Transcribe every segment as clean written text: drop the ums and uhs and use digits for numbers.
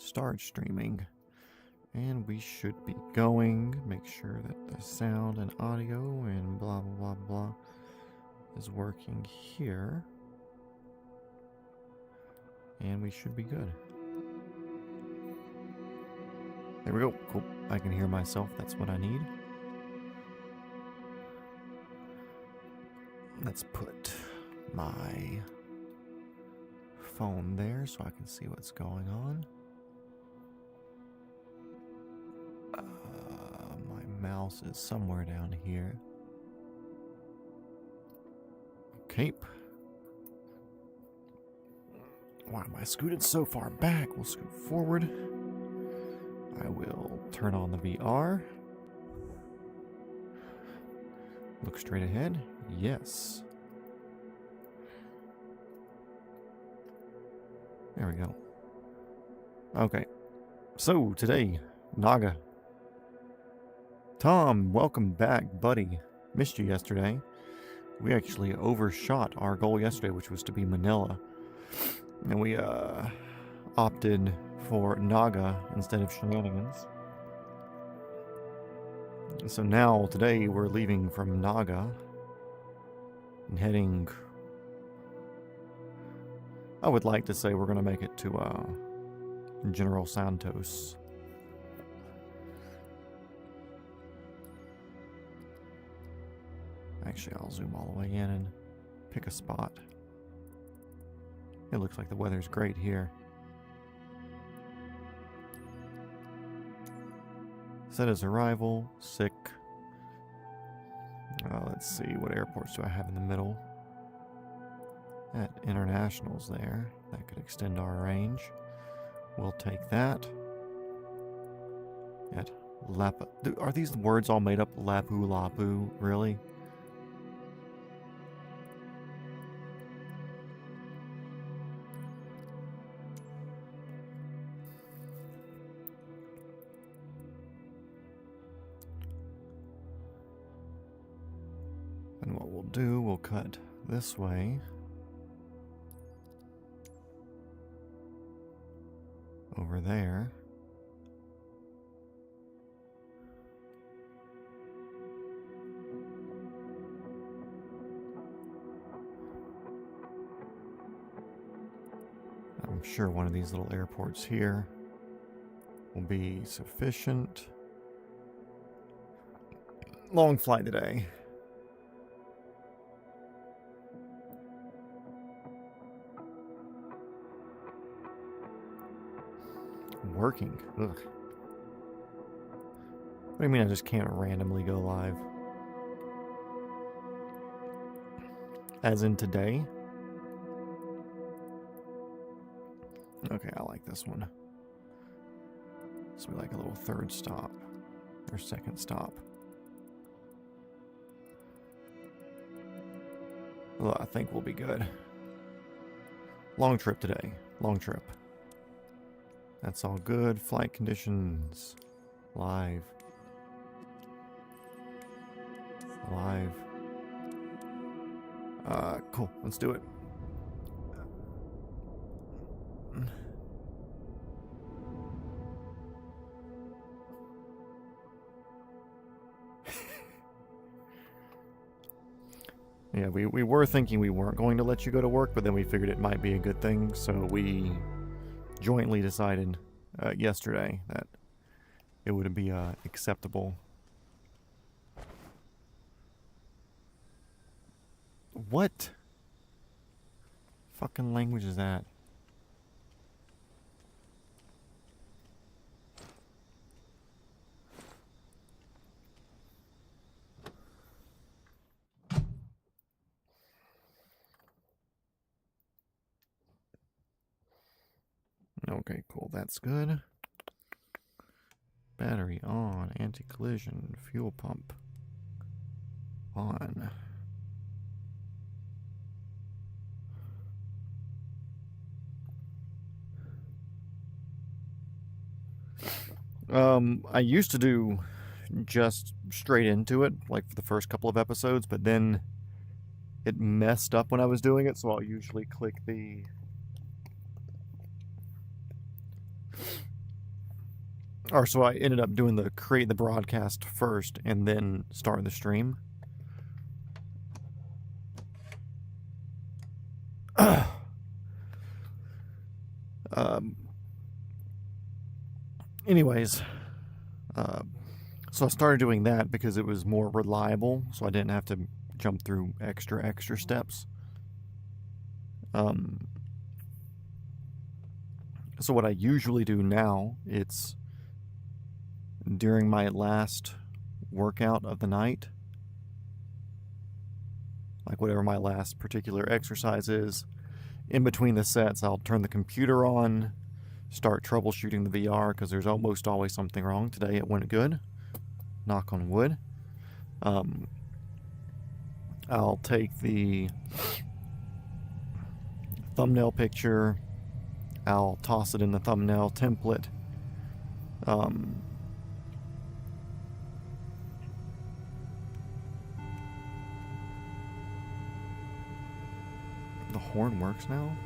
Start streaming. And we should be going. Make sure that the sound and audio and blah, blah, blah, blah is working here. And we should be good. There we go. Cool. I can hear myself. That's what I need. Let's put my phone there so I can see what's going on. My mouse is somewhere down here. Cape. Why am I scooted so far back? We'll scoot forward. I will turn on the VR. Look straight ahead. Yes. There we go. Okay. So, today, Naga. Tom, welcome back, buddy. Missed you yesterday. We actually overshot our goal yesterday, which was to be Manila. And we, opted for Naga instead of shenanigans. So now, today, we're leaving from Naga and heading... I would like to say we're going to make it to General Santos. Actually, I'll zoom all the way in and pick a spot. It looks like the weather's great here. Set as arrival, sick. Let's see, what airports do I have in the middle? At International's there. That could extend our range. We'll take that. At Lapa. Are these words all made up? Lapu Lapu? Really? And what we'll do, we'll cut this way. Over there. I'm sure one of these little airports here will be sufficient. Long flight today. Working. Ugh. What do you mean I just can't randomly go live? As in today? Okay, I like this one. So we like a little third stop. Or second stop. Well, I think we'll be good. Long trip today. Long trip. That's all good. Flight conditions. Live. Live. Cool. Let's do it. Yeah, we were thinking we weren't going to let you go to work, but then we figured it might be a good thing, so we jointly decided yesterday that it would be acceptable. What fucking language is that? Okay, cool. That's good. Battery on. Anti-collision. Fuel pump on. I used to do just straight into it, like for the first couple of episodes, but then it messed up when I was doing it, so I'll usually click the Or so I ended up doing create the broadcast first and then start the stream. Anyways, so I started doing that because it was more reliable, so I didn't have to jump through extra steps. So what I usually do now, it's during my last workout of the night, like whatever my last particular exercise is, in between the sets, I'll turn the computer on, start troubleshooting the VR, because there's almost always something wrong. Today it went good. Knock on wood. I'll take the thumbnail picture, I'll toss it in the thumbnail template. The horn works now?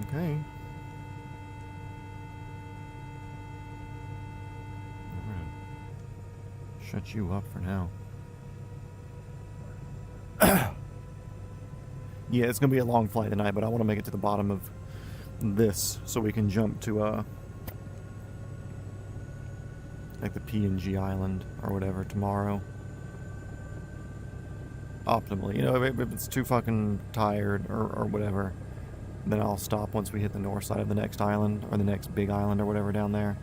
Okay. We're gonna shut you up for now. Yeah, it's gonna be a long flight tonight, but I want to make it to the bottom of this so we can jump to like the PNG island or whatever tomorrow. Optimally, you know, if it's too fucking tired or whatever, then I'll stop once we hit the north side of the next island or the next big island or whatever down there.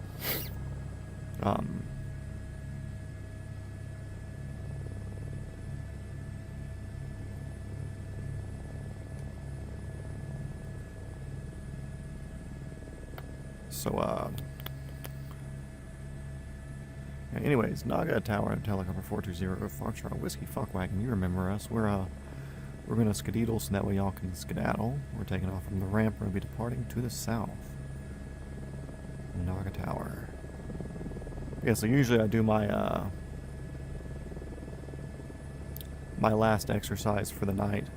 Anyways, Naga Tower, Helicopter 420, Foxtrot Whiskey Fuckwagon. You remember us? We're gonna skedaddle so that way y'all can skedaddle. We're taking off from the ramp. We're gonna be departing to the south. Naga Tower. Yeah, so usually I do my my last exercise for the night,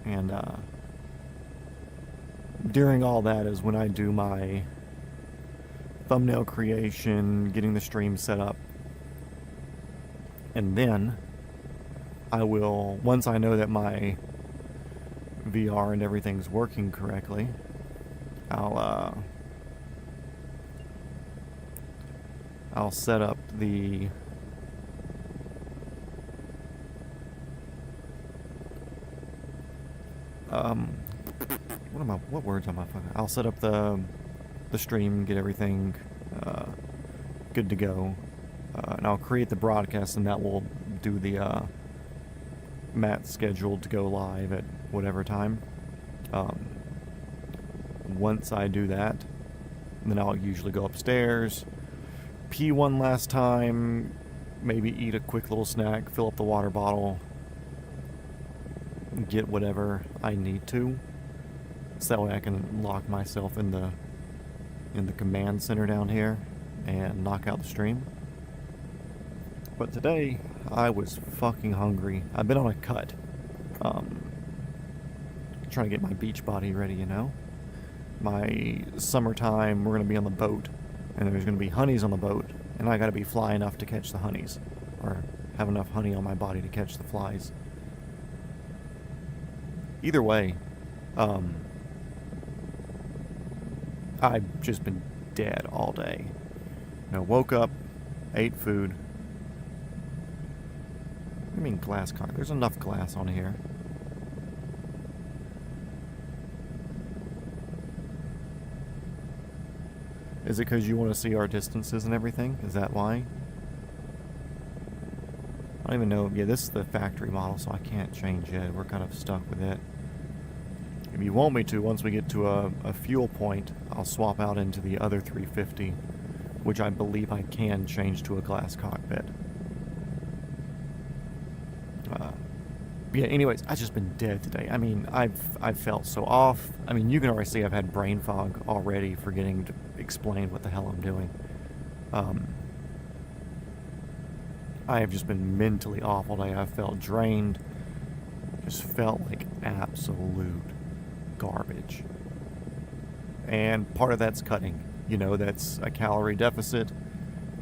and during all that is when I do my thumbnail creation, getting the stream set up, and then I will, once I know that my VR and everything's working correctly, I'll set up the what words am I fucking? I'll set up the stream, get everything good to go, and I'll create the broadcast, and that will do the Matt's scheduled to go live at whatever time. Once I do that, then I'll usually go upstairs, pee one last time, maybe eat a quick little snack, fill up the water bottle, get whatever I need to, so that way I can lock myself in the command center down here and knock out the stream. But today I was fucking hungry. I've been on a cut, trying to get my beach body ready, you know. My summertime, we're gonna be on the boat, and there's gonna be honeys on the boat, and I gotta be fly enough to catch the honeys, or have enough honey on my body to catch the flies. Either way, I've just been dead all day. You know, woke up, ate food. What do you mean glass car? There's enough glass on here. Is it because you want to see our distances and everything? Is that why? I don't even know. Yeah, this is the factory model, so I can't change it. We're kind of stuck with it. If you want me to, once we get to a fuel point, I'll swap out into the other 350, which I believe I can change to a glass cockpit. Yeah, anyways, I've just been dead today. I mean, I've felt so off. I mean, you can already see I've had brain fog already, forgetting to explain what the hell I'm doing. I have just been mentally off all day. I've felt drained. Just felt like absolute garbage. And part of that's cutting. You know, that's a calorie deficit.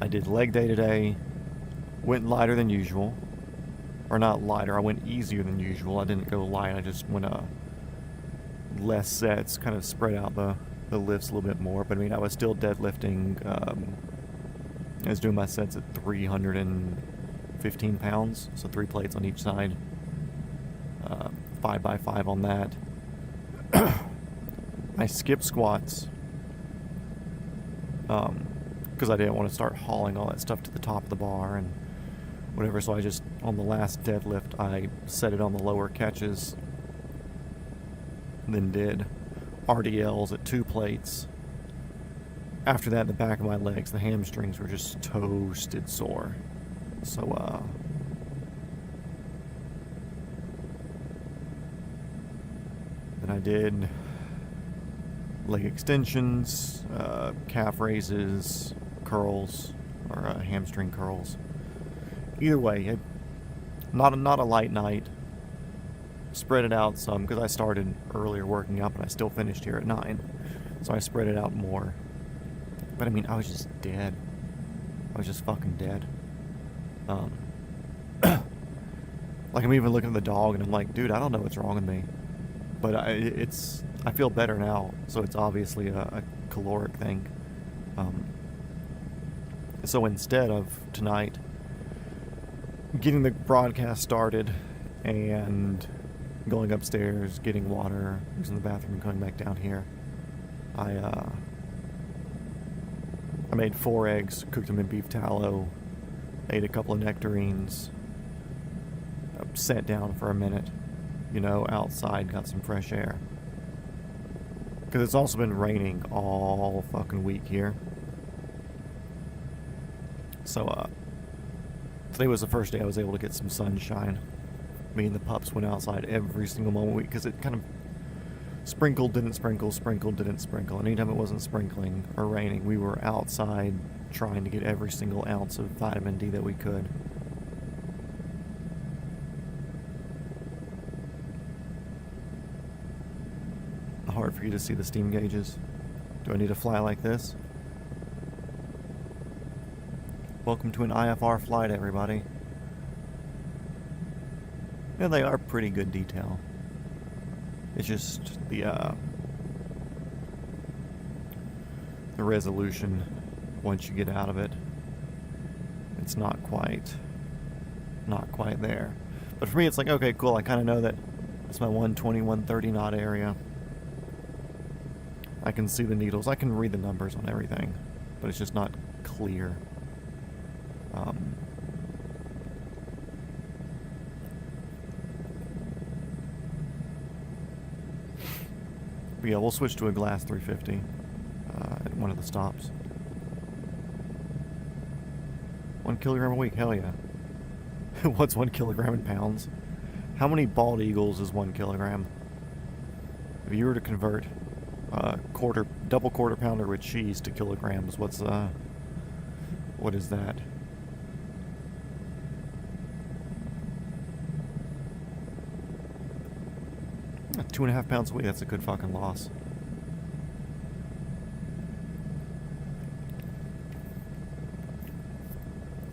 I did leg day today. Went lighter than usual. Or not lighter, I went easier than usual. I didn't go light, I just went less sets, kind of spread out the lifts a little bit more. But I mean, I was still deadlifting. I was doing my sets at 315 pounds, so 3 plates on each side. 5x5 on that. I skipped squats because I didn't want to start hauling all that stuff to the top of the bar and whatever, so I just, on the last deadlift, I set it on the lower catches, then did RDLs at 2 plates. After that, the back of my legs, the hamstrings were just toasted sore. So, then I did leg extensions, calf raises, curls, or hamstring curls. Either way, not a light night. Spread it out some, because I started earlier working out, but I still finished here at 9. So I spread it out more. But I mean, I was just dead. I was just fucking dead. Like, I'm even looking at the dog, and I'm like, dude, I don't know what's wrong with me. But I feel better now, so it's obviously a caloric thing. So instead of tonight getting the broadcast started and going upstairs, getting water, using the bathroom, and coming back down here, I made 4 eggs, cooked them in beef tallow, ate a couple of nectarines, sat down for a minute, you know, outside, got some fresh air. Because it's also been raining all fucking week here. So, today was the first day I was able to get some sunshine. Me and the pups went outside every single moment because it kind of sprinkled, didn't sprinkle, sprinkled, didn't sprinkle. And anytime it wasn't sprinkling or raining, we were outside trying to get every single ounce of vitamin D that we could. Hard for you to see the steam gauges. Do I need to fly like this? Welcome to an IFR flight, everybody. Yeah, they are pretty good detail. It's just the resolution, once you get out of it, it's not quite there. But for me, it's like, okay, cool, I kind of know that it's my 120, 130 knot area. I can see the needles, I can read the numbers on everything, but it's just not clear. But yeah, we'll switch to a glass 350 at one of the stops. 1 kilogram a week, hell yeah. What's 1 kilogram in pounds? How many bald eagles is 1 kilogram? If you were to convert double quarter pounder with cheese to kilograms, what is that? 2.5 pounds a week, that's a good fucking loss.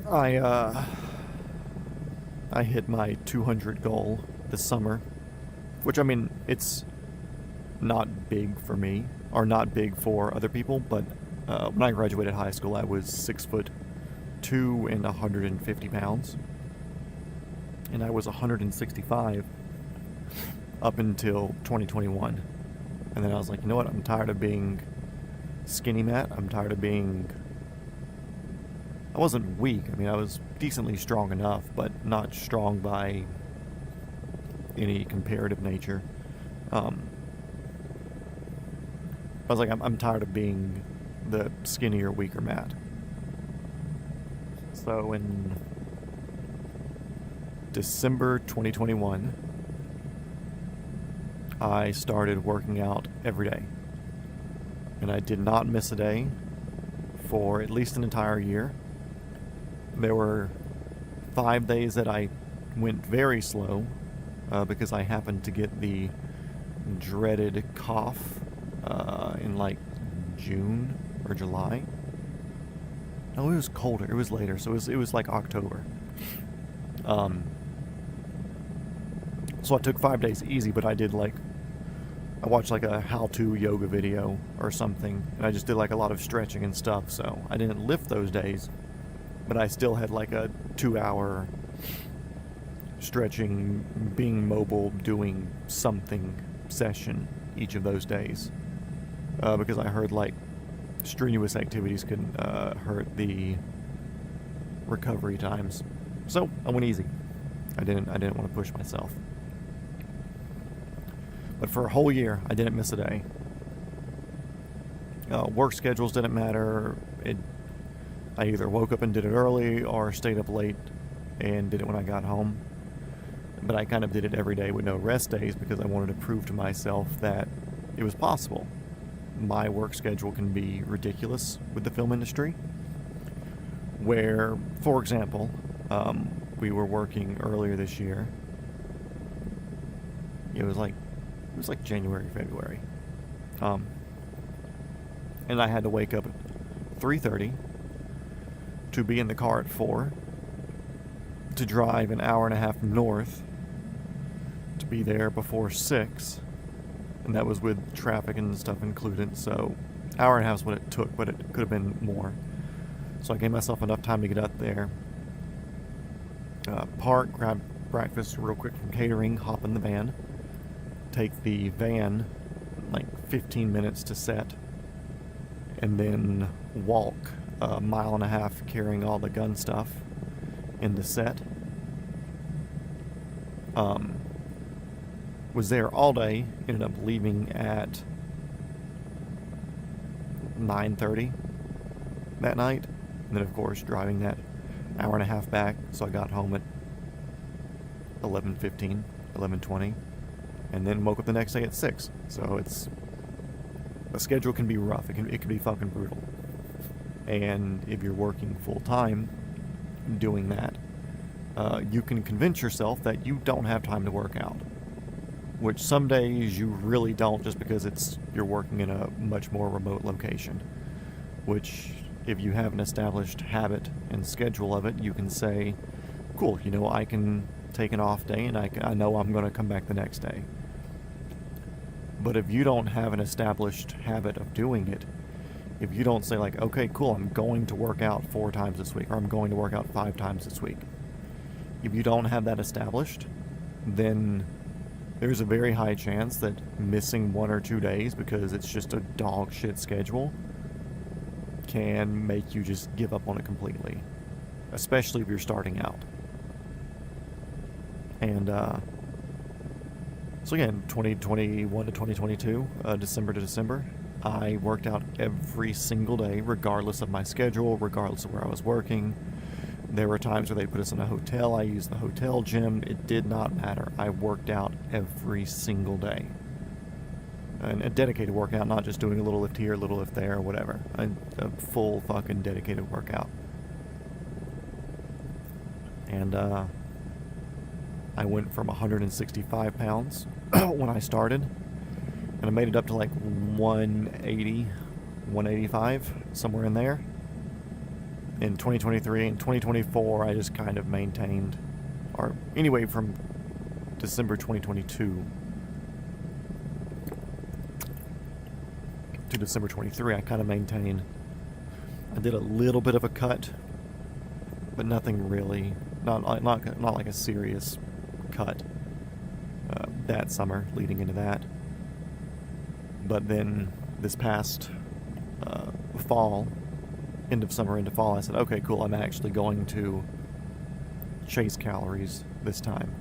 I hit my 200 goal this summer, which, I mean, it's not big for me, or not big for other people, but when I graduated high school, I was 6'2" and 150 pounds, and I was 165 up until 2021, and then I was like, you know what, I'm tired of being skinny Matt, I'm tired of being, I wasn't weak, I mean, I was decently strong enough, but not strong by any comparative nature. I was like, I'm tired of being the skinnier, weaker Matt. So in December 2021, I started working out every day. And I did not miss a day for at least an entire year. There were 5 days that I went very slow because I happened to get the dreaded cough in like June or July. No, it was colder. It was later, so it was like October. So I took 5 days easy, but I watched like a how-to yoga video or something, and I just did like a lot of stretching and stuff. So I didn't lift those days, but I still had like a 2-hour stretching, being mobile, doing something session each of those days, because I heard like strenuous activities can hurt the recovery times. So I went easy. I didn't want to push myself. But for a whole year, I didn't miss a day. Work schedules didn't matter. I either woke up and did it early or stayed up late and did it when I got home. But I kind of did it every day with no rest days because I wanted to prove to myself that it was possible. My work schedule can be ridiculous with the film industry, where, for example, we were working earlier this year. It was like January, February. And I had to wake up at 3:30 to be in the car at 4, to drive an hour and a half north, to be there before 6, and that was with traffic and stuff included, so hour and a half is what it took, but it could have been more. So I gave myself enough time to get up there, park, grab breakfast real quick from catering, hop in the van, take the van like 15 minutes to set, and then walk a mile and a half carrying all the gun stuff into set. Was there all day, ended up leaving at 9:30 that night, and then of course driving that hour and a half back, so I got home at 11:15, 11:20, and then woke up the next day at 6. So a schedule can be rough. It can be fucking brutal. And if you're working full time doing that, you can convince yourself that you don't have time to work out, which some days you really don't, just because you're working in a much more remote location. Which, if you have an established habit and schedule of it, you can say, cool, I can take an off day and I know I'm going to come back the next day. But if you don't have an established habit of doing it, if you don't say like, okay, cool, I'm going to work out 4 times this week, or I'm going to work out 5 times this week, if you don't have that established, then there's a very high chance that missing 1 or 2 days because it's just a dog shit schedule can make you just give up on it completely, especially if you're starting out. And so again, 2021 to 2022, December to December, I worked out every single day, regardless of my schedule, regardless of where I was working. There were times where they put us in a hotel. I used the hotel gym. It did not matter. I worked out every single day. And a dedicated workout, not just doing a little lift here, a little lift there, or whatever. A full fucking dedicated workout. And I went from 165 pounds when I started, and I made it up to like 180, 185, somewhere in there. In 2023 and 2024, I just kind of maintained, or anyway, from December 2022 to December 23, I kind of maintained. I did a little bit of a cut, but nothing really, not like a serious cut that summer leading into that. But then this past fall, end of summer into fall, I said, okay, cool, I'm actually going to chase calories this time.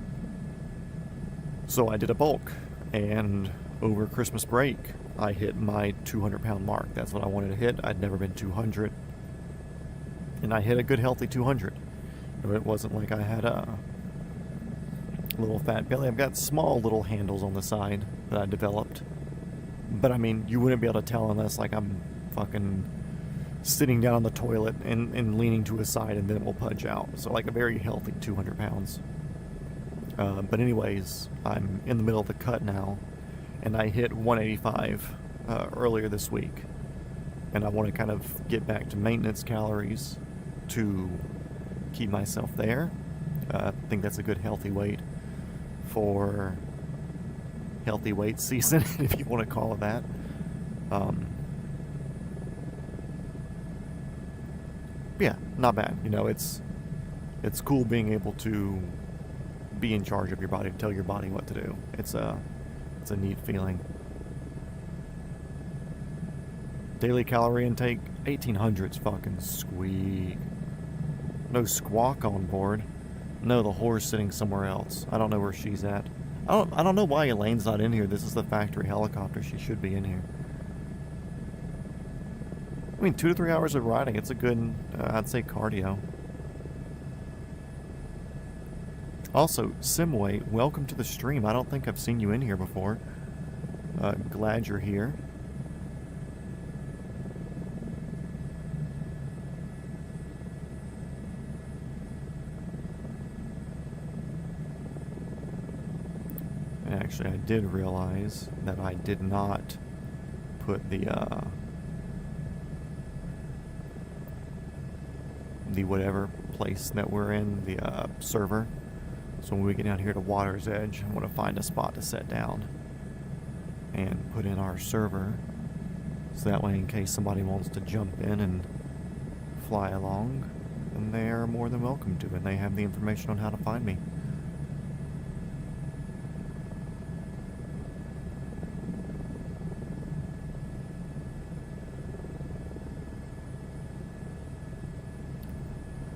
So I did a bulk, and over Christmas break, I hit my 200-pound mark. That's what I wanted to hit. I'd never been 200, and I hit a good, healthy 200. It wasn't like I had a little fat belly. I've got small little handles on the side that I developed. But I mean, you wouldn't be able to tell unless like I'm fucking sitting down on the toilet and leaning to a side, and then it will pudge out. So like a very healthy 200 pounds. But anyways, I'm in the middle of the cut now, and I hit 185 earlier this week. And I want to kind of get back to maintenance calories to keep myself there. I think that's a good healthy weight for healthy weight season, if you want to call it that. Yeah, not bad. You know, it's cool being able to be in charge of your body, to tell your body what to do. It's a neat feeling. Daily calorie intake, 1800's fucking squeak. No squawk on board. No, the whore's sitting somewhere else. I don't know where she's at. I don't know why Elaine's not in here. This is the factory helicopter. She should be in here. I mean, 2 to 3 hours of riding. It's a good, I'd say, cardio. Also, Simway, welcome to the stream. I don't think I've seen you in here before. Glad you're here. Actually, I did realize that I did not put the whatever place that we're in, the server. So when we get down here to Water's Edge, I want to find a spot to set down and put in our server. So that way, in case somebody wants to jump in and fly along, then they are more than welcome to, and they have the information on how to find me.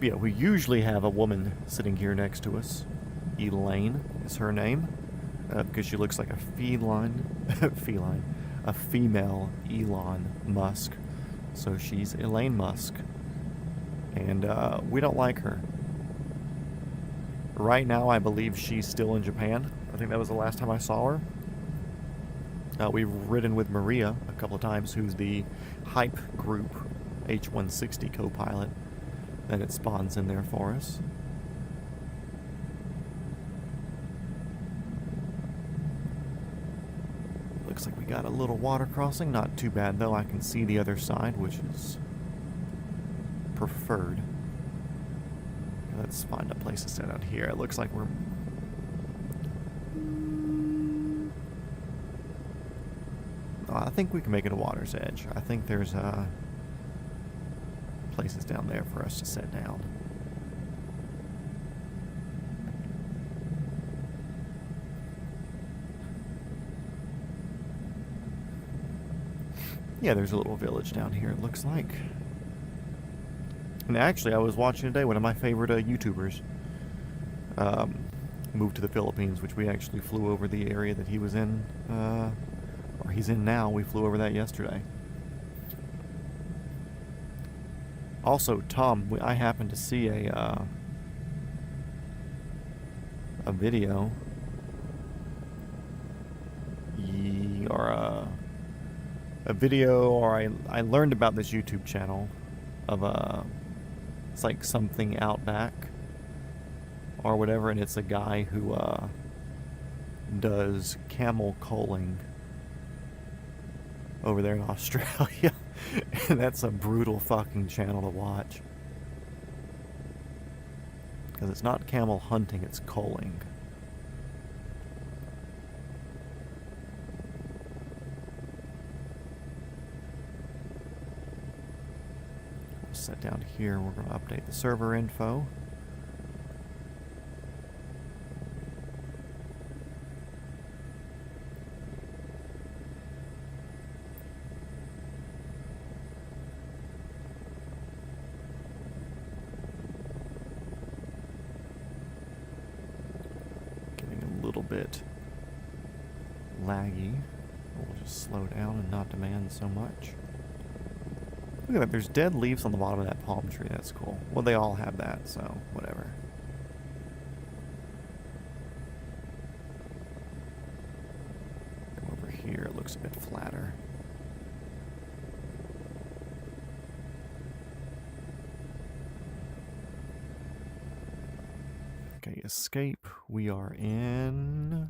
Yeah, we usually have a woman sitting here next to us. Elaine is her name, because she looks like a a female Elon Musk. So she's Elaine Musk, and we don't like her. Right now, I believe she's still in Japan. I think that was the last time I saw her. We've ridden with Maria a couple of times, who's the Hype Group H-160 co-pilot. Then it spawns in there for us. Looks like we got a little water crossing. Not too bad, though. I can see the other side, which is preferred. Let's find a place to set out here. It looks like we're... I think we can make it a Water's Edge. I think there's places down there for us to set down. Yeah, there's a little village down here, it looks like. And actually, I was watching today one of my favorite YouTubers moved to the Philippines, which we actually flew over the area that he was in, or he's in now. We flew over that yesterday. Also, Tom, I happened to see a video, or I learned about this YouTube channel of it's like something Outback or whatever, and it's a guy who does camel culling over there in Australia. And that's a brutal fucking channel to watch. Because it's not camel hunting, it's culling. We'll set down here, we're going to update the server info. Bit laggy. We'll just slow down and not demand so much. Look at that, there's dead leaves on the bottom of that palm tree. That's cool. Well, they all have that, so whatever. Go over here, it looks a bit flatter. Okay, escape. We are in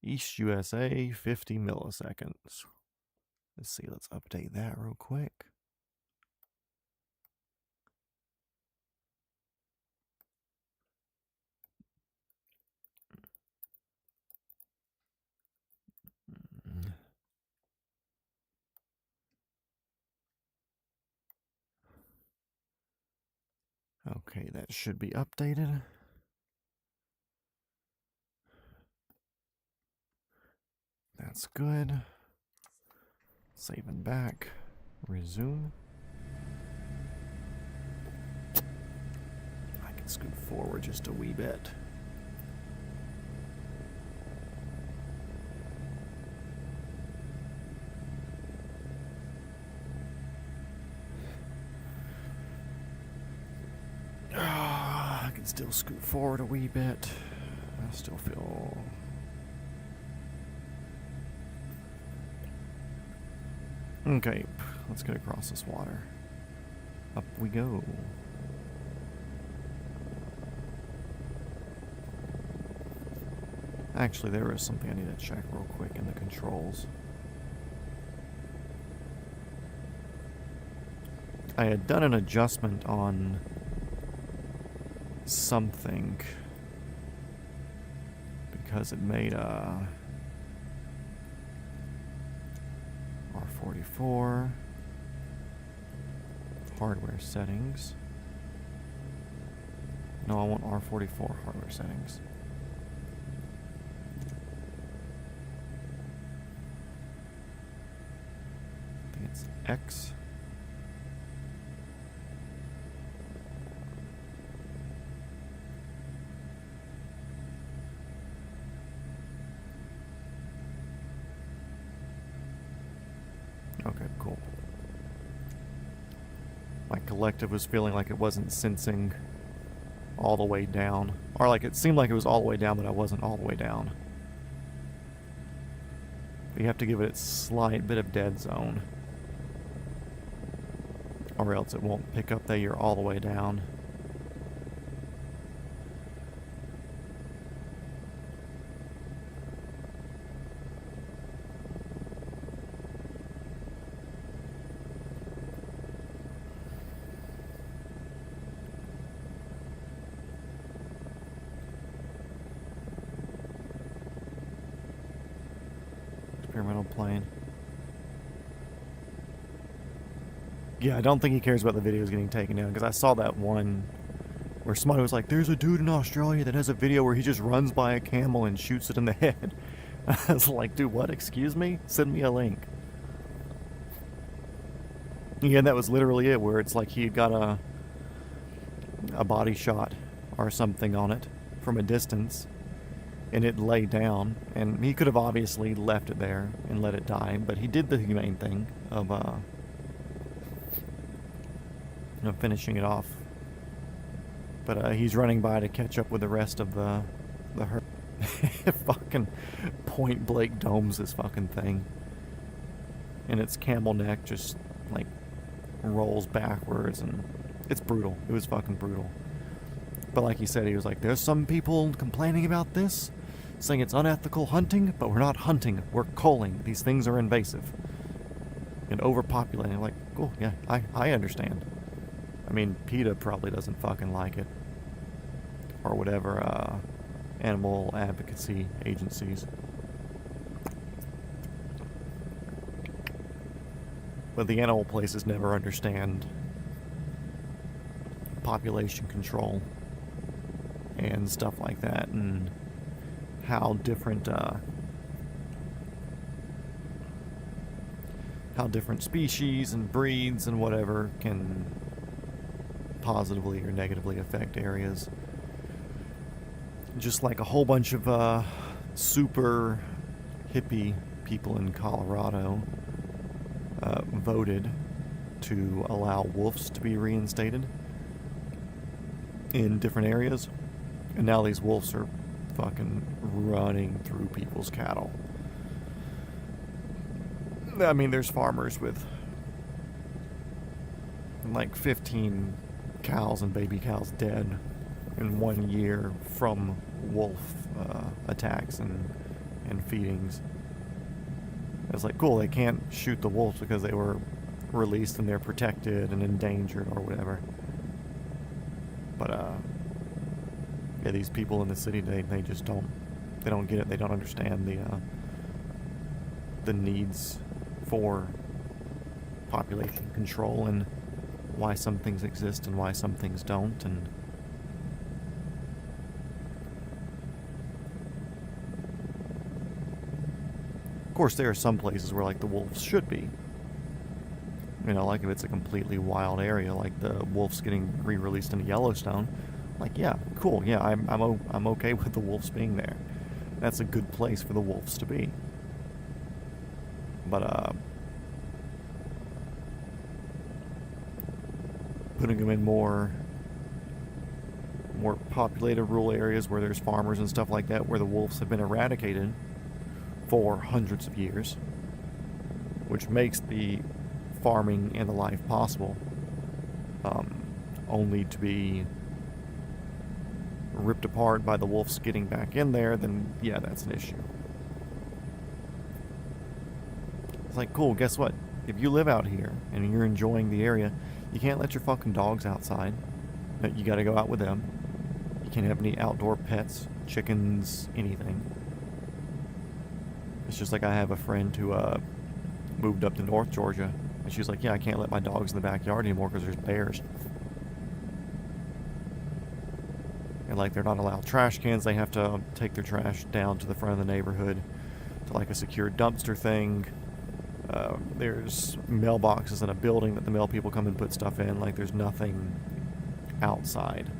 East USA, 50 milliseconds. Let's see, let's update that real quick. Okay, that should be updated. That's good. Saving back. Resume. I can scoot forward just a wee bit. I can still scoot forward a wee bit. I still feel... Okay, let's get across this water. Up we go. Actually, there is something I need to check real quick in the controls. I had done an adjustment on something because it made R44 hardware settings. No, I want R44 hardware settings. I think it's X. Okay, cool. My collective was feeling like it wasn't sensing all the way down. Or like it seemed like it was all the way down, but I wasn't all the way down. But you have to give it a slight bit of dead zone. Or else it won't pick up that you're all the way down. Experimental plane. Yeah, I don't think he cares about the videos getting taken down, because I saw that one where somebody was like, there's a dude in Australia that has a video where he just runs by a camel and shoots it in the head. I was like, dude, what? Excuse me? Send me a link. Yeah, that was literally it, where it's like he had got a body shot or something on it from a distance, and it lay down, and he could have obviously left it there and let it die, but he did the humane thing of finishing it off. But he's running by to catch up with the rest of the herd. Fucking point blank domes this fucking thing, and its camel neck just like rolls backwards, and it's brutal. It was fucking brutal. But like he said, he was like, there's some people complaining about this, saying it's unethical hunting, but we're not hunting, we're culling. These things are invasive and overpopulating. Like, cool, yeah, I understand. I mean, PETA probably doesn't fucking like it. Or whatever, animal advocacy agencies. But the animal places never understand population control and stuff like that, and how different species and breeds and whatever can positively or negatively affect areas. Just like a whole bunch of super hippie people in Colorado voted to allow wolves to be reinstated in different areas, and now these wolves are fucking running through people's cattle. I mean, there's farmers with like 15 cows and baby cows dead in 1 year from wolf attacks and and feedings. It's like, cool, they can't shoot the wolves because they were released and they're protected and endangered or whatever. But, yeah, these people in the city, they just don't get it. They don't understand the needs for population control and why some things exist and why some things don't. And of course, there are some places where, like, the wolves should be. You know, like if it's a completely wild area, like the wolves getting re-released in Yellowstone. Like, yeah, cool, yeah, I'm okay with the wolves being there. That's a good place for the wolves to be. But putting them in more populated rural areas where there's farmers and stuff like that, where the wolves have been eradicated for hundreds of years, which makes the farming and the life possible, only to be ripped apart by the wolves getting back in there, then yeah, that's an issue. It's like, cool, guess what? If you live out here and you're enjoying the area, you can't let your fucking dogs outside. You gotta go out with them. You can't have any outdoor pets, chickens, anything. It's just like I have a friend who moved up to North Georgia, and she's like, yeah, I can't let my dogs in the backyard anymore because there's bears. And like, they're not allowed trash cans. They have to take their trash down to the front of the neighborhood to like a secure dumpster thing. There's mailboxes in a building that the mail people come and put stuff in. Like, there's nothing outside.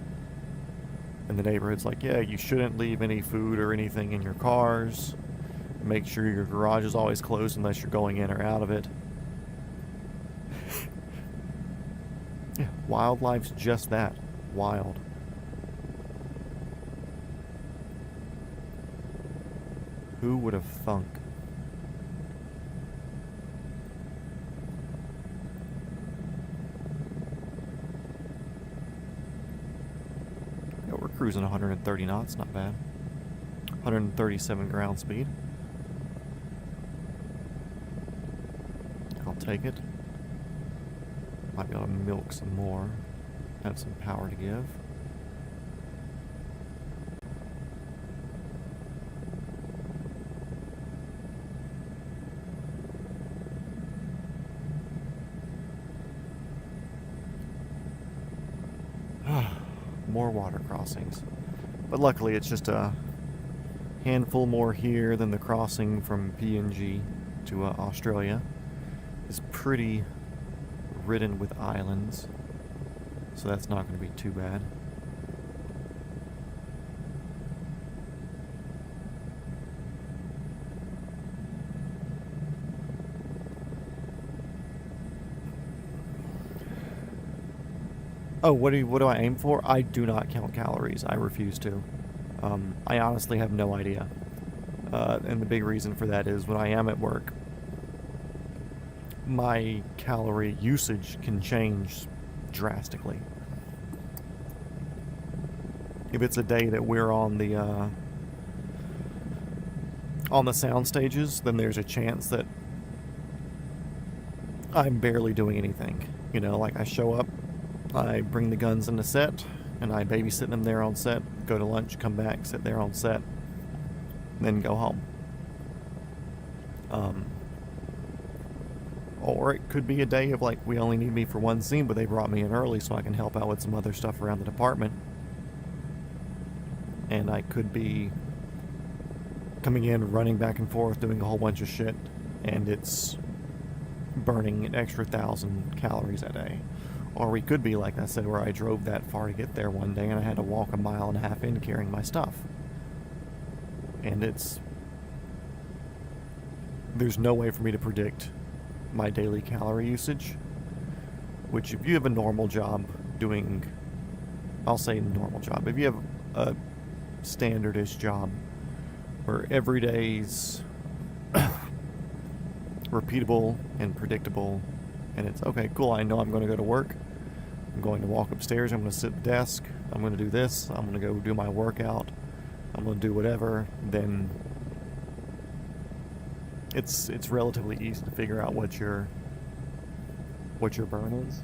And the neighborhood's like, yeah, you shouldn't leave any food or anything in your cars. Make sure your garage is always closed unless you're going in or out of it. Yeah, wildlife's just that. Wild. Who would have thunk? Yeah, we're cruising 130 knots, not bad. 137 ground speed. I'll take it. Might be able to milk some more. Have some power to give. More water crossings. But luckily it's just a handful more here than the crossing from PNG to Australia. It's pretty ridden with islands, so that's not going to be too bad. Oh, what do I aim for? I do not count calories. I refuse to. I honestly have no idea. And the big reason for that is when I am at work, my calorie usage can change drastically. If it's a day that we're on the sound stages, then there's a chance that I'm barely doing anything. You know, like I show up, I bring the guns into set, and I babysit them there on set, go to lunch, come back, sit there on set, then go home. Or it could be a day of like, we only need me for one scene, but they brought me in early so I can help out with some other stuff around the department. And I could be coming in, running back and forth, doing a whole bunch of shit, and it's burning an extra 1,000 calories a day. Or we could be, like I said, where I drove that far to get there one day and I had to walk 1.5 miles in carrying my stuff. And there's no way for me to predict my daily calorie usage, which if you have a normal job doing, I'll say normal job, if you have a standardish job where every day's repeatable and predictable, and it's okay, cool, I know I'm going to go to work, I'm going to walk upstairs, I'm going to sit at the desk, I'm going to do this, I'm going to go do my workout, I'm going to do whatever, then it's relatively easy to figure out what your burn is.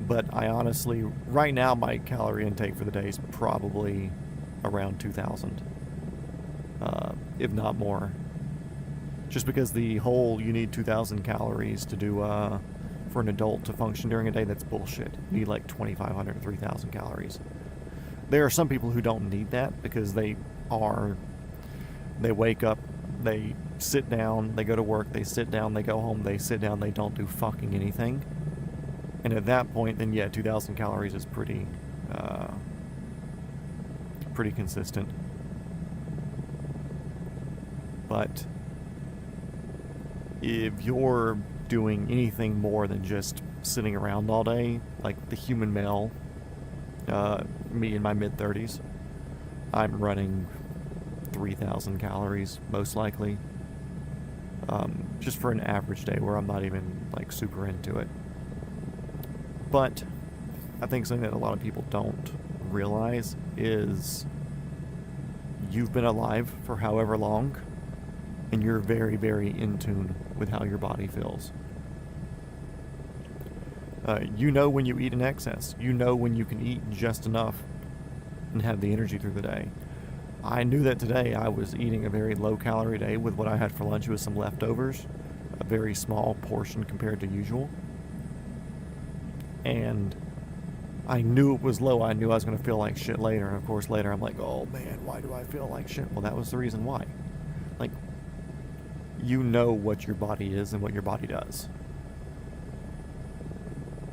But I honestly, right now, my calorie intake for the day is probably around 2,000, if not more. Just because the whole you need 2,000 calories to do for an adult to function during a day, that's bullshit. You need like 2,500 to 3,000 calories. There are some people who don't need that because they wake up, they sit down, they go to work, they sit down, they go home, they sit down, they don't do fucking anything. And at that point, then yeah, 2,000 calories is pretty consistent. But if you're doing anything more than just sitting around all day, like the human male, me in my mid-30s, I'm running 3,000 calories, most likely. Just for an average day where I'm not even, like, super into it. But I think something that a lot of people don't realize is you've been alive for however long, and you're very, very in tune with how your body feels. You know when you eat in excess. You know when you can eat just enough and have the energy through the day. I knew that today I was eating a very low-calorie day with what I had for lunch with some leftovers, a very small portion compared to usual. And I knew it was low. I knew I was going to feel like shit later. And of course later I'm like, oh man, why do I feel like shit? Well, that was the reason why. Like, you know what your body is and what your body does.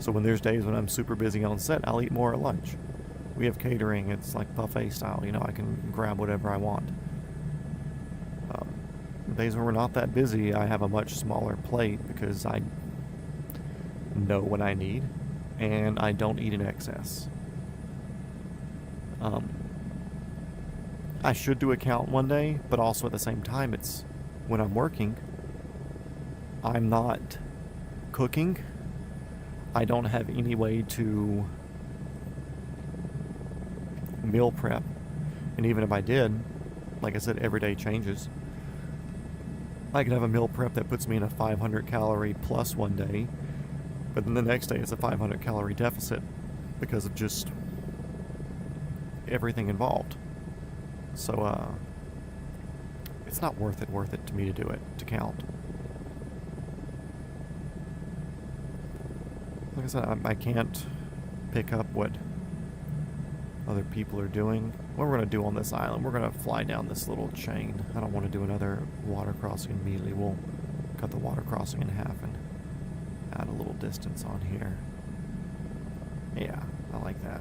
So when there's days when I'm super busy on set, I'll eat more at lunch. We have catering. It's like buffet style. You know, I can grab whatever I want. Days when we're not that busy, I have a much smaller plate because I know what I need. And I don't eat in excess. I should do a count one day, but also at the same time, it's when I'm working, I'm not cooking. I don't have any way to meal prep. And even if I did, like I said, every day changes. I could have a meal prep that puts me in a 500 calorie plus one day, but then the next day it's a 500 calorie deficit because of just everything involved. So, it's not worth it to me to do it, to count. Like I said, I can't pick up what other people are doing. What we're going to do on this island, we're going to fly down this little chain. I don't want to do another water crossing immediately. We'll cut the water crossing in half and add a little distance on here. Yeah, I like that.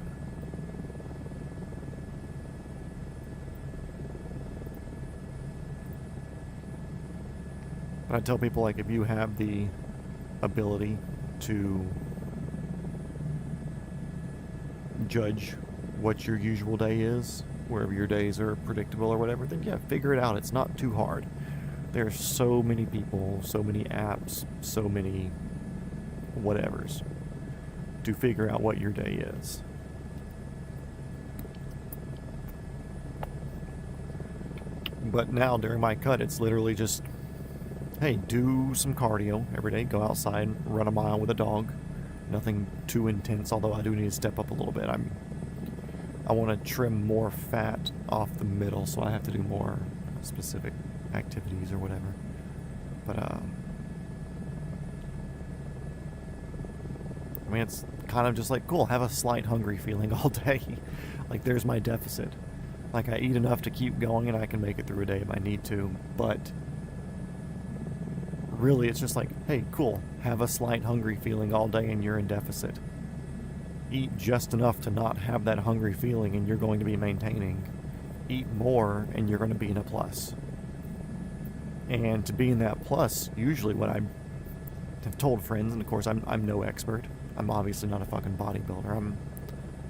But I tell people, like, if you have the ability to judge what your usual day is, wherever your days are predictable or whatever, then yeah, figure it out. It's not too hard. There's so many people, so many apps, so many whatevers to figure out what your day is. But now during my cut, it's literally just, hey, do some cardio every day. Go outside, run a mile with a dog. Nothing too intense, although I do need to step up a little bit. I want to trim more fat off the middle, so I have to do more specific activities or whatever. But I mean, it's kind of just like, cool, have a slight hungry feeling all day. Like, there's my deficit. Like, I eat enough to keep going and I can make it through a day if I need to, but really it's just like, hey, cool, have a slight hungry feeling all day and you're in deficit. Eat just enough to not have that hungry feeling and you're going to be maintaining. Eat more and you're going to be in a plus. And to be in that plus, usually what I have told friends, and of course I'm no expert, I'm obviously not a fucking bodybuilder, I'm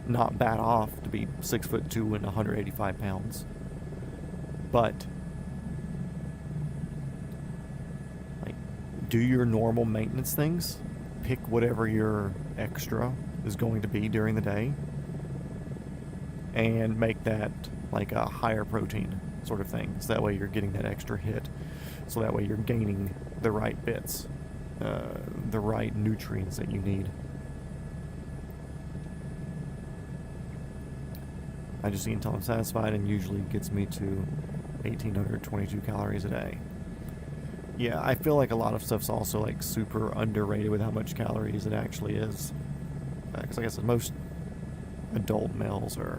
not bad off to be 6'2" and 185 pounds, but like, do your normal maintenance things, pick whatever your extra is going to be during the day, and make that like a higher protein sort of thing, so that way you're getting that extra hit. So that way you're gaining the right bits, the right nutrients that you need. I just eat until I'm satisfied, and usually gets me to 1,822 calories a day. Yeah, I feel like a lot of stuff's also like super underrated with how much calories it actually is. Because like I said, most adult males are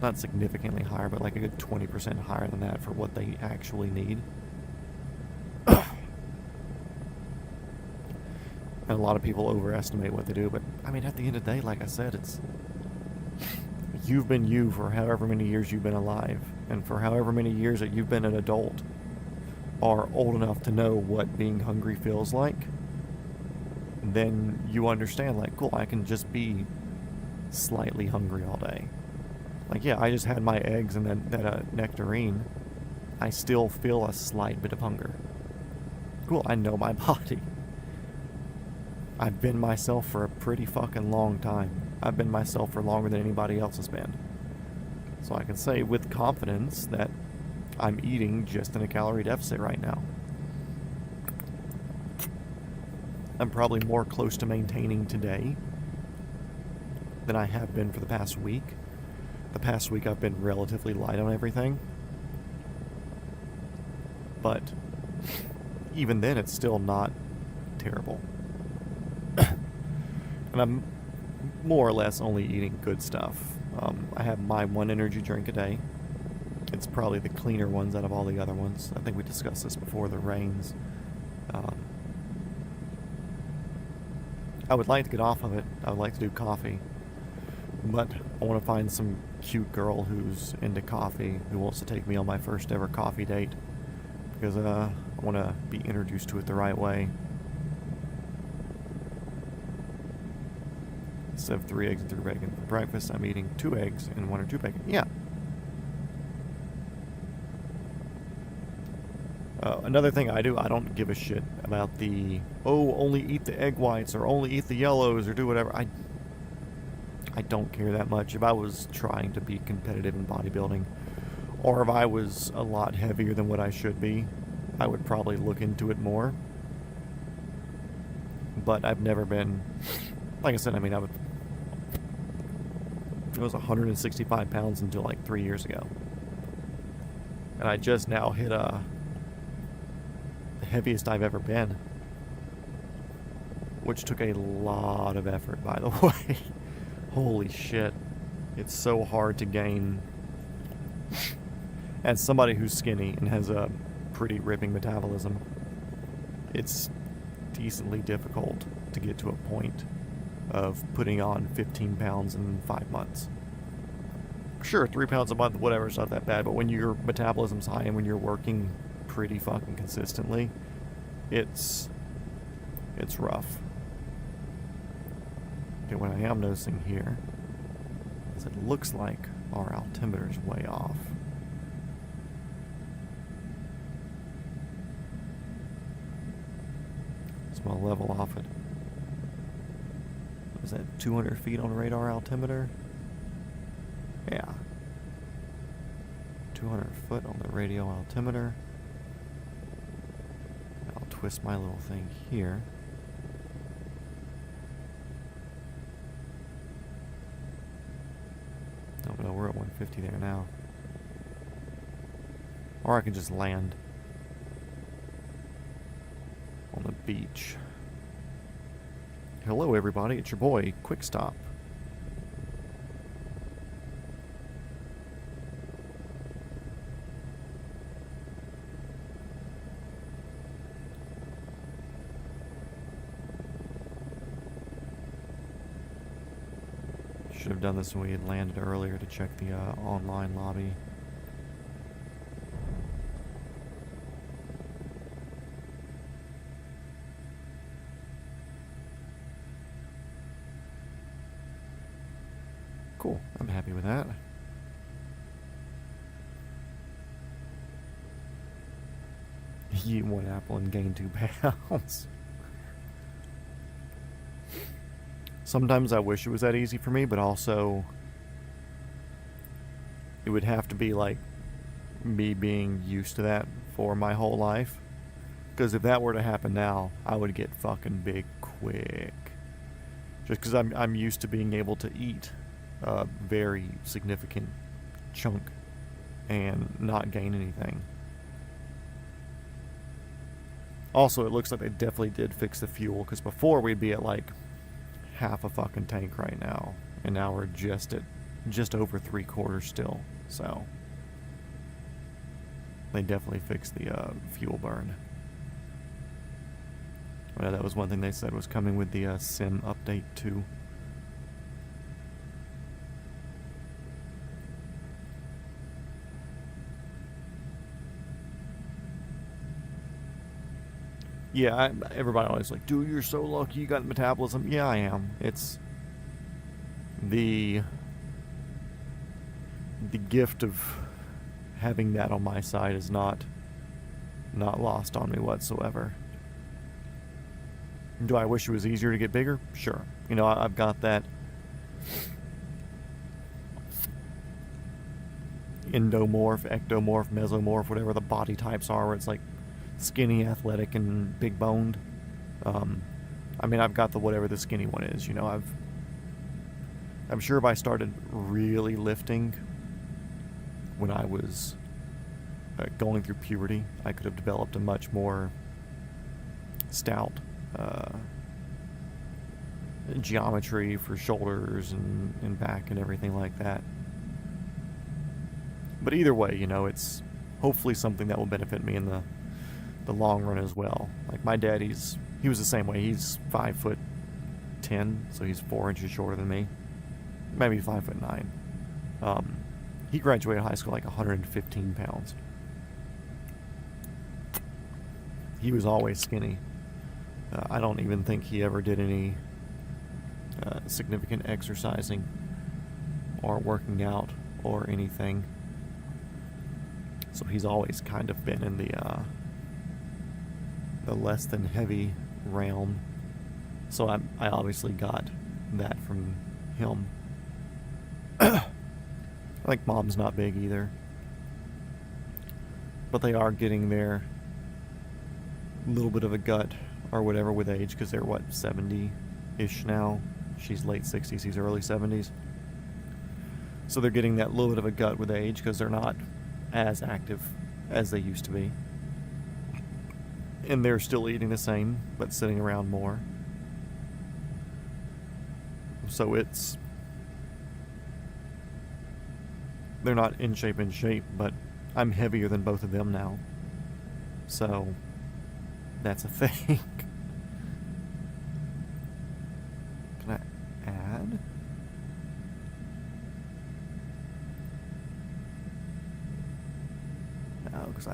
not significantly higher, but like a good 20% higher than that for what they actually need. And a lot of people overestimate what they do, but I mean, at the end of the day, like I said, it's you've been you for however many years you've been alive, and for however many years that you've been an adult, are old enough to know what being hungry feels like. Then you understand, like, cool, I can just be slightly hungry all day. Like, yeah, I just had my eggs and that nectarine. I still feel a slight bit of hunger. Cool, I know my body. I've been myself for a pretty fucking long time. I've been myself for longer than anybody else has been. So I can say with confidence that I'm eating just in a calorie deficit right now. I'm probably more close to maintaining today than I have been for the past week. The past week I've been relatively light on everything. But even then, it's still not terrible. And I'm more or less only eating good stuff. I have my one energy drink a day. It's probably the cleaner ones out of all the other ones. I think we discussed this before, the Reigns. I would like to get off of it. I would like to do coffee. But I want to find some cute girl who's into coffee, who wants to take me on my first ever coffee date. Because I want to be introduced to it the right way. Instead of 3 eggs and 3 bacon for breakfast, I'm eating 2 eggs and 1 or 2 bacon. Yeah. Another thing I do, I don't give a shit about the, only eat the egg whites or only eat the yellows or do whatever. I don't care that much. If I was trying to be competitive in bodybuilding, or if I was a lot heavier than what I should be, I would probably look into it more. But I've never been, like I said, I mean, I was 165 pounds until like 3 years ago. And I just now hit the heaviest I've ever been. Which took a lot of effort, by the way. Holy shit. It's so hard to gain. As somebody who's skinny and has a pretty ripping metabolism, it's decently difficult to get to a point of putting on 15 pounds in 5 months. Sure, 3 pounds a month, whatever, it's not that bad, but when your metabolism's high and when you're working pretty fucking consistently, it's rough. Okay, what I am noticing here is it looks like our altimeter's way off. So I'll level off it. Was that 200 feet on radar altimeter? Yeah. 200 foot on the radio altimeter. I'll twist my little thing here. Oh no, we're at 150 there now. Or I can just land on the beach. Hello everybody, it's your boy, Quick Stop. Should have done this when we had landed earlier to check the online lobby. Cool, I'm happy with that. Eat 1 apple and gain 2 pounds. Sometimes I wish it was that easy for me, but also it would have to be like me being used to that for my whole life. Because if that were to happen now, I would get fucking big quick. Just because I'm used to being able to eat a very significant chunk and not gain anything. Also, it looks like they definitely did fix the fuel, because before we'd be at like half a fucking tank right now, and now we're just over 3/4 still. So they definitely fixed the fuel burn. Well, that was one thing they said was coming with the sim update too. Yeah, everybody always like, dude, you're so lucky you got metabolism. Yeah, I am. It's the gift of having that on my side is not lost on me whatsoever. Do I wish it was easier to get bigger? Sure. You know, I've got that endomorph, ectomorph, mesomorph, whatever the body types are, where it's like skinny, athletic, and big boned. I mean, I've got the whatever the skinny one is. You know, I'm sure if I started really lifting when I was going through puberty, I could have developed a much more stout geometry for shoulders and back and everything like that. But either way, you know, it's hopefully something that will benefit me in the long run as well. Like my dad, he was the same way. He's 5'10", so he's 4 inches shorter than me. Maybe 5'9". He graduated high school like 115 pounds. He was always skinny. I don't even think he ever did any significant exercising or working out or anything. So he's always kind of been in the less than heavy realm. So I obviously got that from him. I think mom's not big either. But they are getting their little bit of a gut or whatever with age, because they're, 70-ish now? She's late 60s, he's early 70s. So they're getting that little bit of a gut with age, because they're not as active as they used to be. And they're still eating the same, but sitting around more. So they're not in shape, but I'm heavier than both of them now. So that's a thing. Can I add? No, because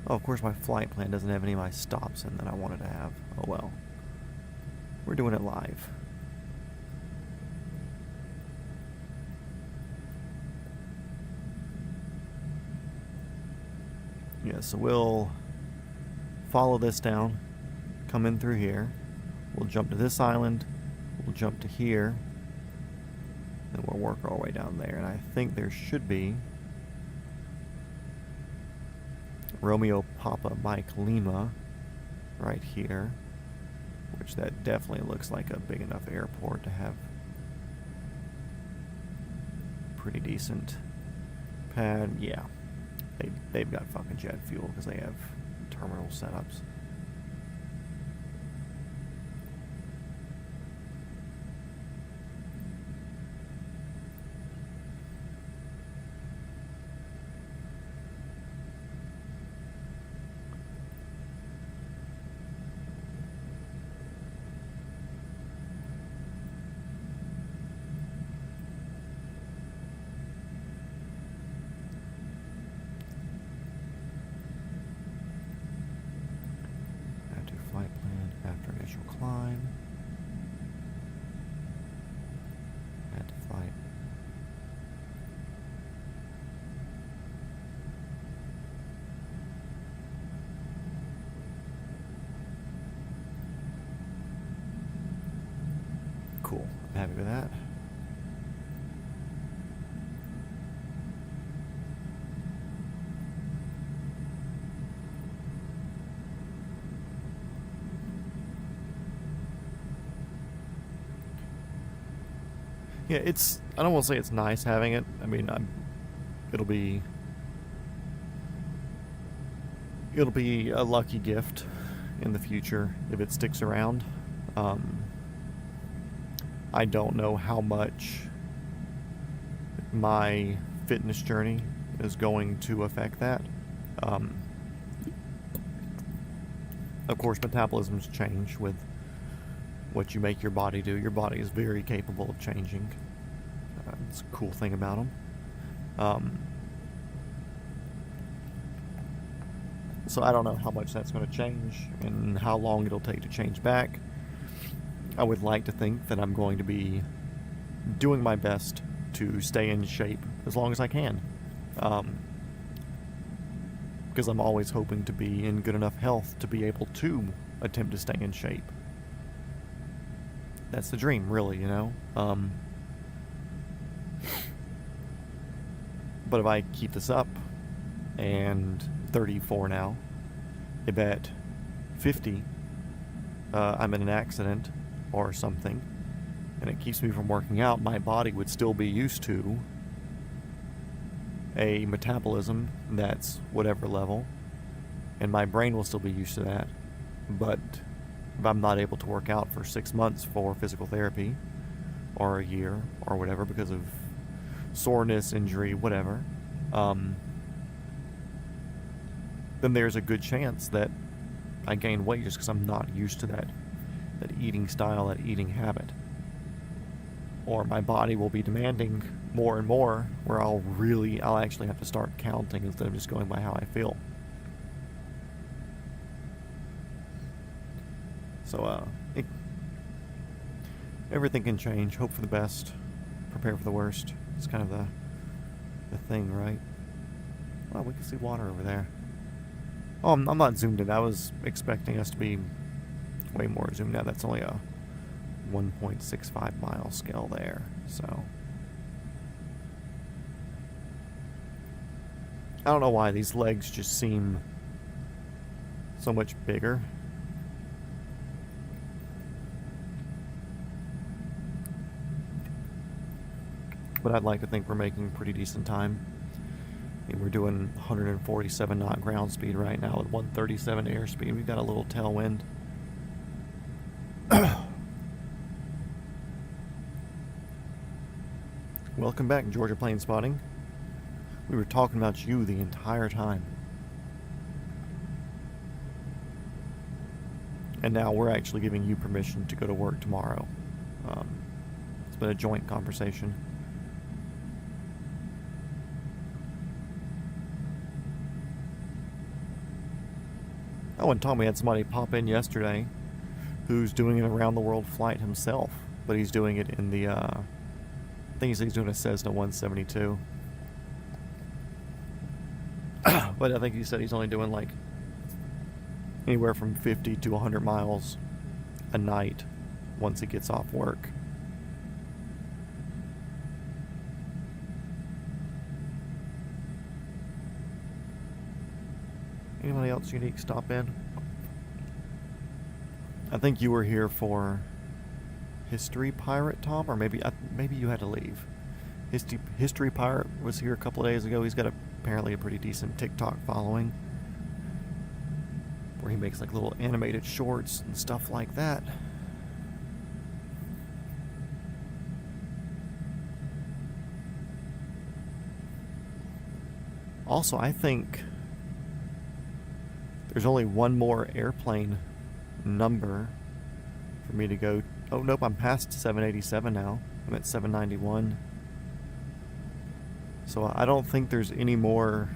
oh, of course my flight plan doesn't have any of my stops in that I wanted to have. Oh well. We're doing it live. Yeah, so we'll follow this down, come in through here. We'll jump to this island. We'll jump to here. Then we'll work our way down there. And I think there should be Romeo Papa Mike Lima right here, which that definitely looks like a big enough airport to have pretty decent pad. Yeah, they've got fucking jet fuel because they have terminal setups. Climb. Add to flight. Cool. I'm happy with that. Yeah, I don't want to say it's nice having it. I mean, it'll be it'll be a lucky gift in the future if it sticks around. I don't know how much my fitness journey is going to affect that. Of course, metabolisms change with what you make your body do. Your body is very capable of changing. It's a cool thing about them. So I don't know how much that's going to change and how long it'll take to change back. I would like to think that I'm going to be doing my best to stay in shape as long as I can. Because I'm always hoping to be in good enough health to be able to attempt to stay in shape. That's the dream, really, you know? But if I keep this up, and 34 now, if at 50 I'm in an accident or something, and it keeps me from working out, my body would still be used to a metabolism that's whatever level, and my brain will still be used to that. But if I'm not able to work out for 6 months for physical therapy, or a year, or whatever, because of soreness, injury, whatever, then there's a good chance that I gain weight just because I'm not used to that eating style, that eating habit. Or my body will be demanding more and more, where I'll actually have to start counting instead of just going by how I feel. So, everything can change. Hope for the best. Prepare for the worst. It's kind of the thing, right? Well, we can see water over there. Oh, I'm not zoomed in. I was expecting us to be way more zoomed out. That's only a 1.65 mile scale there, so I don't know why these legs just seem so much bigger. But I'd like to think we're making pretty decent time. I mean, we're doing 147 knot ground speed right now with 137 airspeed. We've got a little tailwind. Welcome back, Georgia Plane Spotting. We were talking about you the entire time. And now we're actually giving you permission to go to work tomorrow. It's been a joint conversation. Oh, and Tommy had somebody pop in yesterday who's doing an around-the-world flight himself, but he's doing it in the, I think he said he's doing a Cessna 172. But I think he said he's only doing like anywhere from 50 to 100 miles a night once he gets off work. Anybody else unique stop in? I think you were here for History Pirate, Tom, or maybe you had to leave. History Pirate was here a couple of days ago. He's got apparently a pretty decent TikTok following, where he makes like little animated shorts and stuff like that. Also, I think there's only one more airplane number for me to go. Oh, nope, I'm past 787 now. I'm at 791. So I don't think there's any more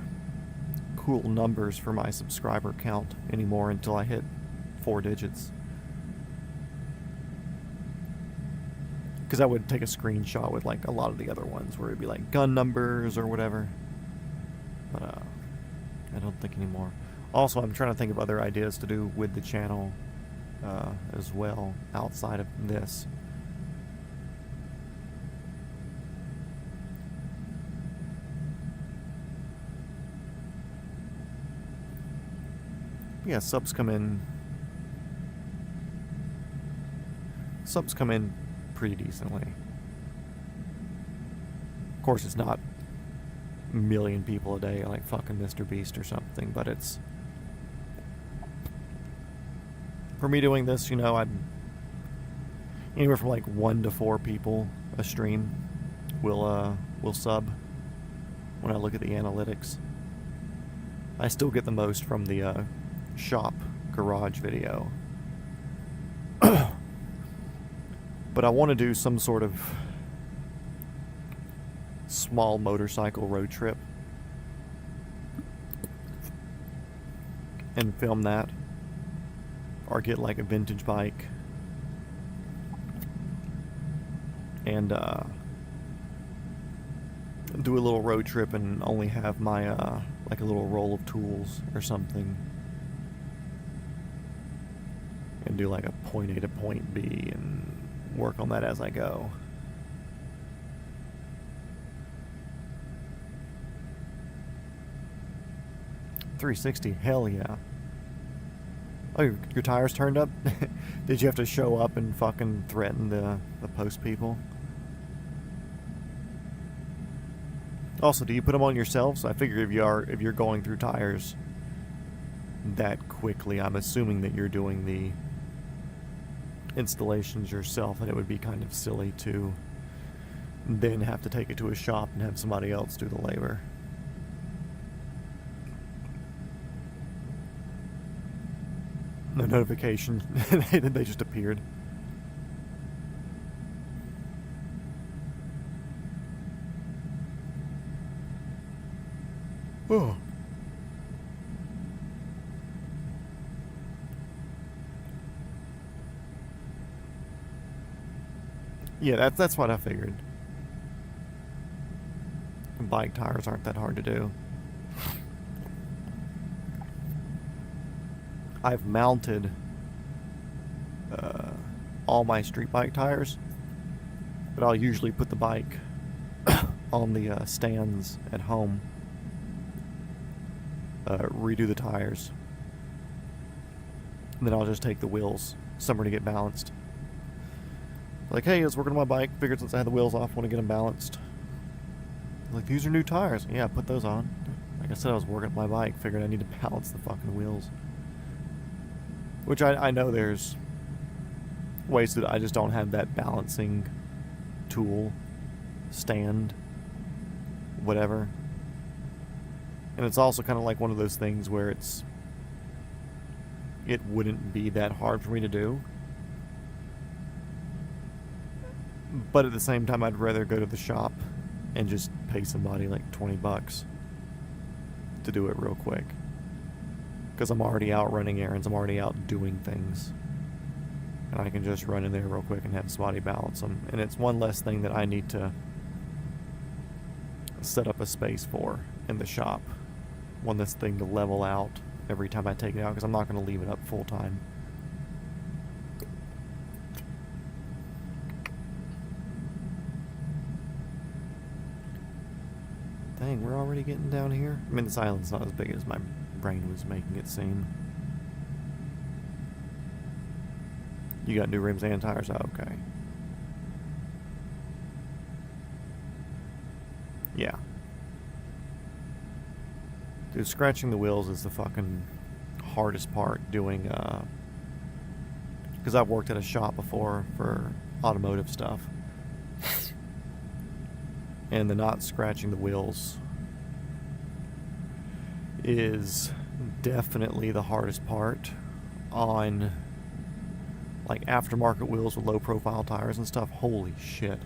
cool numbers for my subscriber count anymore until I hit 4 digits. Because I would take a screenshot with like a lot of the other ones where it'd be like gun numbers or whatever. But I don't think anymore. Also, I'm trying to think of other ideas to do with the channel as well outside of this. Yeah, subs come in pretty decently. Of course, it's not a million people a day like fucking Mr. Beast or something, but it's... For me doing this, you know, I'm anywhere from like 1 to 4 people a stream will sub when I look at the analytics. I still get the most from the shop garage video. But I want to do some sort of small motorcycle road trip and film that, or get like a vintage bike and do a little road trip and only have my like a little roll of tools or something, and do like a point A to point B and work on that as I go. $360, hell yeah. Oh, your tires turned up? Did you have to show up and fucking threaten the post people? Also, do you put them on yourselves? I figure if you're going through tires that quickly, I'm assuming that you're doing the installations yourself, and it would be kind of silly to then have to take it to a shop and have somebody else do the labor. No notification. They just appeared. Oh. Yeah, that's what I figured. Bike tires aren't that hard to do. I've mounted all my street bike tires, but I'll usually put the bike on the stands at home, redo the tires, and then I'll just take the wheels somewhere to get balanced. Like, hey, I was working on my bike, figured since I had the wheels off, I want to get them balanced. Like, these are new tires. Yeah, put those on. Like I said, I was working on my bike, figured I need to balance the fucking wheels. Which I know there's ways that I just don't have that balancing tool, stand, whatever. And it's also kind of like one of those things where it wouldn't be that hard for me to do. But at the same time, I'd rather go to the shop and just pay somebody like $20 to do it real quick. Because I'm already out running errands, I'm already out doing things. And I can just run in there real quick and have somebody balance them. And it's one less thing that I need to set up a space for in the shop. Want this thing to level out every time I take it out, because I'm not going to leave it up full time. Dang, we're already getting down here? I mean, this island's not as big as my brain was making it seem. You got new rims and tires? Oh, okay. Yeah. Dude, scratching the wheels is the fucking hardest part doing, because I've worked at a shop before for automotive stuff. And the not scratching the wheels is definitely the hardest part on like aftermarket wheels with low profile tires and stuff. Holy shit.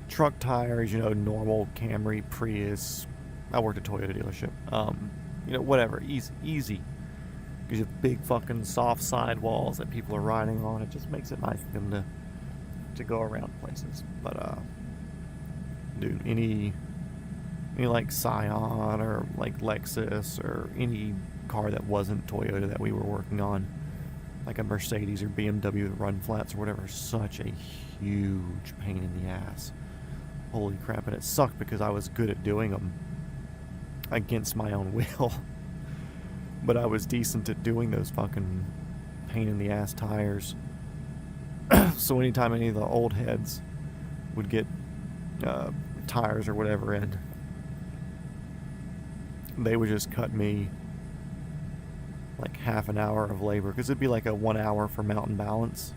Truck tires, you know, normal Camry, Prius. I worked at a Toyota dealership. You know, whatever, easy. Because you have big fucking soft sidewalls that people are riding on. It just makes it nice for them to go around places. But dude, any like Scion or like Lexus or any car that wasn't Toyota that we were working on, like a Mercedes or BMW with run flats or whatever, such a huge pain in the ass. Holy crap. And it sucked because I was good at doing them against my own will. But I was decent at doing those fucking pain in the ass tires. So anytime any of the old heads would get tires or whatever in, they would just cut me like half an hour of labor, because it'd be like a 1 hour for mountain balance,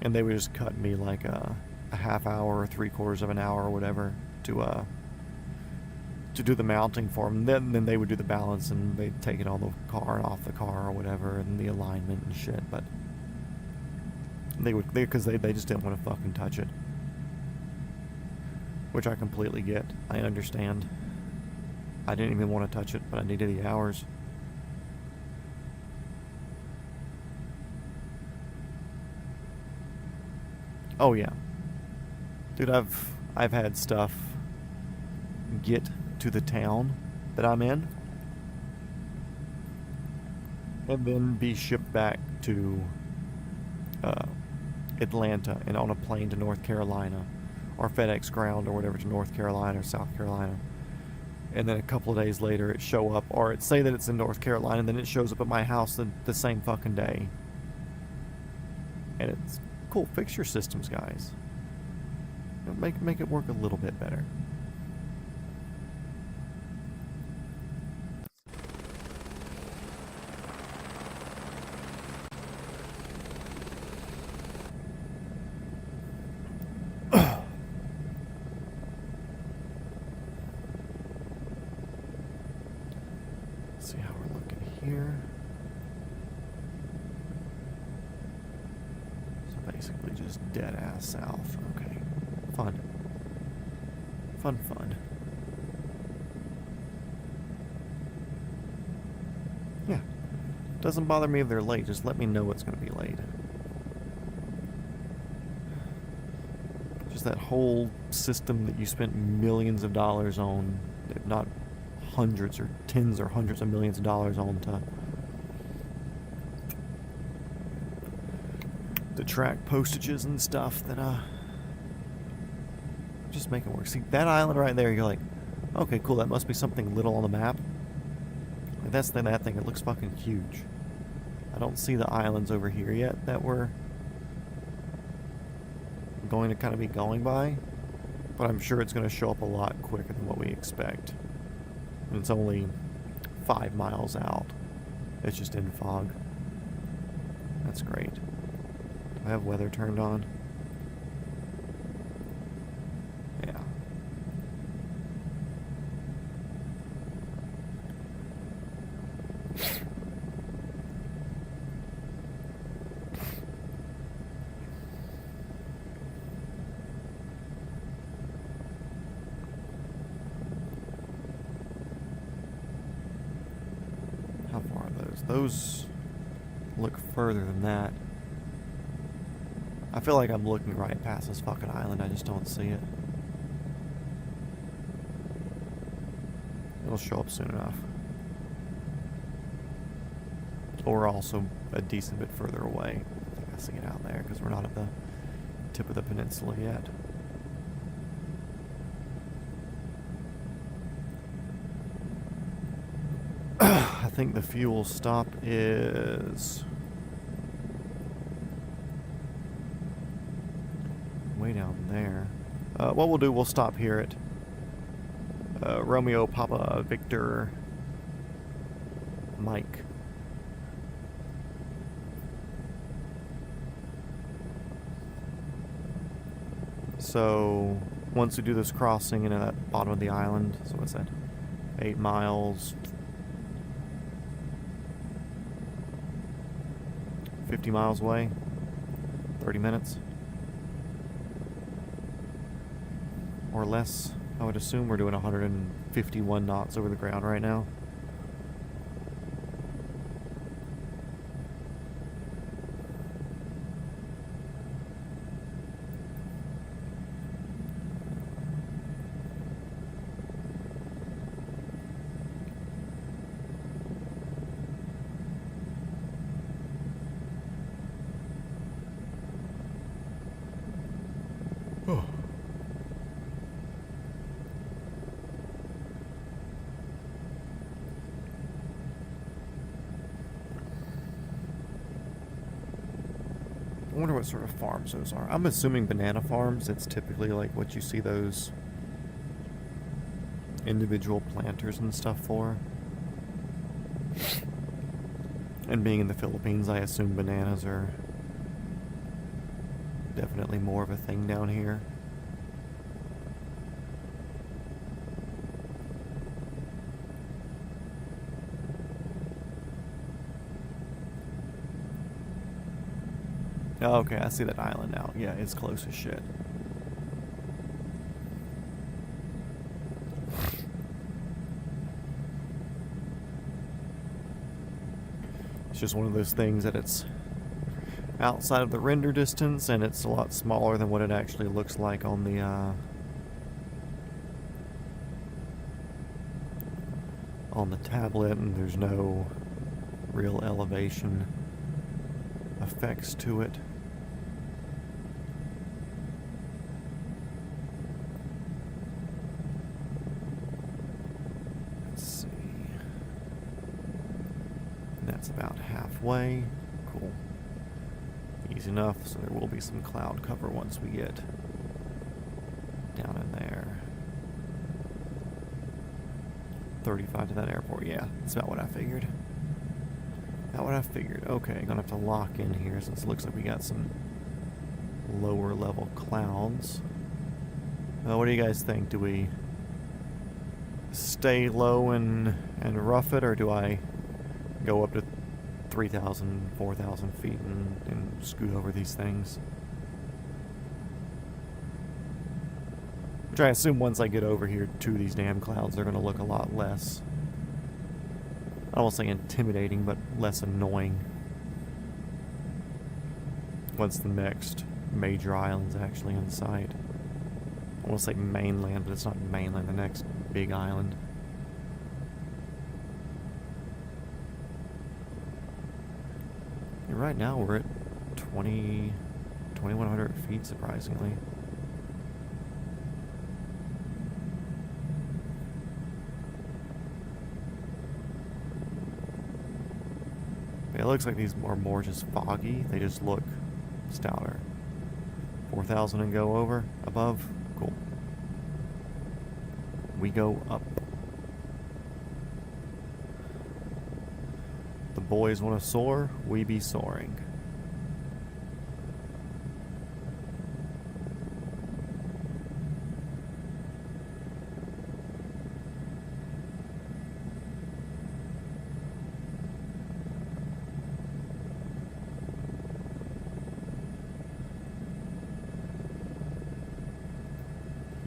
and they would just cut me like a half hour or 3/4 of an hour or whatever to do the mounting for them. Then they would do the balance, and they'd take it on the car and off the car or whatever, and the alignment and shit. But because they just didn't want to fucking touch it, which I completely get. I understand. I didn't even want to touch it, but I needed the hours. Oh yeah, dude, I've had stuff get to the town that I'm in and then be shipped back to Atlanta and on a plane to North Carolina, or FedEx ground or whatever to North Carolina or South Carolina, and then a couple of days later it show up, or it say that it's in North Carolina and then it shows up at my house the same fucking day. And it's cool. Fix your systems, guys. Make it work a little bit better. See how we're looking here. So basically just dead ass south. Okay. Fun. Fun. Yeah. Doesn't bother me if they're late. Just let me know it's going to be late. Just that whole system that you spent millions of dollars on, if not hundreds or tens or hundreds of millions of dollars on to track postages and stuff that just make it work. See that island right there, you're like, okay, cool, that must be something little on the map. Like that thing, it looks fucking huge. I don't see the islands over here yet that we're going to kind of be going by, but I'm sure it's going to show up a lot quicker than what we expect. And it's only 5 miles out. It's just in fog. That's great. Do I have weather turned on? Yeah. How far are those? Those look further than that. I feel like I'm looking right past this fucking island. I just don't see it. It'll show up soon enough. Or also a decent bit further away. I think I see it out there because we're not at the tip of the peninsula yet. I think the fuel stop is way down there. What we'll do, we'll stop here at Romeo Papa Victor Mike. So once we do this crossing into that bottom of the island, so what's that? 8 miles, 50 miles away, 30 minutes. Or less. I would assume we're doing 151 knots over the ground right now. Oh. I wonder what sort of farms those are. I'm assuming banana farms. It's typically like what you see those individual planters and stuff for. And being in the Philippines, I assume bananas are definitely more of a thing down here. Oh, okay, I see that island now. Yeah, it's close as shit. It's just one of those things that it's outside of the render distance, and it's a lot smaller than what it actually looks like on the tablet, and there's no real elevation effects to it. Let's see. That's about halfway. Cool. Easy enough, so there will be some cloud cover once we get down in there. 35 to that airport, yeah, that's about what I figured. Okay, gonna have to lock in here since it looks like we got some lower level clouds. What do you guys think? Do we stay low and rough it, or do I go up to 3,000, 4,000 feet and scoot over these things? Which I assume once I get over here to these damn clouds, they're going to look a lot less, I don't want to say intimidating, but less annoying once the next major island's actually in sight. I want to say mainland, but it's not mainland, the next big island. And right now we're at 2,100 feet, surprisingly. It looks like these are more just foggy. They just look stouter. 4,000 and go over, above, cool. We go up. The boys want to soar, we be soaring.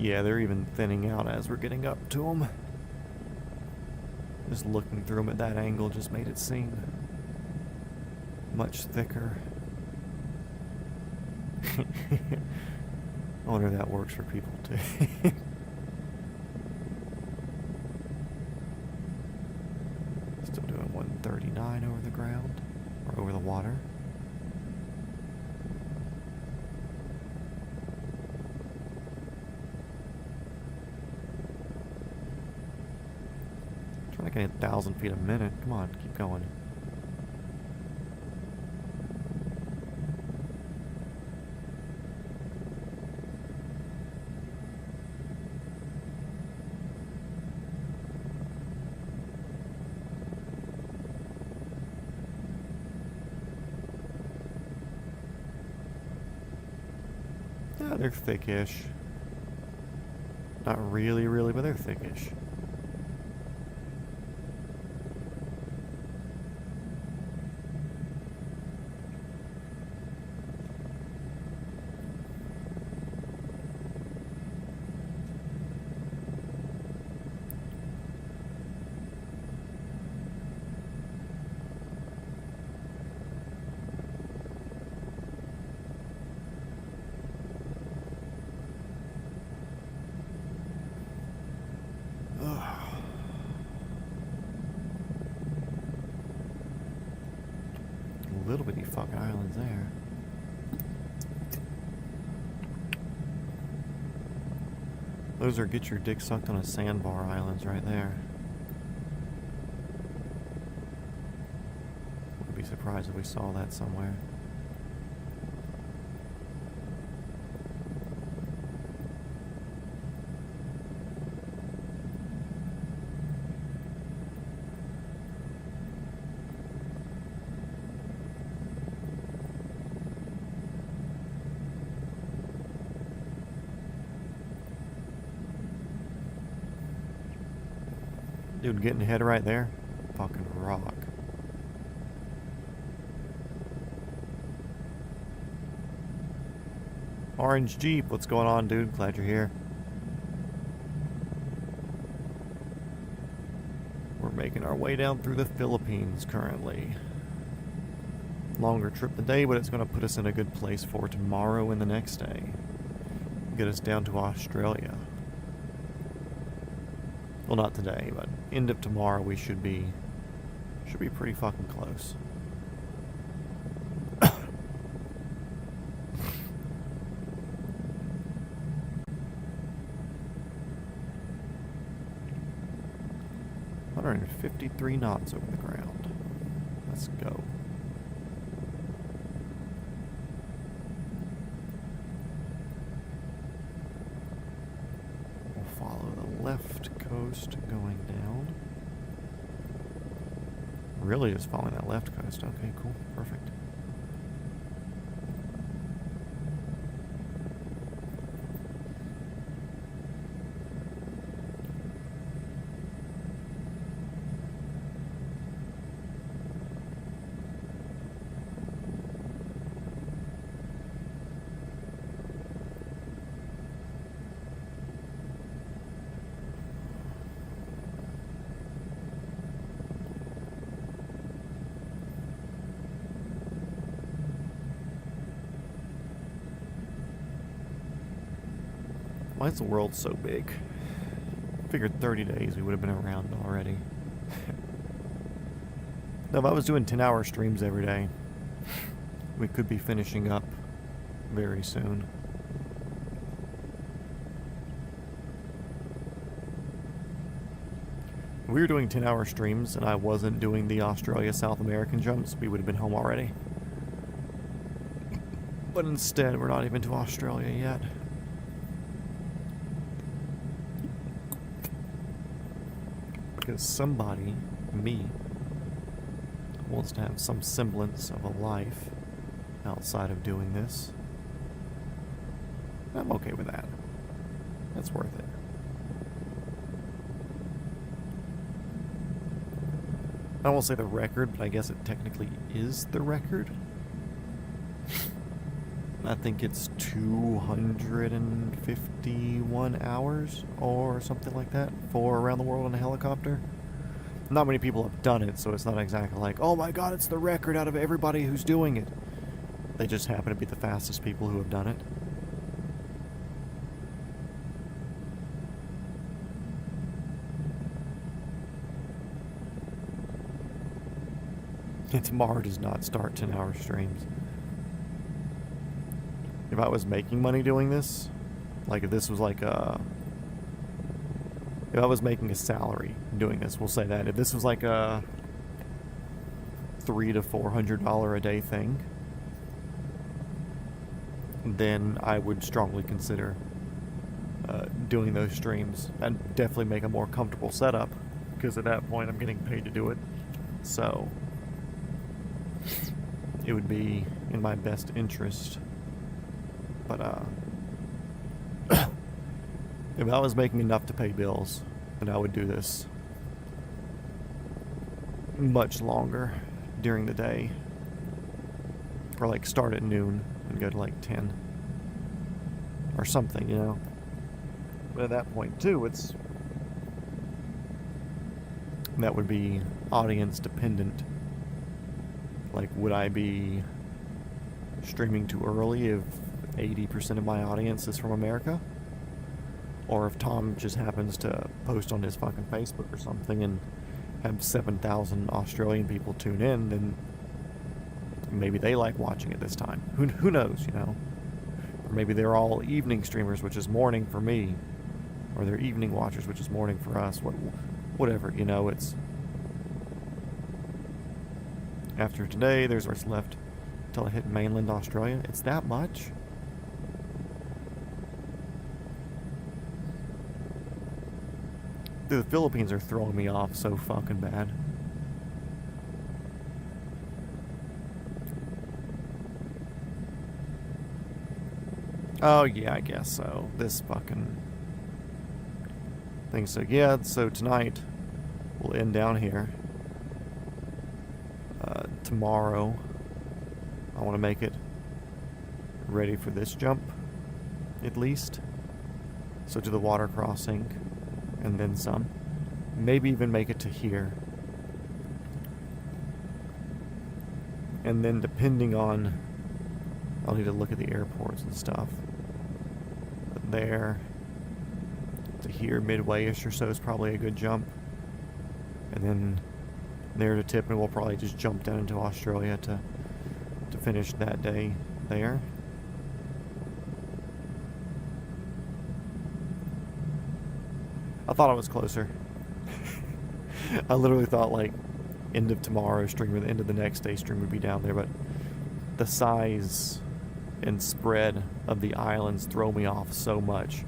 Yeah, they're even thinning out as we're getting up to them. Just looking through them at that angle just made it seem much thicker. I wonder if that works for people too. Still doing 139 over the ground, or over the water. Trying to get 1,000 feet a minute. Come on, keep going. Yeah, they're thickish. Not really, but they're thickish. Little bitty fucking islands there. Those are get your dick sucked on a sandbar islands right there. Wouldn't be surprised if we saw that somewhere. Dude, getting ahead right there. Fucking rock. Orange Jeep, what's going on, dude? Glad you're here. We're making our way down through the Philippines currently. Longer trip today, but it's going to put us in a good place for tomorrow and the next day. Get us down to Australia. Well, not today, but end of tomorrow we should be pretty fucking close. $153 knots over the ground. Let's go. We'll follow the left coast going down. Really just following that left coast. Okay, cool. Perfect. Why is the world so big? Figured 30 days we would have been around already. Now, if I was doing 10-hour streams every day, we could be finishing up very soon. If we were doing 10-hour streams and I wasn't doing the Australia-South American jumps, we would have been home already. But instead, we're not even to Australia yet. Because somebody, me, wants to have some semblance of a life outside of doing this. I'm okay with that. That's worth it. I won't say the record, but I guess it technically is the record. I think it's 251 hours or something like that for around the world on a helicopter. Not many people have done it, so it's not exactly like, oh my god, it's the record out of everybody who's doing it. They just happen to be the fastest people who have done it. And tomorrow does not start 10-hour streams. If I was making money doing this, like if this was like a... If I was making a salary doing this, we'll say that. If this was like a $300 to $400 a day thing, then I would strongly consider doing those streams. I'd definitely make a more comfortable setup, because at that point I'm getting paid to do it. So it would be in my best interest. But if I was making enough to pay bills, then I would do this much longer during the day. Or like start at noon and go to like 10. Or something, you know. But at that point too, that would be audience dependent. Like, would I be streaming too early if 80% of my audience is from America? Or if Tom just happens to post on his fucking Facebook or something and have 7,000 Australian people tune in, then maybe they like watching it this time. Who knows, you know? Or maybe they're all evening streamers, which is morning for me. Or they're evening watchers, which is morning for us. Whatever, you know, it's... After today, there's what's left until I hit mainland Australia. It's that much? Dude, the Philippines are throwing me off so fucking bad. Oh, yeah, I guess so. This fucking thing. So, yeah, so tonight we'll end down here. Tomorrow, I want to make it ready for this jump, at least. So to the water crossing, and then some. Maybe even make it to here. And then depending on, I'll need to look at the airports and stuff. But there to here, midway-ish or so is probably a good jump. And then there to Tippin, we'll probably just jump down into Australia to finish that day there. I thought it was closer. I literally thought like end of tomorrow's stream or the end of the next day's stream would be down there, but the size and spread of the islands throw me off so much.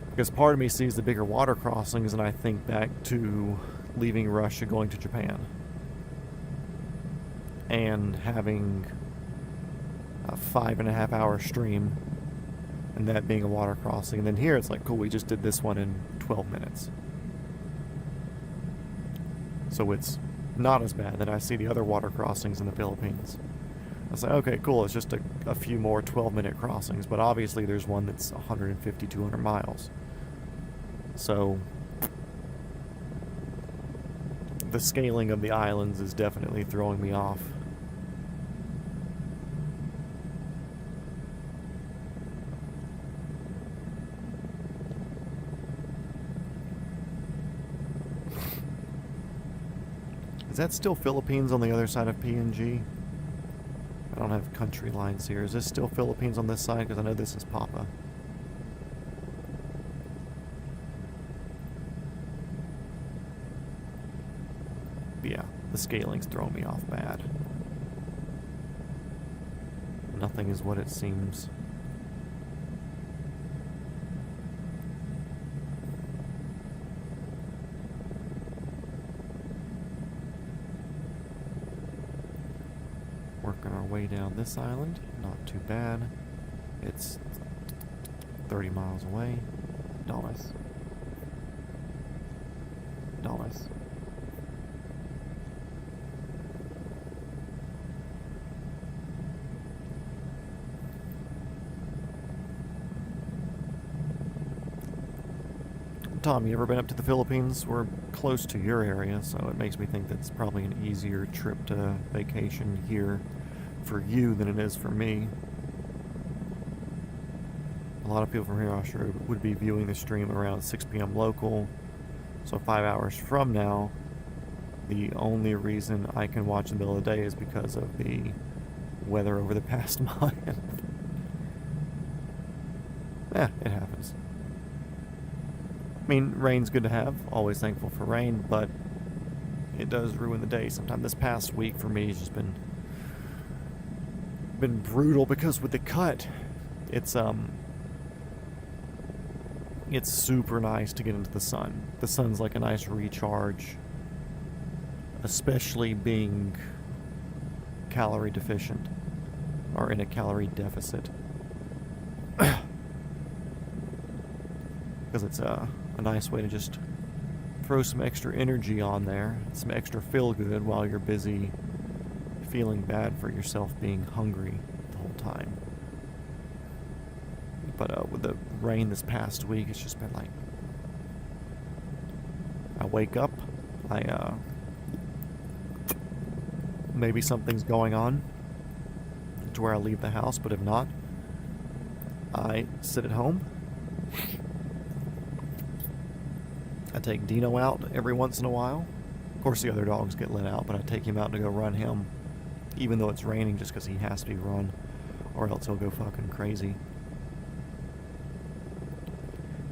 Because part of me sees the bigger water crossings and I think back to leaving Russia, going to Japan, and having a 5.5 hour stream, and that being a water crossing. And then here it's like, cool, we just did this one in 12 minutes. So it's not as bad that I see the other water crossings in the Philippines. I was like, okay, cool, it's just a few more 12-minute crossings, but obviously there's one that's 150, 200 miles. So the scaling of the islands is definitely throwing me off. Is that still Philippines on the other side of PNG? I don't have country lines here. Is this still Philippines on this side? Because I know this is Papa. But yeah, the scaling's throwing me off bad. Nothing is what it seems. Working our way down this island, not too bad. It's 30 miles away. Dollars. Tom, you ever been up to the Philippines? We're close to your area, so it makes me think that's probably an easier trip to vacation here for you than it is for me. A lot of people from here, I'm sure, would be viewing the stream around 6 p.m. local, so 5 hours from now. The only reason I can watch in the middle of the day is because of the weather over the past month. Yeah, it happens. I mean, rain's good to have, always thankful for rain, but it does ruin the day sometimes. This past week for me has just been brutal because with the cut, it's super nice to get into the sun. The sun's like a nice recharge, especially being calorie deficient or in a calorie deficit. Because it's a nice way to just throw some extra energy on there, some extra feel good while you're busy feeling bad for yourself being hungry the whole time. But with the rain this past week, it's just been like, I wake up, maybe something's going on to where I leave the house, but if not, I sit at home. I take Dino out every once in a while. Of course, the other dogs get let out, but I take him out to go run him, even though it's raining, just because he has to be run, or else he'll go fucking crazy.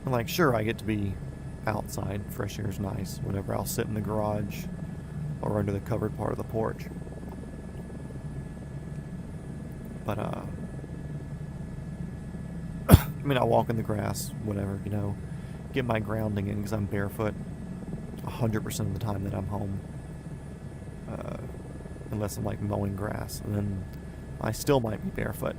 And like, sure, I get to be outside, fresh air's nice, whatever. I'll sit in the garage or under the covered part of the porch. But, I mean, I'll walk in the grass, whatever, you know, get my grounding in, because I'm barefoot 100% of the time that I'm home. Unless I'm, like, mowing grass, and then I still might be barefoot.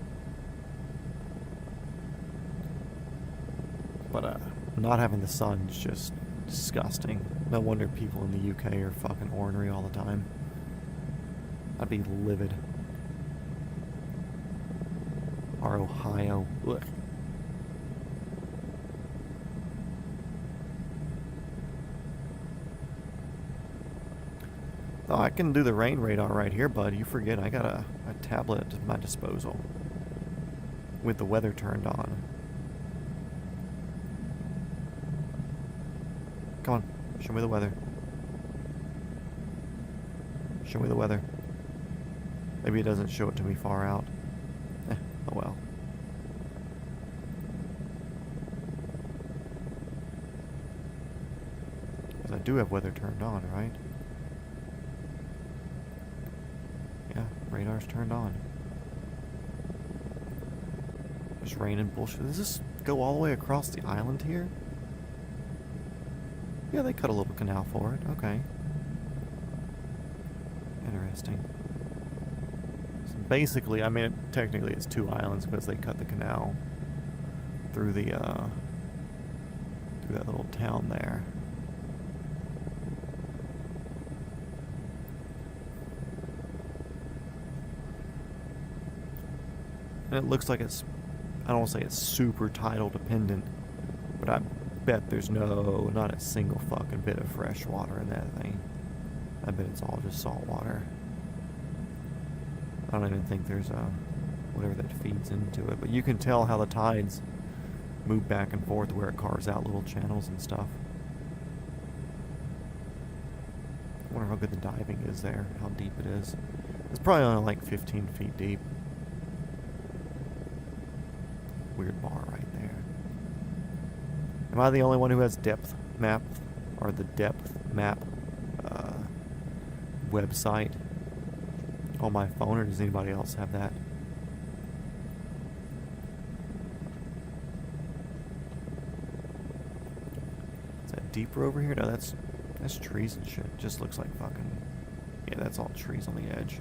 But, not having the sun is just Disgusting. No wonder people in the UK are fucking ornery all the time. I'd be livid. Our Ohio. Ugh. Oh, I can do the rain radar right here, bud. You forget I got a tablet at my disposal with the weather turned on. Come on, show me the weather. Show me the weather. Maybe it doesn't show it to me far out. Oh well. Because I do have weather turned on, right? Yeah, radar's turned on. There's rain and bullshit. Does this go all the way across the island here? Yeah, they cut a little canal for it. Okay. Interesting. So basically, I mean, technically it's 2 islands because they cut the canal through the, through that little town there. And it looks like it's, I don't want to say it's super tidal dependent, but I bet there's not a single fucking bit of fresh water in that thing. I bet it's all just salt water. I don't even think there's whatever that feeds into it, but you can tell how the tides move back and forth where it carves out little channels and stuff. I wonder how good the diving is there, how deep it is. It's probably only like 15 feet deep. Weird bar right there. Am I the only one who has depth map, or the depth map website on my phone, or does anybody else have that? Is that deeper over here? No, that's trees and shit. Just looks like fucking, yeah, that's all trees on the edge.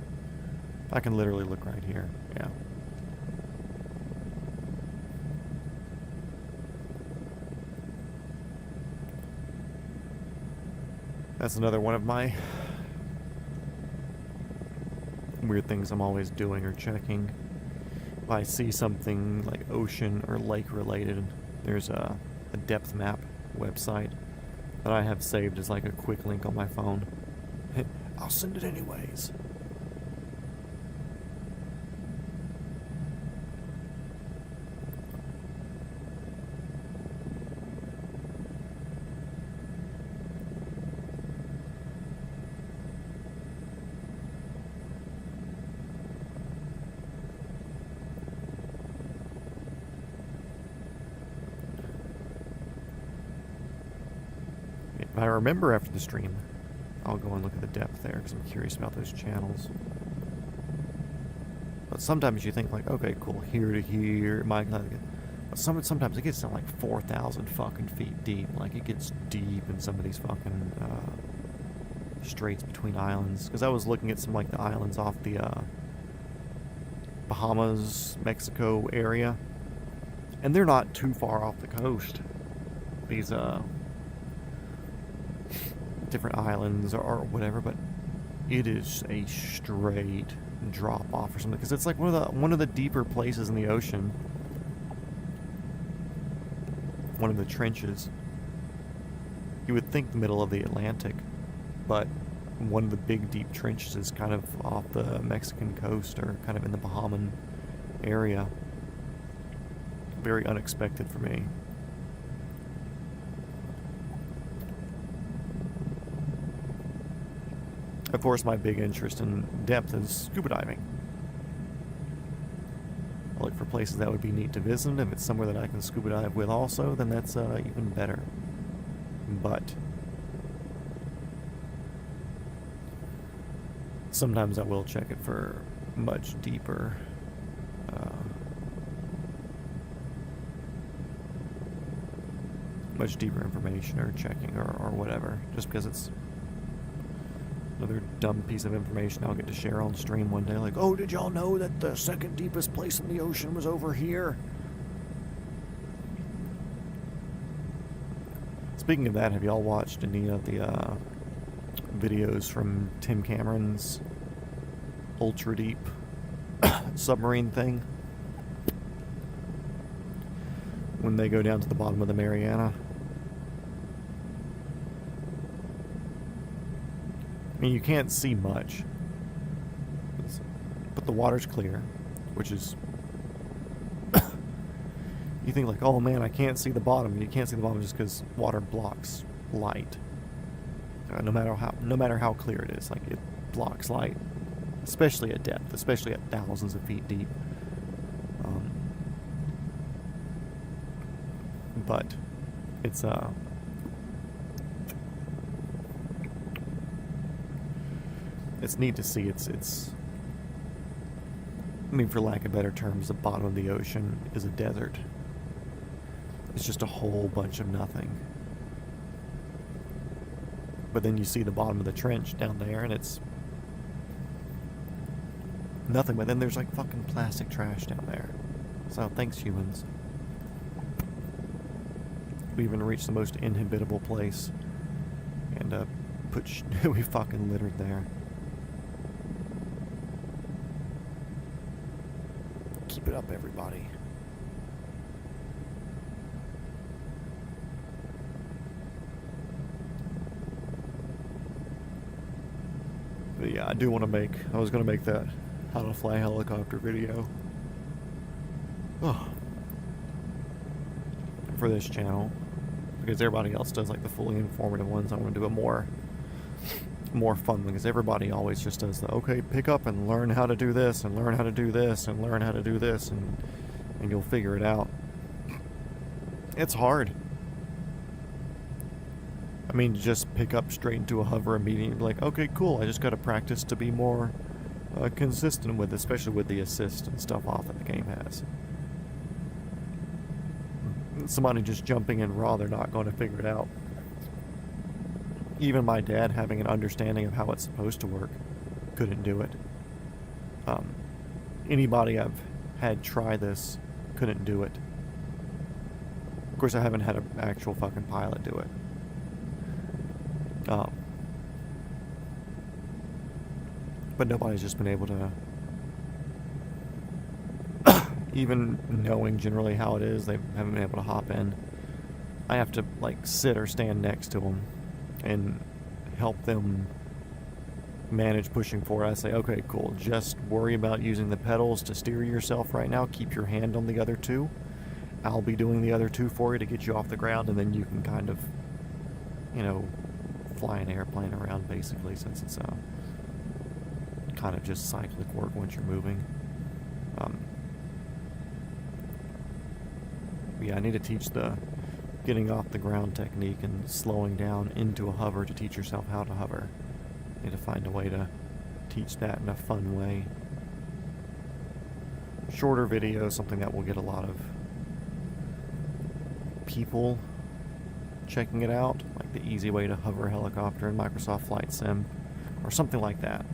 I can literally look right here. Yeah. That's another one of my weird things I'm always doing or checking. If I see something like ocean or lake related, there's a depth map website that I have saved as like a quick link on my phone. I'll send it anyways. If I remember after the stream, I'll go and look at the depth there because I'm curious about those channels. But sometimes you think like, okay, cool, here to here, but sometimes it gets to like 4,000 fucking feet deep. Like it gets deep in some of these fucking straits between islands. Because I was looking at some like the islands off the Bahamas, Mexico area, and they're not too far off the coast. These different islands or whatever, but it is a straight drop off or something because it's like one of the deeper places in the ocean, one of the trenches. You would think the middle of the Atlantic, but one of the big deep trenches is kind of off the Mexican coast or kind of in the Bahaman area. Very unexpected for me. Of course, my big interest in depth is scuba diving. I look for places that would be neat to visit. If it's somewhere that I can scuba dive with also, then that's even better. But sometimes I will check it for much deeper information or checking or whatever, just because it's another dumb piece of information I'll get to share on stream one day. Like, oh, did y'all know that the second deepest place in the ocean was over here? Speaking of that, have y'all watched any of the videos from Tim Cameron's ultra deep submarine thing? When they go down to the bottom of the Mariana. I mean, you can't see much, but the water's clear, which is... You think like, oh man, I can't see the bottom. You can't see the bottom just because water blocks light. No matter how clear it is, like it blocks light, especially at depth, especially at thousands of feet deep. But it's neat to see. It's I mean, for lack of better terms, the bottom of the ocean is a desert. It's just a whole bunch of nothing. But then you see the bottom of the trench down there, and it's nothing. But then there's like fucking plastic trash down there. So thanks, humans. We even reached the most inhabitable place, and we fucking littered there. Keep it up, everybody. But yeah, I was going to make that how to fly helicopter video. Oh. For this channel. Because everybody else does like the fully informative ones. I want to do a more fun, because everybody always just does the, okay, pick up and learn how to do this, and learn how to do this, and learn how to do this, and you'll figure it out. It's hard. I mean, just pick up straight into a hover immediately, like, okay, cool, I just got to practice to be more consistent with, especially with the assist and stuff off that the game has. Somebody just jumping in raw, they're not going to figure it out. Even my dad, having an understanding of how it's supposed to work, couldn't do it. Anybody I've had try this couldn't do it. Of course, I haven't had an actual fucking pilot do it. But nobody's just been able to, even knowing generally how it is, they haven't been able to hop in. I have to like sit or stand next to them and help them manage pushing forward. I say, okay, cool, just worry about using the pedals to steer yourself right now. Keep your hand on the other two. I'll be doing the other two for you to get you off the ground, and then you can kind of, fly an airplane around, basically, since it's kind of just cyclic work once you're moving. Yeah, I need to teach the getting off the ground technique and slowing down into a hover to teach yourself how to hover. I need to find a way to teach that in a fun way. Shorter video, something that will get a lot of people checking it out, like the easy way to hover a helicopter in Microsoft Flight Sim, or something like that,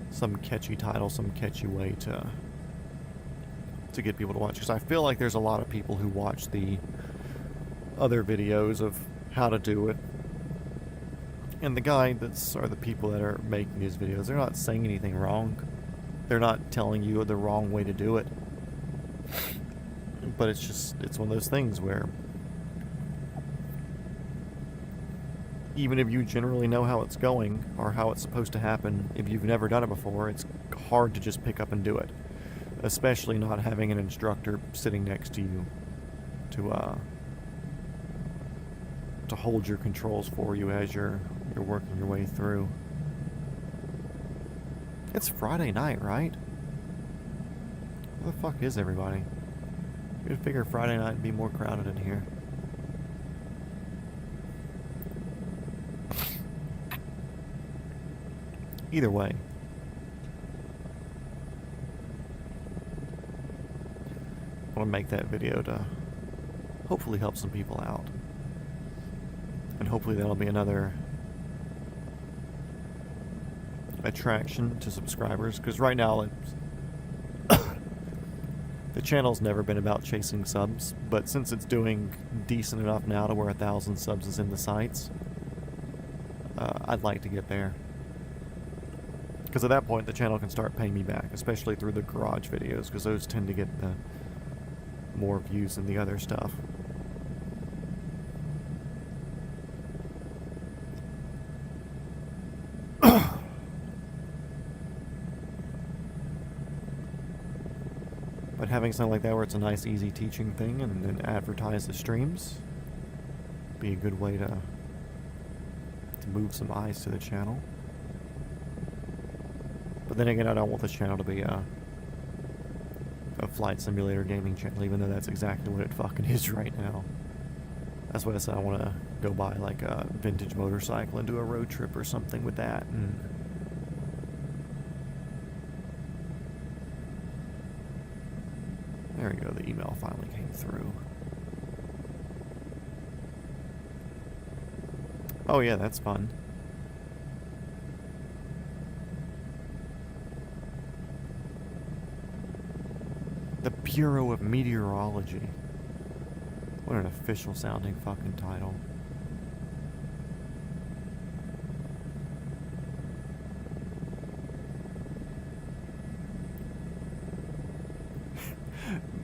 some catchy title, some catchy way to get people to watch, because I feel like there's a lot of people who watch the other videos of how to do it, and the people that are making these videos, they're not saying anything wrong. They're not telling you the wrong way to do it. But it's one of those things where even if you generally know how it's going or how it's supposed to happen, if you've never done it before, it's hard to just pick up and do it. Especially not having an instructor sitting next to you to hold your controls for you as you're working your way through. It's Friday night, right? Where the fuck is everybody? You'd figure Friday night would be more crowded in here. Either way, I want to make that video to hopefully help some people out. And hopefully that'll be another attraction to subscribers, because right now The channel's never been about chasing subs, but since it's doing decent enough now to where 1,000 subs is in the sights, I'd like to get there. Because at that point, the channel can start paying me back, especially through the garage videos, because those tend to get the more views than the other stuff. But having something like that where it's a nice, easy teaching thing and then advertise the streams be a good way to move some eyes to the channel. But then again, I don't want this channel to be a flight simulator gaming channel, even though that's exactly what it fucking is right now. That's what I said. I want to go buy like a vintage motorcycle and do a road trip or something with that. And there we go, the email finally came through. Oh yeah, that's fun. The Bureau of Meteorology. What an official sounding fucking title.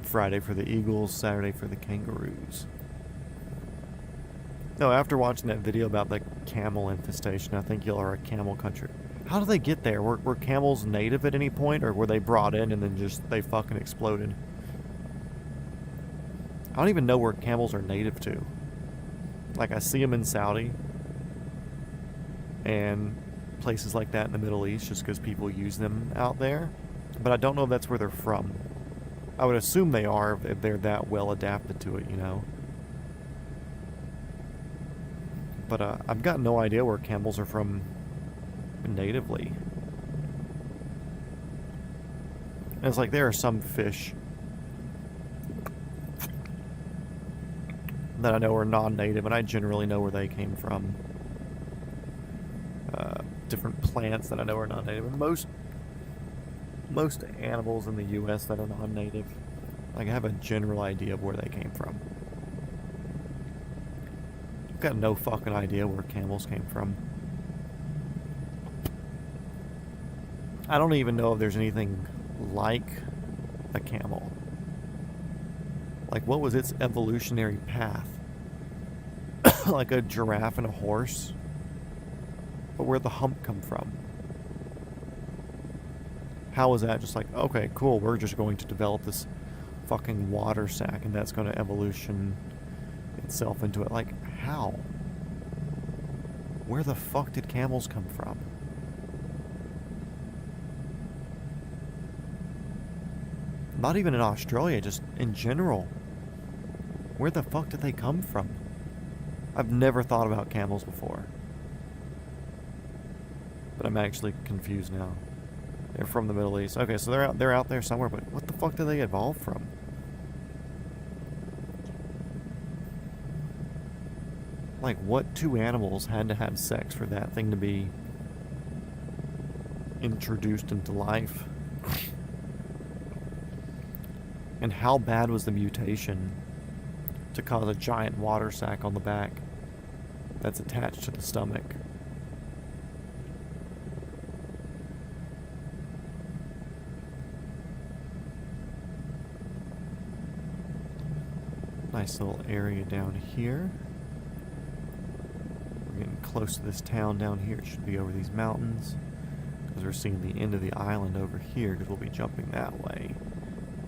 Friday for the Eagles, Saturday for the Kangaroos. No, after watching that video about the camel infestation, I think y'all are a camel country. How did they get there? Were camels native at any point, or were they brought in and then just they fucking exploded? I don't even know where camels are native to. Like, I see them in Saudi and places like that in the Middle East just because people use them out there. But I don't know if that's where they're from. I would assume they are if they're that well adapted to it, you know. But I've got no idea where camels are from natively. And it's like there are some fish that I know are non-native, and I generally know where they came from. Different plants that I know are non-native. And most animals in the U.S. that are non-native, like, I have a general idea of where they came from. I've got no fucking idea where camels came from. I don't even know if there's anything like a camel. Like, what was its evolutionary path? Like a giraffe and a horse? But where'd the hump come from? How was that just like, okay, cool, we're just going to develop this fucking water sac and that's going to evolution itself into it? Like, how? Where the fuck did camels come from? Not even in Australia, just in general. Where the fuck did they come from? I've never thought about camels before. But I'm actually confused now. They're from the Middle East. Okay, so they're out there somewhere, but what the fuck did they evolve from? Like, what two animals had to have sex for that thing to be introduced into life? And how bad was the mutation to cause a giant water sac on the back that's attached to the stomach? Nice little area down here. We're getting close to this town down here. It should be over these mountains, because we're seeing the end of the island over here, because we'll be jumping that way.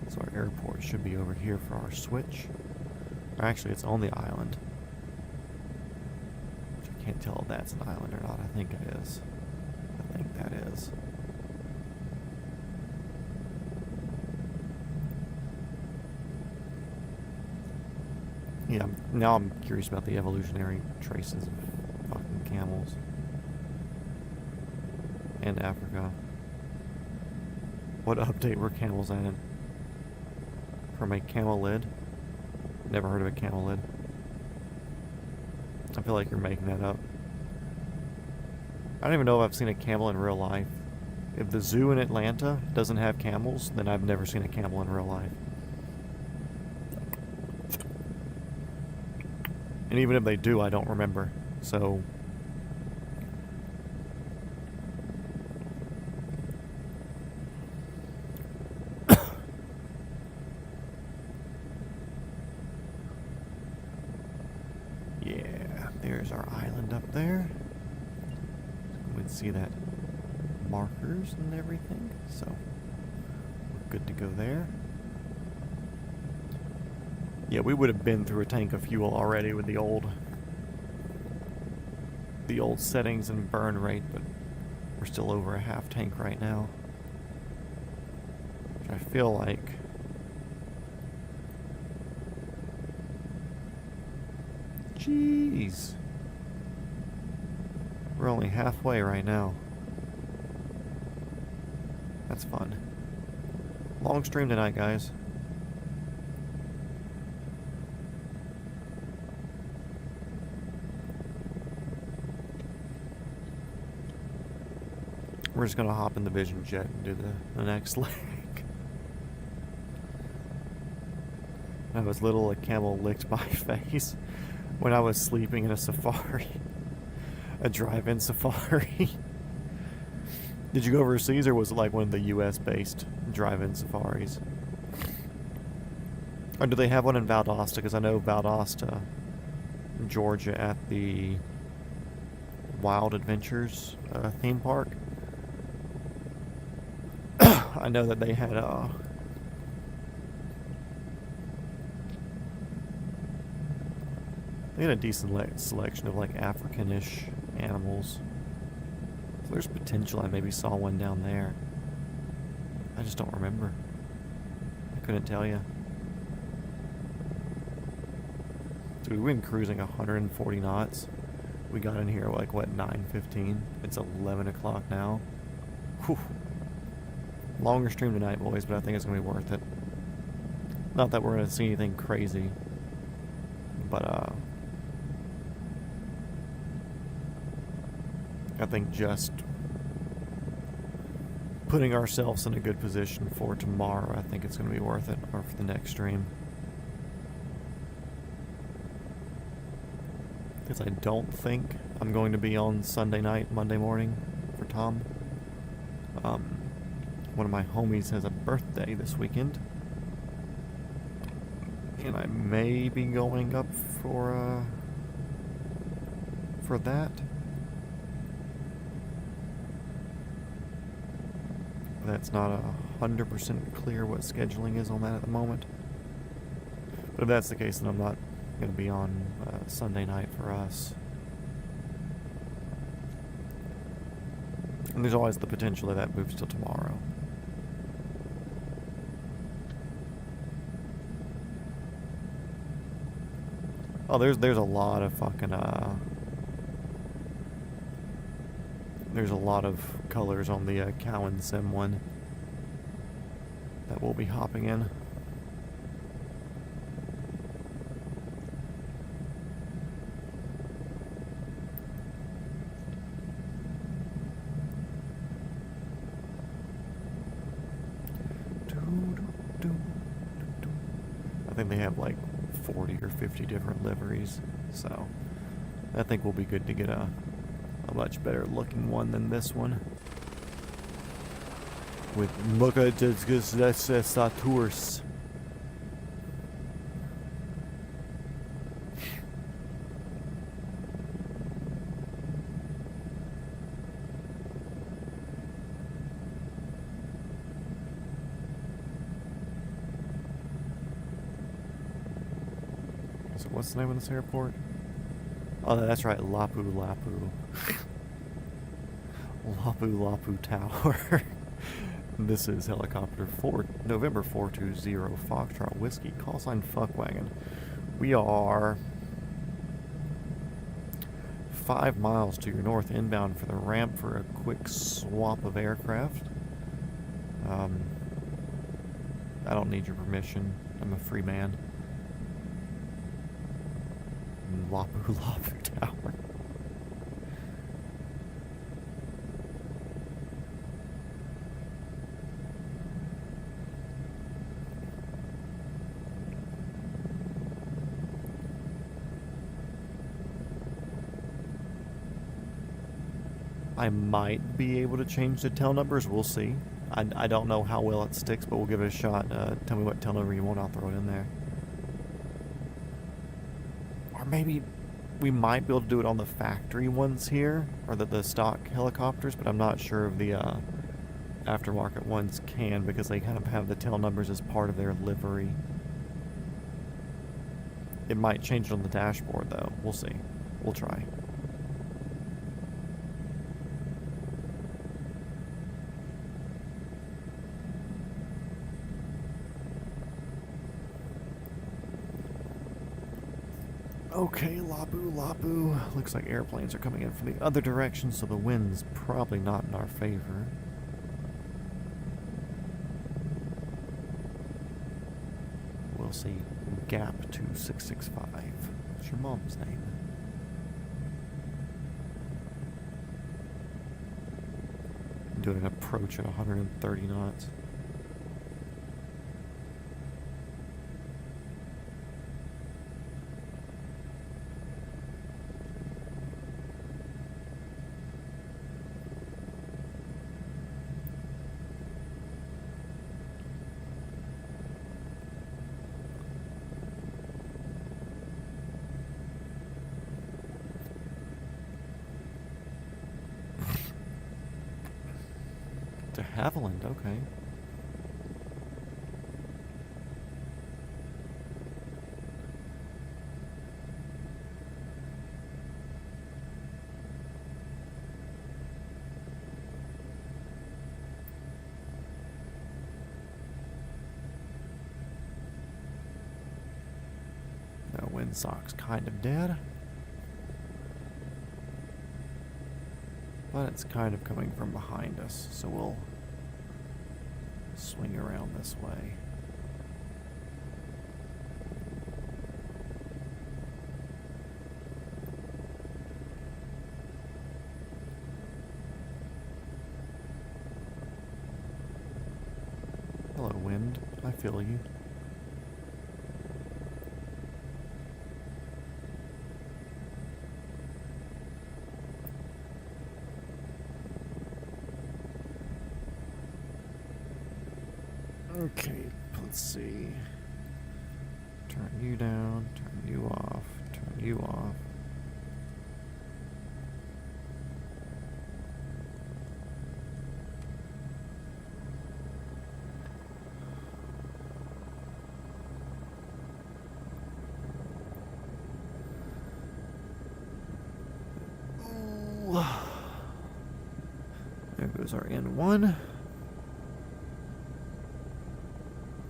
So our airport should be over here for our switch. Or actually, it's on the island. Which I can't tell if that's an island or not. I think it is. I think that is. Yeah, now I'm curious about the evolutionary traces of fucking camels. And Africa. What update were camels added? From a camelid? Never heard of a camelid. I feel like you're making that up. I don't even know if I've seen a camel in real life. If the zoo in Atlanta doesn't have camels, then I've never seen a camel in real life. And even if they do, I don't remember. So... yeah, there's our island up there. We can see that markers and everything. So, we're good to go there. Yeah, we would have been through a tank of fuel already with the old settings and burn rate, but we're still over a half tank right now. Which I feel like jeez. We're only halfway right now. That's fun. Long stream tonight, guys. We're just gonna hop in the Vision Jet and do the next leg. When I was little, a camel licked my face when I was sleeping in a safari. A drive-in safari. Did you go overseas, or was it like one of the US-based drive-in safaris? Or do they have one in Valdosta? Because I know Valdosta, Georgia, at the Wild Adventures theme park. I know that they had a decent selection of like African-ish animals. So there's potential I maybe saw one down there. I just don't remember. I couldn't tell you. Dude, we've been cruising 140 knots. We got in here like, what, 9:15? It's 11 o'clock now. Whew. Longer stream tonight, boys, but I think it's going to be worth it. Not that we're going to see anything crazy, but I think just putting ourselves in a good position for tomorrow, I think it's going to be worth it, or for the next stream. Because I don't think I'm going to be on Sunday night, Monday morning for Tom. One of my homies has a birthday this weekend, and I may be going up for that. That's not 100% clear what scheduling is on that at the moment. But if that's the case, then I'm not going to be on Sunday night for us. And there's always the potential that that moves till tomorrow. Oh, there's a lot of fucking there's a lot of colors on the Cowan Sim one that we'll be hopping in. I think they have like 40 or 50 different liveries, so I think we'll be good to get a much better looking one than this one. With Muka Tours. So what's the name of this airport? Oh, that's right, Lapu Lapu. Lapu Lapu Tower. This is helicopter November 420 Foxtrot Whiskey, call sign Fuckwagon. We are 5 miles to your north, inbound for the ramp for a quick swap of aircraft. I don't need your permission. I'm a free man. Lapu Lapu Tower. I might be able to change the tail numbers. We'll see. I don't know how well it sticks, but we'll give it a shot. Tell me what tail number you want, I'll throw it in there. Or maybe we might be able to do it on the factory ones here, or the stock helicopters, but I'm not sure if the aftermarket ones can, because they kind of have the tail numbers as part of their livery. It might change it on the dashboard, though. We'll see. We'll try. Okay, Labu, Labu. Looks like airplanes are coming in from the other direction, so the wind's probably not in our favor. We'll see. Gap 2665. What's your mom's name? Doing an approach at 130 knots. De Havilland, okay. No, windsock's kind of dead. But it's kind of coming from behind us, so we'll swing around this way. Hello, wind. I feel you. Okay, let's see. Turn you down, turn you off, turn you off. Ooh. There goes our N1.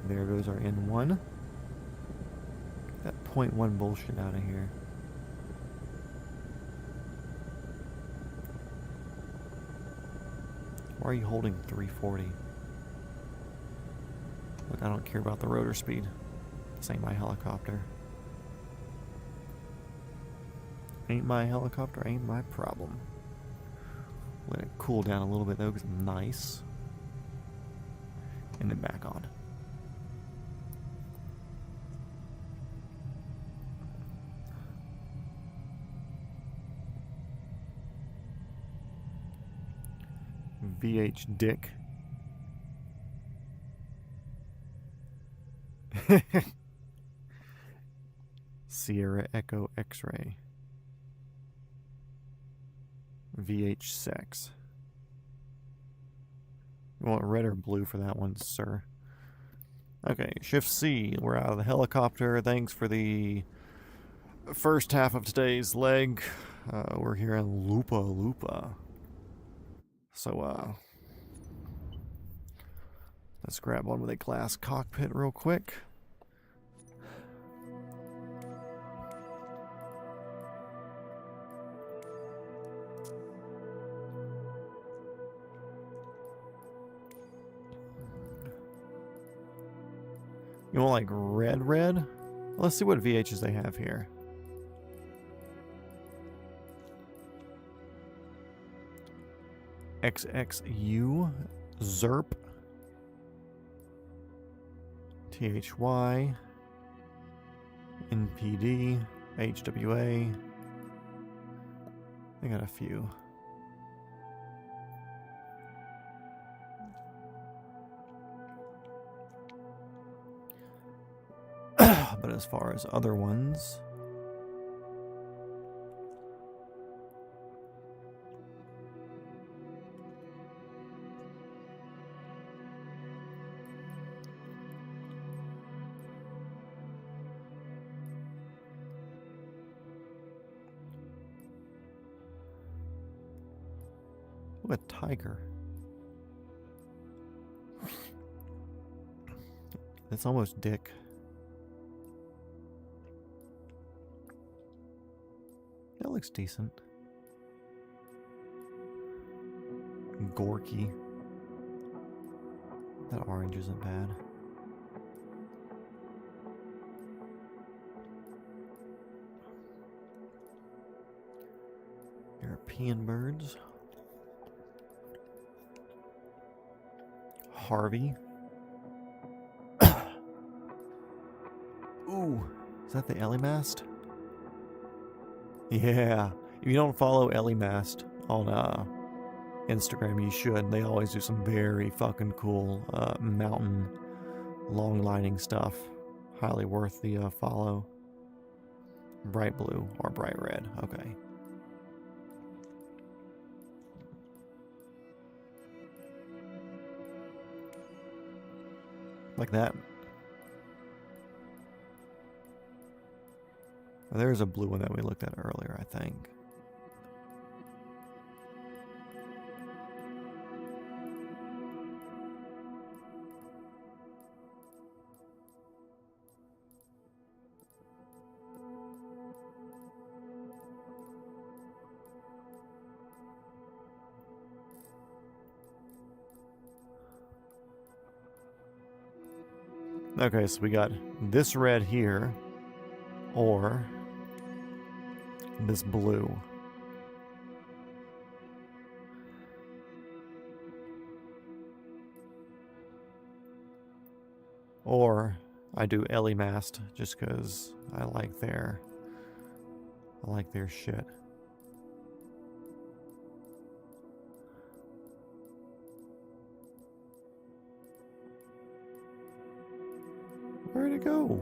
There goes our N1. Get that .1 bullshit out of here. Why are you holding 340? Look, I don't care about the rotor speed. This ain't my helicopter. Ain't my helicopter, ain't my problem. Let it cool down a little bit though, because it's nice. And then back on. VH Dick. Sierra Echo X-Ray. VH Sex. You want red or blue for that one, sir? Okay, Shift C. We're out of the helicopter. Thanks for the first half of today's leg. We're here in Lupa Lupa. So, let's grab one with a glass cockpit real quick. You want like red? Let's see what VHs they have here. XXU, ZERP, THY, NPD, HWA. They got a few. But as far as other ones, ooh, a tiger. It's almost Dick. That looks decent. Gorky. That orange isn't bad. European birds. Harvey. Ooh, is that the Ellie mast? Yeah. If you don't follow Ellie Mast on Instagram, you should. They always do some very fucking cool mountain long lining stuff. Highly worth the follow. Bright blue or bright red. Okay. Like that. There's a blue one that we looked at earlier, I think. Okay, so we got this red here, or this blue. Or I do Ellie Mast just because I like their shit. Where'd it go?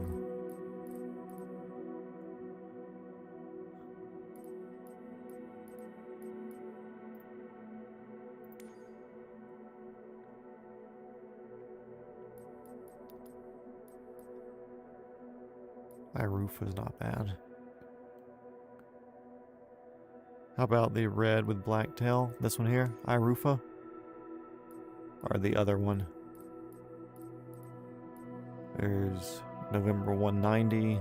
My roof was not bad. How about the red with black tail? This one here? Irufa? Or the other one? There's November 190.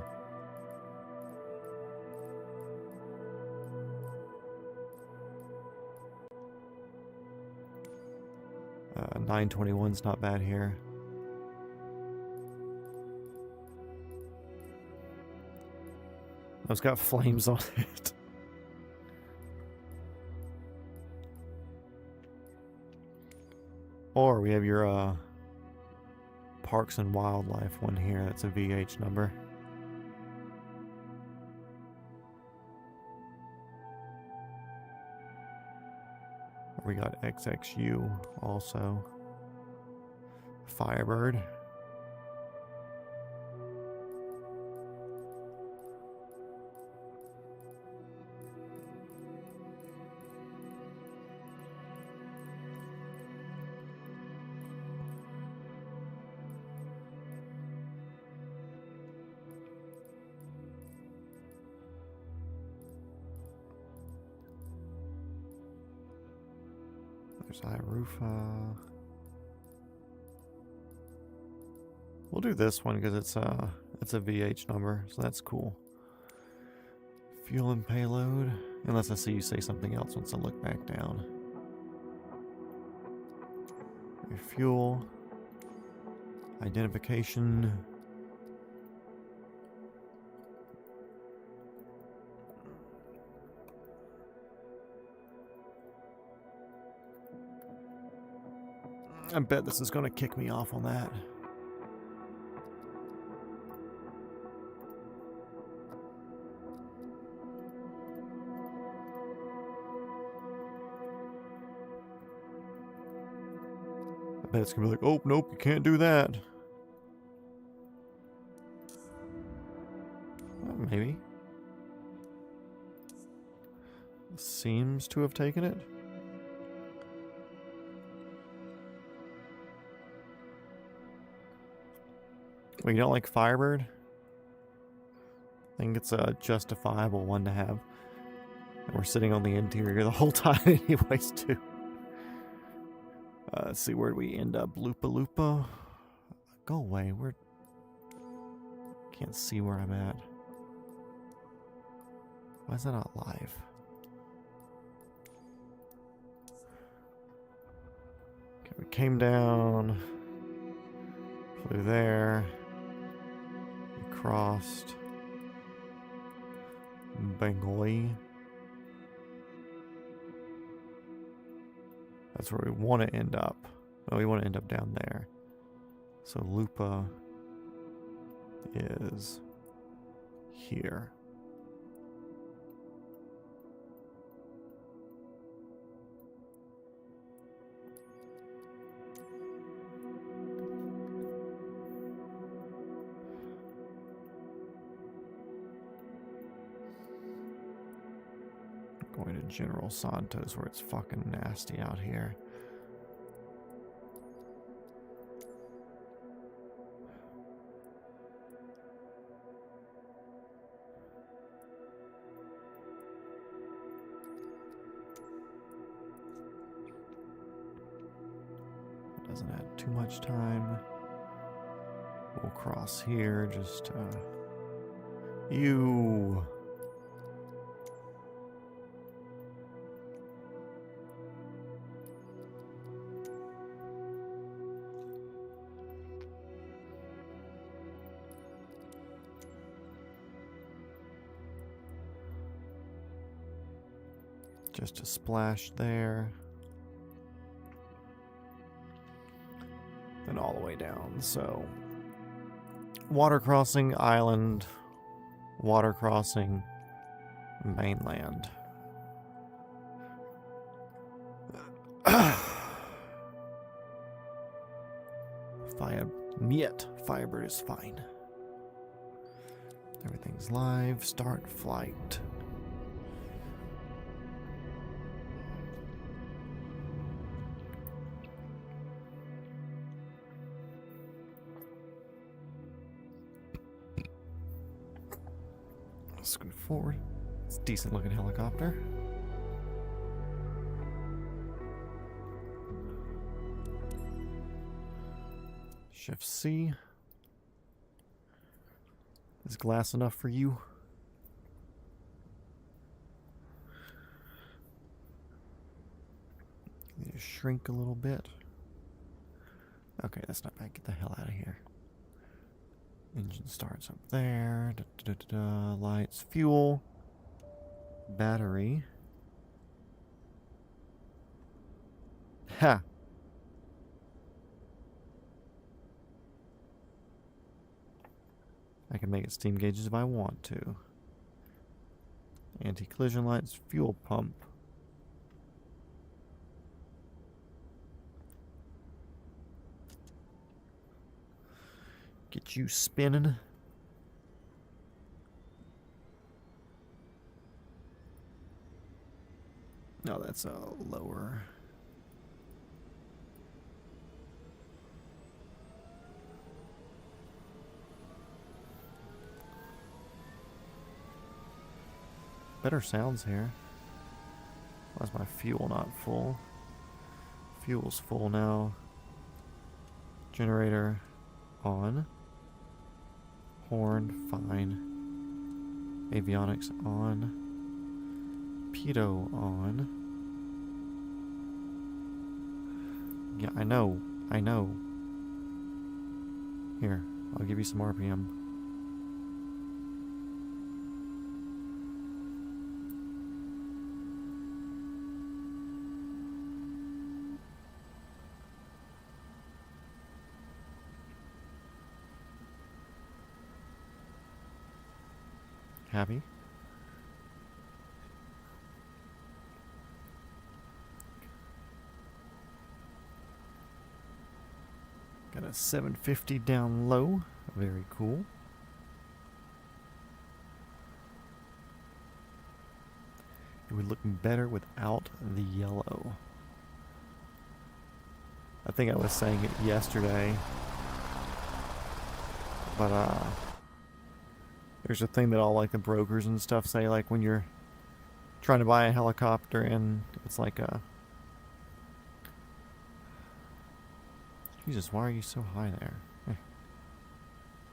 Uh, 921's not bad here. Oh, it's got flames on it. Or we have your Parks and Wildlife one here. That's a VH number. We got XXU also. Firebird. There's Irufa. We'll do this one because it's a VH number, so that's cool. Fuel and payload. Unless I see you say something else once I look back down. Fuel. Identification. I bet this is going to kick me off on that. I bet it's going to be like, oh, nope, you can't do that. Maybe. Seems to have taken it. Well, you don't like Firebird? I think it's a justifiable one to have. And we're sitting on the interior the whole time anyways, too. Let's see, where do we end up? Loopa Loopa? Go away. Can't see where I'm at. Why is that not live? Okay, we came down. Flew there. We crossed. Bengali. That's where we want to end up. No, we want to end up down there. So Lupa is here. Going to General Santos where it's fucking nasty out here. Doesn't add too much time. We'll cross here, just you. Just a splash there. And all the way down. So, water crossing, island, water crossing, mainland. Firebird is fine. Everything's live. Start flight. Scoot forward. It's a decent looking helicopter. Shift C. Is glass enough for you? Need to shrink a little bit. Okay, that's not bad. Get the hell out of here. Engine starts up there. Lights, fuel, battery. Ha! I can make it steam gauges if I want to. Anti-collision lights, fuel pump. Get you spinning. No, that's a lower. Better sounds here. Why is my fuel not full? Fuel's full now. Generator on. Horn, fine. Avionics on. Pitot on. Yeah, I know. Here, I'll give you some RPM. Happy? Got a 750 down low. Very cool. It would look better without the yellow. I think I was saying it yesterday, but there's a thing that all like the brokers and stuff say, like when you're trying to buy a helicopter and it's like Jesus, why are you so high there?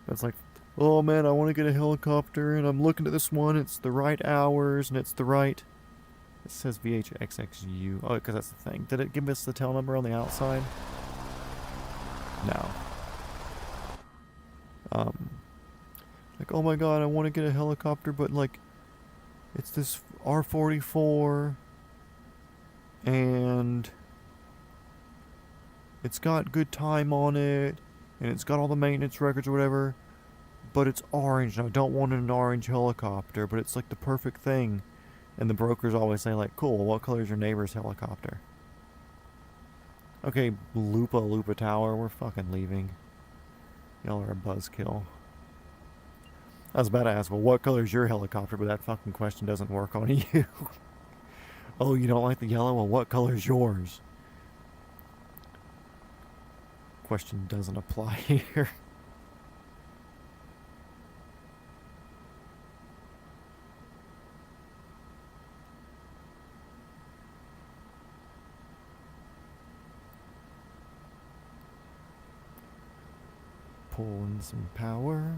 It's like, oh man, I want to get a helicopter and I'm looking at this one, it's the right hours and it's the right... It says VHXXU. Oh, because that's the thing. Did it give us the tail number on the outside? No. Like, oh my god, I want to get a helicopter, but like, it's this R44, and it's got good time on it, and it's got all the maintenance records or whatever, but it's orange, and I don't want an orange helicopter, but it's like the perfect thing. And the brokers always say, like, cool, what color is your neighbor's helicopter? Okay, Lupa Tower, we're fucking leaving. Y'all are a buzzkill. I was about to ask, well, what color is your helicopter? But that fucking question doesn't work on you. Oh, you don't like the yellow? Well, what color is yours? Question doesn't apply here. Pulling some power.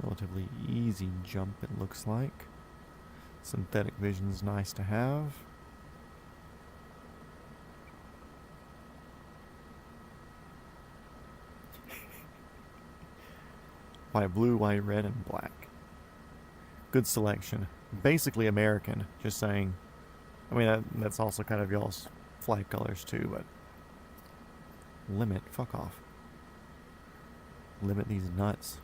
Relatively easy jump, it looks like. Synthetic vision's nice to have. White, blue, white, red, and black. Good selection. Basically American, just saying. I mean, that's also kind of y'all's flag colors too, but... Limit, fuck off. Limit these nuts.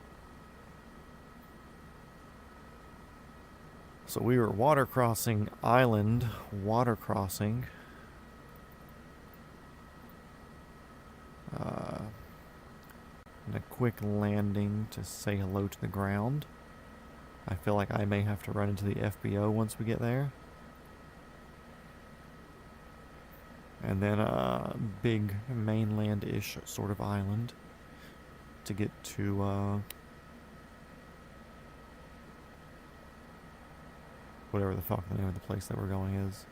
So we were watercrossing island, watercrossing. And a quick landing to say hello to the ground. I feel like I may have to run into the FBO once we get there. And then a big mainland-ish sort of island to get to whatever the fuck the name of the place that we're going is.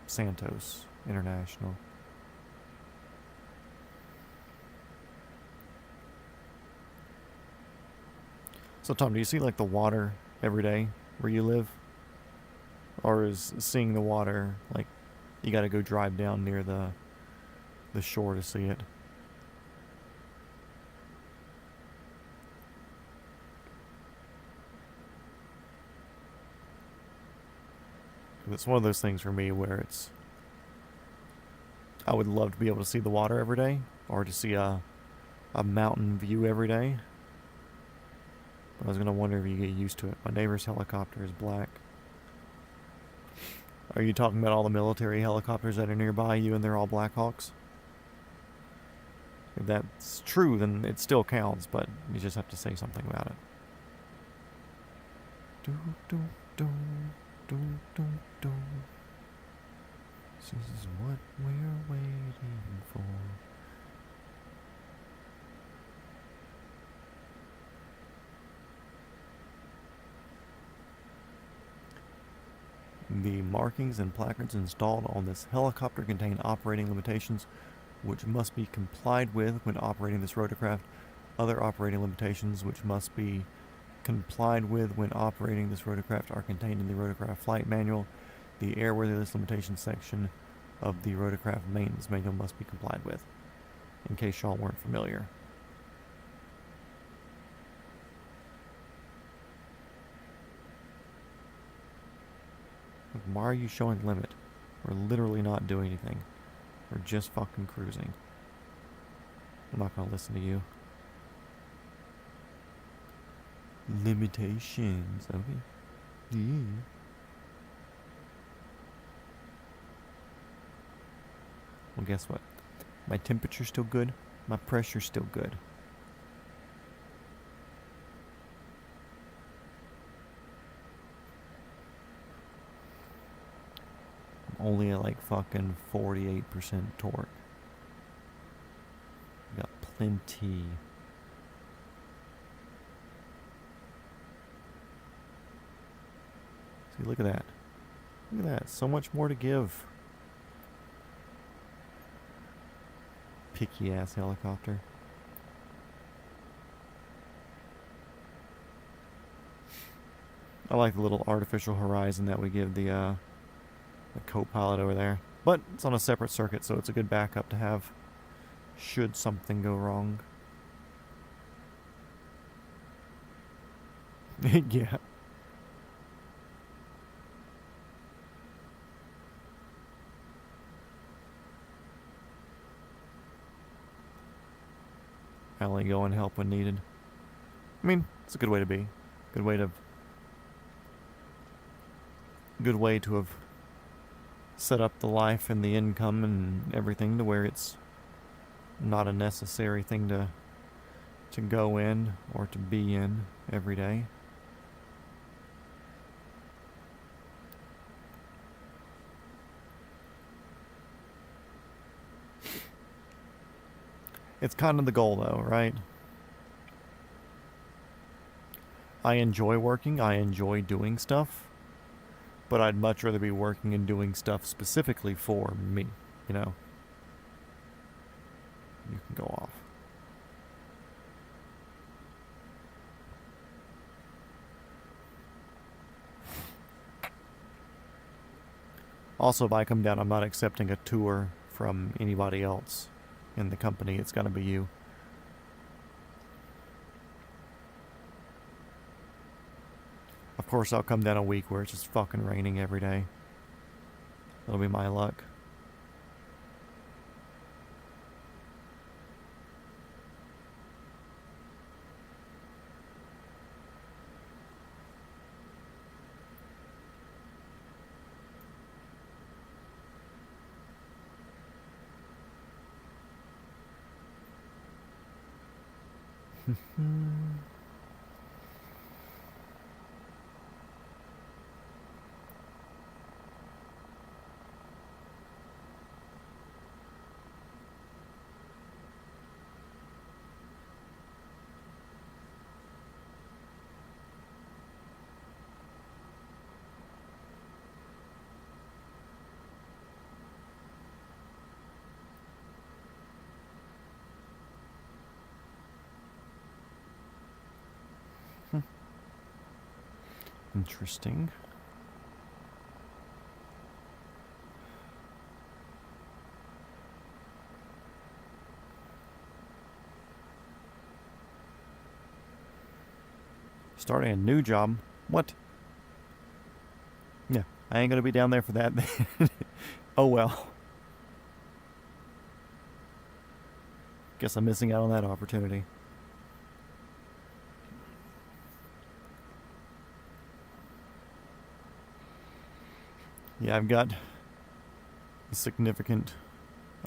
Santos International. So Tom, do you see like the water every day where you live? Or is seeing the water like you gotta go drive down near the shore to see it? It's one of those things for me where it's... I would love to be able to see the water every day, or to see a mountain view every day. But I was going to wonder if you get used to it. My neighbor's helicopter is black. Are you talking about all the military helicopters that are nearby you and they're all Blackhawks? If that's true, then it still counts, but you just have to say something about it. Do, do, do. Dun, dun, dun. This is what we're waiting for. The markings and placards installed on this helicopter contain operating limitations which must be complied with when operating this rotorcraft. Other operating limitations which must be complied with when operating this rotorcraft are contained in the rotorcraft flight manual. The airworthiness limitation section of the rotorcraft maintenance manual must be complied with, in case y'all weren't familiar. Why are you showing limit? We're literally not doing anything. We're just fucking cruising. I'm not gonna listen to you. Limitations, okay. Yeah. Well, guess what? My temperature's still good. My pressure's still good. I'm only at like fucking 48% torque. Got plenty. See, look at that. Look at that. So much more to give. Picky ass helicopter. I like the little artificial horizon that we give the co-pilot over there. But it's on a separate circuit, so it's a good backup to have should something go wrong. Yeah. I only go and help when needed. I mean, it's a good way to be. Good way to have set up the life and the income and everything to where it's not a necessary thing to go in or to be in every day. It's kind of the goal though, right? I enjoy working, I enjoy doing stuff, but I'd much rather be working and doing stuff specifically for me, you know? You can go off. Also, if I come down, I'm not accepting a tour from anybody else in the company. It's got to be you. Of course, I'll come down a week where it's just fucking raining every day. That'll be my luck. Interesting. Starting a new job? What? Yeah, I ain't gonna be down there for that. Oh well. Guess I'm missing out on that opportunity. Yeah, I've got a significant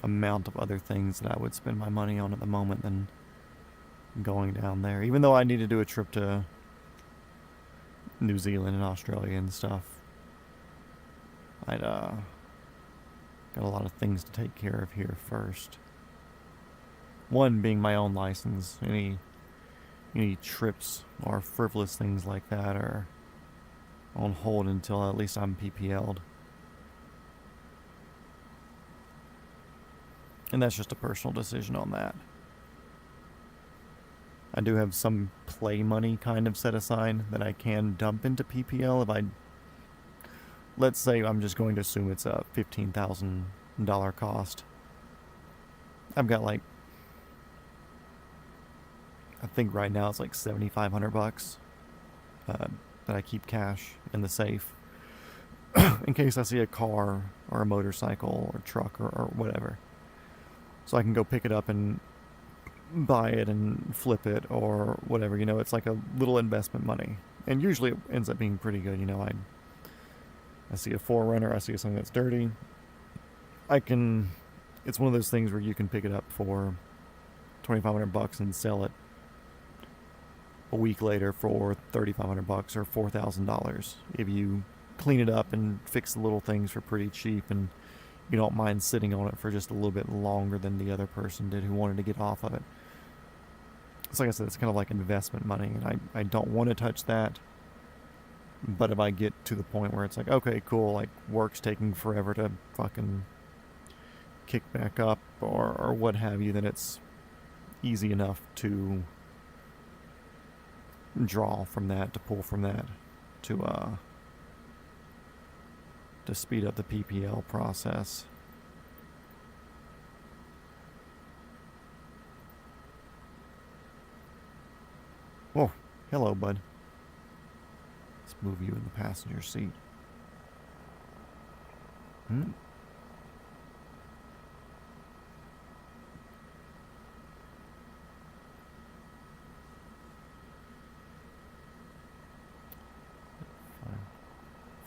amount of other things that I would spend my money on at the moment than going down there. Even though I need to do a trip to New Zealand and Australia and stuff. I'd got a lot of things to take care of here first. One being my own license. Any trips or frivolous things like that are on hold until at least I'm PPL'd. And that's just a personal decision on that. I do have some play money kind of set aside that I can dump into PPL if I... Let's say I'm just going to assume it's a $15,000 cost. I've got like... I think right now it's like $7,500 that I keep cash in the safe. In case I see a car or a motorcycle or truck or whatever. So I can go pick it up and buy it and flip it or whatever, you know. It's like a little investment money, and usually it ends up being pretty good, you know. I see a 4Runner, I see something that's dirty, I can it's one of those things where you can pick it up for $2,500 and sell it a week later for $3,500 or $4,000 if you clean it up and fix the little things for pretty cheap, and you don't mind sitting on it for just a little bit longer than the other person did who wanted to get off of it. So like I said, it's kind of like investment money, and I don't want to touch that. But if I get to the point where it's like, okay, cool, like work's taking forever to fucking kick back up or what have you, then it's easy enough to draw from that, to pull from that, to speed up the PPL process. Oh, hello, bud. Let's move you in the passenger seat.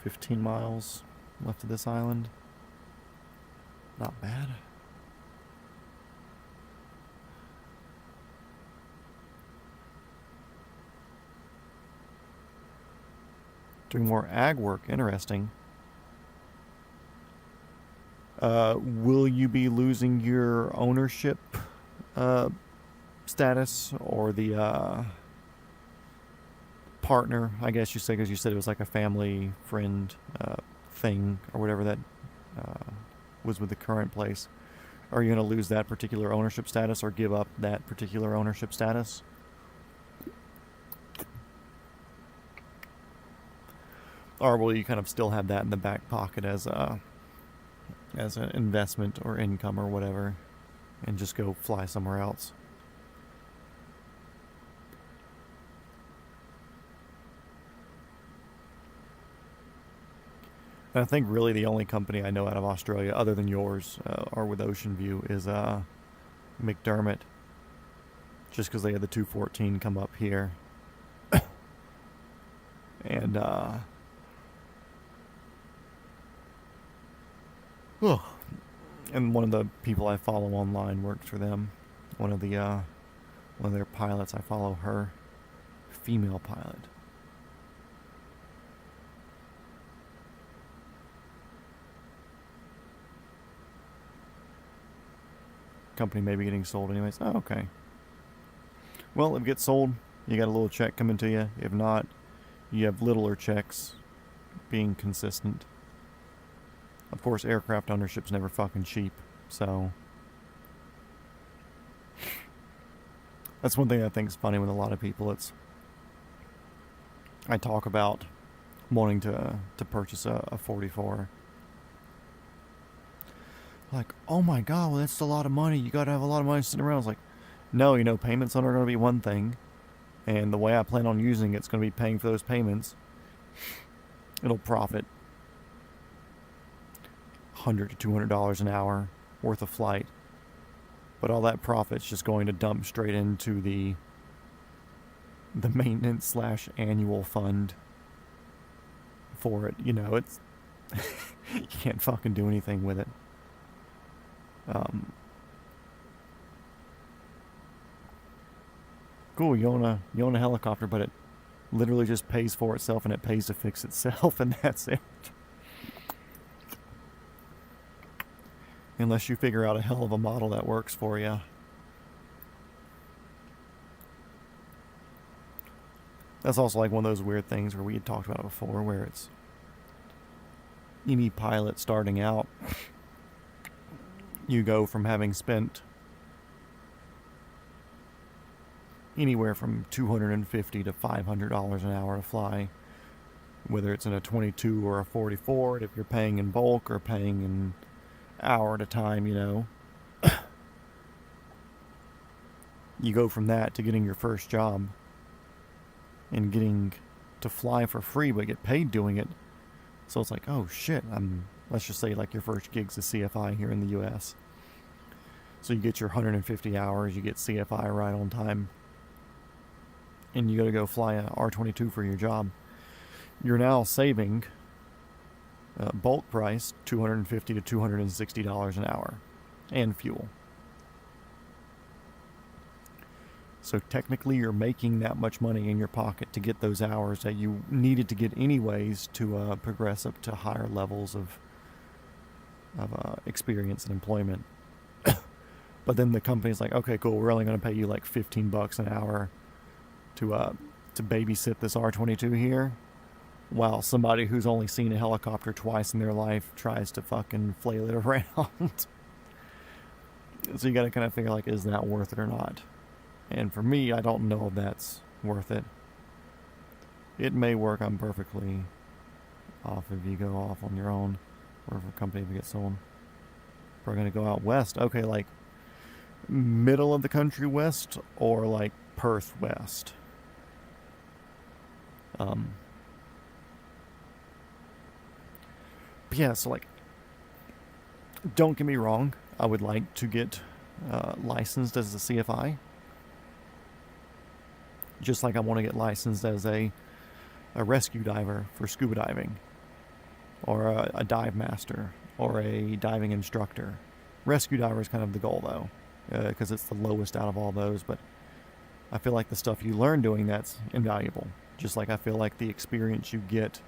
15 miles left of this island. Not bad. Doing more ag work. Interesting. Will you be losing your ownership status or the partner, I guess you say, because you said it was like a family friend thing or whatever that was with the current place? Are you going to lose that particular ownership status or give up that particular ownership status? Or will you kind of still have that in the back pocket as an investment or income or whatever, and just go fly somewhere else? And I think really the only company I know out of Australia, other than yours, or with Ocean View, is McDermott. Just because they had the 214 come up here. And and one of the people I follow online works for them. One of their pilots, I follow her, female pilot. Company may be getting sold anyways. Oh, okay. Well, if it gets sold, you got a little check coming to you. If not, you have littler checks being consistent. Of course, aircraft ownership's never fucking cheap, so that's one thing I think is funny with a lot of people. I talk about wanting to purchase a 44. Like, oh my god, well that's a lot of money. You gotta have a lot of money sitting around. I was like, no, payments on it are gonna be one thing, and the way I plan on using it's gonna be paying for those payments. It'll profit $100 to $200 an hour worth of flight, but all that profit's just going to dump straight into the maintenance / annual fund for it. You know, it's you can't fucking do anything with it. Cool, you own a helicopter, but it literally just pays for itself and it pays to fix itself, and that's it. Unless you figure out a hell of a model that works for you. That's also like one of those weird things where we had talked about it before, where it's any pilot starting out, you go from having spent anywhere from $250 to $500 an hour to fly, whether it's in a 22 or a 44, and if you're paying in bulk or paying in hour at a time, you know. You go from that to getting your first job and getting to fly for free but get paid doing it. So it's like, oh shit, let's just say like your first gig's a CFI here in the US. So you get your 150 hours, you get CFI right on time, and you gotta go fly a R-22 for your job. You're now saving bulk price $250 to $260 an hour. and fuel. So technically you're making that much money in your pocket to get those hours that you needed to get anyways to progress up to higher levels of experience and employment. But then the company's like, okay, cool, we're only going to pay you like $15 an hour to babysit this R-22 here, while somebody who's only seen a helicopter twice in their life tries to fucking flail it around. So you got to kind of figure, like, is that worth it or not? And for me, I don't know if that's worth it. It may work on perfectly off if you go off on your own, or if a company gets sold. We're going to go out west. Okay, like middle of the country west, or like Perth west. But yeah, so like, don't get me wrong, I would like to get licensed as a CFI. Just like I want to get licensed as a rescue diver for scuba diving, or a dive master, or a diving instructor. Rescue diver is kind of the goal, though, because it's the lowest out of all those, but I feel like the stuff you learn doing that's invaluable. Just like I feel like the experience you get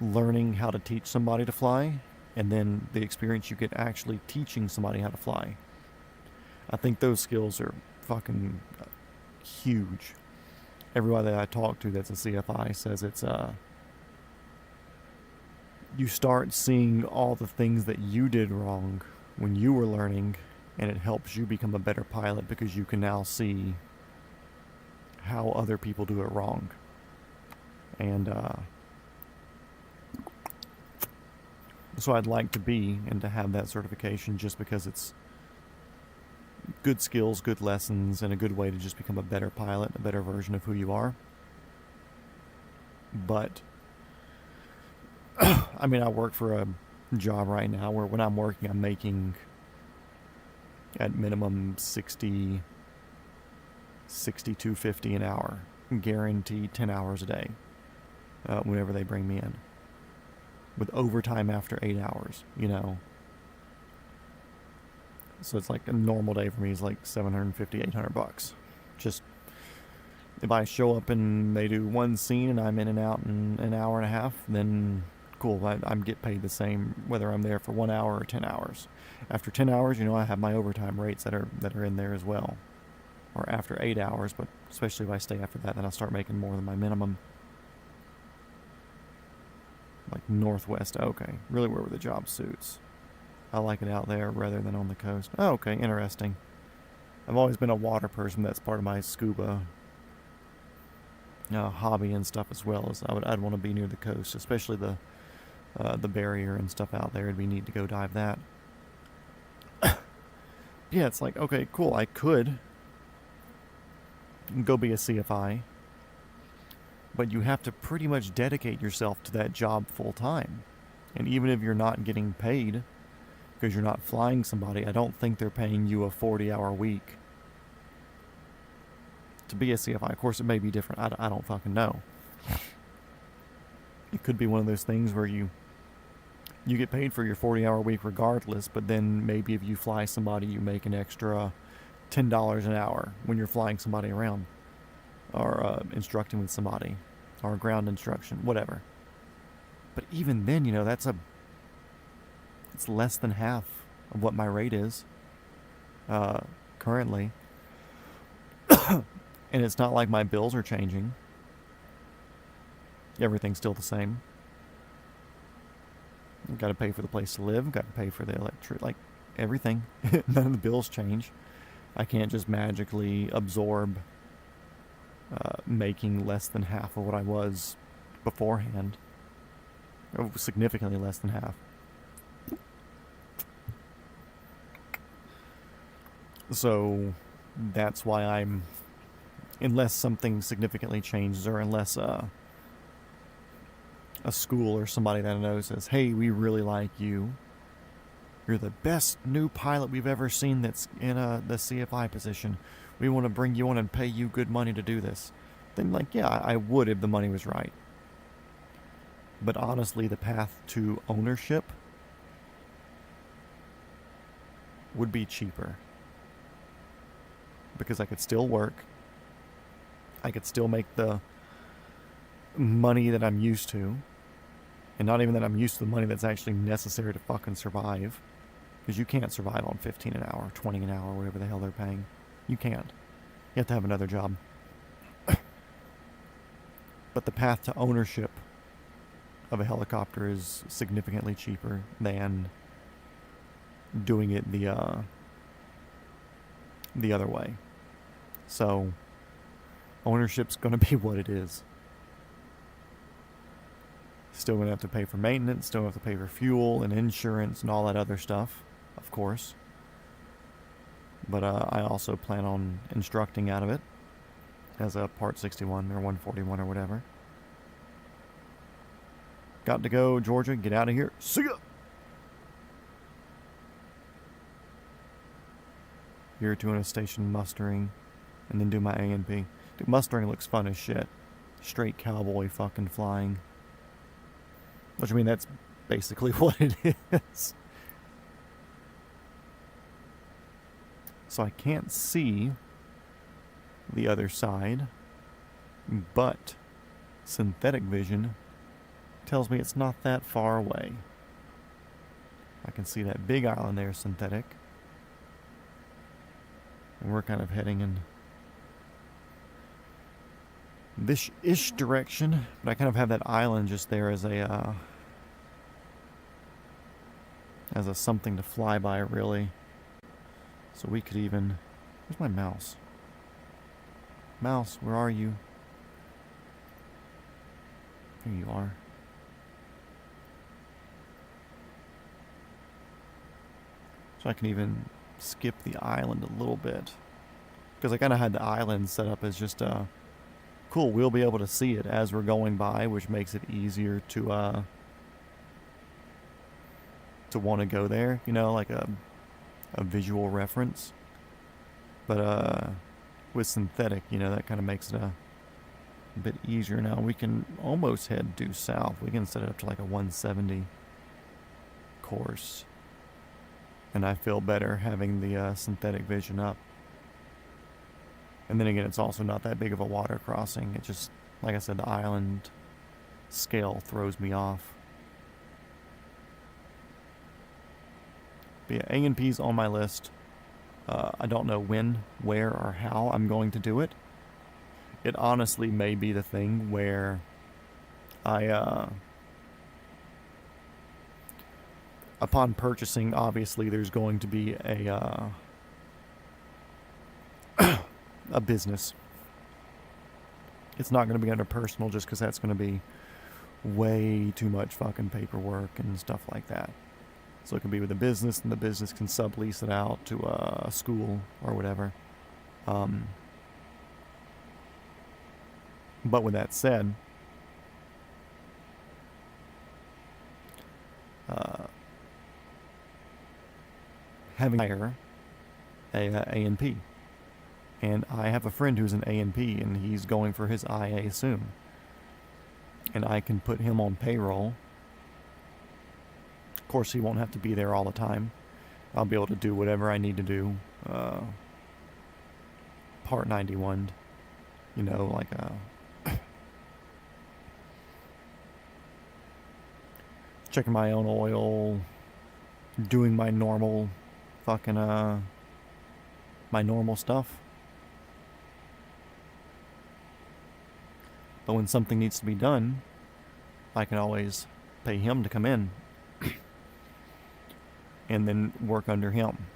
learning how to teach somebody to fly, and then the experience you get actually teaching somebody how to fly. I think those skills are fucking huge. Everybody that I talk to that's a CFI says it's you start seeing all the things that you did wrong when you were learning, and it helps you become a better pilot because you can now see how other people do it wrong. And so I'd like to be and to have that certification, just because it's good skills, good lessons, and a good way to just become a better pilot, a better version of who you are. But I mean, I work for a job right now where when I'm working, I'm making at minimum $62.50 an hour, guaranteed 10 hours a day, whenever they bring me in, with overtime after 8 hours, you know. So it's like a normal day for me is like $750, $800. Just if I show up and they do one scene and I'm in and out in an hour and a half, then cool, I'm get paid the same whether I'm there for 1 hour or 10 hours. After 10 hours, you know, I have my overtime rates that are in there as well. Or after 8 hours, but especially if I stay after that, then I'll start making more than my minimum. Like Northwest, okay. Really where the job suits. I like it out there rather than on the coast. Oh, okay, interesting. I've always been a water person. That's part of my scuba hobby and stuff as well. As I'd want to be near the coast, especially the barrier and stuff out there. It'd be neat to go dive that. Yeah, it's like, okay, cool. I could go be a CFI, but you have to pretty much dedicate yourself to that job full time. And even if you're not getting paid because you're not flying somebody, I don't think they're paying you a 40-hour week to be a CFI. Of course, it may be different. I don't fucking know. It could be one of those things where you get paid for your 40-hour week regardless, but then maybe if you fly somebody, you make an extra $10 an hour when you're flying somebody around, or instructing with somebody, or ground instruction, whatever. But even then, you know, it's less than half of what my rate is currently. And it's not like my bills are changing. Everything's still the same. I've got to pay for the place to live. Got to pay for the electric, like everything. None of the bills change. I can't just magically absorb making less than half of what I was beforehand. Or significantly less than half. So that's why unless something significantly changes, or unless a school or somebody that I know says, hey, we really like you. You're the best new pilot we've ever seen that's in the CFI position. We want to bring you on and pay you good money to do this. Then, like, yeah, I would if the money was right. But honestly, the path to ownership would be cheaper. Because I could still work. I could still make the money that I'm used to. And not even that I'm used to the money that's actually necessary to fucking survive. Because you can't survive on 15 an hour, 20 an hour, whatever the hell they're paying. You can't. You have to have another job. But the path to ownership of a helicopter is significantly cheaper than doing it the other way. So ownership's going to be what it is. Still going to have to pay for maintenance, still have to pay for fuel and insurance and all that other stuff, of course. But I also plan on instructing out of it as a Part 61 or 141 or whatever. Got to go, Georgia. Get out of here. See ya! Here to a station mustering and then do my A&P. Dude, mustering looks fun as shit. Straight cowboy fucking flying. Which, I mean, that's basically what it is. So I can't see the other side, but synthetic vision tells me it's not that far away. I can see that big island there, synthetic. And we're kind of heading in this-ish direction, but I kind of have that island just there as a something to fly by, really. So we could even... Where's my mouse? Mouse, where are you? Here you are. So I can even skip the island a little bit. Because I kind of had the island set up as just cool, we'll be able to see it as we're going by, which makes it easier to want to go there, you know, like a visual reference. But with synthetic, you know, that kind of makes it a bit easier. Now we can almost head due south. We can set it up to like a 170 course. And I feel better having the synthetic vision up. And then again, it's also not that big of a water crossing. It just, like I said, the island scale throws me off. But yeah, A&P's on my list. I don't know when, where, or how I'm going to do it. It honestly may be the thing where I, upon purchasing, obviously there's going to be a business. It's not going to be under personal just because that's going to be way too much fucking paperwork and stuff like that. So it can be with a business, and the business can sublease it out to a school or whatever. But with that said, having a A&P. And I have a friend who's an A&P, and he's going for his IA soon. And I can put him on payroll. Of course, he won't have to be there all the time. I'll be able to do whatever I need to do. Part 91, you know, like checking my own oil, doing my normal fucking my normal stuff. But when something needs to be done, I can always pay him to come in and then work under him.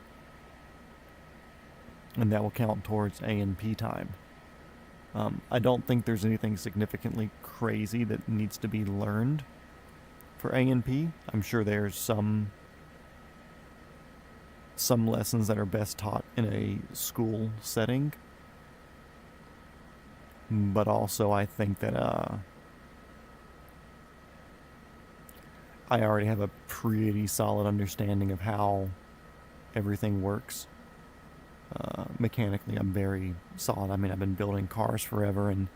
And that will count towards A&P time. I don't think there's anything significantly crazy that needs to be learned for A&P. I'm sure there's some lessons that are best taught in a school setting. But also I think that I already have a pretty solid understanding of how everything works. Mechanically, I'm very solid. I mean, I've been building cars forever, and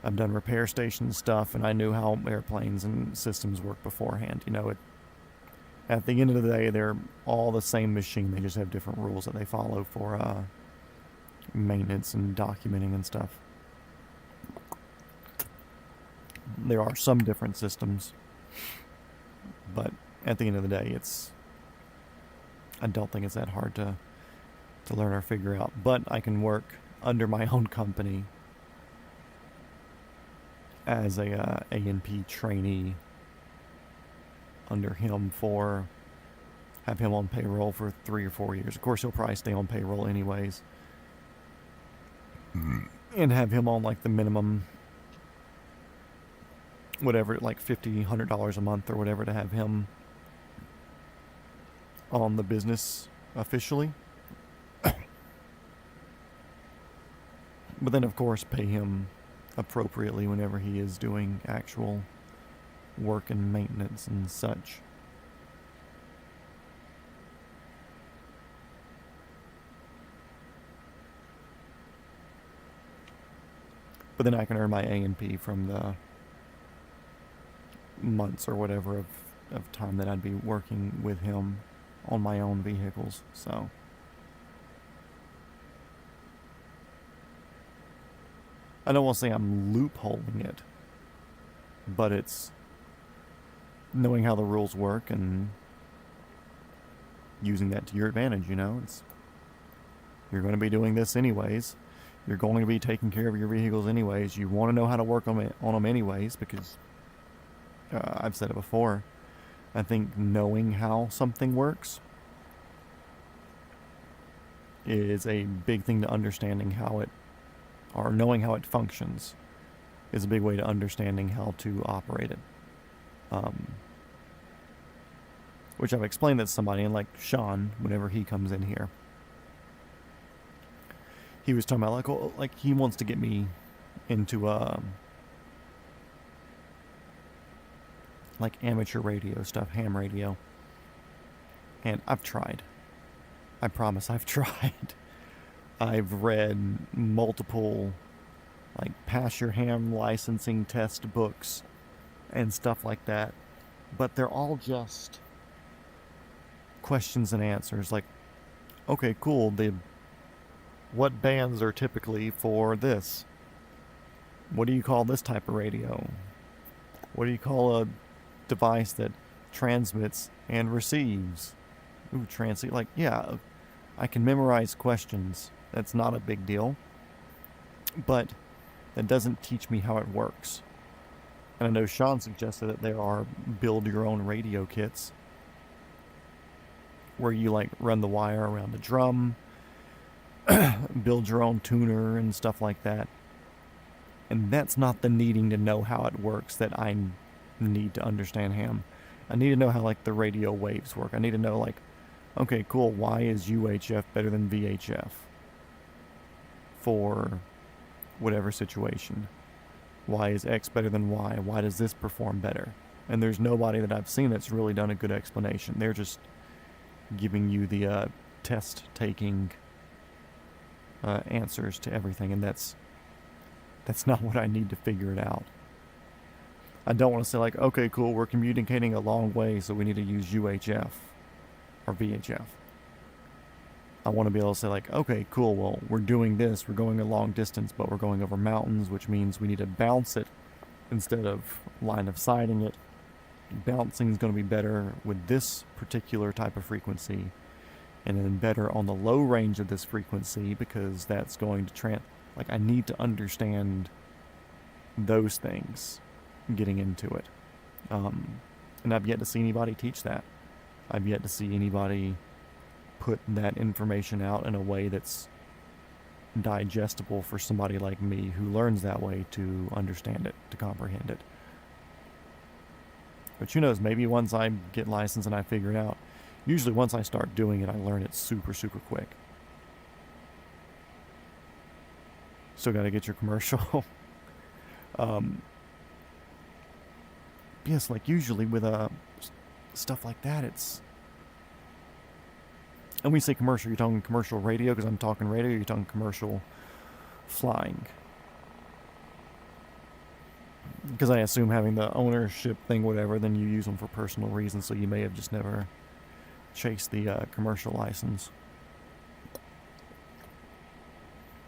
I've done repair station stuff, and I knew how airplanes and systems work beforehand. You know, at the end of the day, they're all the same machine. They just have different rules that they follow for maintenance and documenting and stuff. There are some different systems, but at the end of the day, I don't think it's that hard to learn or figure out. But I can work under my own company as a A&P trainee under him have him on payroll for 3 or 4 years. Of course, he'll probably stay on payroll anyways. And have him on like the minimum, whatever, like $50, $100 a month or whatever, to have him on the business officially. But then, of course, pay him appropriately whenever he is doing actual work and maintenance and such. But then I can earn my A&P from the months or whatever of time that I'd be working with him on my own vehicles. So I don't want to say I'm loopholing it, but it's knowing how the rules work and using that to your advantage, you know? You're going to be doing this anyways. You're going to be taking care of your vehicles anyways. You want to know how to work on them anyways, because I've said it before. I think knowing how something works is a big thing to understanding how it, or knowing how it functions is a big way to understanding how to operate it. Which I've explained that to somebody, and like Sean, whenever he comes in here, he was talking about like he wants to get me into like amateur radio stuff, ham radio. And I've tried. I promise I've tried. I've read multiple like pass your ham licensing test books and stuff like that. But they're all just questions and answers. Like, okay, cool. What bands are typically for this? What do you call this type of radio? What do you call a device that transmits and receives? Ooh, translate. Like, yeah, I can memorize questions. That's not a big deal. But that doesn't teach me how it works. And I know Sean suggested that there are build your own radio kits where you like run the wire around the drum, build your own tuner and stuff like that. And that's not the needing to know how it works that I need to understand ham. I need to know how like the radio waves work. I need to know like, okay, cool, why is UHF better than VHF for whatever situation? Why is X better than Y? Why does this perform better? And there's nobody that I've seen that's really done a good explanation. They're just giving you the test-taking answers to everything, and that's not what I need to figure it out. I don't want to say like, okay, cool, we're communicating a long way, so we need to use UHF or VHF. I want to be able to say like, okay, cool, well, we're doing this, we're going a long distance, but we're going over mountains, which means we need to bounce it instead of line of sighting it. Bouncing is going to be better with this particular type of frequency, and then better on the low range of this frequency, because that's going to like, I need to understand those things getting into it. And I've yet to see anybody teach that. I've yet to see anybody put that information out in a way that's digestible for somebody like me who learns that way to understand it, to comprehend it. But who knows, maybe once I get licensed and I figure it out, usually once I start doing it, I learn it super, super quick. Still got to get your commercial. Yes, like usually with stuff like that, it's... And when you say commercial, you're talking commercial radio, because I'm talking radio, you're talking commercial flying. Because I assume having the ownership thing, whatever, then you use them for personal reasons, so you may have just never chase the commercial license.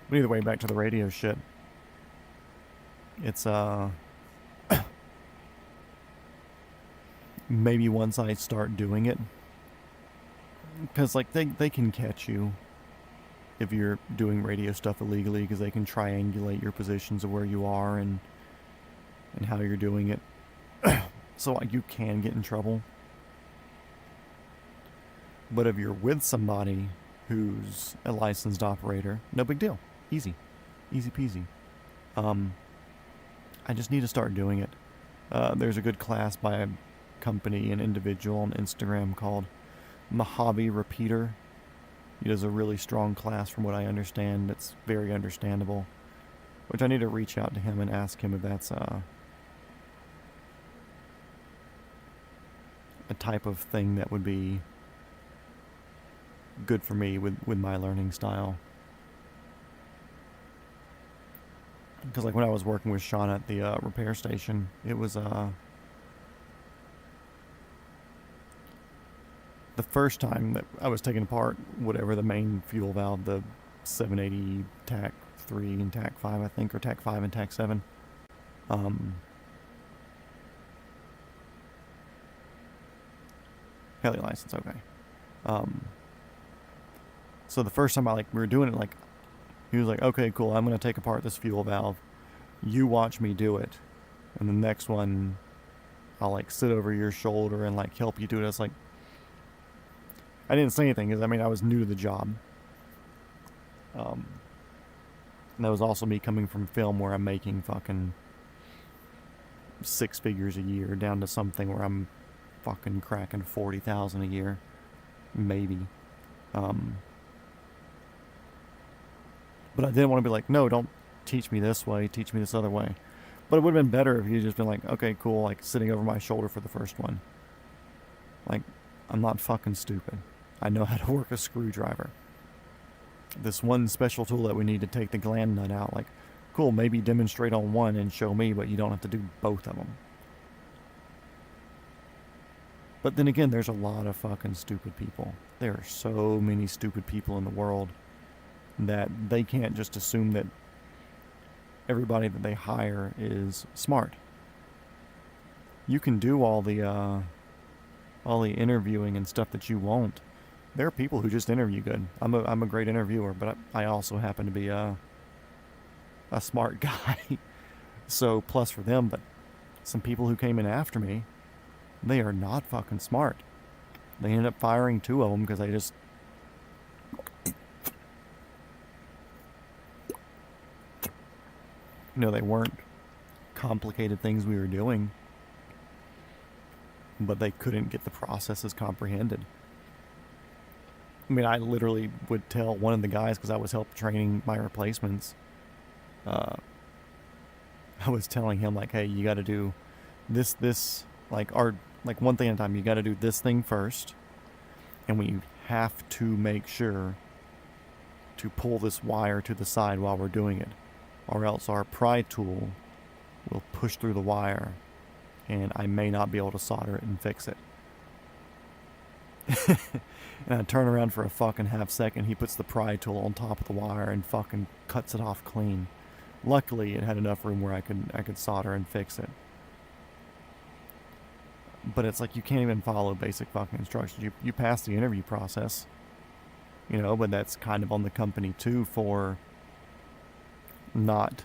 But either way, back to the radio shit. It's maybe once I start doing it, because like they can catch you if you're doing radio stuff illegally, because they can triangulate your positions of where you are and how you're doing it. So like you can get in trouble. But if you're with somebody who's a licensed operator, no big deal. Easy peasy. I just need to start doing it. There's a good class by a company, an individual on Instagram called Mojave Repeater. He does a really strong class from what I understand. It's very understandable. Which I need to reach out to him and ask him if that's a type of thing that would be good for me with my learning style. Because like when I was working with Sean at the repair station, it was the first time that I was taking apart whatever the main fuel valve, the 780 TAC 3 and TAC 5, I think, or TAC 5 and TAC 7. Heli license, okay. So the first time we were doing it, like, he was like, okay, cool, I'm going to take apart this fuel valve. You watch me do it. And the next one, I'll, like, sit over your shoulder and, like, help you do it. I was like, I didn't say anything because, I mean, I was new to the job. And that was also me coming from film where I'm making fucking 6 figures a year down to something where I'm fucking cracking 40,000 a year. Maybe. But I didn't want to be like, no, don't teach me this way, teach me this other way. But it would have been better if you just been like, okay, cool, like sitting over my shoulder for the first one. Like, I'm not fucking stupid. I know how to work a screwdriver. This one special tool that we need to take the gland nut out, like, cool, maybe demonstrate on one and show me, but you don't have to do both of them. But then again, there's a lot of fucking stupid people. There are so many stupid people in the world that they can't just assume that everybody that they hire is smart. You can do all the interviewing and stuff that you want. There are people who just interview good. I'm a great interviewer, but I also happen to be a smart guy. So plus for them, but some people who came in after me, they are not fucking smart. They ended up firing 2 of them because they just they weren't complicated things we were doing, but they couldn't get the processes comprehended. I mean, I literally would tell one of the guys, because I was help training my replacements, I was telling him, like, hey, you got to do this, like one thing at a time. You got to do this thing first, and we have to make sure to pull this wire to the side while we're doing it, or else our pry tool will push through the wire, and I may not be able to solder it and fix it. And I turn around for a fucking half second, he puts the pry tool on top of the wire and fucking cuts it off clean. Luckily, it had enough room where I could solder and fix it. But it's like you can't even follow basic fucking instructions. You pass the interview process, but that's kind of on the company too for not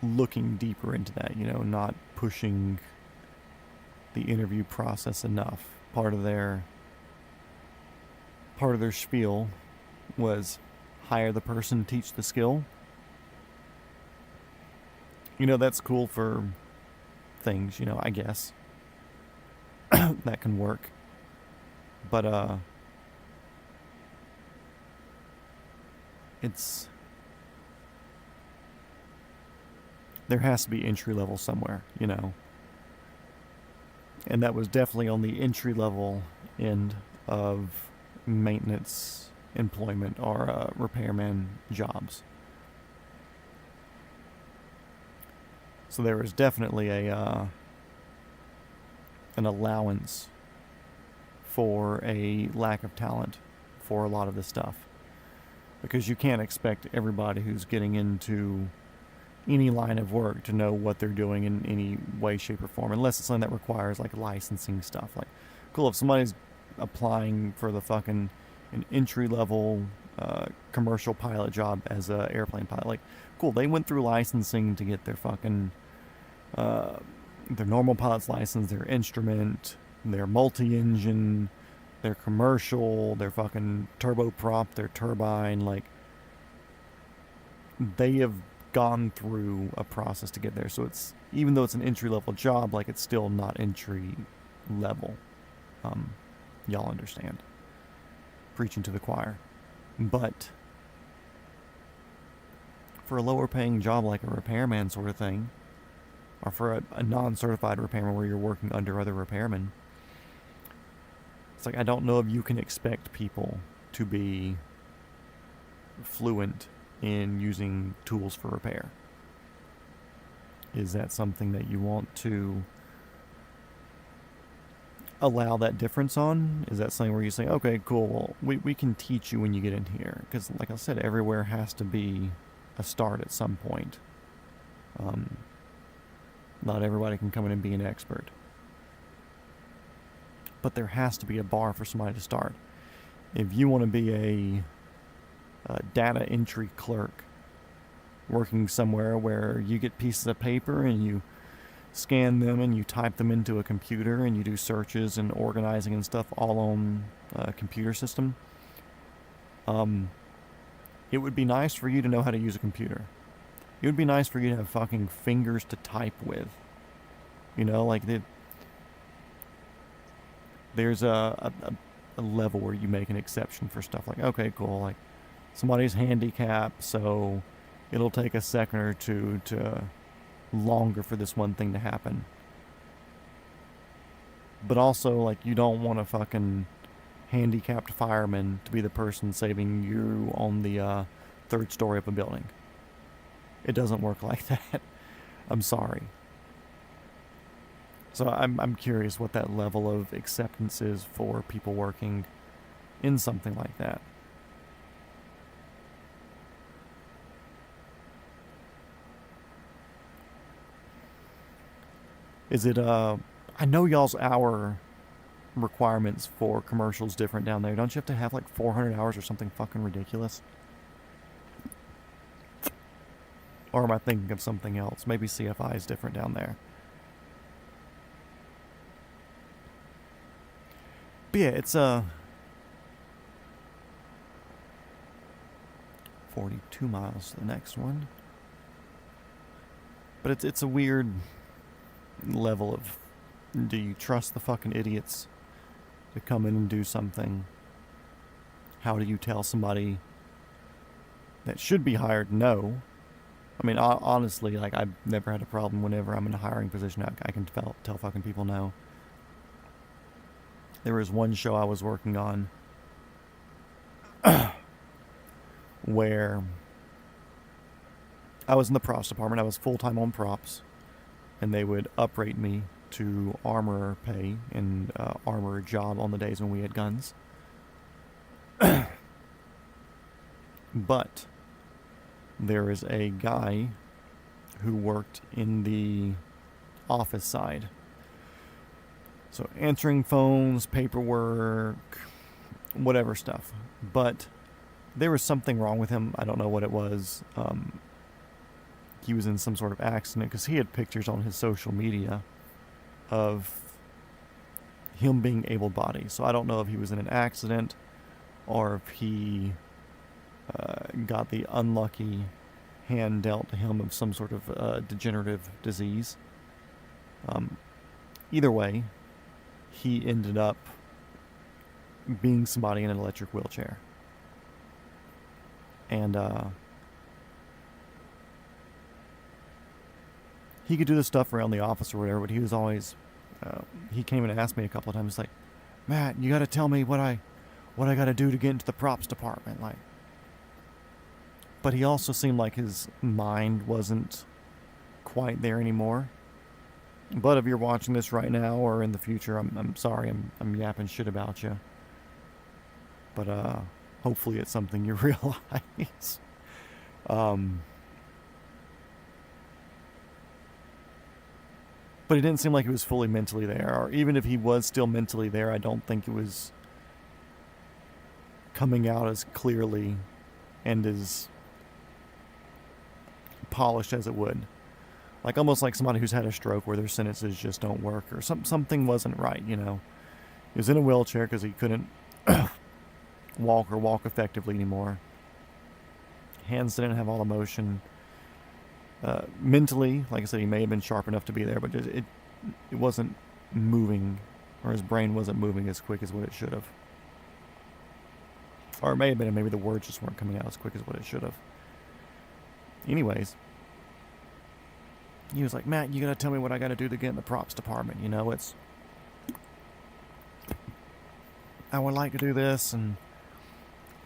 looking deeper into that, not pushing the interview process enough. Part of their spiel was hire the person to teach the skill. That's cool for things, I guess. That can work. But there has to be entry level somewhere, And that was definitely on the entry level end of maintenance employment or repairman jobs. So there was definitely an allowance for a lack of talent for a lot of this stuff. Because you can't expect everybody who's getting into any line of work to know what they're doing in any way, shape, or form, unless it's something that requires like licensing stuff. Like, cool, if somebody's applying for the fucking an entry-level commercial pilot job as a airplane pilot, like, cool, they went through licensing to get their fucking their normal pilot's license, their instrument, their multi-engine, their commercial, their fucking turboprop, their turbine. Like, they have gone through a process to get there. So it's, even though it's an entry-level job, like, it's still not entry level. Y'all understand. Preaching to the choir. But for a lower paying job like a repairman sort of thing, or for a non-certified repairman where you're working under other repairmen, it's like, I don't know if you can expect people to be fluent in using tools for repair. Is that something that you want to allow that difference on? Is that something where you say, okay, cool, well, we can teach you when you get in here? Because, like I said, everywhere has to be a start at some point. Not everybody can come in and be an expert. But there has to be a bar for somebody to start. If you want to be a data entry clerk working somewhere where you get pieces of paper and you scan them and you type them into a computer and you do searches and organizing and stuff all on a computer system, it would be nice for you to know how to use a computer. It would be nice for you to have fucking fingers to type with. You know, like, there's a level where you make an exception for stuff like, okay, cool, like, somebody's handicapped, so it'll take a second or two to longer for this one thing to happen. But also, like, you don't want a fucking handicapped fireman to be the person saving you on the third story of a building. It doesn't work like that. I'm sorry. So I'm curious what that level of acceptance is for people working in something like that. Is it, I know y'all's hour requirements for commercials different down there. Don't you have to have like 400 hours or something fucking ridiculous? Or am I thinking of something else? Maybe CFI is different down there. But yeah, it's 42 miles to the next one. But it's a weird level of, do you trust the fucking idiots to come in and do something? How do you tell somebody that should be hired no? I mean, honestly, like, I've never had a problem whenever I'm in a hiring position. I can tell fucking people no. There was one show I was working on where I was in the props department. I was full-time on props, and they would uprate me to armorer pay and armorer job on the days when we had guns. But there is a guy who worked in the office side. So answering phones, paperwork, whatever stuff. But there was something wrong with him. I don't know what it was. He was in some sort of accident, because he had pictures on his social media of him being able-bodied. So I don't know if he was in an accident or if he got the unlucky hand dealt to him of some sort of degenerative disease. Either way, he ended up being somebody in an electric wheelchair. And he could do the stuff around the office or whatever, but he was always, he came and asked me a couple of times, like, Matt, you got to tell me what I got to do to get into the props department, like. But he also seemed like his mind wasn't quite there anymore. But if you're watching this right now or in the future, I'm sorry, I'm yapping shit about you. But hopefully it's something you realize. But it didn't seem like he was fully mentally there. Or even if he was still mentally there, I don't think it was coming out as clearly and as polished as it would. Like almost like somebody who's had a stroke where their sentences just don't work or something wasn't right, you know. He was in a wheelchair because he couldn't walk effectively anymore. Hands didn't have all the motion. Mentally, like I said, he may have been sharp enough to be there, but it wasn't moving, or his brain wasn't moving as quick as what it should have. Or it may have been, and maybe the words just weren't coming out as quick as what it should have. Anyways, he was like, Matt, you gotta tell me what I gotta do to get in the props department. You know, I would like to do this, and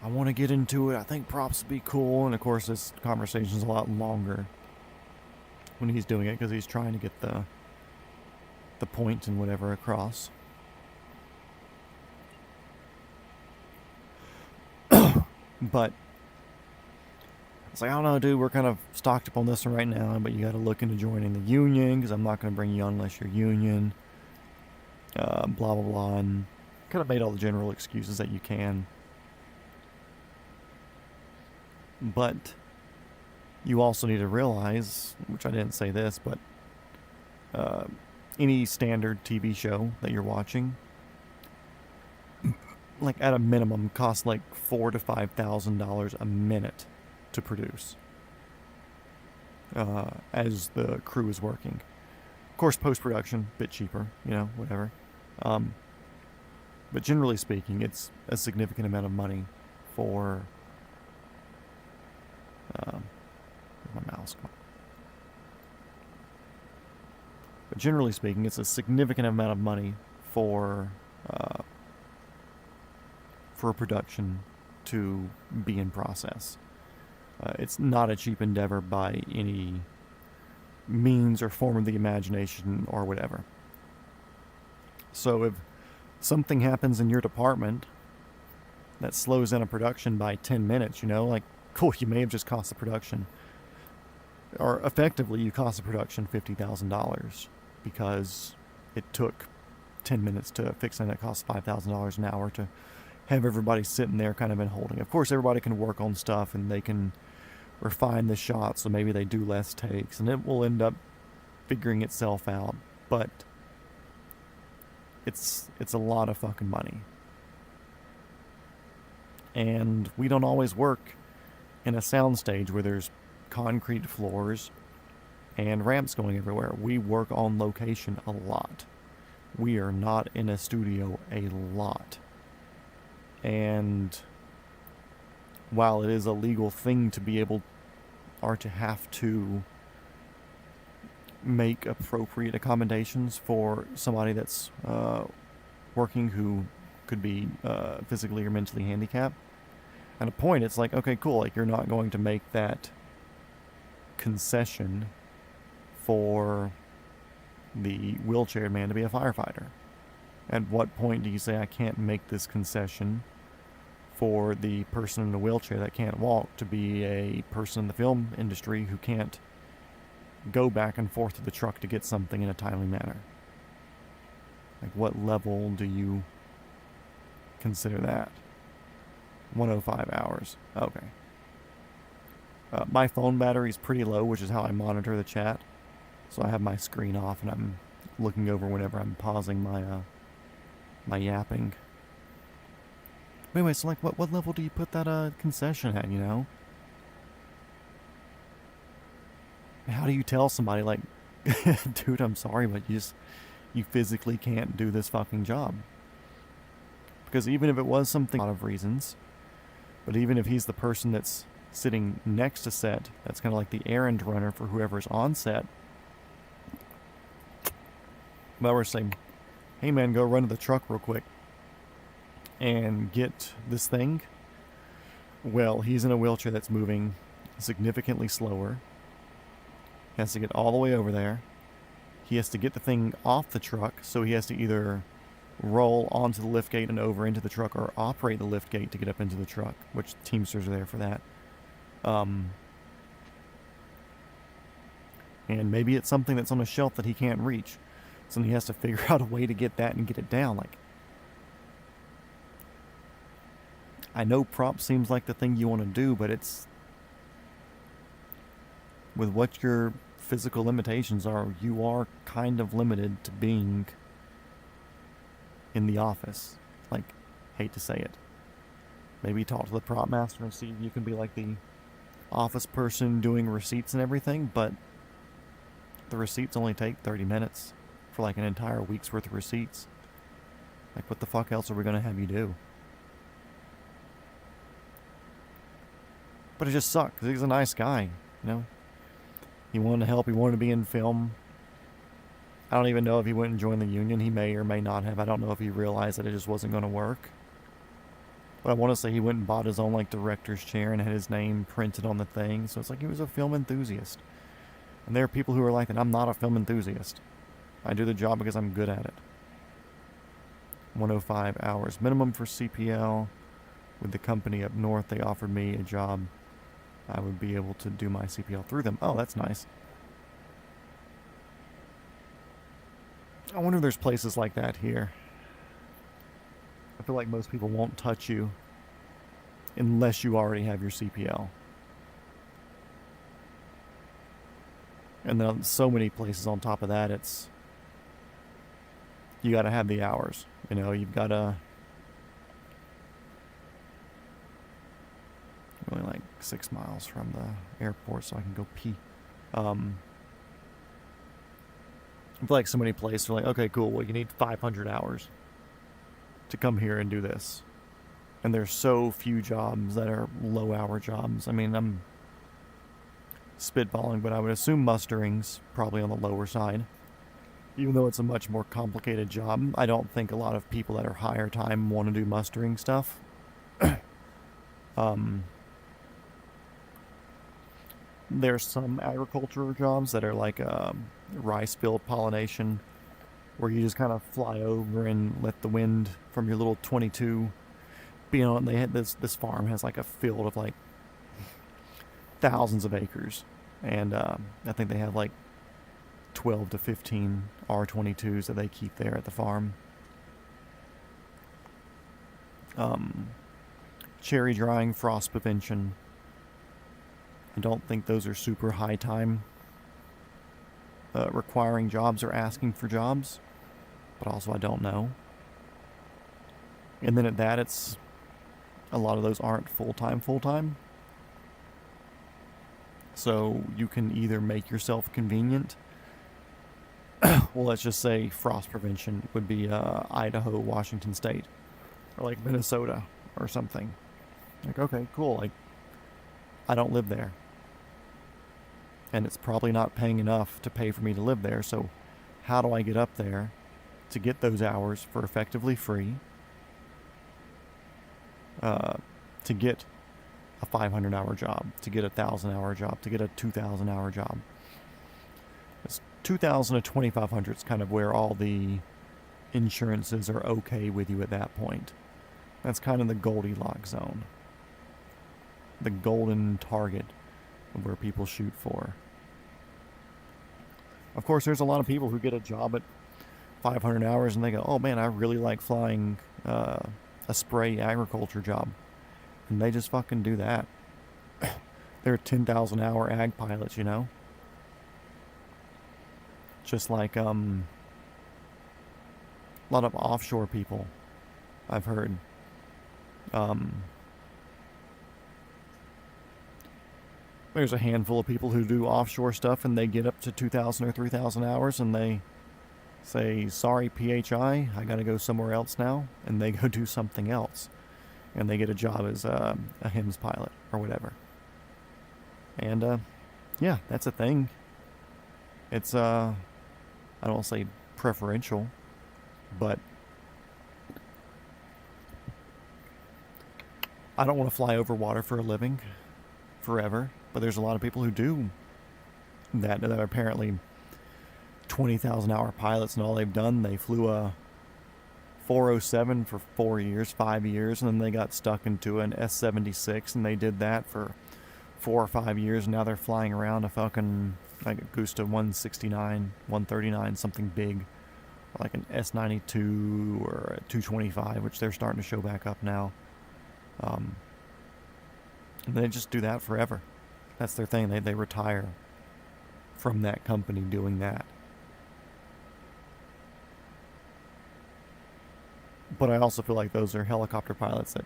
I want to get into it. I think props would be cool. And of course, this conversation's a lot longer when he's doing it because he's trying to get the point and whatever across. But it's like, I don't know, dude, we're kind of stocked up on this one right now, but you got to look into joining the union because I'm not going to bring you on unless you're union. Blah, blah, blah. And kind of made all the general excuses that you can. But you also need to realize, which I didn't say this, but any standard TV show that you're watching, like at a minimum, costs like $4,000 to $5,000 a minute to produce as the crew is working. Of course, post-production, a bit cheaper, you know, whatever. But generally speaking, it's a significant amount of money for... my mouse. But generally speaking, it's a significant amount of money for a production to be in process. It's not a cheap endeavor by any means or form of the imagination or whatever. So if something happens in your department that slows down a production by 10 minutes, you know, like, cool, you may have just cost the production, or effectively you cost the production $50,000 because it took 10 minutes to fix something that costs $5,000 an hour to have everybody sitting there kind of in holding. Of course, everybody can work on stuff and they can refine the shots, so maybe they do less takes, and it will end up figuring itself out. But it's a lot of fucking money. And we don't always work in a soundstage where there's concrete floors and ramps going everywhere. We work on location a lot. We are not in a studio a lot. And while it is a legal thing to be able or to have to make appropriate accommodations for somebody that's working who could be physically or mentally handicapped, at a point it's like, okay, cool, like you're not going to make that concession for the wheelchair man to be a firefighter. At what point do you say I can't make this concession for the person in a wheelchair that can't walk to be a person in the film industry who can't go back and forth to the truck to get something in a timely manner? Like, what level do you consider that? 105 hours. Okay. My phone battery is pretty low, which is how I monitor the chat. So I have my screen off and I'm looking over whenever I'm pausing my yapping. But anyway, so like, what level do you put that concession at, you know? How do you tell somebody, like, dude, I'm sorry, but you physically can't do this fucking job? Because even if it was something, a lot of reasons, but even if he's the person that's sitting next to set, that's kind of like the errand runner for whoever's on set, but we're saying, hey man, go run to the truck real quick and get this thing. Well, he's in a wheelchair that's moving significantly slower. He has to get all the way over there. he has to get the thing off the truck, so he has to either roll onto the lift gate and over into the truck or operate the lift gate to get up into the truck, which Teamsters are there for that. And maybe it's something that's on a shelf that he can't reach. So he has to figure out a way to get that and get it down. Like, I know prop seems like the thing you want to do, but it's... with what your physical limitations are, you are kind of limited to being in the office. Like, hate to say it. Maybe talk to the prop master and see if you can be like the office person doing receipts and everything, but the receipts only take 30 minutes for like an entire week's worth of receipts. Like, what the fuck else are we going to have you do? But it just sucked, because he's a nice guy, you know? He wanted to help, he wanted to be in film. I don't even know if he went and joined the union. He may or may not have. I don't know if he realized that it just wasn't going to work. But I want to say he went and bought his own, like, director's chair and had his name printed on the thing. So it's like he was a film enthusiast. And there are people who are like that. I'm not a film enthusiast. I do the job because I'm good at it. 105 hours minimum for CPL. With the company up north, they offered me a job. I would be able to do my CPL through them. Oh, that's nice. I wonder if there's places like that here. I feel like most people won't touch you unless you already have your CPL. And then so many places on top of that, it's... you gotta have the hours. You know, you've gotta... only like 6 miles from the airport, so I can go pee. I feel like so many places are like, okay, cool, well, you need 500 hours to come here and do this. And there's so few jobs that are low-hour jobs. I mean, I'm spitballing, but I would assume mustering's probably on the lower side. Even though it's a much more complicated job, I don't think a lot of people that are higher time want to do mustering stuff. There's some agricultural jobs that are like rice field pollination, where you just kind of fly over and let the wind from your little 22 be on. They had this farm has like a field of like thousands of acres, and I think they have like 12 to 15 R22s that they keep there at the farm. Cherry drying, frost prevention. I don't think those are super high time requiring jobs or asking for jobs, but also I don't know. And then at that, it's a lot of those aren't full-time. So you can either make yourself convenient. Well, let's just say frost prevention would be Idaho, Washington State, or like Minnesota or something. Like, okay, cool. Like, I don't live there. And it's probably not paying enough to pay for me to live there, so how do I get up there to get those hours for effectively free? To get a 500-hour job, to get a 1,000-hour job, to get a 2,000-hour job. It's 2,000 to 2,500 is kind of where all the insurances are okay with you at that point. That's kind of the Goldilocks zone. The golden target of where people shoot for. Of course, there's a lot of people who get a job at 500 hours and they go, oh man, I really like flying a spray agriculture job. And they just fucking do that. They're 10,000 hour ag pilots, you know? Just like a lot of offshore people, I've heard. There's a handful of people who do offshore stuff and they get up to 2,000 or 3,000 hours and they say, sorry, PHI, I gotta go somewhere else now. And they go do something else. And they get a job as a HIMS pilot or whatever. And, yeah, that's a thing. It's, I don't want to say preferential, but I don't want to fly over water for a living forever. But there's a lot of people who do that apparently 20,000-hour pilots, and all they've done, they flew a 407 for 4 years, 5 years, and then they got stuck into an S-76, and they did that for 4 or 5 years, and now they're flying around a fucking, like a Gusta 169, 139, something big, like an S-92 or a 225, which they're starting to show back up now. And they just do that forever. That's their thing. They retire from that company doing that. But I also feel like those are helicopter pilots that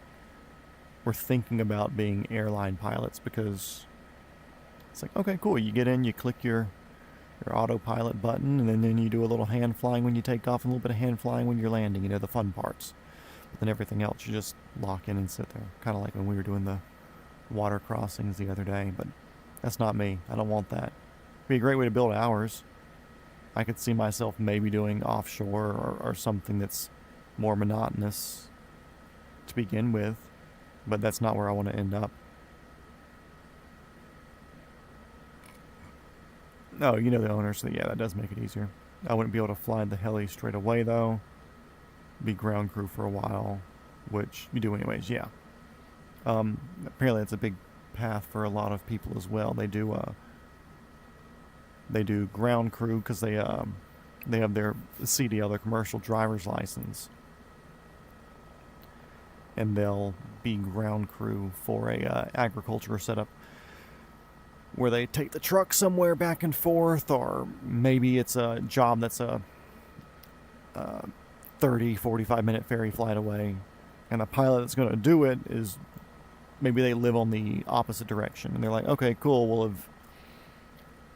were thinking about being airline pilots, because it's like, okay, cool. You get in, you click your autopilot button, and then you do a little hand flying when you take off and a little bit of hand flying when you're landing, the fun parts. But then everything else, you just lock in and sit there. Kind of like when we were doing the water crossings the other day, but that's not me. I don't want that. It'd be a great way to build hours. I could see myself maybe doing offshore or something that's more monotonous to begin with, but that's not where I want to end up. Oh, you know the owner, so yeah, that does make it easier. I wouldn't be able to fly the heli straight away, though. Be ground crew for a while, which you do anyways, yeah. Apparently it's a big path for a lot of people as well. They do ground crew because they have their CDL, their commercial driver's license, and they'll be ground crew for a agriculture setup where they take the truck somewhere back and forth, or maybe it's a job that's a 30, 45-minute ferry flight away, and the pilot that's going to do it is, maybe they live on the opposite direction, and they're like, okay, cool, well, if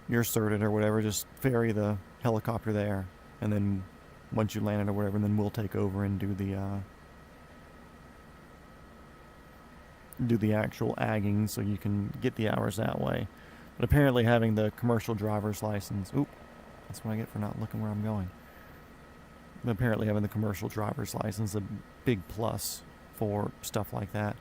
you're certed or whatever, just ferry the helicopter there, and then once you land it or whatever, and then we'll take over and do the actual agging, so you can get the hours that way. But apparently having the commercial driver's license, that's what I get for not looking where I'm going. But apparently having the commercial driver's license is a big plus for stuff like that.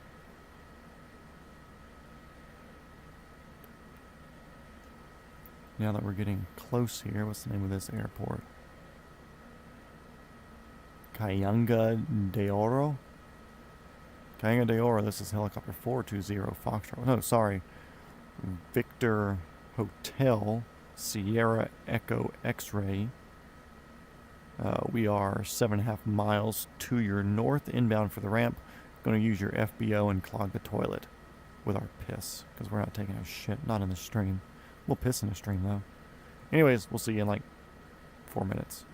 Now that we're getting close here, what's the name of this airport? Cayanga de Oro? Cayanga de Oro, this is helicopter 420 Foxtrot. No, sorry. Victor Hotel, Sierra Echo X-Ray. We are 7.5 miles to your north, inbound for the ramp. Going to use your FBO and clog the toilet with our piss, because we're not taking a shit, not in the stream. We'll piss in the stream, though. Anyways, we'll see you in like 4 minutes.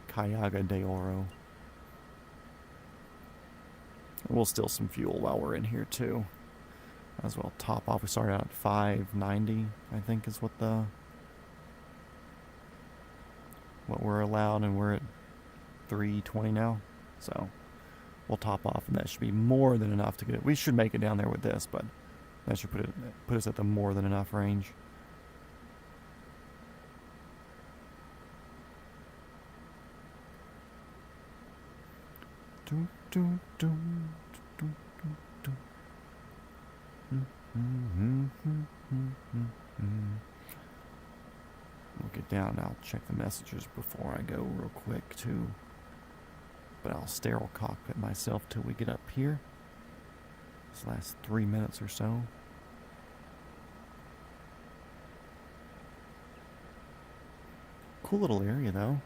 Cayanga de Oro. We'll steal some fuel while we're in here, too. Might as well top off. We started out at 590, I think is what we're allowed, and we're at 320 now. So we'll top off, and that should be more than enough to get it. We should make it down there with this, but that should put us at the more than enough range. We'll get down and I'll check the messages before I go real quick too. But I'll sterile cockpit myself till we get up here. This last 3 minutes or so. Cool little area though.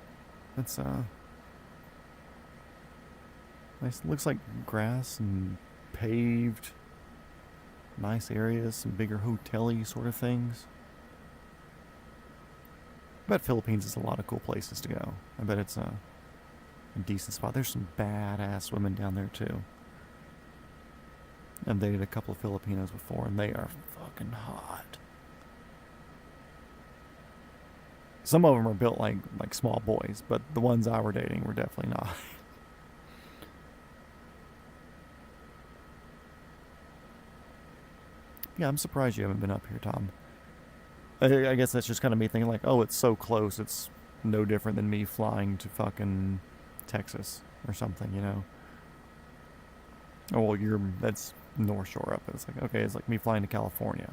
It's nice. Looks like grass and paved. Nice areas, some bigger hotel-y sort of things. I bet Philippines is a lot of cool places to go. I bet it's a decent spot. There's some badass women down there too. I've dated a couple of Filipinos before, and they are fucking hot. Some of them are built like small boys, but the ones I were dating were definitely not. Yeah, I'm surprised you haven't been up here, Tom. I guess that's just kind of me thinking like, oh, it's so close. It's no different than me flying to fucking Texas or something, you know? Oh, well, that's North Shore up. It's like, okay, it's like me flying to California.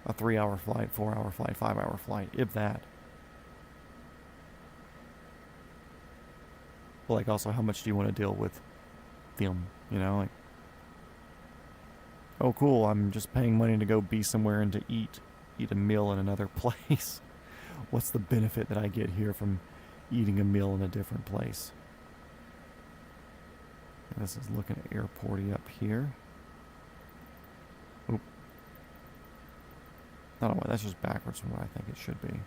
A 3-hour flight, 4-hour flight, 5-hour flight, if that. But like also how much do you want to deal with them, you know? Like, oh cool, I'm just paying money to go be somewhere and to eat a meal in another place. What's the benefit that I get here from eating a meal in a different place? And this is looking at airporty up here. Oop. I don't know, that's just backwards from what I think it should be.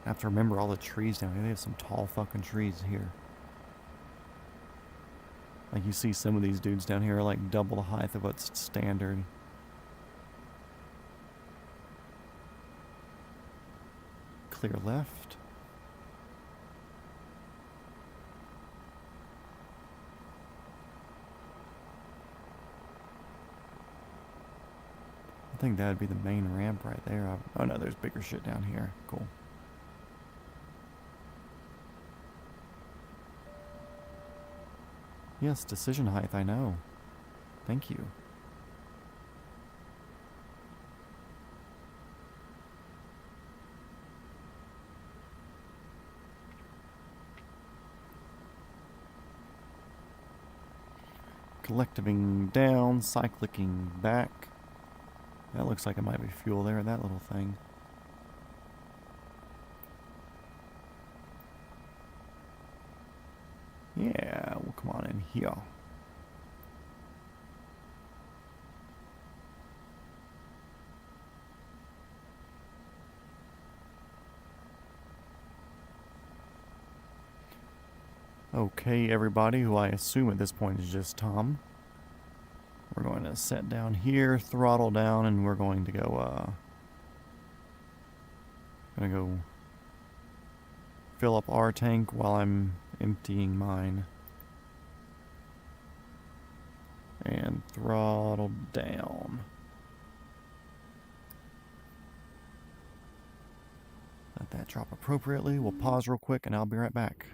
I have to remember all the trees down here. They have some tall fucking trees here. Like you see some of these dudes down here are like double the height of what's standard. Clear left. I think that'd be the main ramp right there. Oh no, there's bigger shit down here. Cool. Yes, decision height, I know. Thank you. Collectiving down, cyclicking back. That looks like it might be fuel there, that little thing. Yeah, we'll come on in here. Okay, everybody, who I assume at this point is just Tom. We're going to set down here, throttle down, and we're going to go, fill up our tank while I'm emptying mine. And throttle down. Let that drop appropriately. We'll pause real quick and I'll be right back.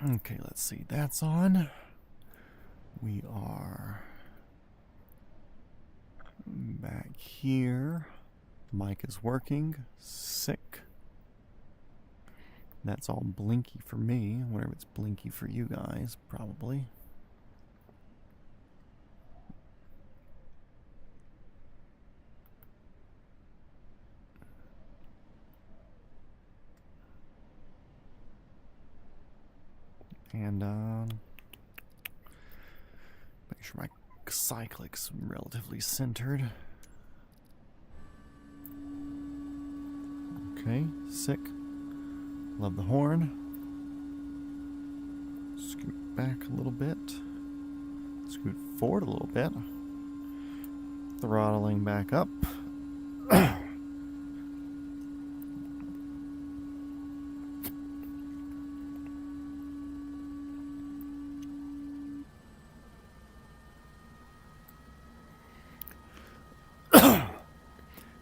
Okay, let's see. That's on. We are back here. Mic is working. Sick. That's all blinky for me. I wonder if it's blinky for you guys. Probably. And make sure my cyclic's relatively centered. Okay, sick. Love the horn. Scoot back a little bit. Scoot forward a little bit. Throttling back up.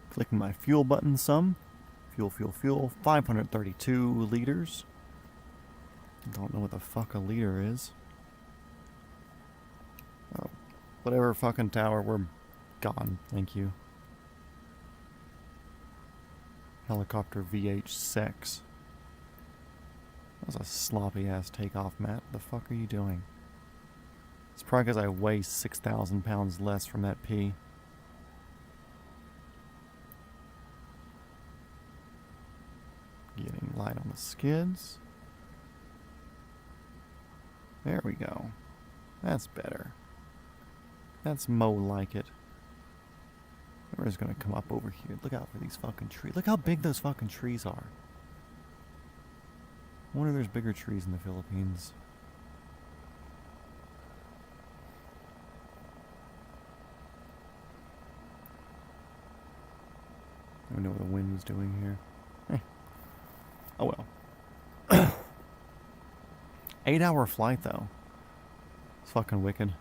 Clicking my fuel button some. Fuel. 532 liters. Don't know what the fuck a liter is. Oh, whatever fucking tower, we're gone. Thank you. Helicopter VH sex. That was a sloppy ass takeoff, Matt. The fuck are you doing? It's probably because I weigh 6,000 pounds less from that pee. Getting light on the skids. There we go. That's better. That's mo like it. We're just gonna come up over here. Look out for these fucking trees. Look how big those fucking trees are. I wonder if there's bigger trees in the Philippines. I don't know what the wind was doing here. Oh well. 8-hour flight though. It's fucking wicked.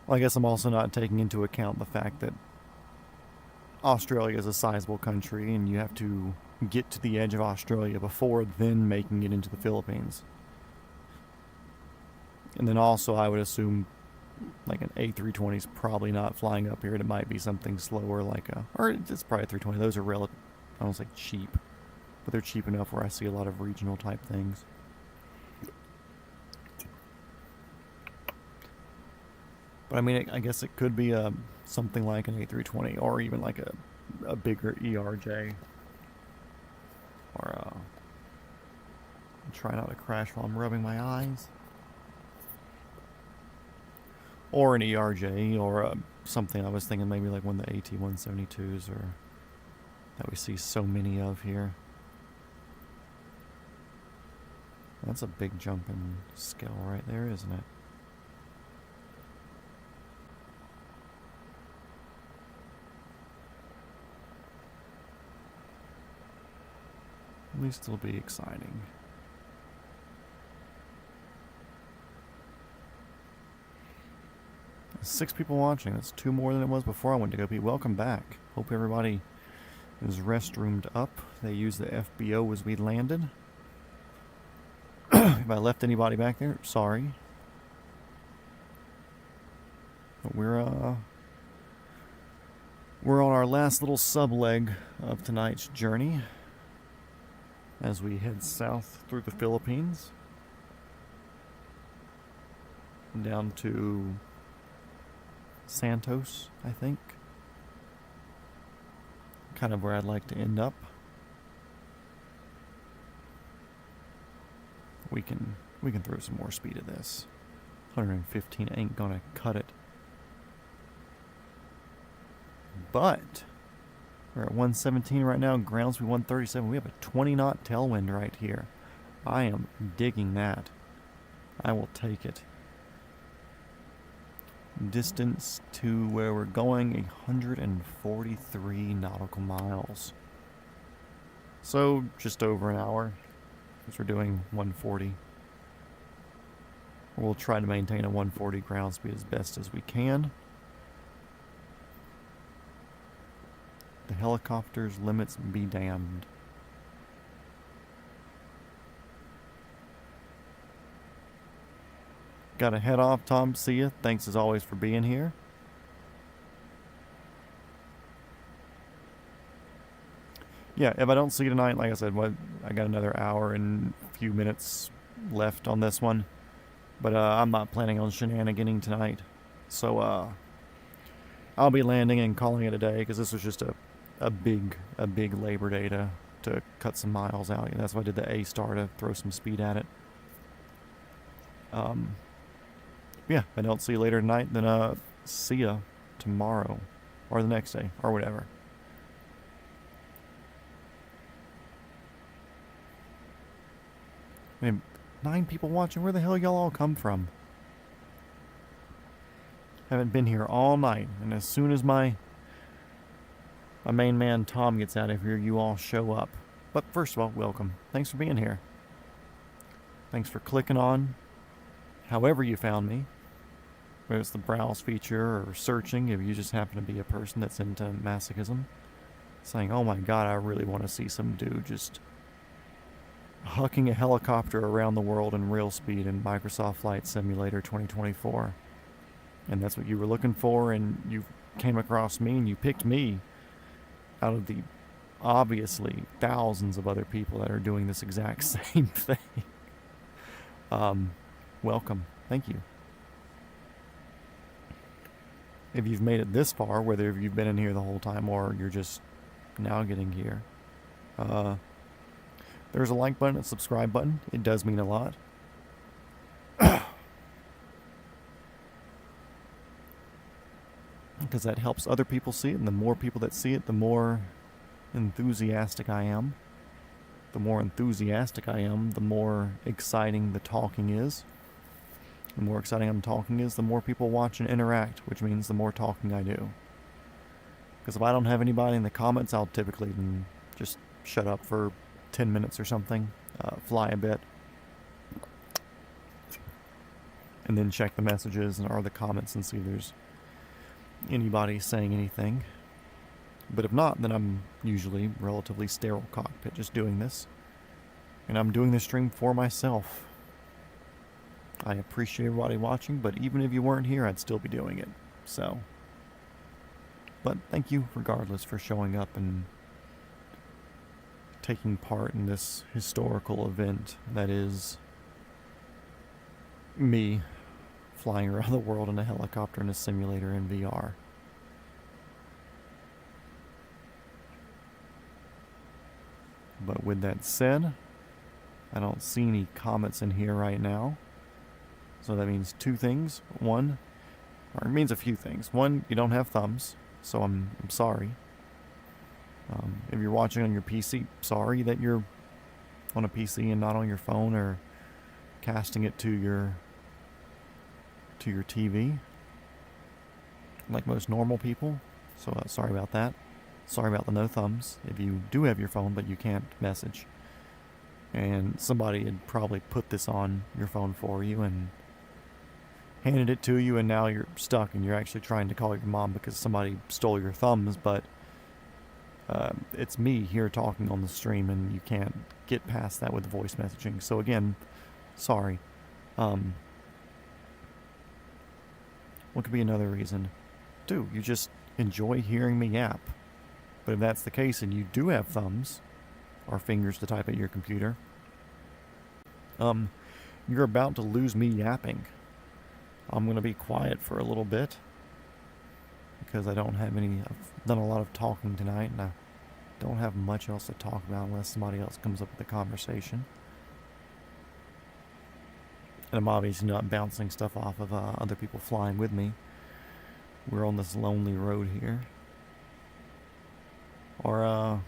Well, I guess I'm also not taking into account the fact that Australia is a sizable country and you have to get to the edge of Australia before then making it into the Philippines. And then also I would assume like an A320 is probably not flying up here. It might be something slower like a... Or it's probably a 320. Those are relative... I don't say cheap. But they're cheap enough where I see a lot of regional type things. But I mean, I guess it could be something like an A320 or even like a bigger ERJ. Or try not to crash while I'm rubbing my eyes. Or an ERJ or something I was thinking maybe like one of the AT-172s or that we see so many of here. That's a big jump in scale right there, isn't it? At least it'll be exciting. There's 6 people watching. That's 2 more than it was before I went to go pee. Welcome back. Hope everybody is restroomed up. They used the FBO as we landed. If I left anybody back there, sorry. But we're on our last little sub-leg of tonight's journey as we head south through the Philippines down to Santos, I think. Kind of where I'd like to end up. We can throw some more speed at this. 115 ain't gonna cut it. But we're at 117 right now. Ground speed 137. We have a 20 knot tailwind right here. I am digging that. I will take it. Distance to where we're going, 143 nautical miles. So just over an hour. Because we're doing 140. We'll try to maintain a 140 ground speed as best as we can. The helicopter's limits be damned. Gotta head off, Tom. See ya. Thanks as always for being here. Yeah, if I don't see you tonight, like I said, I got another hour and a few minutes left on this one. But I'm not planning on shenaniganing tonight. So I'll be landing and calling it a day, because this was just a big Labor Day to cut some miles out. And that's why I did the A-star, to throw some speed at it. Yeah, if I don't see you later tonight, then see ya tomorrow or the next day or whatever. I mean, 9 people watching. Where the hell y'all all come from? Haven't been here all night, and as soon as my main man Tom gets out of here, you all show up. But first of all, welcome. Thanks for being here. Thanks for clicking on however you found me. Whether it's the browse feature or searching, if you just happen to be a person that's into masochism. Saying, oh my god, I really want to see some dude just hucking a helicopter around the world in real speed in Microsoft Flight Simulator 2024. And that's what you were looking for, and you came across me, and you picked me out of the obviously thousands of other people that are doing this exact same thing. Welcome. Thank you. If you've made it this far, whether you've been in here the whole time or you're just now getting here, there's a like button, a subscribe button. It does mean a lot. Because that helps other people see it, and the more people that see it, the more enthusiastic I am. The more enthusiastic I am, the more exciting the talking is. The more exciting I'm talking is, the more people watch and interact, which means the more talking I do. Because if I don't have anybody in the comments, I'll typically just shut up for 10 minutes or something, fly a bit, and then check the messages or the comments and see if there's anybody saying anything. But if not, then I'm usually relatively sterile cockpit just doing this. And I'm doing this stream for myself. I appreciate everybody watching, but even if you weren't here, I'd still be doing it. So, but thank you regardless for showing up and taking part in this historical event that is me flying around the world in a helicopter in a simulator in VR. But with that said, I don't see any comments in here right now. So that means 2 things. One, or it means a few things. One, you don't have thumbs, so I'm sorry. If you're watching on your PC, sorry that you're on a PC and not on your phone or casting it to your TV, like most normal people. So sorry about that. Sorry about the no thumbs. If you do have your phone but you can't message, and somebody had probably put this on your phone for you and handed it to you, and now you're stuck and you're actually trying to call your mom because somebody stole your thumbs, but it's me here talking on the stream and you can't get past that with voice messaging. So again, sorry. What could be another reason? 2, you just enjoy hearing me yap. But if that's the case and you do have thumbs or fingers to type at your computer, you're about to lose me yapping. I'm going to be quiet for a little bit because I've done a lot of talking tonight, and I don't have much else to talk about unless somebody else comes up with a conversation. And I'm obviously not bouncing stuff off of other people flying with me. We're on this lonely road here. Or,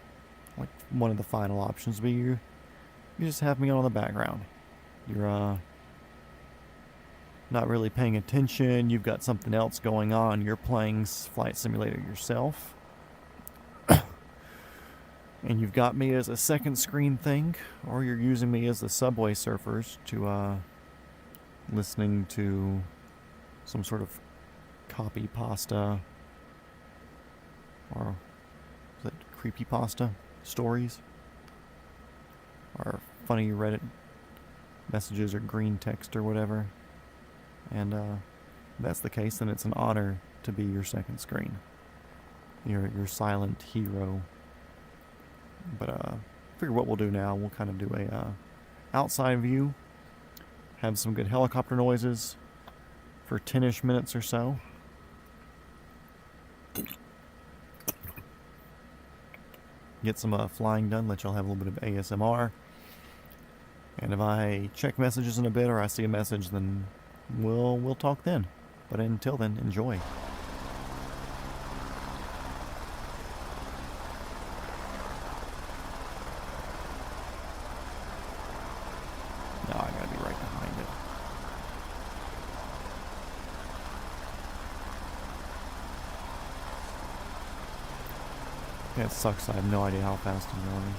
like, one of the final options would be you just have me on in the background. You're, not really paying attention, you've got something else going on, you're playing Flight Simulator yourself. And you've got me as a second screen thing, or you're using me as the Subway Surfers to, listening to some sort of copy pasta, or is it creepypasta stories, or funny Reddit messages or green text or whatever. And if that's the case, then it's an honor to be your second screen. Your silent hero. But figure what we'll do now. We'll kind of do a outside view. Have some good helicopter noises for 10-ish minutes or so. Get some flying done, let y'all have a little bit of ASMR. And if I check messages in a bit or I see a message, then we'll talk then. But until then, enjoy. No, I gotta be right behind it. Yeah, it sucks. I have no idea how fast I'm going.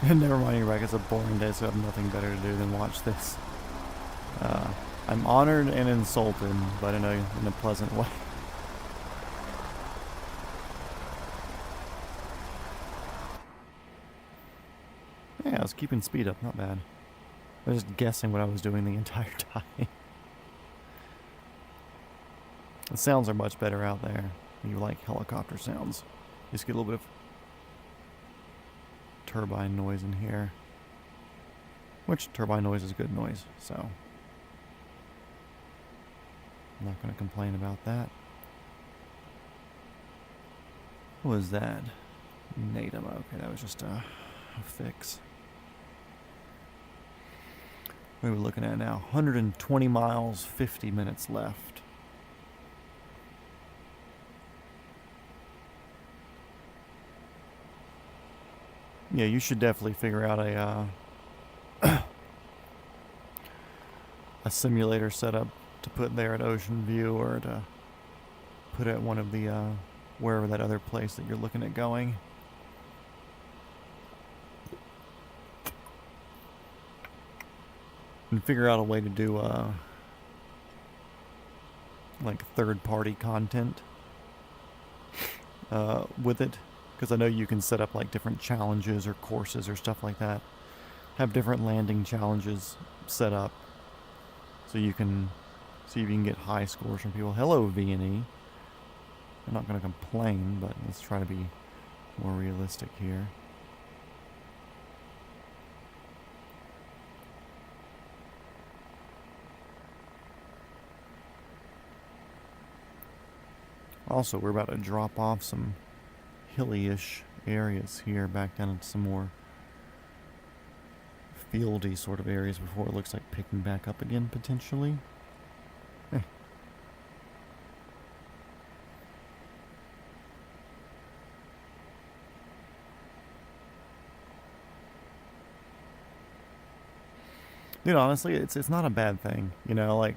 Never mind, you're right. It's a boring day, so I have nothing better to do than watch this. I'm honored and insulted, but in a pleasant way. Yeah, I was keeping speed up, not bad. I was just guessing what I was doing the entire time. The sounds are much better out there. You like helicopter sounds. Just get a little bit of turbine noise in here. Which turbine noise is good noise, so I'm not going to complain about that. What was that? Natum. Okay, that was just a fix. What are we looking at now? 120 miles, 50 minutes left. Yeah, you should definitely figure out a simulator setup to put there at Ocean View, or to put at one of the wherever that other place that you're looking at going. And figure out a way to do like third-party content with it. Because I know you can set up like different challenges or courses or stuff like that. Have different landing challenges set up so you can see if you can get high scores from people. Hello, V&E. I'm not going to complain, but let's try to be more realistic here. Also, we're about to drop off some hilly-ish areas here, back down into some more fieldy sort of areas before it looks like picking back up again, potentially. Dude, honestly, it's not a bad thing. You know, like,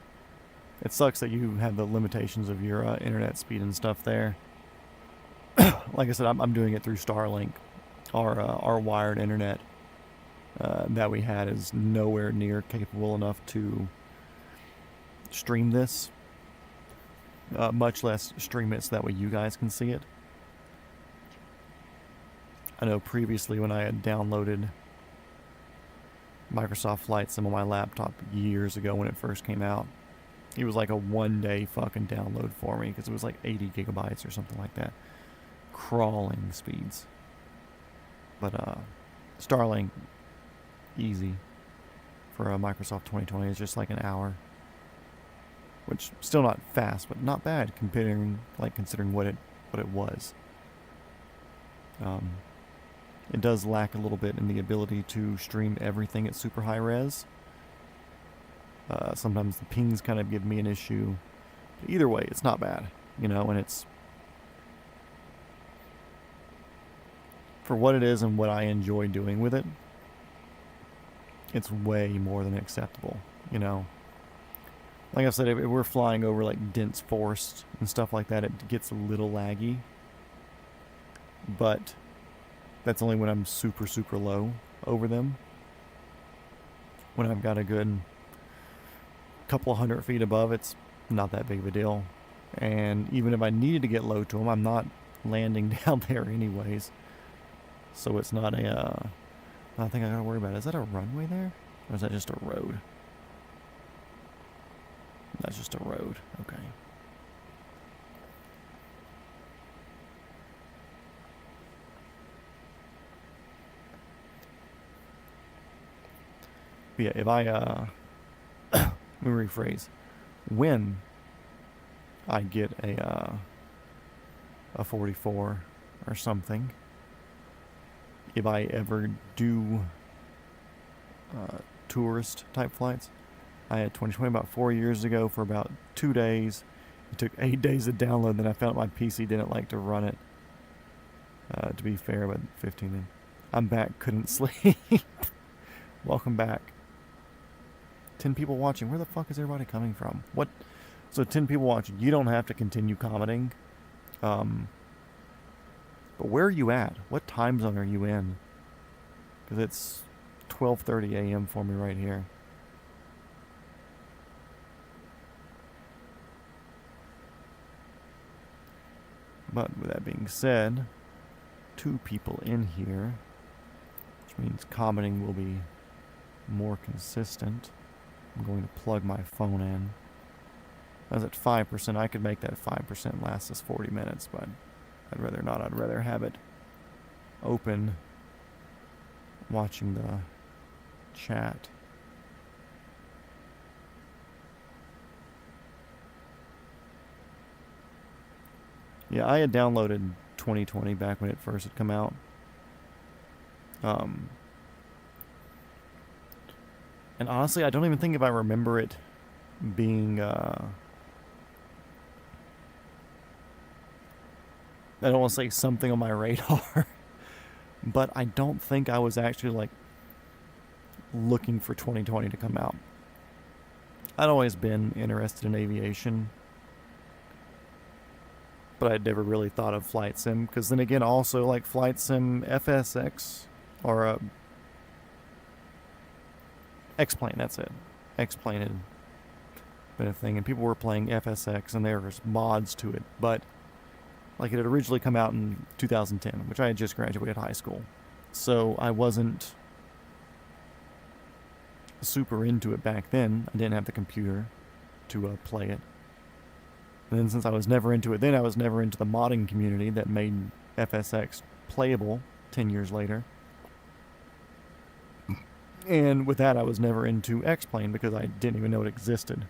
it sucks that you have the limitations of your internet speed and stuff there. Like I said, I'm doing it through Starlink. Our wired internet that we had is nowhere near capable enough to stream this, much less stream it so that way you guys can see it. I know previously when I had downloaded Microsoft Flight Sim on my laptop years ago when it first came out, it was like a one-day fucking download for me because it was like 80 gigabytes or something like that. Crawling speeds. But Starlink, easy for a Microsoft 2020 is just like an hour, which still not fast, but not bad considering what it was. It does lack a little bit in the ability to stream everything at super high res. Sometimes the pings kind of give me an issue. But either way, it's not bad, you know, and it's for what it is and what I enjoy doing with it. It's way more than acceptable, you know. Like I said, if we're flying over like dense forest and stuff like that, it gets a little laggy. But that's only when I'm super, super low over them. When I've got a good couple of 100 feet above, it's not that big of a deal. And even if I needed to get low to them, I'm not landing down there anyways. So it's not a nothing I gotta worry about. Is that a runway there? Or is that just a road? That's just a road. Okay. But yeah, if I let me rephrase. When I get a 44 or something, if I ever do tourist type flights, I had 2020 about 4 years ago for about 2 days. It took 8 days to download, then I found my PC didn't like to run it. To be fair, but 15 then. I'm back, couldn't sleep. Welcome back. 10 people watching. Where the fuck is everybody coming from? What? So 10 people watching. You don't have to continue commenting. But where are you at? What time zone are you in? Because it's 12:30 a.m. for me right here. But with that being said, 2 people in here, which means commenting will be more consistent. I'm going to plug my phone in. I was at 5%. I could make that 5% last us 40 minutes, but I'd rather not. I'd rather have it open, watching the chat. Yeah, I had downloaded 2020 back when it first had come out. And honestly, I don't even think if I remember it being, I don't want to say something on my radar, but I don't think I was actually, like, looking for 2020 to come out. I'd always been interested in aviation, but I'd never really thought of Flight Sim, because then again, also, like, Flight Sim FSX, or, X-Plane, that's it. X-Plane had been a thing, and people were playing FSX, and there was mods to it, but like it had originally come out in 2010, which I had just graduated high school, so I wasn't super into it back then. I didn't have the computer to play it. And then since I was never into it then, I was never into the modding community that made FSX playable 10 years later. And with that, I was never into X-Plane because I didn't even know it existed.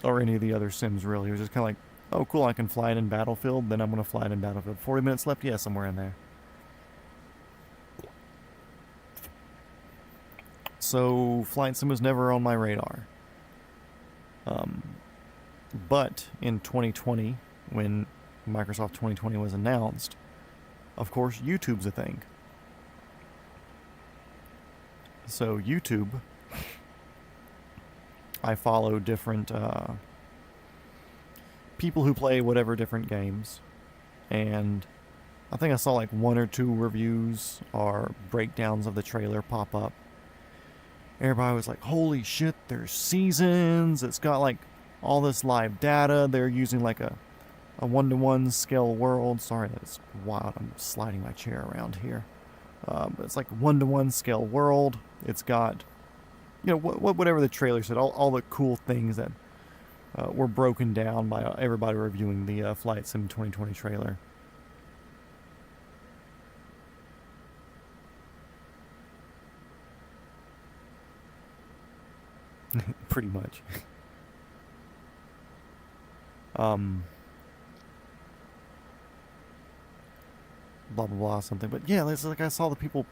Or any of the other Sims, really. It was just kind of like, oh cool, I can fly it in Battlefield, then I'm going to fly it in Battlefield. 40 minutes left? Yeah, somewhere in there. So flight sim was never on my radar. But in 2020, when Microsoft 2020 was announced, of course, YouTube's a thing. So YouTube, I follow different people who play whatever different games, and I think I saw like 1 or 2 reviews or breakdowns of the trailer pop up. Everybody was like, holy shit, there's seasons, it's got like all this live data, they're using like a 1-to-1 scale world. Sorry, that's wild, I'm sliding my chair around here. But it's like 1-to-1 scale world. It's got, you know, whatever the trailer said, all the cool things that were broken down by everybody reviewing the Flight Sim 2020 trailer. Pretty much. Blah blah blah something. But yeah, it's like I saw the people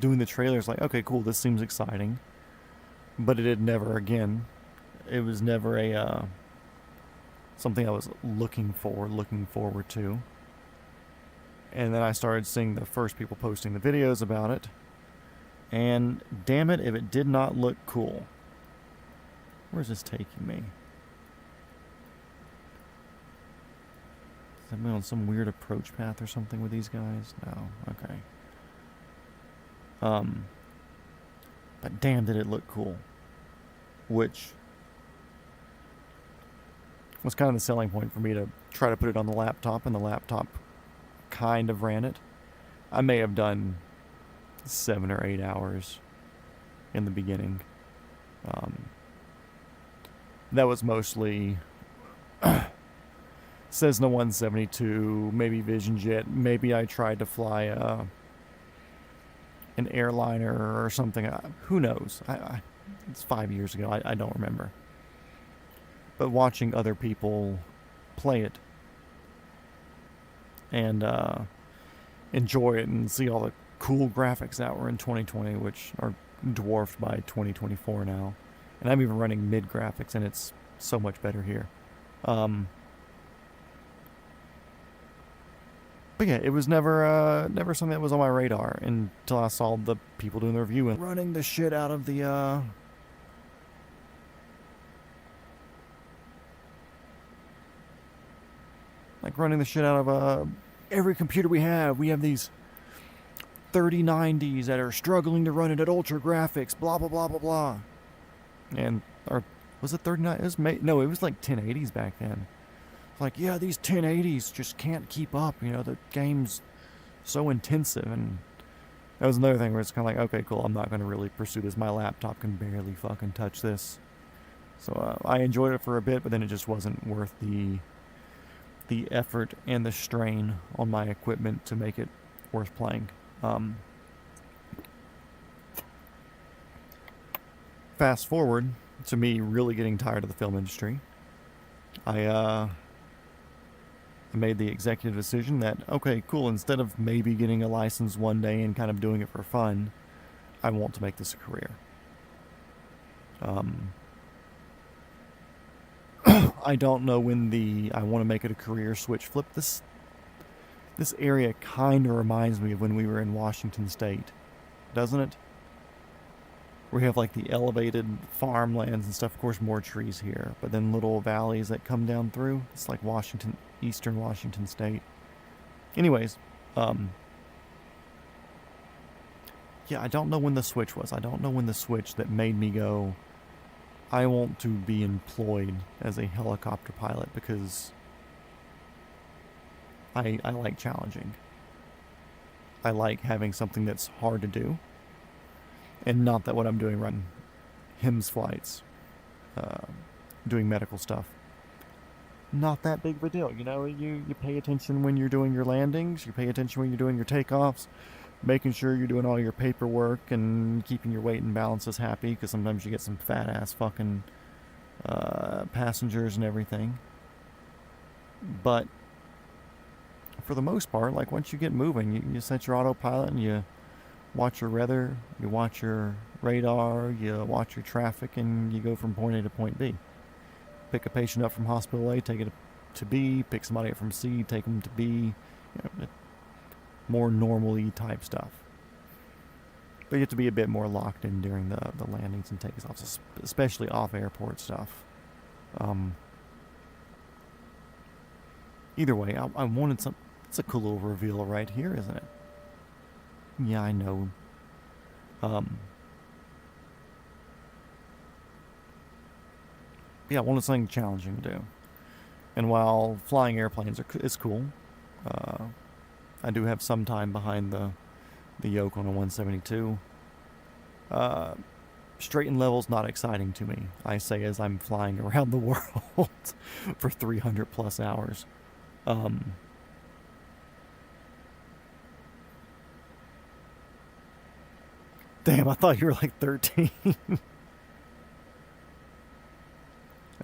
doing the trailers like, okay, cool, this seems exciting. But it was never a something I was looking forward to. And then I started seeing the first people posting the videos about it. And damn it, if it did not look cool. Where's this taking me? Am I on some weird approach path or something with these guys? No. Okay. But damn, did it look cool. Which was kind of the selling point for me to try to put it on the laptop, and the laptop kind of ran it. I may have done 7 or 8 hours in the beginning. That was mostly Cessna 172, maybe Vision Jet. Maybe I tried to fly an airliner or something. Who knows? It's 5 years ago. I don't remember. But watching other people play it and enjoy it and see all the cool graphics that were in 2020, which are dwarfed by 2024 now. And I'm even running mid graphics, and it's so much better here. But yeah, it was never something that was on my radar until I saw the people doing the review and running the shit out of the running the shit out of every computer we have. We have these 3090s that are struggling to run it at ultra graphics, blah blah blah blah blah. And was it 39? No, it was like 1080s back then. Like, yeah, these 1080s just can't keep up. You know, the game's so intensive. And that was another thing where it's kind of like, okay, cool, I'm not going to really pursue this. My laptop can barely fucking touch this. So I enjoyed it for a bit, but then it just wasn't worth the effort and the strain on my equipment to make it worth playing. Fast forward to me really getting tired of the film industry. I made the executive decision that, okay, cool, instead of maybe getting a license one day and kind of doing it for fun, I want to make this a career. I don't know when the I want to make it a career switch flip. This area kind of reminds me of when we were in Washington State, doesn't it? We have like the elevated farmlands and stuff. Of course, more trees here, but then little valleys that come down through. It's like eastern Washington State. Anyways, yeah, I don't know when the switch was. I don't know when the switch that made me go, I want to be employed as a helicopter pilot, because I like challenging. I like having something that's hard to do. And not that what I'm doing, running HIMSS flights, doing medical stuff. Not that big of a deal. You know, you pay attention when you're doing your landings, you pay attention when you're doing your takeoffs, making sure you're doing all your paperwork and keeping your weight and balances happy, because sometimes you get some fat ass fucking passengers and everything. But for the most part, like once you get moving, you set your autopilot and you watch your weather, you watch your radar, you watch your traffic, and you go from point A to point B. Pick a patient up from hospital A, take it to B, pick somebody up from C, take them to B. More normally type stuff. But you have to be a bit more locked in during the landings and takeoffs, especially off airport stuff. Either way, I wanted some. It's a cool little reveal right here, isn't it? Yeah, I know. Yeah, I wanted something challenging to do. And while flying airplanes is cool, I do have some time behind the yoke on a 172. Straight and level's not exciting to me. I say as I'm flying around the world for 300 plus hours. Damn, I thought you were like 13.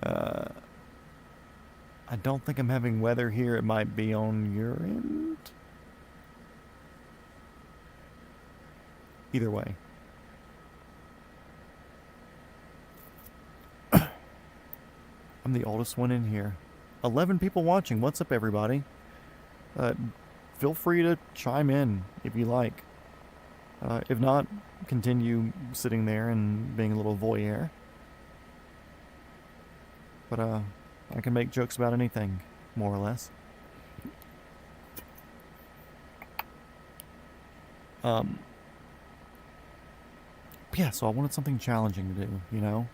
I don't think I'm having weather here. It might be on your end. Either way. I'm the oldest one in here. 11 people watching. What's up, everybody? Feel free to chime in if you like. If not, continue sitting there and being a little voyeur. But I can make jokes about anything, more or less. Yeah, so I wanted something challenging to do, you know?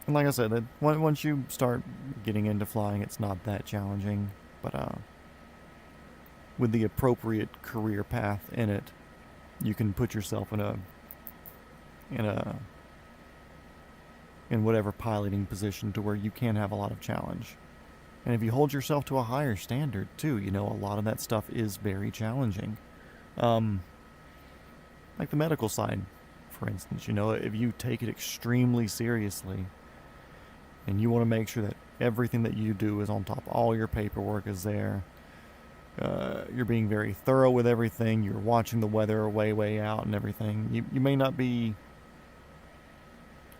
And like I said, once you start getting into flying, it's not that challenging. But with the appropriate career path in it, you can put yourself in whatever piloting position to where you can have a lot of challenge. And if you hold yourself to a higher standard too, you know, a lot of that stuff is very challenging. Like the medical side, for instance, you know, if you take it extremely seriously and you want to make sure that everything that you do is on top, all your paperwork is there, you're being very thorough with everything, you're watching the weather way out and everything, you may not be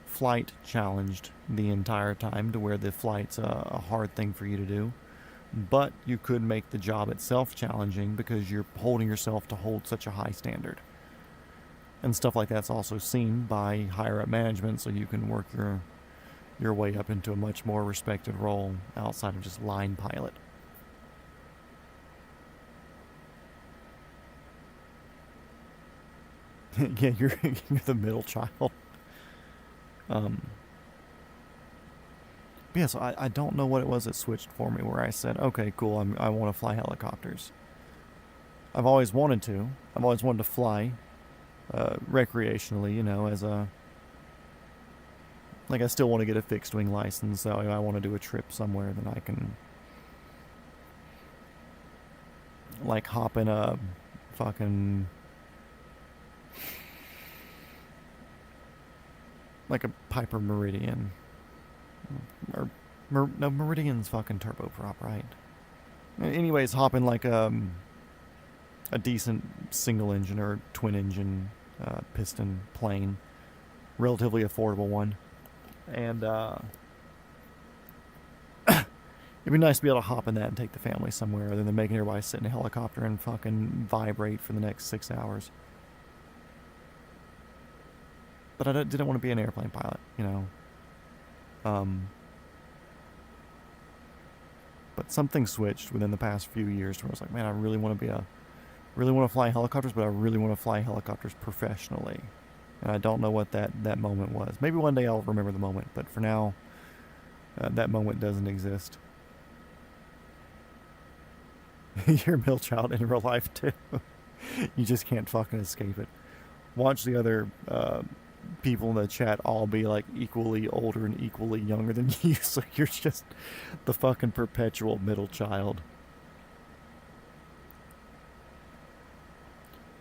flight challenged the entire time to where the flight's a hard thing for you to do, but you could make the job itself challenging because you're holding yourself to hold such a high standard. And stuff like that's also seen by higher up management, so you can work your way up into a much more respected role outside of just line pilot. Yeah, you're the middle child. Yeah, so I don't know what it was that switched for me where I said, okay, cool, I want to fly helicopters. I've always wanted to. I've always wanted to fly recreationally, you know, as a... Like, I still want to get a fixed wing license, so I want to do a trip somewhere that I can... Like, hop in a fucking... Like a Piper Meridian. Or... no, Meridian's fucking turboprop, right? Anyways, hop in like a decent single engine or twin engine piston plane. Relatively affordable one. And it'd be nice to be able to hop in that and take the family somewhere rather than making everybody sit in a helicopter and fucking vibrate for the next 6 hours. But I didn't want to be an airplane pilot, you know. But something switched within the past few years where I was like, man, I really want to fly helicopters, but I really want to fly helicopters professionally. And I don't know what that moment was. Maybe one day I'll remember the moment, but for now, that moment doesn't exist. You're a middle child in real life, too. You just can't fucking escape it. Watch the other people in the chat all be like equally older and equally younger than you, so you're just the fucking perpetual middle child.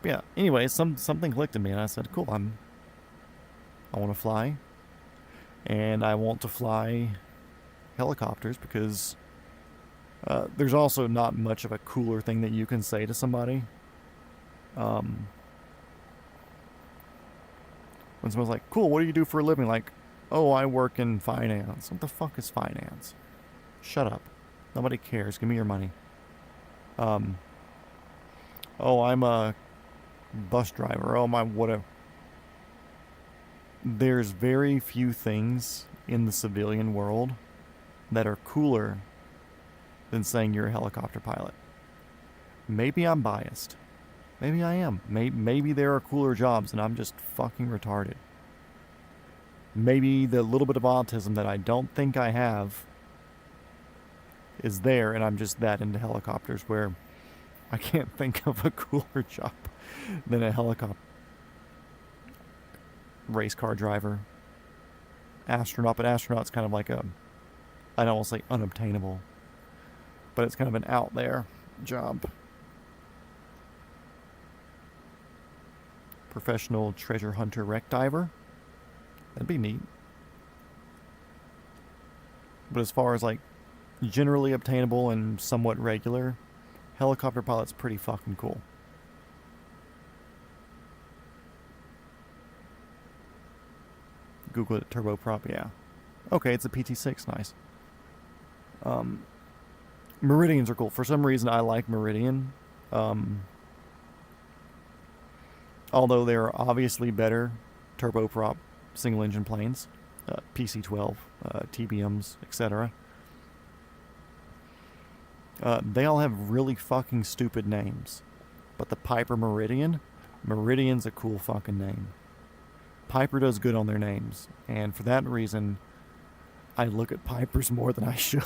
But yeah, anyway, something clicked in me and I said, cool, I want to fly, and I want to fly helicopters because There's also not much of a cooler thing that you can say to somebody. When someone's like, cool, what do you do for a living? Like, oh, I work in finance. What the fuck is finance? Shut up. Nobody cares. Give me your money. Oh, I'm a bus driver. Oh, my, whatever. There's very few things in the civilian world that are cooler than saying you're a helicopter pilot. Maybe I'm biased. Maybe I am. Maybe there are cooler jobs and I'm just fucking retarded. Maybe the little bit of autism that I don't think I have is there and I'm just that into helicopters where I can't think of a cooler job than a helicopter. Race car driver. Astronaut, but astronaut's kind of like a, I don't want to say unobtainable, but it's kind of an out there job. Professional treasure hunter wreck diver. That'd be neat. But as far as like generally obtainable and somewhat regular, helicopter pilot's pretty fucking cool. Google it, turboprop, yeah. Okay, it's a PT6, nice. Meridians are cool. For some reason, I like Meridian. Although there are obviously better turboprop single-engine planes, PC-12, TBMs, etc. They all have really fucking stupid names. But the Piper Meridian, Meridian's a cool fucking name. Piper does good on their names, and for that reason, I look at Pipers more than I should.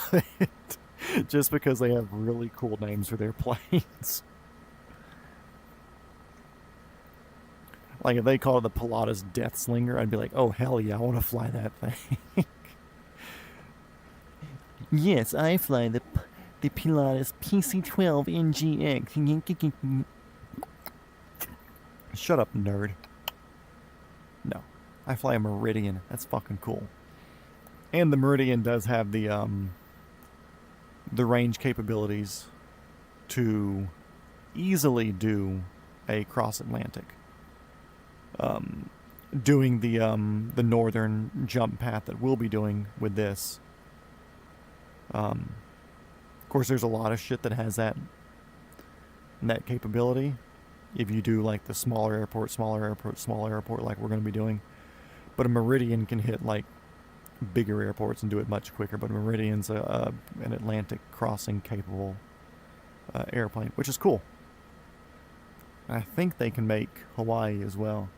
Just because they have really cool names for their planes. Like, if they call it the Pilatus Death Slinger, I'd be like, oh, hell yeah, I want to fly that thing. Yes, I fly the Pilatus PC-12 NGX. Shut up, nerd. No, I fly a Meridian. That's fucking cool. And the Meridian does have the range capabilities to easily do a cross-Atlantic. Doing the northern jump path that we'll be doing with this. Of course, there's a lot of shit that has that capability. If you do like the smaller airport, like we're going to be doing. But a Meridian can hit like bigger airports and do it much quicker. But Meridian's an Atlantic crossing capable airplane, which is cool. And I think they can make Hawaii as well.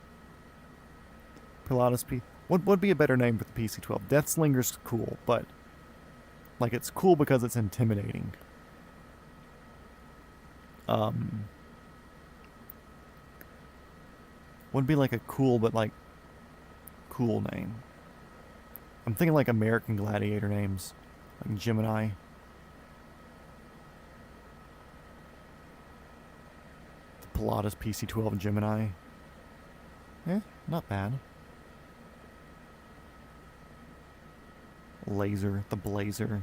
Pilatus P. What would be a better name for the PC-12? Death Slinger's cool, but like it's cool because it's intimidating. Would be like a cool but like cool name. I'm thinking like American Gladiator names, like Gemini. The Pilatus PC-12 and Gemini. Not bad. Laser, the Blazer.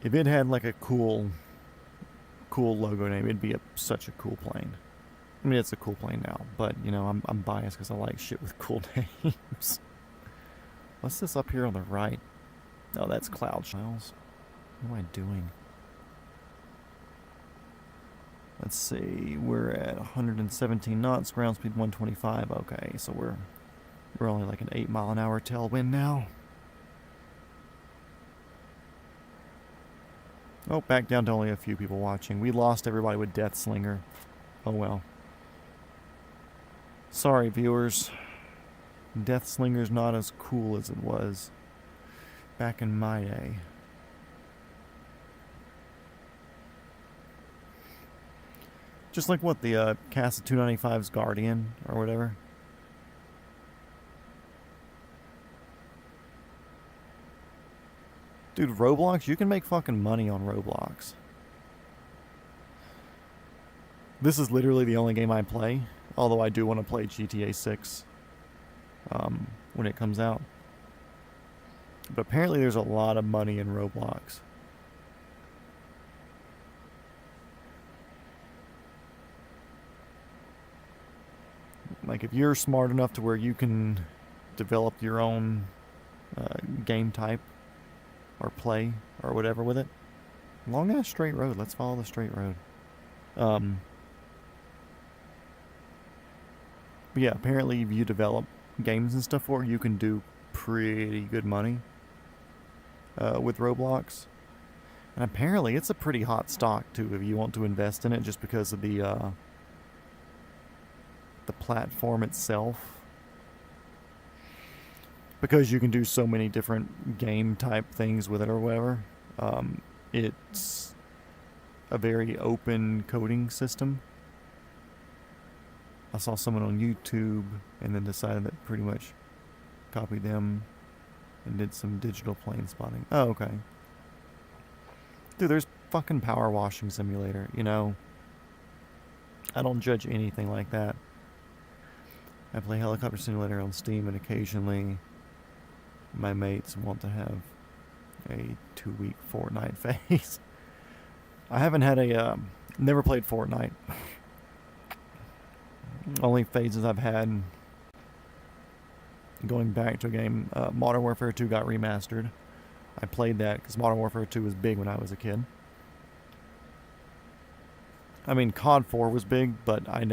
If it had like a cool logo name, it'd be such a cool plane. I mean, it's a cool plane now, but you know, I'm biased because I like shit with cool names. What's this up here on the right? Oh, that's Cloud Shiles. What am I doing? Let's see, we're at 117 knots, ground speed 125. Okay, so we're only like an 8-mile-an-hour tailwind now. Oh, back down to only a few people watching. We lost everybody with Death Slinger. Oh well. Sorry, viewers. Death Slinger's not as cool as it was back in my day. Just like what, the Casa 295's Guardian or whatever? Dude, Roblox, you can make fucking money on Roblox. This is literally the only game I play, although I do want to play GTA 6 when it comes out. But apparently there's a lot of money in Roblox. Like, if you're smart enough to where you can develop your own game type or play or whatever with it, long ass straight road. Let's follow the straight road. But yeah, apparently if you develop games and stuff for it, you can do pretty good money with Roblox. And apparently it's a pretty hot stock too if you want to invest in it, just because of the platform itself. Because you can do so many different game type things with it or whatever. It's a very open coding system. I saw someone on YouTube and then decided that pretty much copied them and did some digital plane spotting. Oh, okay. Dude, there's fucking Power Washing Simulator, you know? I don't judge anything like that. I play Helicopter Simulator on Steam, and occasionally my mates want to have a 2-week Fortnite phase. I haven't had never played Fortnite. Only phases I've had going back to a game, Modern Warfare 2 got remastered. I played that because Modern Warfare 2 was big when I was a kid. I mean, COD 4 was big, but I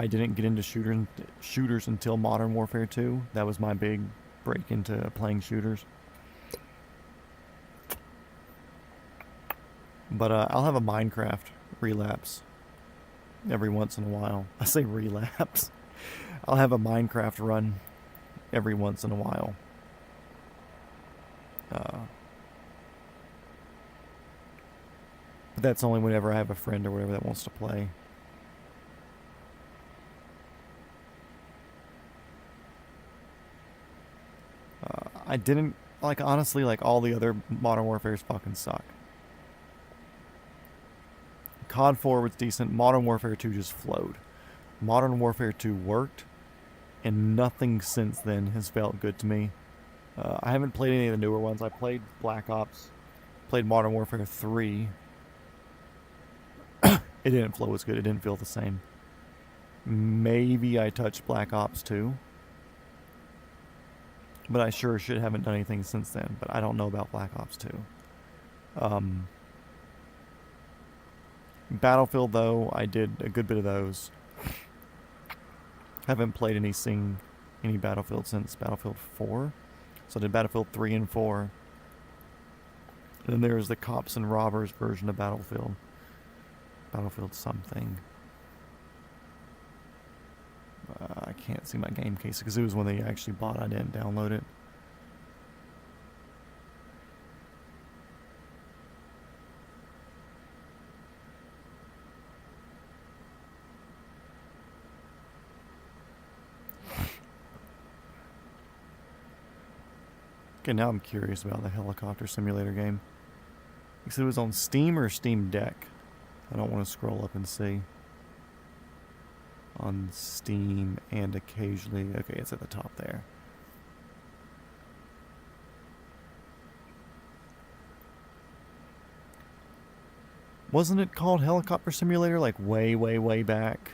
didn't get into shooters until Modern Warfare 2. That was my big break into playing shooters. But I'll have a Minecraft relapse every once in a while. I say relapse. I'll have a Minecraft run every once in a while. But that's only whenever I have a friend or whatever that wants to play. I didn't, like, honestly, like, all the other Modern Warfares fucking suck. COD 4 was decent. Modern Warfare 2 just flowed. Modern Warfare 2 worked, and nothing since then has felt good to me. I haven't played any of the newer ones. I played Black Ops, played Modern Warfare 3. It didn't flow as good. It didn't feel the same. Maybe I touched Black Ops 2. But I sure should haven't done anything since then. But I don't know about Black Ops 2. Battlefield, though, I did a good bit of those. Haven't played any Battlefield since Battlefield 4. So I did Battlefield 3 and 4. And then there's the Cops and Robbers version of Battlefield. Battlefield something. I can't see my game case because it was when they actually bought it. I didn't download it. Okay, now I'm curious about the Helicopter Simulator game. You said it was on Steam or Steam Deck? I don't want to scroll up and see. On Steam and occasionally... Okay, it's at the top there. Wasn't it called Helicopter Simulator like way, way, way back?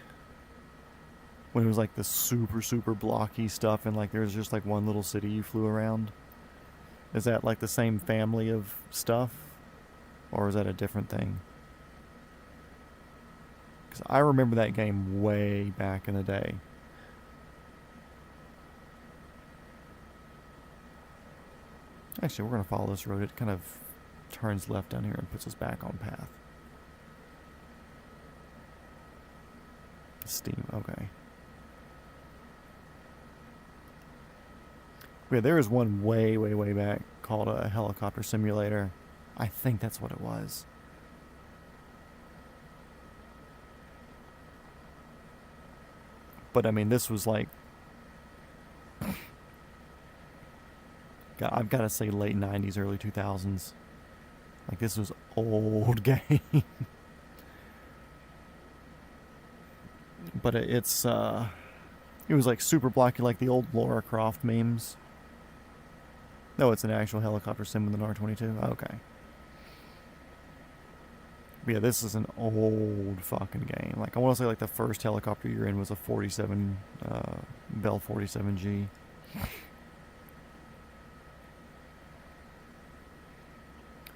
When it was like the super, super blocky stuff and like there was just like one little city you flew around? Is that like the same family of stuff? Or is that a different thing? Because I remember that game way back in the day. Actually, we're going to follow this road. It kind of turns left down here and puts us back on path. Steam, okay. Yeah, there was one way, way, way back called a Helicopter Simulator. I think that's what it was. But I mean, this was like... I've got to say late 90s, early 2000s. Like, this was old game. But it was like super blocky, like the old Lara Croft memes. No, it's an actual helicopter sim with an R22. Okay. But yeah, this is an old fucking game. Like, I want to say, like, the first helicopter you're in was a 47, Bell 47G.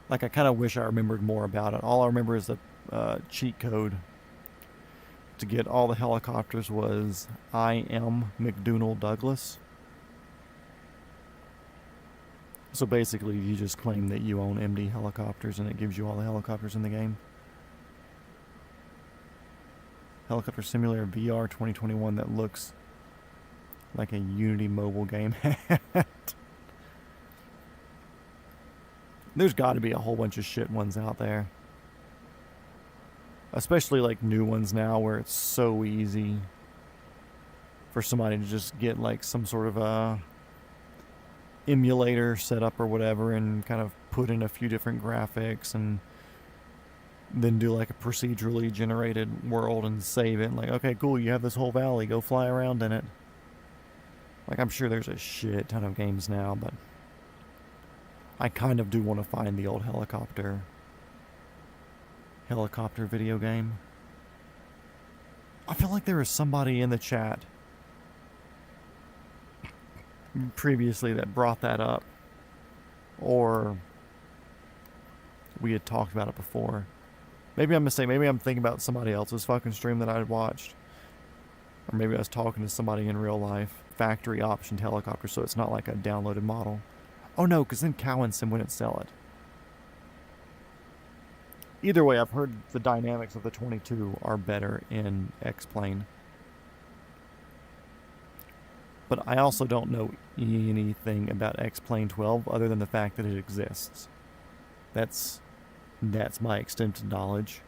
Like, I kind of wish I remembered more about it. All I remember is the cheat code to get all the helicopters was I am McDonnell Douglas. So basically, you just claim that you own MD helicopters and it gives you all the helicopters in the game. Helicopter Simulator VR 2021 that looks like a Unity mobile game. There's got to be a whole bunch of shit ones out there. Especially like new ones now where it's so easy for somebody to just get like some sort of a emulator set up or whatever and kind of put in a few different graphics and then do like a procedurally generated world and save it. Like, okay, cool, you have this whole valley, go fly around in it. Like, I'm sure there's a shit ton of games now, but I kind of do want to find the old helicopter video game. I feel like there was somebody in the chat previously that brought that up, or we had talked about it before. Maybe I'm mistaken. Maybe I'm thinking about somebody else's fucking stream that I'd watched, or maybe I was talking to somebody in real life. Factory optioned helicopter, so it's not like a downloaded model. Oh no, because then Cowan Sim wouldn't sell it. Either way, I've heard the dynamics of the 22 are better in X-Plane. But I also don't know anything about X-Plane 12 other than the fact that it exists. That's my extensive knowledge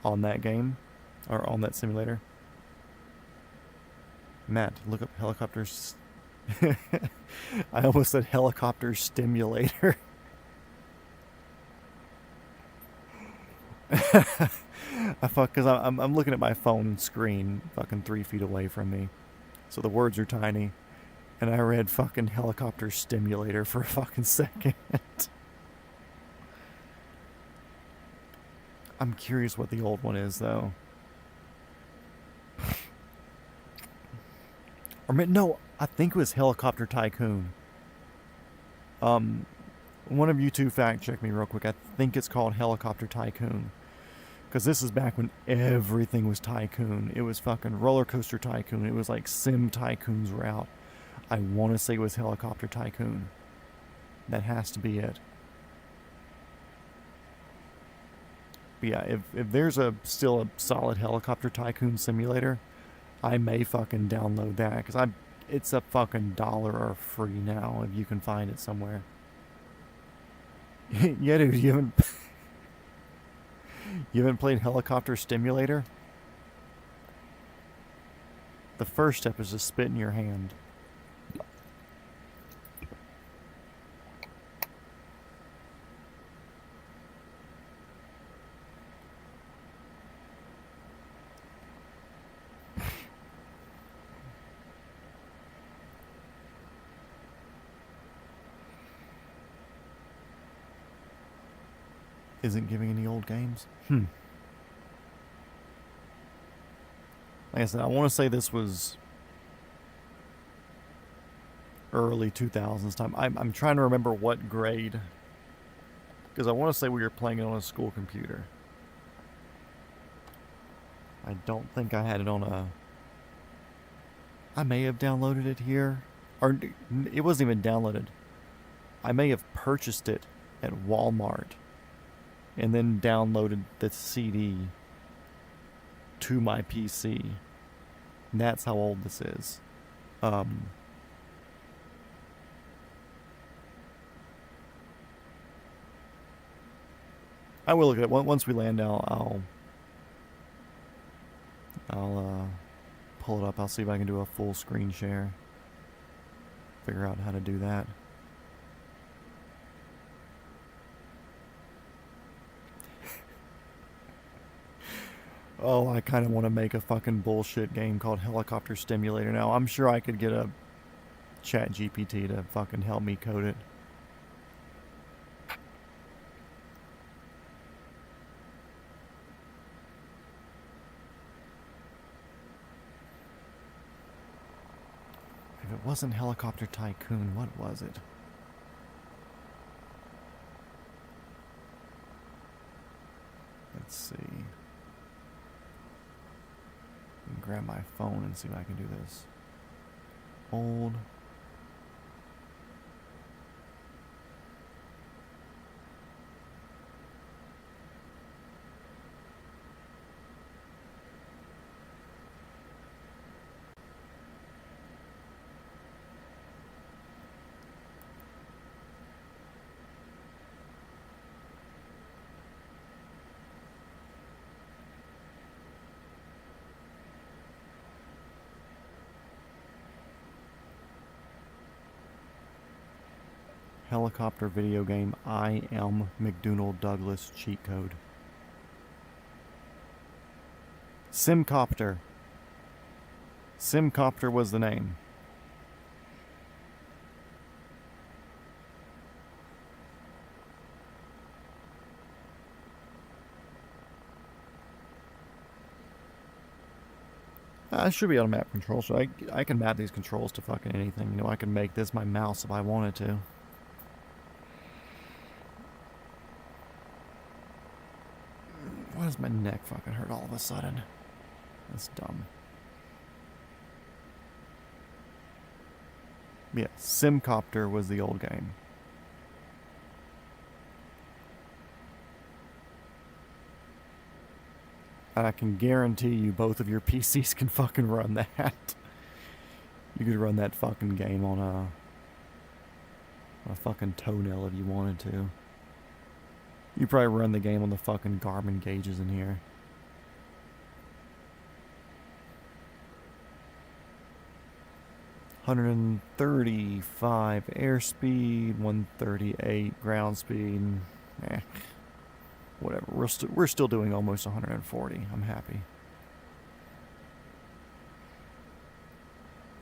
on that game, or on that simulator. Matt, look up helicopters. I almost said helicopter stimulator. Because I'm looking at my phone screen fucking 3 feet away from me. So the words are tiny. And I read fucking helicopter stimulator for a fucking second. I'm curious what the old one is, though. Or no, I think it was Helicopter Tycoon. One of you two fact check me real quick. I think it's called Helicopter Tycoon. Because this is back when everything was Tycoon. It was fucking Roller Coaster Tycoon. It was like Sim Tycoons were out. I want to say it was Helicopter Tycoon. That has to be it. But yeah, if there's still a solid Helicopter Tycoon simulator, I may fucking download that. Because it's a fucking $1 or free now if you can find it somewhere. Yeah, dude, you haven't played Helicopter Stimulator? The first step is to spit in your hand. Isn't giving any old games? Like I said, I want to say this was early 2000s time. I'm trying to remember what grade. Because I want to say we were playing it on a school computer. I don't think I had it on a... I may have downloaded it here. Or it wasn't even downloaded. I may have purchased it at Walmart. And then downloaded the CD to my PC. And that's how old this is. I will look at it. Once we land now, I'll pull it up. I'll see if I can do a full screen share. Figure out how to do that. Oh, I kind of want to make a fucking bullshit game called Helicopter Stimulator now. I'm sure I could get a Chat GPT to fucking help me code it. wasn't Helicopter Tycoon. What was it? Let's see. Grab my phone and see if I can do this. Old. Helicopter video game I Am McDonnell Douglas cheat code. Simcopter. Simcopter was the name. I should be able to map controls, so I can map these controls to fucking anything. You know, I can make this my mouse if I wanted to. Why does my neck fucking hurt all of a sudden? That's dumb. Yeah, Simcopter was the old game. And I can guarantee you both of your PCs can fucking run that. You could run that fucking game on a fucking toenail if you wanted to. You probably run the game on the fucking Garmin gauges in here. $135 airspeed, 138 ground speed. Whatever. We're still doing almost 140. I'm happy.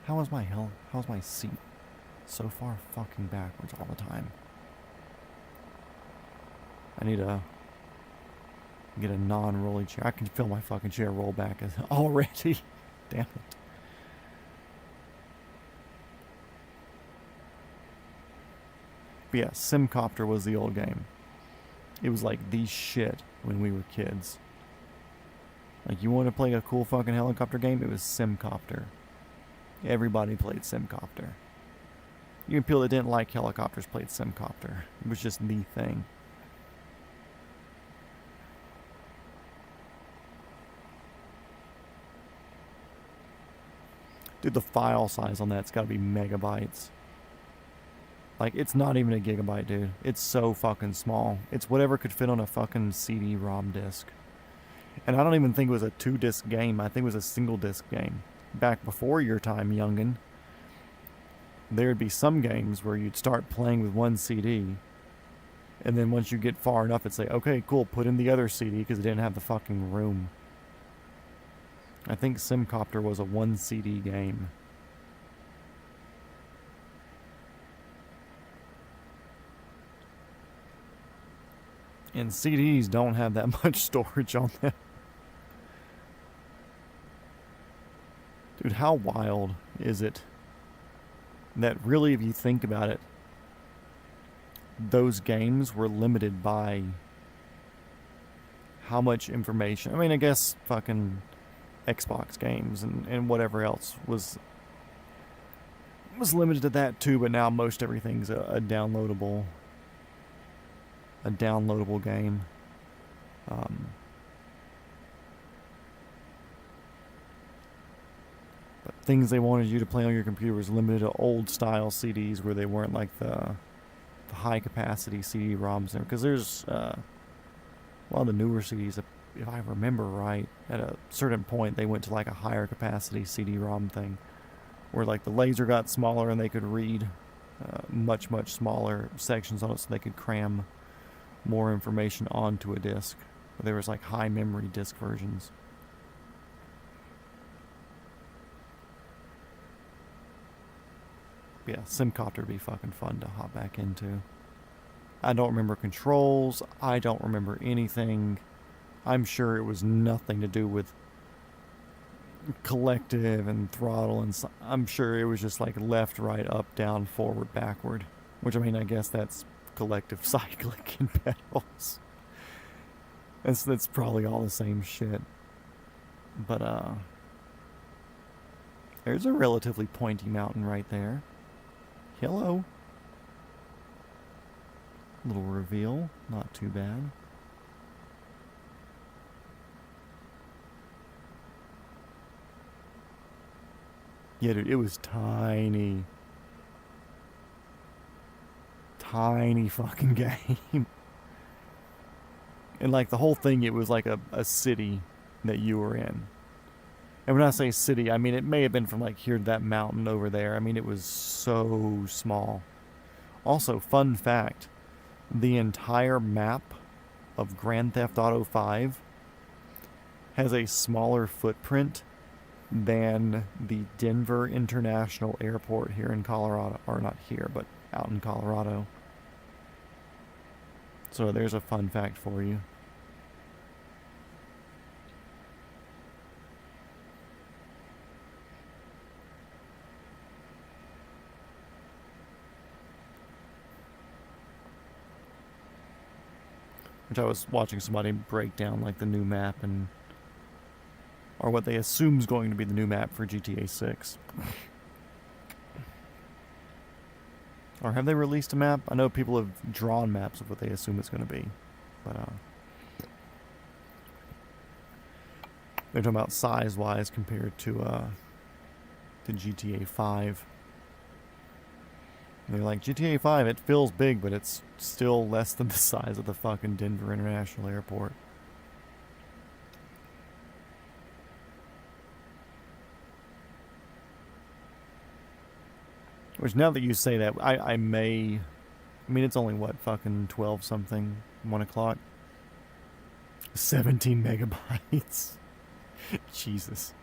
How's my seat so far fucking backwards all the time? I need to get a non-rolling chair. I can feel my fucking chair roll back already. Damn it. But yeah, Simcopter was the old game. It was like the shit when we were kids. Like, you want to play a cool fucking helicopter game? It was Simcopter. Everybody played Simcopter. Even people that didn't like helicopters played Simcopter. It was just the thing. Dude, the file size on that's gotta be megabytes. Like, it's not even a gigabyte, dude. It's so fucking small. It's whatever could fit on a fucking CD-ROM disc. And I don't even think it was a 2-disc game. I think it was a single-disc game. Back before your time, youngin', there'd be some games where you'd start playing with one CD, and then once you get far enough, it'd say, okay, cool, put in the other CD, because it didn't have the fucking room. I think Simcopter was a 1 CD game. And CDs don't have that much storage on them. Dude, how wild is it that really, if you think about it, those games were limited by how much information. I mean, I guess fucking Xbox games and whatever else was limited to that too, but now most everything's a downloadable game. But things they wanted you to play on your computer was limited to old style CDs where they weren't like the high capacity CD-ROMs there, because there's a lot of the newer CDs, if I remember right, at a certain point they went to like a higher capacity CD-ROM thing where like the laser got smaller and they could read much smaller sections on it, so they could cram more information onto a disc. There was like high memory disc versions. But yeah, Simcopter would be fucking fun to hop back into. I don't remember controls. I don't remember anything. I'm sure it was nothing to do with collective and throttle, and I'm sure it was just like left, right, up, down, forward, backward. Which, I mean, I guess that's collective cyclic in pedals. That's probably all the same shit. But, there's a relatively pointy mountain right there. Hello. Little reveal. Not too bad. Yeah, dude, it was tiny. Tiny fucking game. And like the whole thing, it was like a city that you were in. And when I say city, I mean it may have been from like here to that mountain over there. I mean it was so small. Also, fun fact, the entire map of Grand Theft Auto 5 has a smaller footprint than the Denver International Airport here in Colorado. Or not here, but out in Colorado. So there's a fun fact for you. Which I was watching somebody break down like the new map and or what they assume is going to be the new map for GTA 6. Or have they released a map? I know people have drawn maps of what they assume it's going to be. But they're talking about size-wise compared to GTA 5. And they're like, GTA 5, it feels big, but it's still less than the size of the fucking Denver International Airport. Which, now that you say that, I may... I mean, it's only, what, fucking 12-something? 1 o'clock? 17 megabytes. Jesus.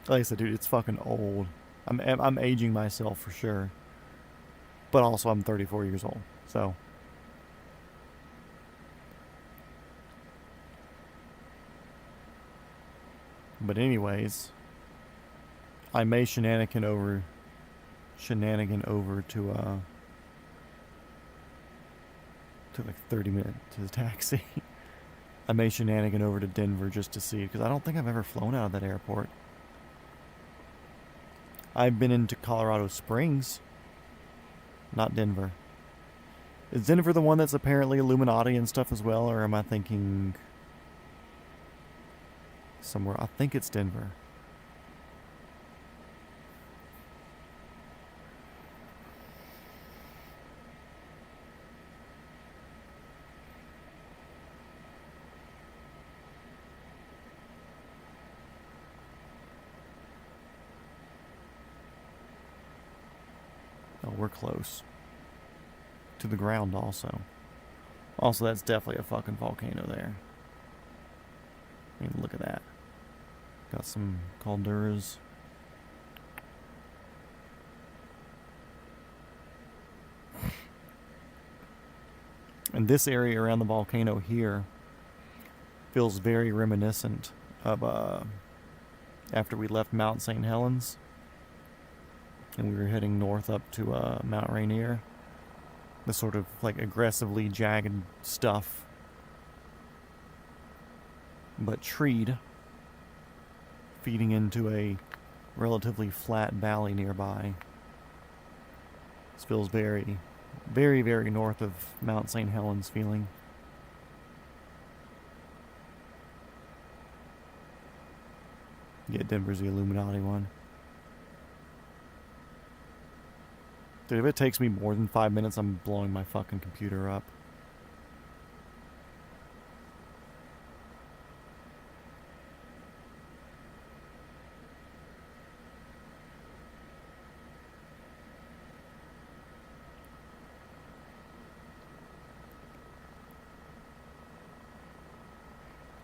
Like I said, dude, it's fucking old. I'm aging myself for sure. But also, I'm 34 years old, so... But anyways, I may shenanigan over to took like 30 minutes to the taxi. I may shenanigan over to Denver just to see it, because I don't think I've ever flown out of that airport. I've been into Colorado Springs, not Denver. Is Denver the one that's apparently Illuminati and stuff as well, or am I thinking somewhere? I think it's Denver. Oh, we're close. To the ground also. Also, that's definitely a fucking volcano there. I mean, look at that. Got some calderas. And this area around the volcano here feels very reminiscent of after we left Mount St. Helens and we were heading north up to Mount Rainier. The sort of like aggressively jagged stuff, but treed, feeding into a relatively flat valley nearby. This feels very, very, very north of Mount St. Helens feeling. Yeah, Denver's the Illuminati one. Dude, if it takes me more than 5 minutes, I'm blowing my fucking computer up.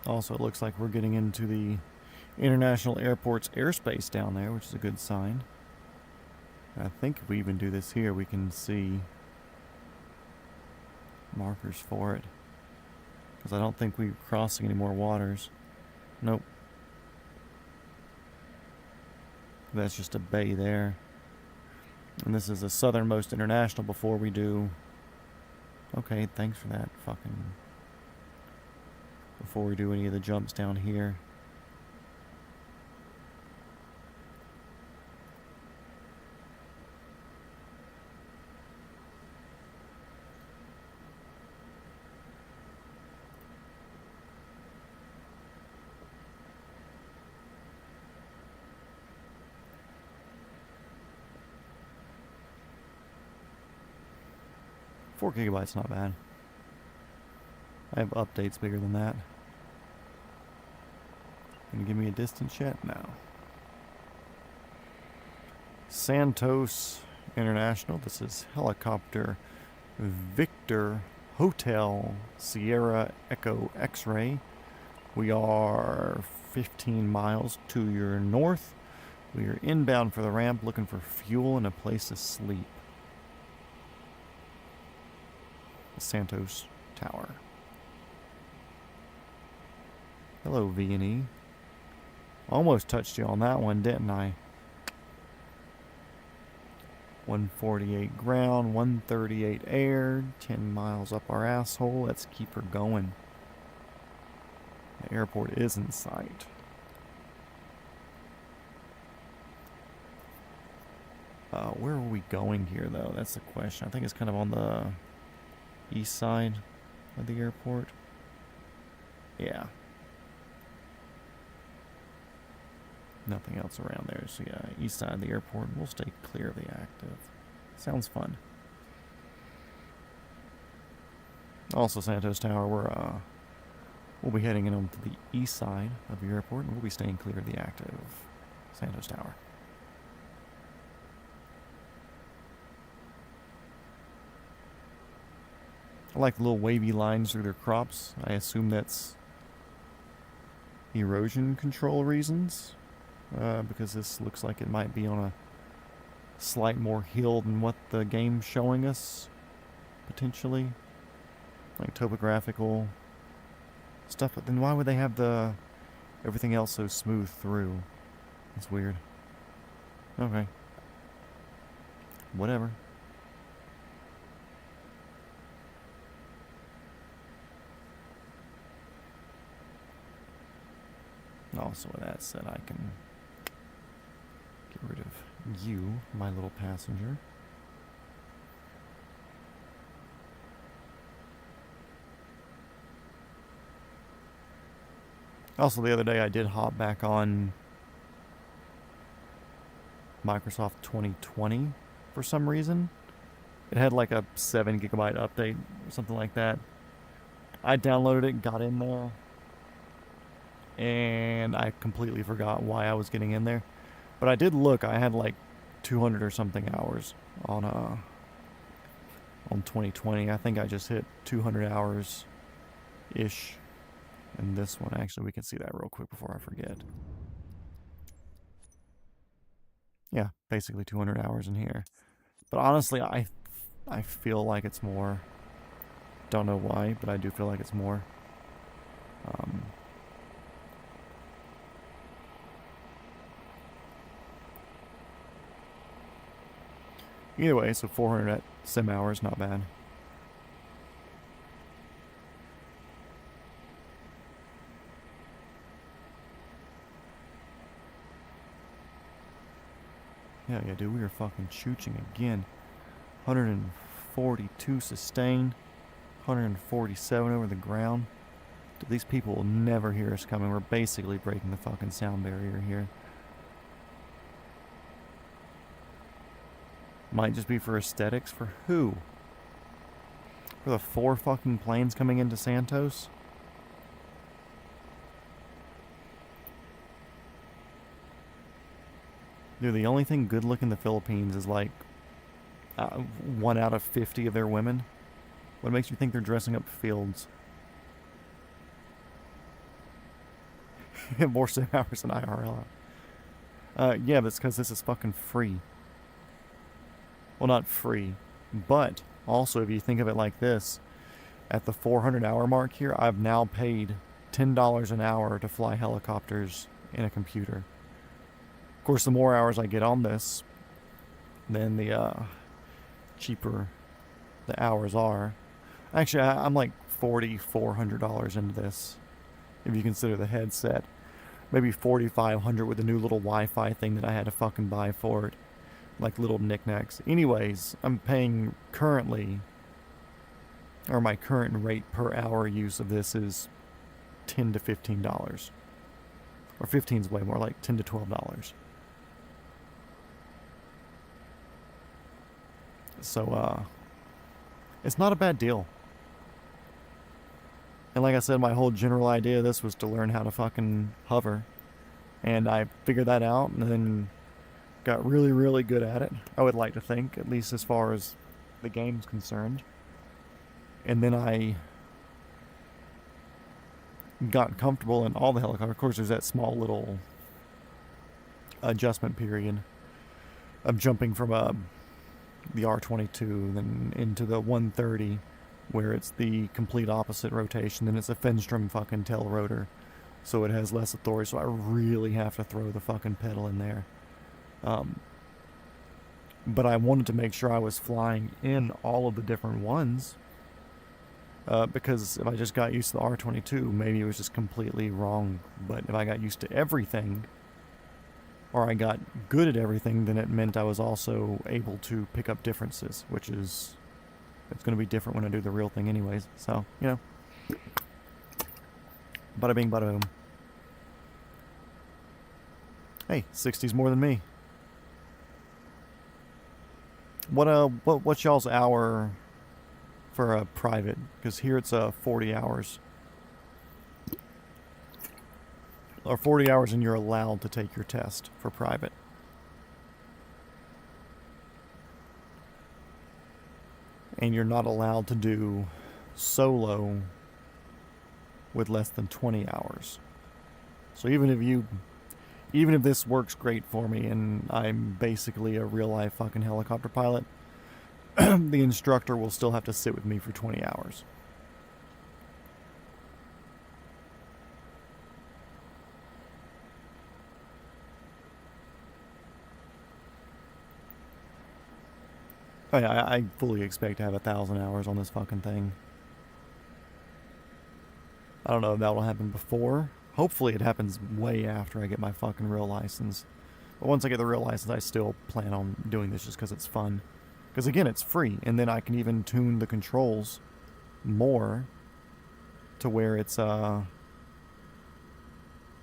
Also, it looks like we're getting into the International Airport's airspace down there, which is a good sign. I think if we even do this here, we can see markers for it. Because I don't think we're crossing any more waters. Nope. That's just a bay there. And this is the southernmost international before we do... Okay, thanks for that fucking... Before we do any of the jumps down here. Four gigabytes, not bad. I have updates bigger than that. Can you give me a distance yet? No. Santos International. This is helicopter Victor Hotel Sierra Echo X-Ray. We are 15 miles to your north. We are inbound for the ramp looking for fuel and a place to sleep. The Santos Tower. Hello, V&E. Almost touched you on that one, didn't I? 148 ground, 138 air, 10 miles up our asshole. Let's keep her going. The airport is in sight. Where are we going here, though? That's the question. I think it's kind of on the east side of the airport. Yeah. Nothing else around there. So yeah, east side of the airport. We'll stay clear of the active. Sounds fun. Also, Santos Tower, we'll be heading in onto the east side of the airport, and we'll be staying clear of the active Santos Tower. I like the little wavy lines through their crops. I assume that's erosion control reasons, because this looks like it might be on a slight more hill than what the game's showing us, potentially. Like topographical stuff, but then why would they have the everything else so smooth through? That's weird. Okay. Whatever. Also, with that said, I can get rid of you, my little passenger. Also, the other day I did hop back on Microsoft 2020 for some reason. It had like a 7 gigabyte update or something like that. I downloaded it, got in there, and I completely forgot why I was getting in there. But I did look, I had like 200 or something hours on 2020. I think I just hit 200 hours-ish in this one. Actually, we can see that real quick before I forget. Yeah, basically 200 hours in here. But honestly, I feel like it's more. Don't know why, but I do feel like it's more. Either way, so 400 at sim hours, not bad. Yeah, dude, we are fucking chooching again. 142 sustained, 147 over the ground. Dude, these people will never hear us coming. We're basically breaking the fucking sound barrier here. Might just be for aesthetics. For who? For the 4 fucking planes coming into Santos? Dude, the only thing good looking in the Philippines is like 1 out of 50 of their women. What makes you think they're dressing up fields? More sim hours than IRL. Yeah, that's because this is fucking free. Well, not free, but also if you think of it like this, at the 400 hour mark here, I've now paid $10 an hour to fly helicopters in a computer. course, the more hours I get on this, then the cheaper the hours are. Actually, I'm like $4,400 into this, if you consider the headset. Maybe $4,500 with the new little Wi-Fi thing that I had to fucking buy for it. Like little knickknacks. Anyways, I'm paying currently, or my current rate per hour use of this is $10 to $15. Or 15 is way more, like $10 to $12. So, it's not a bad deal. And like I said, my whole general idea of this was to learn how to fucking hover. And I figured that out and then got really, really good at it. I would like to think, at least as far as the game's concerned. And then I got comfortable in all the helicopters. Of course, there's that small little adjustment period of jumping from the R22 then into the 130, where it's the complete opposite rotation. Then it's a Fenstrom fucking tail rotor, so it has less authority. So I really have to throw the fucking pedal in there. But I wanted to make sure I was flying in all of the different ones. Because if I just got used to the R22, maybe it was just completely wrong. But if I got used to everything, or I got good at everything, then it meant I was also able to pick up differences, which is, it's going to be different when I do the real thing anyways. So, you know, bada bing, bada boom. Hey, 60's more than me. What's y'all's hour for a private? Because here it's 40 hours. Or 40 hours and you're allowed to take your test for private. And you're not allowed to do solo with less than 20 hours. So even if this works great for me and I'm basically a real life fucking helicopter pilot, the instructor will still have to sit with me for 20 hours. Oh yeah, I fully expect to have 1,000 hours on this fucking thing. I don't know if that will happen before. Hopefully it happens way after I get my fucking real license. But once I get the real license, I still plan on doing this just because it's fun. Because again, it's free, and then I can even tune the controls more to where it's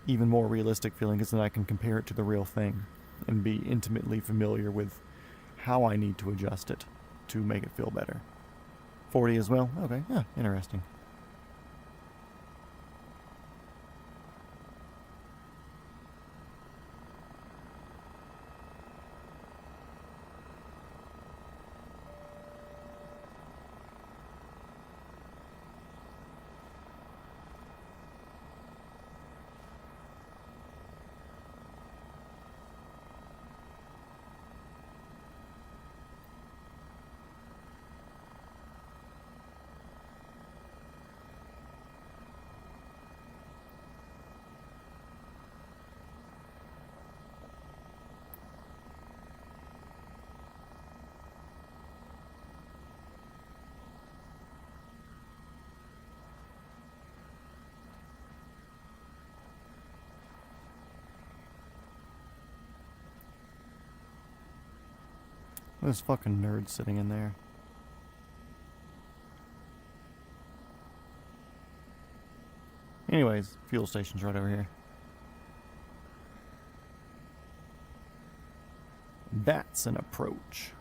even more realistic feeling, because then I can compare it to the real thing and be intimately familiar with how I need to adjust it to make it feel better. 40 as well? Okay, yeah, interesting. This fucking nerd sitting in there. Anyways, fuel station's right over here. That's an approach.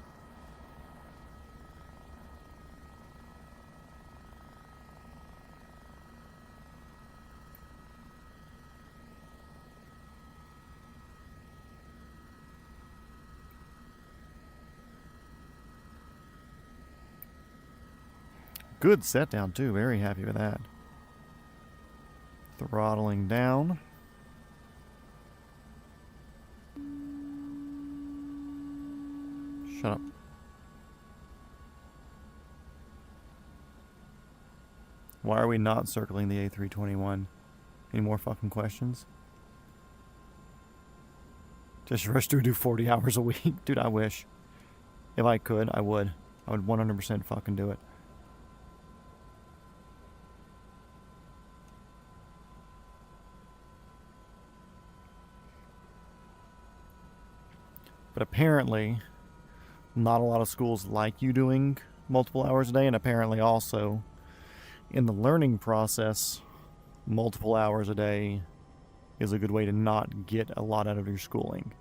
Good set down too, very happy with that. Throttling down. Shut up. Why are we not circling the A321? Any more fucking questions? Just rush through and do 40 hours a week. Dude, I wish. If I could, I would. I would 100% fucking do it. But apparently, not a lot of schools like you doing multiple hours a day, and apparently also, in the learning process, multiple hours a day is a good way to not get a lot out of your schooling.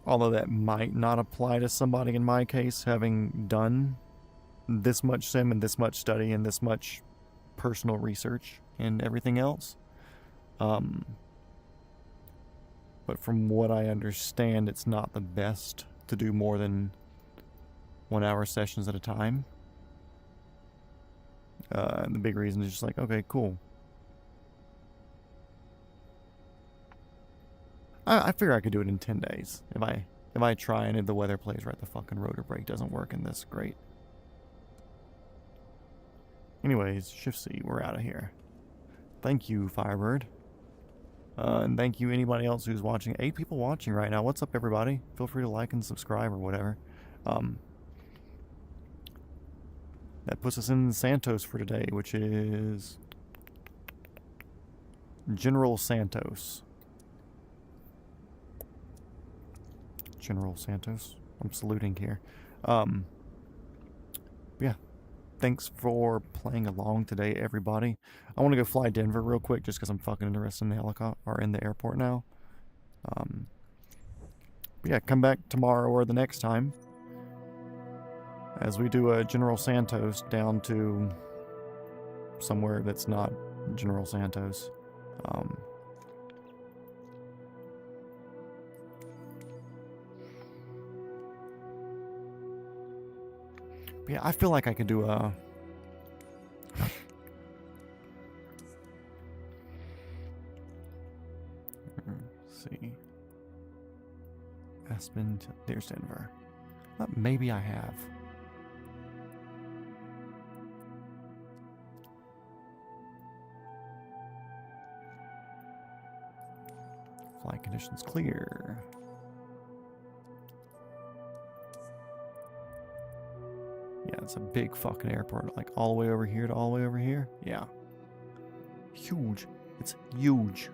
Although that might not apply to somebody in my case, having done this much sim and this much study and this much personal research and everything else. But from what I understand, it's not the best to do more than 1 hour sessions at a time. And the big reason is just like, okay, cool. I figure I could do it in 10 days. If I try and if the weather plays right, the fucking rotor brake doesn't work in this. Great. Anyways, Shift C, we're out of here. Thank you, Firebird. And thank you anybody else who's watching. 8 people watching right now. What's up, everybody? Feel free to like and subscribe or whatever. That puts us in Santos for today, which is General Santos. General Santos. I'm saluting here. Yeah. Thanks for playing along today, everybody. I want to go fly Denver real quick just because I'm fucking interested in the helicopter or in the airport now. Yeah, come back tomorrow or the next time as we do a General Santos down to somewhere that's not General Santos. Yeah, I feel like I could do a... Let's see. Aspen, there's Denver. Maybe I have. Flight conditions clear. Yeah, it's a big fucking airport. Like all the way over here to all the way over here. Yeah. Huge. It's huge.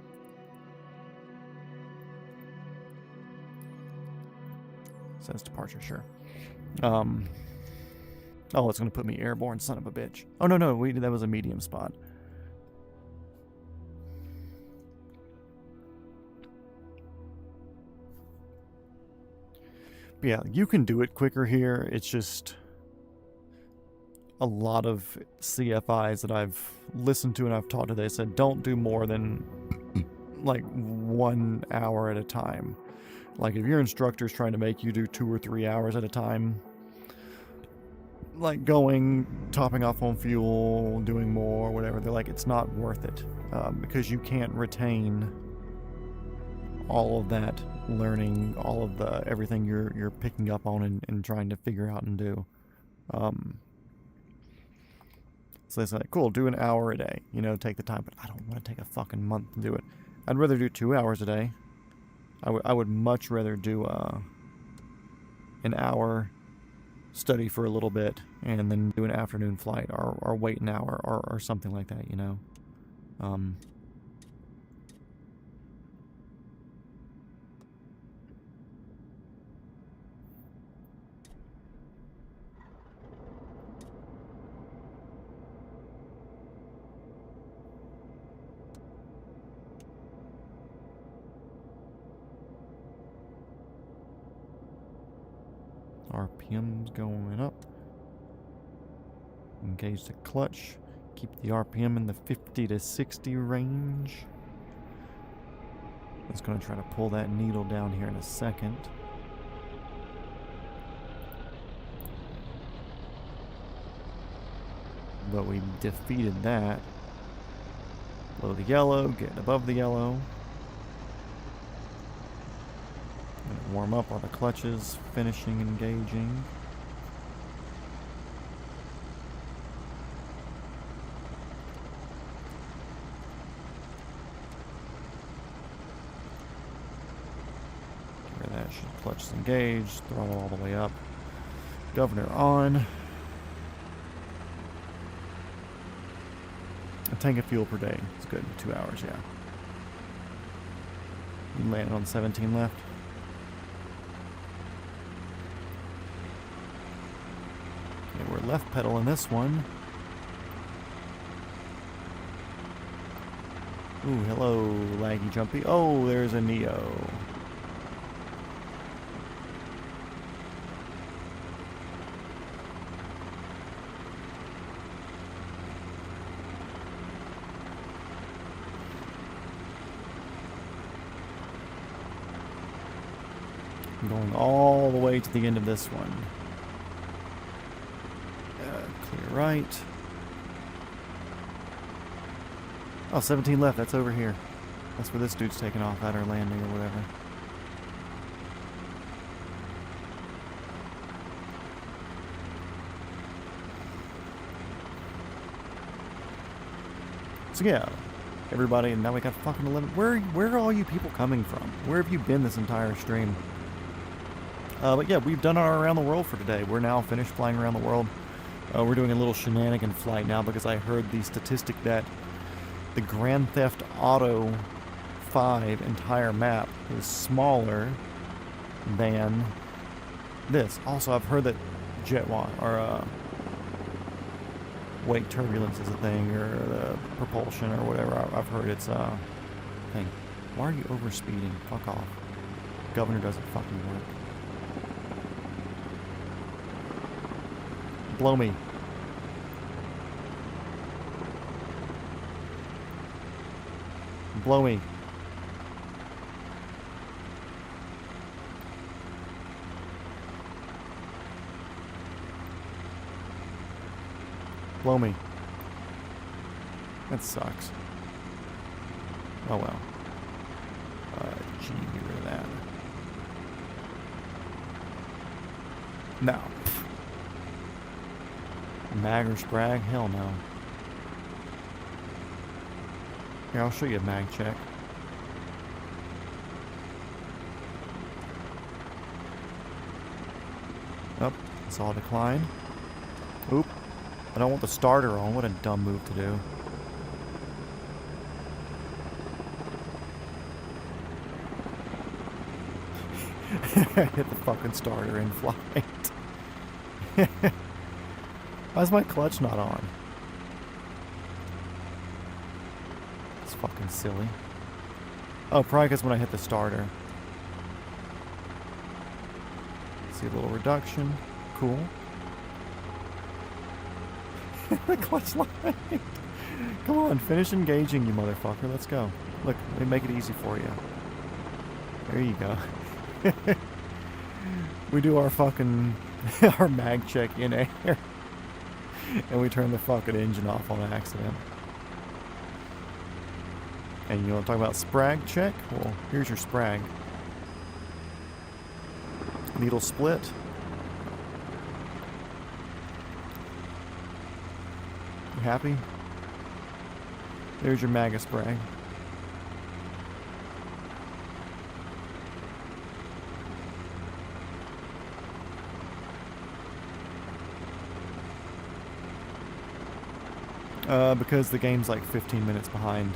Says departure, sure. Oh, it's gonna put me airborne, son of a bitch. Oh no, that was a medium spot. But yeah, you can do it quicker here. It's just a lot of CFIs that I've listened to and I've talked to, they said don't do more than like 1 hour at a time. Like if your instructor's trying to make you do 2 or 3 hours at a time, like going, topping off on fuel, doing more, whatever, they're like, it's not worth it because you can't retain all of that learning, all of the everything you're picking up on and trying to figure out and do. So they said, cool, do an hour a day, you know, take the time, but I don't want to take a fucking month to do it. I'd rather do 2 hours a day. I would much rather do an hour, study for a little bit, and then do an afternoon flight, or wait an hour, or something like that, you know. RPM's going up. Engage the clutch. Keep the RPM in the 50 to 60 range. I was going to try to pull that needle down here in a second. But we defeated that. Below the yellow, get above the yellow. Warm up while the clutch is finishing engaging. Clutch is engaged. Throttle all the way up. Governor on. A tank of fuel per day. It's good. 2 hours, yeah. You landed on 17 left. Okay, we're left pedal in this one. Ooh, hello, laggy jumpy. Oh, there's a Neo. I'm going all the way to the end of this one. Clear right. Oh, 17 left. That's over here. That's where this dude's taking off at our landing or whatever. So yeah, everybody, and now we got fucking 11. Where are all you people coming from? Where have you been this entire stream? But yeah, we've done our around the world for today. We're now finished flying around the world. We're doing a little shenanigan flight now because I heard the statistic that the Grand Theft Auto 5 entire map is smaller than this. Also, I've heard that wake turbulence is a thing, or propulsion or whatever. I've heard it's a thing. Why are you overspeeding? Fuck off. Governor doesn't fucking work. Blow me. Blow me. Blow me. That sucks. Oh well. Gee, get rid of that. No. Mag or sprag? Hell no. Here, I'll show you a mag check. Oh, saw a decline. Oop. I don't want the starter on. What a dumb move to do. Hit the fucking starter in flight. Why's my clutch not on? It's fucking silly. Oh, probably because when I hit the starter. See a little reduction. Cool. The clutch light. Come on, finish engaging, you motherfucker. Let's go. Look, let me make it easy for you. There you go. We do our fucking our mag check in air. And we turn the fucking engine off on accident. And you want to talk about sprag check? Well, here's your sprag. Needle split. You happy? There's your MAGA sprag. Because the game's like 15 minutes behind.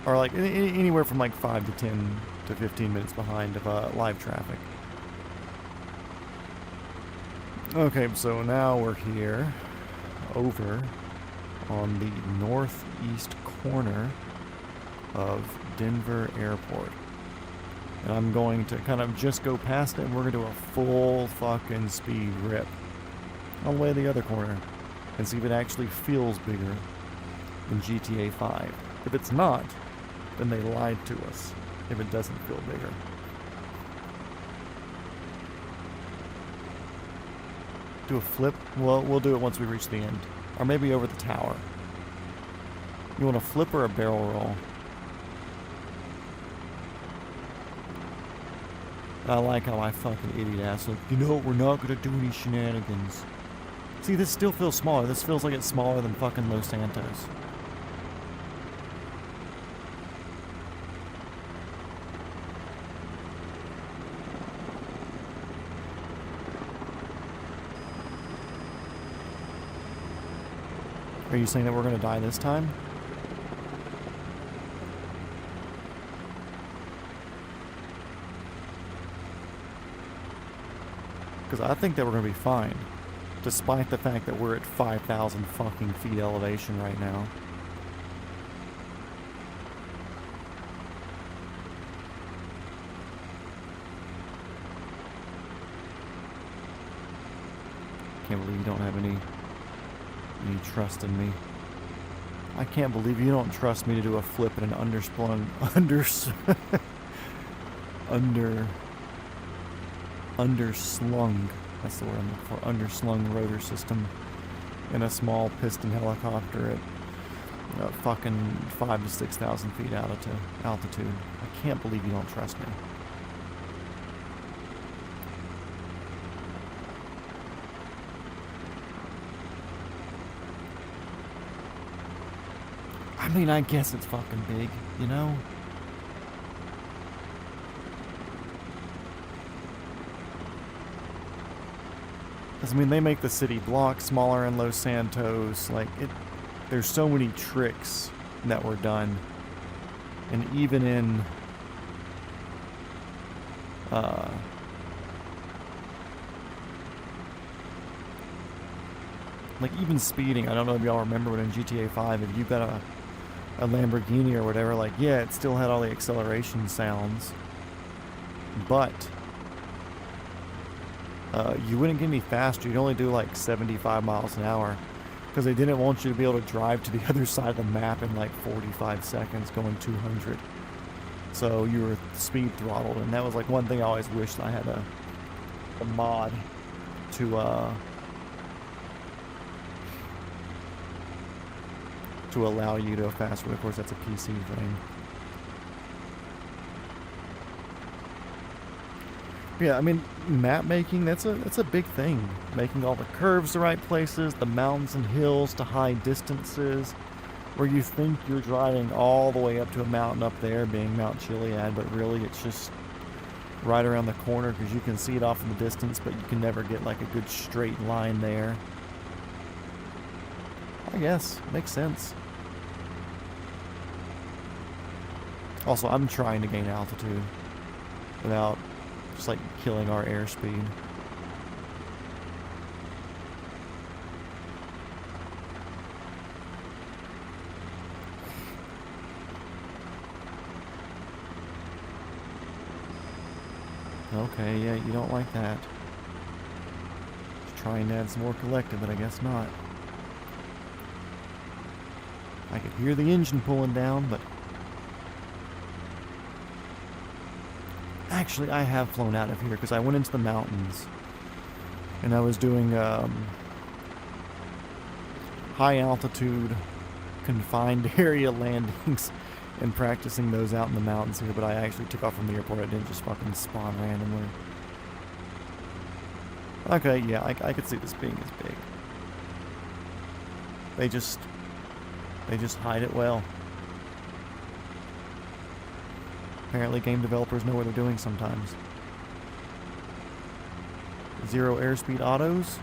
Or like anywhere from like 5 to 10 to 15 minutes behind of live traffic. Okay, so now we're here over on the northeast corner of Denver Airport. And I'm going to kind of just go past it and we're going to do a full fucking speed rip all the way to the other corner and see if it actually feels bigger than GTA 5. If it's not, then they lied to us if it doesn't feel bigger. Do a flip? Well, we'll do it once we reach the end. Or maybe over the tower. You want a flip or a barrel roll? I like how I fucking idiot ass like, you know, we're not gonna do any shenanigans. See, this still feels smaller. This feels like it's smaller than fucking Los Santos. Are you saying that we're going to die this time? Because I think that we're going to be fine, despite the fact that we're at 5,000 fucking feet elevation right now. Can't believe you don't have any trust in me. I can't believe you don't trust me to do a flip in an underslung that's the word I'm looking for, underslung rotor system in a small piston helicopter at fucking 5,000 to 6,000 feet altitude. I can't believe you don't trust me. I mean, I guess it's fucking big, you know? Because, I mean, they make the city block smaller in Los Santos. Like, there's so many tricks that were done. And even in... like, even speeding, I don't know if y'all remember, but in GTA 5, if you got a Lamborghini or whatever, like, yeah, it still had all the acceleration sounds, but you wouldn't get any faster. You'd only do like 75 miles an hour because they didn't want you to be able to drive to the other side of the map in like 45 seconds going 200. So you were speed throttled, and that was like one thing I always wished I had a mod to allow you to go faster, but of course that's a PC thing. Yeah, I mean, map making, that's a big thing. Making all the curves the right places, the mountains and hills to high distances, where you think you're driving all the way up to a mountain up there, being Mount Chiliad, but really it's just right around the corner because you can see it off in the distance, but you can never get like a good straight line there. I guess, makes sense. Also, I'm trying to gain altitude without just like killing our airspeed. Okay, yeah, you don't like that. Just trying to add some more collective, but I guess not. I could hear the engine pulling down, but... Actually, I have flown out of here because I went into the mountains and I was doing high altitude confined area landings and practicing those out in the mountains here, but I actually took off from the airport. I didn't just fucking spawn randomly. Okay, yeah, I could see this being as big. They just hide it well. Apparently game developers know what they're doing sometimes. 0 airspeed autos.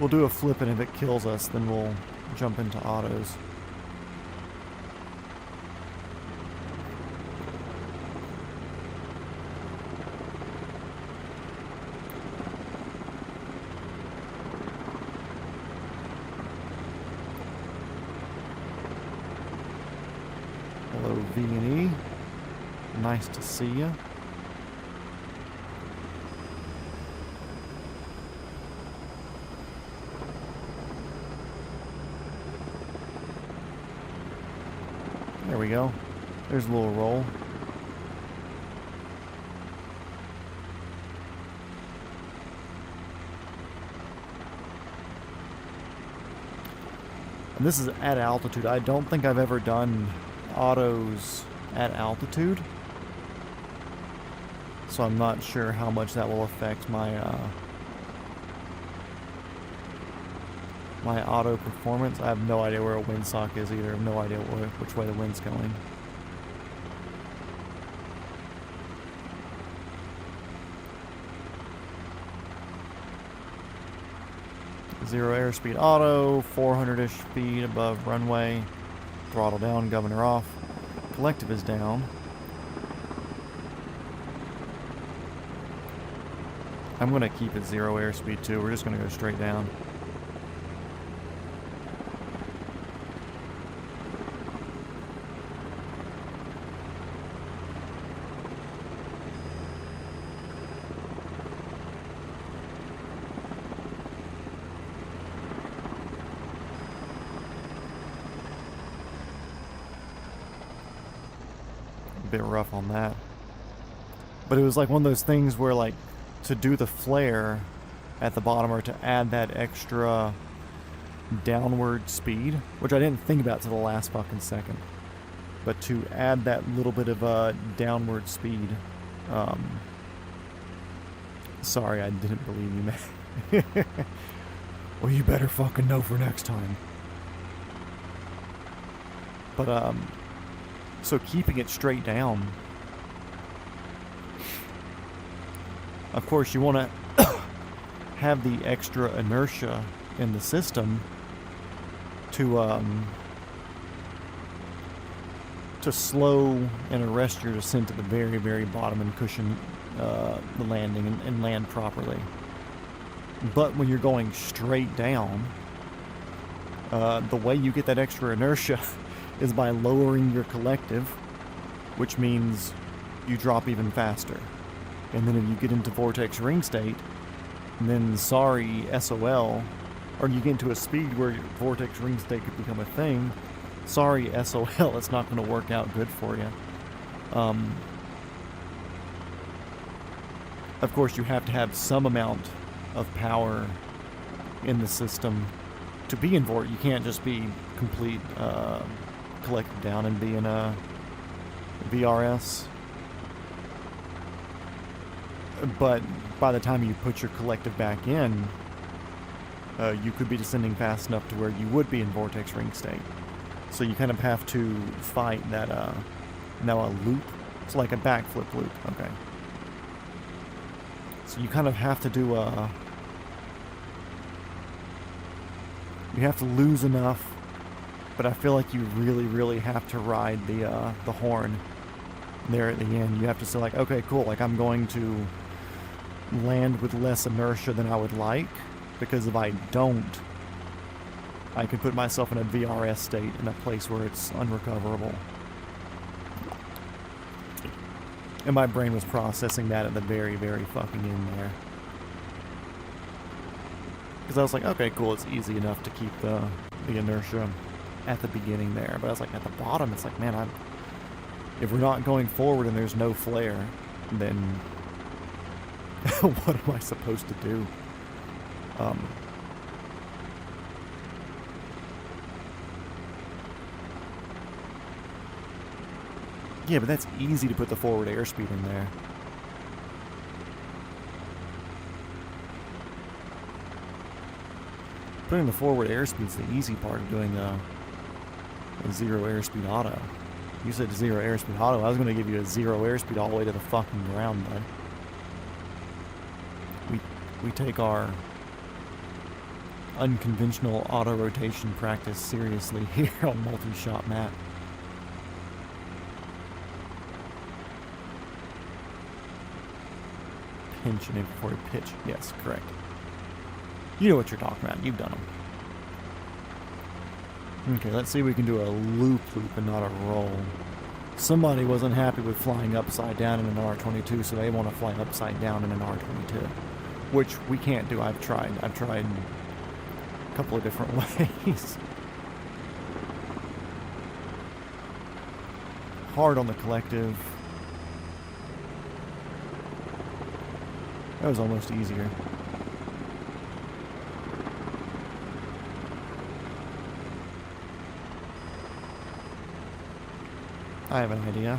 We'll do a flip, and if it kills us, then we'll jump into autos. Hello, V&E. Nice to see you. There we go. There's a little roll. And this is at altitude. I don't think I've ever done autos at altitude, so I'm not sure how much that will affect my my auto performance. I have no idea where a windsock is either. I have no idea which way the wind's going. 0 airspeed auto, 400-ish feet above runway. Throttle down, governor off. Collective is down. I'm going to keep it 0 airspeed too. We're just going to go straight down. Bit rough on that, but it was like one of those things where, like, to do the flare at the bottom or to add that extra downward speed, which I didn't think about to the last fucking second, but to add that little bit of a downward speed, sorry, I didn't believe you, man. Well, you better fucking know for next time. But so keeping it straight down, of course you want to have the extra inertia in the system to slow and arrest your descent to the very, very bottom and cushion the landing and land properly. But when you're going straight down, the way you get that extra inertia is by lowering your collective, which means you drop even faster. And then if you get into vortex ring state, then sorry, SOL, or you get into a speed where your vortex ring state could become a thing, sorry, SOL, it's not going to work out good for you. Of course, you have to have some amount of power in the system to be in vort. You can't just be complete collective down and be in a VRS. But by the time you put your collective back in, you could be descending fast enough to where you would be in vortex ring state. So you kind of have to fight that, now a loop. It's like a backflip loop, okay. So you kind of have to do you have to lose enough, but I feel like you really, really have to ride the horn there at the end. You have to say, like, okay, cool, like I'm going to land with less inertia than I would like, because if I don't, I could put myself in a VRS state in a place where it's unrecoverable. And my brain was processing that at the very, very fucking end there. Because I was like, okay, cool, it's easy enough to keep the inertia at the beginning there. But I was like, at the bottom, it's like, man, if we're not going forward and there's no flare, then what am I supposed to do? Yeah, but that's easy to put the forward airspeed in there. Putting the forward airspeed is the easy part of doing a 0 airspeed auto. You said 0 airspeed auto, I was going to give you a 0 airspeed all the way to the fucking ground, bud. We take our unconventional auto rotation practice seriously here on multi-shot map. Pinch and before you pitch. Yes, correct. You know what you're talking about. You've done them. Okay, let's see if we can do a loop and not a roll. Somebody wasn't happy with flying upside down in an R22, so they want to fly upside down in an R22. Which we can't do. I've tried a couple of different ways. Hard on the collective. That was almost easier. I have an idea.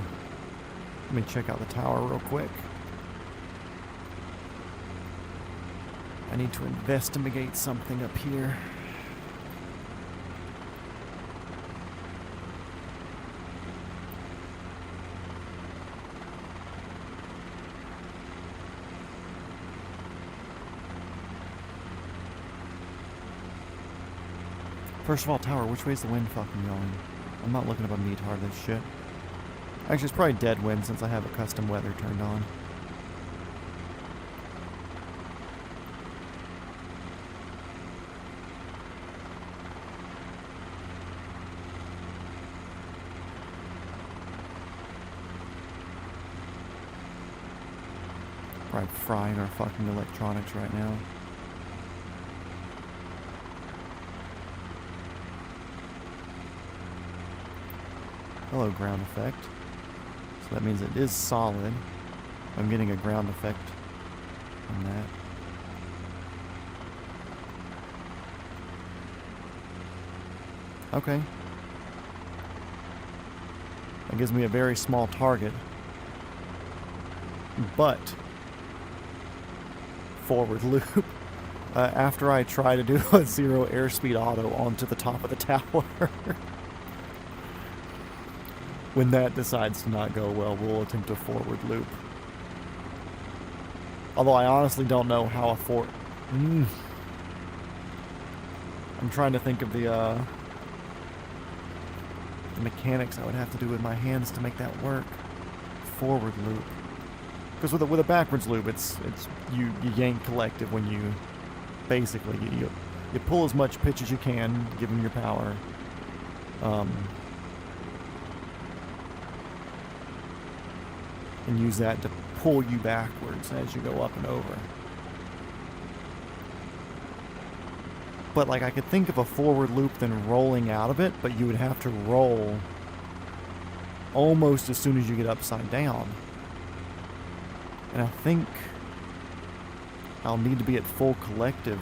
Let me check out the tower real quick. I need to investigate something up here. First of all, tower, which way's the wind fucking going? I'm not looking up a meat-hard this shit. Actually, it's probably dead wind since I have a custom weather turned on. Probably frying our fucking electronics right now. Hello, ground effect. So that means it is solid. I'm getting a ground effect on that. Okay. That gives me a very small target. But forward loop. After I try to do a 0 airspeed auto onto the top of the tower. When that decides to not go well, we'll attempt a forward loop. Although I honestly don't know how a I'm trying to think of the mechanics I would have to do with my hands to make that work. Forward loop. Because with a backwards loop, it's you yank collective when you basically you pull as much pitch as you can, give them your power. And use that to pull you backwards as you go up and over. But like I could think of a forward loop then rolling out of it, but you would have to roll almost as soon as you get upside down. And I think I'll need to be at full collective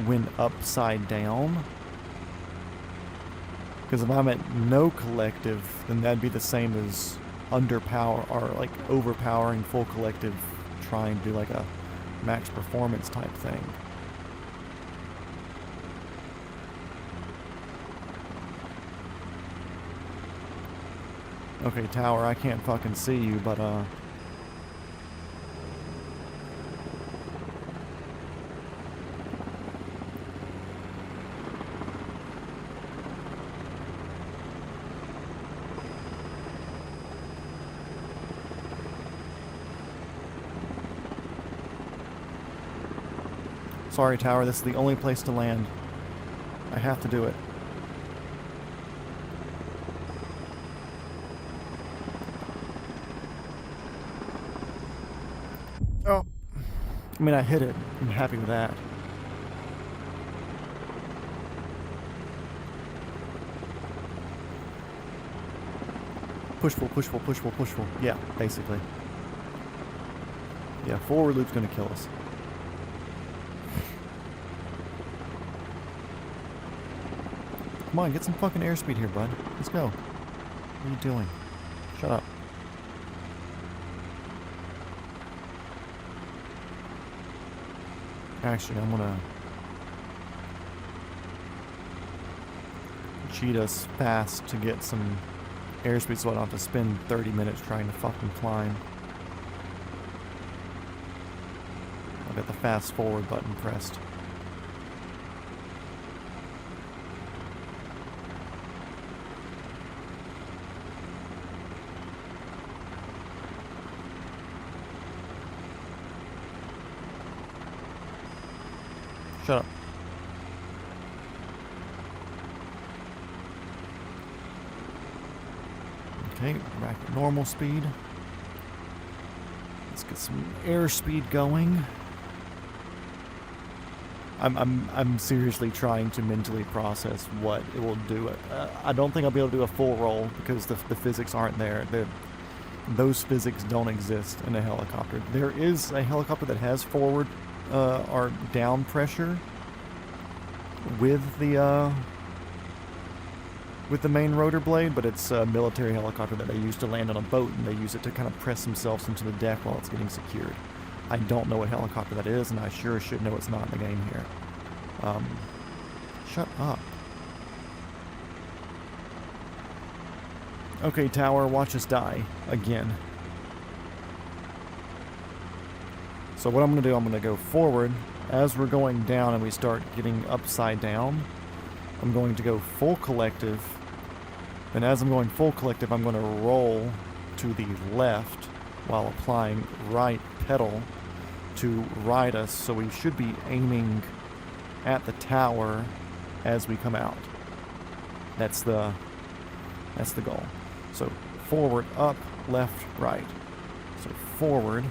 when upside down. Because if I'm at no collective, then that'd be the same as underpower or like overpowering full collective, trying to do like a max performance type thing. Okay, tower, I can't fucking see you, but sorry, tower, this is the only place to land. I have to do it. Oh. I mean, I hit it. I'm happy with that. Push pull, push pull, push pull, push pull. Yeah, basically. Yeah, forward loop's gonna kill us. Come on, get some fucking airspeed here, bud. Let's go. What are you doing? Shut up. Actually, I'm gonna cheat us fast to get some airspeed so I don't have to spend 30 minutes trying to fucking climb. I'll get the fast forward button pressed. Shut up. Okay, back at normal speed. Let's get some airspeed going. I'm seriously trying to mentally process what it will do. I don't think I'll be able to do a full roll because the physics aren't there. Those physics don't exist in a helicopter. There is a helicopter that has forward or down pressure with the main rotor blade, but it's a military helicopter that they use to land on a boat, and they use it to kind of press themselves into the deck while it's getting secured. I don't know what helicopter that is, and I sure should know it's not in the game here. Shut up. Okay, tower, watch us die again. So what I'm going to do, I'm going to go forward. As we're going down and we start getting upside down, I'm going to go full collective. And as I'm going full collective, I'm going to roll to the left while applying right pedal to ride us. So we should be aiming at the tower as we come out. That's the goal. So forward, up, left, right. So forward.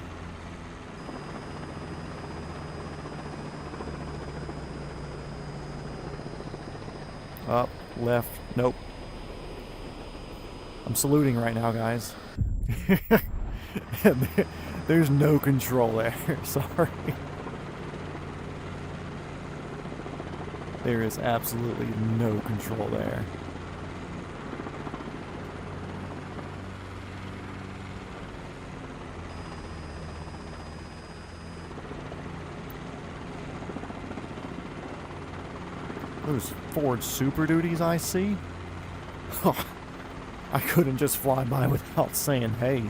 Up, left, nope. I'm saluting right now, guys. There's no control there. Sorry. There is absolutely no control there. Those Ford Super Duties I see? I couldn't just fly by without saying hey.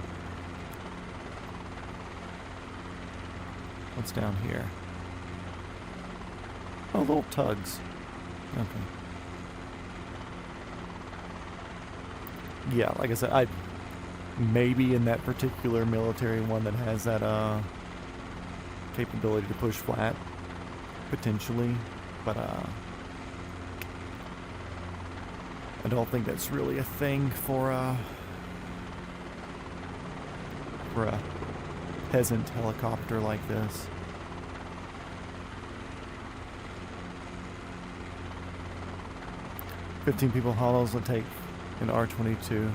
What's down here? Oh, little tugs. Okay. Yeah, like I said, I maybe in that particular military one that has that capability to push flat, potentially, but I don't think that's really a thing for a peasant helicopter like this. "15 people hollows will take an R-22.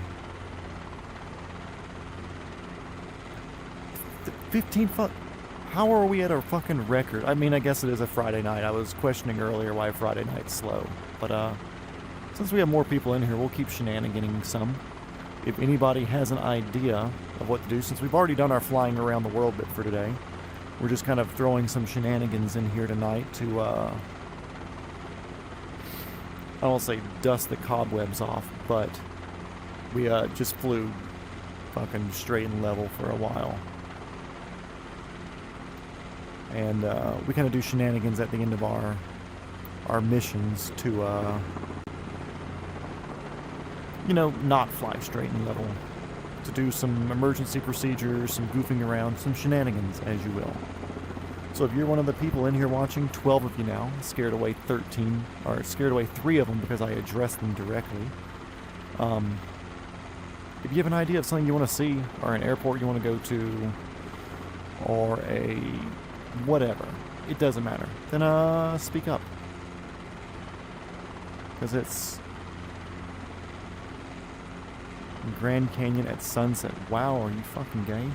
15 How are we at our fucking record? I mean, I guess it is a Friday night. I was questioning earlier why Friday night's slow. But, since we have more people in here, we'll keep shenaniganing some. If anybody has an idea of what to do, since we've already done our flying around the world bit for today, we're just kind of throwing some shenanigans in here tonight to, I don't want to say dust the cobwebs off, but we just flew fucking straight and level for a while. And we kind of do shenanigans at the end of our missions to, you know, not fly straight and level. To do some emergency procedures, some goofing around, some shenanigans, as you will. So if you're one of the people in here watching, 12 of you now, scared away 13, or scared away 3 of them because I addressed them directly. If you have an idea of something you want to see, or an airport you want to go to, or a whatever, it doesn't matter, then speak up. Because it's Grand Canyon at sunset. Wow, are you fucking gay?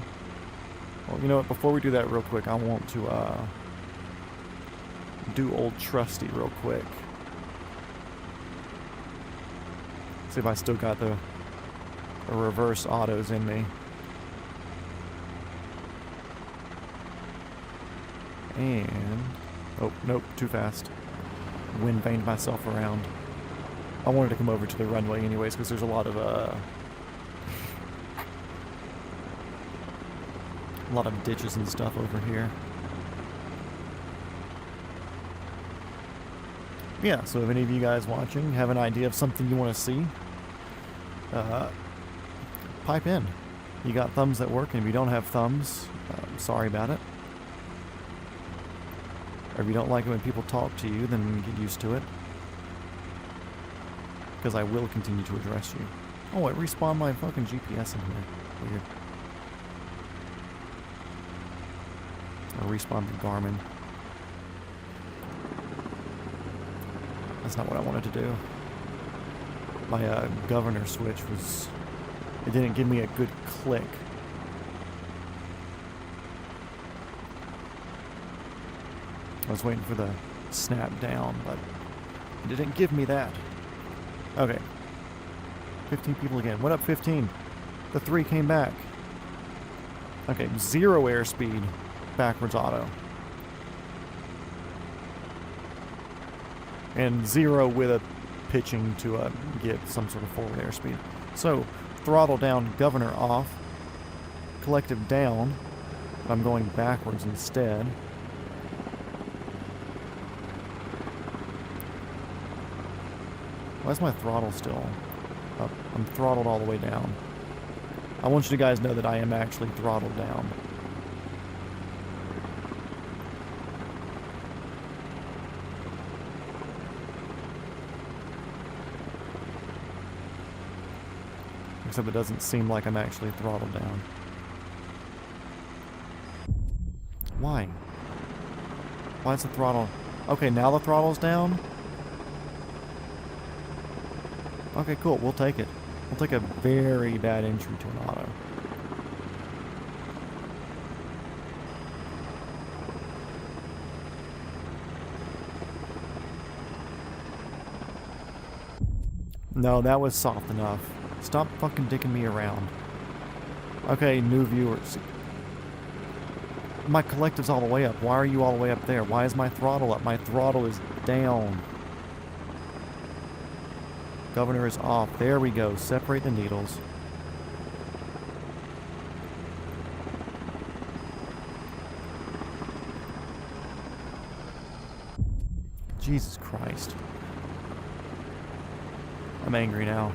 Well, you know what, before we do that real quick, I want to do old trusty real quick. See if I still got the reverse autos in me. And oh, nope, too fast. Wind vaned myself around. I wanted to come over to the runway anyways because there's a lot of ditches and stuff over here. Yeah, so if any of you guys watching have an idea of something you want to see, pipe in. You got thumbs that work, and if you don't have thumbs, sorry about it. Or if you don't like it when people talk to you, then get used to it. Because I will continue to address you. Oh, it respawned my fucking GPS in here. Weird. I respawned the Garmin. That's not what I wanted to do. My governor switch was... It didn't give me a good click. I was waiting for the snap down, but it didn't give me that. Okay. 15 people again. What up, 15? The 3 came back. Okay, 0 airspeed. Backwards auto. And 0 with a pitching to get some sort of forward airspeed. So, throttle down, governor off. Collective down. I'm going backwards instead. Why's my throttle still up? I'm throttled all the way down. I want you guys to know that I am actually throttled down. Except it doesn't seem like I'm actually throttled down. Why? Why is the throttle... Okay, now the throttle's down? Okay, cool. We'll take it. We'll take a very bad entry to an auto. No, that was soft enough. Stop fucking dicking me around. Okay, new viewers. My collective's all the way up. Why are you all the way up there? Why is my throttle up? My throttle is down. Governor is off. There we go. Separate the needles. Jesus Christ. I'm angry now.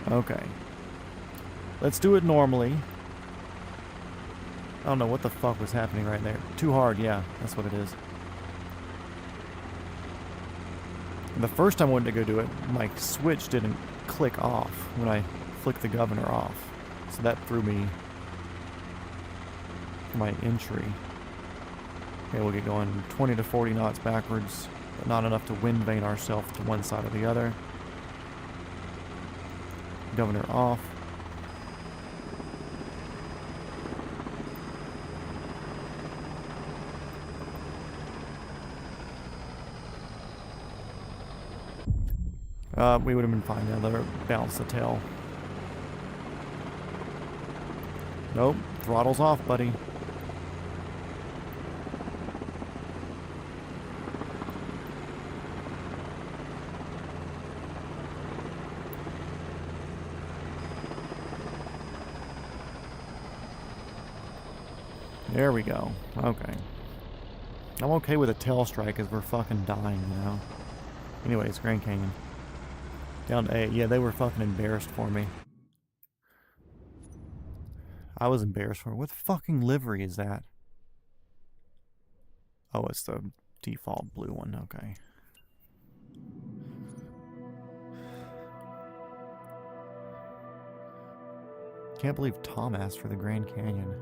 Okay. Let's do it normally. I don't know what the fuck was happening right there. Too hard, yeah. That's what it is. And the first time I wanted to go do it, my switch didn't click off when I flicked the governor off. So that threw me for my entry. Okay, we'll get going 20 to 40 knots backwards, but not enough to wind vane ourselves to one side or the other. Governor off. We would have been fine now. Let her bounce the tail. Nope. Throttle's off, buddy. There we go. Okay. I'm okay with a tail strike because we're fucking dying, you know? Anyways, Grand Canyon. Down to 8. Yeah, they were fucking embarrassed for me. I was embarrassed for me. What fucking livery is that? Oh, it's the default blue one. Okay. Can't believe Tom asked for the Grand Canyon.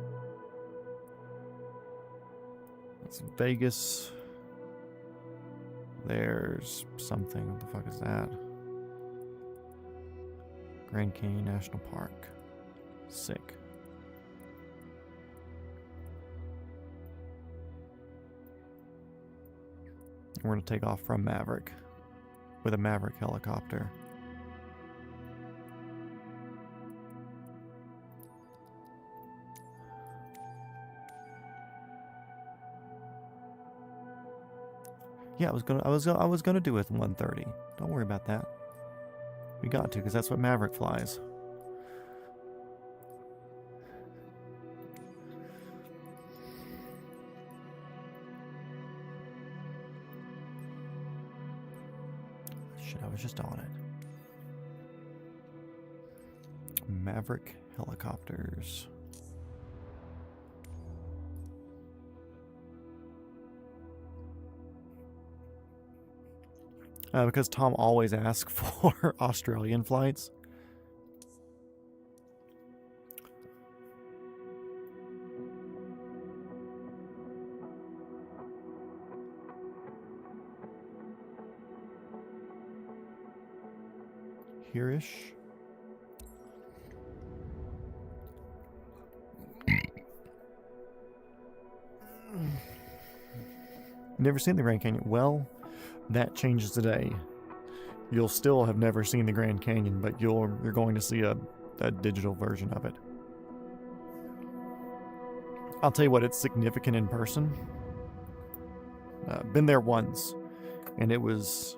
It's Vegas. There's something. What the fuck is that? Grand Canyon National Park. Sick. We're going to take off from Maverick with a Maverick helicopter. Yeah, I was gonna do it with 130. Don't worry about that. We got to, because that's what Maverick flies. Shit, I was just on it. Maverick helicopters. Because Tom always asks for Australian flights. Here-ish. Never seen the Grand Canyon. Well, that changes today. You'll still have never seen the Grand Canyon, but you're going to see a digital version of it. I'll tell you what, it's significant in person. Been there once, and it was...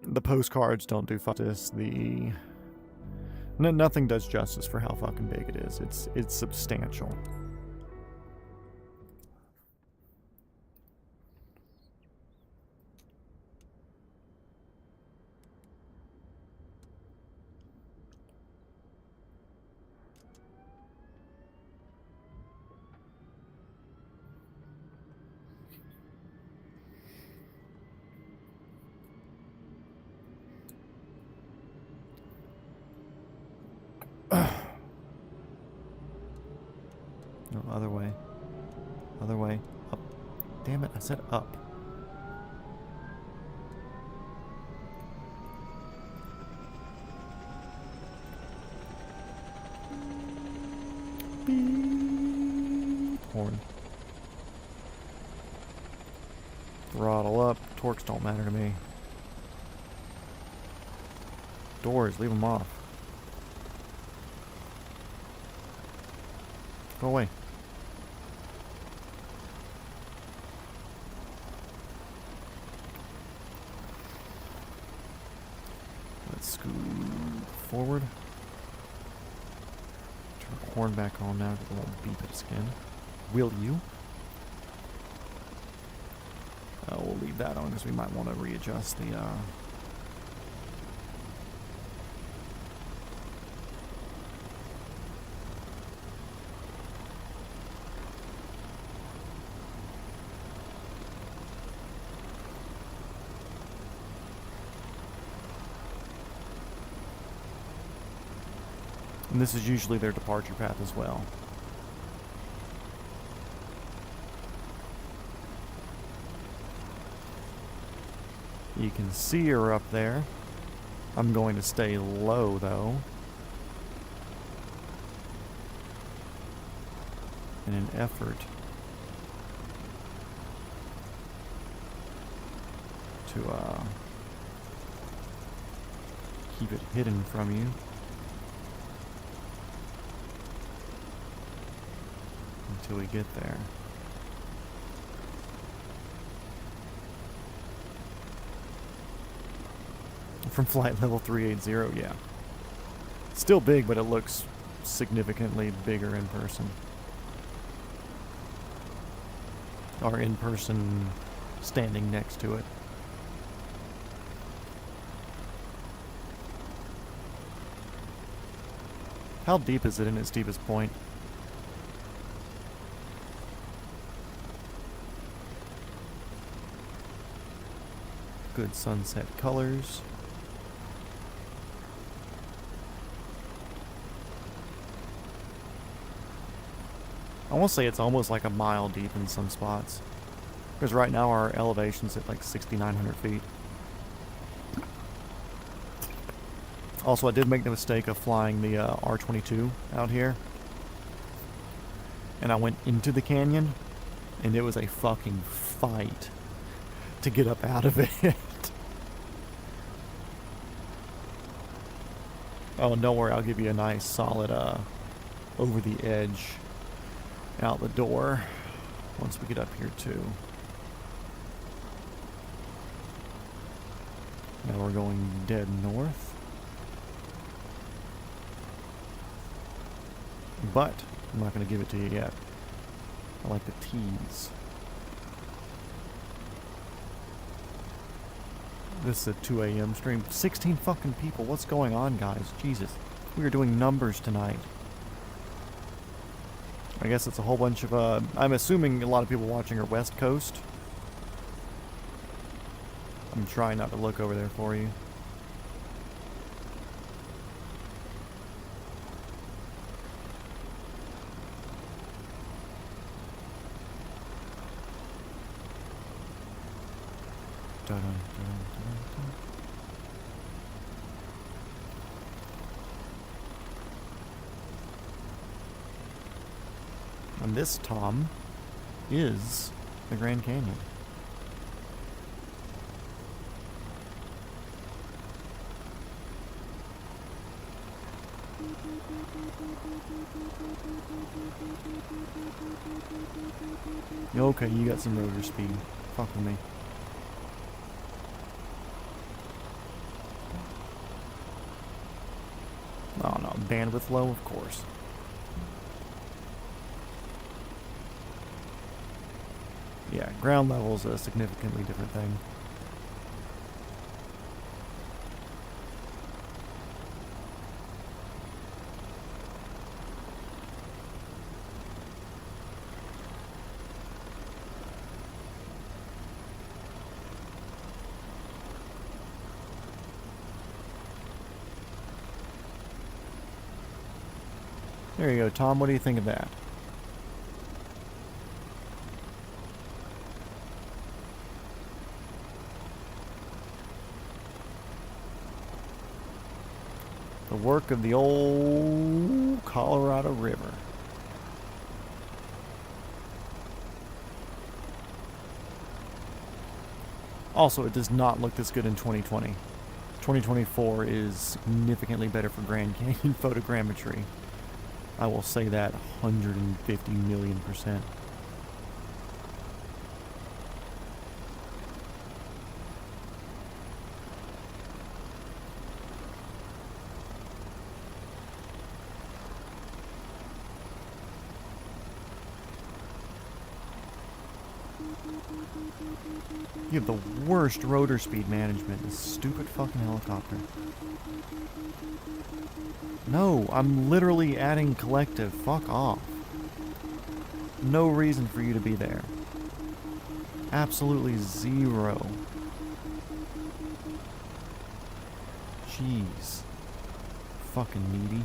The postcards don't do justice. Nothing does justice for how fucking big it is. It's substantial. other way. Other way. Up. Damn it, I said up. Beep. Horn. Throttle up. Torques don't matter to me. Doors, leave them off. Go away. Let's scoot forward. Turn the horn back on now because it won't beep at us again. Will you? We'll leave that on because we might want to readjust the and this is usually their departure path as well. You can see her up there. I'm going to stay low though. In an effort to keep it hidden from you. Until we get there. From flight level 380, yeah. Still big, but it looks significantly bigger in person. Or in person standing next to it. How deep is it in its deepest point? Good sunset colors. I want to say it's almost like a mile deep in some spots. Because right now our elevation's at like 6,900 feet. Also, I did make the mistake of flying the R-22 out here. And I went into the canyon, and it was a fucking fight to get up out of it. Oh, and don't worry, I'll give you a nice solid over the edge out the door once we get up here too. Now we're going dead north. But I'm not going to give it to you yet. I like the tease. This is a 2 a.m. stream. 16 fucking people. What's going on, guys? Jesus. We are doing numbers tonight. I guess it's a whole bunch of, I'm assuming a lot of people watching are West Coast. I'm trying not to look over there for you. Dun, dun, dun, dun. And this, Tom, is the Grand Canyon. Okay, you got some rotor speed. Fuck with me. Oh no, bandwidth low, of course. Yeah, ground level is a significantly different thing. There you go, Tom. What do you think of that? The work of the old Colorado River. Also, it does not look this good in 2020. 2024 is significantly better for Grand Canyon photogrammetry. I will say that 150 million %. You have the worst rotor speed management, this stupid fucking helicopter. No, I'm literally adding collective. Fuck off. No reason for you to be there. Absolutely zero. Jeez. Fucking needy.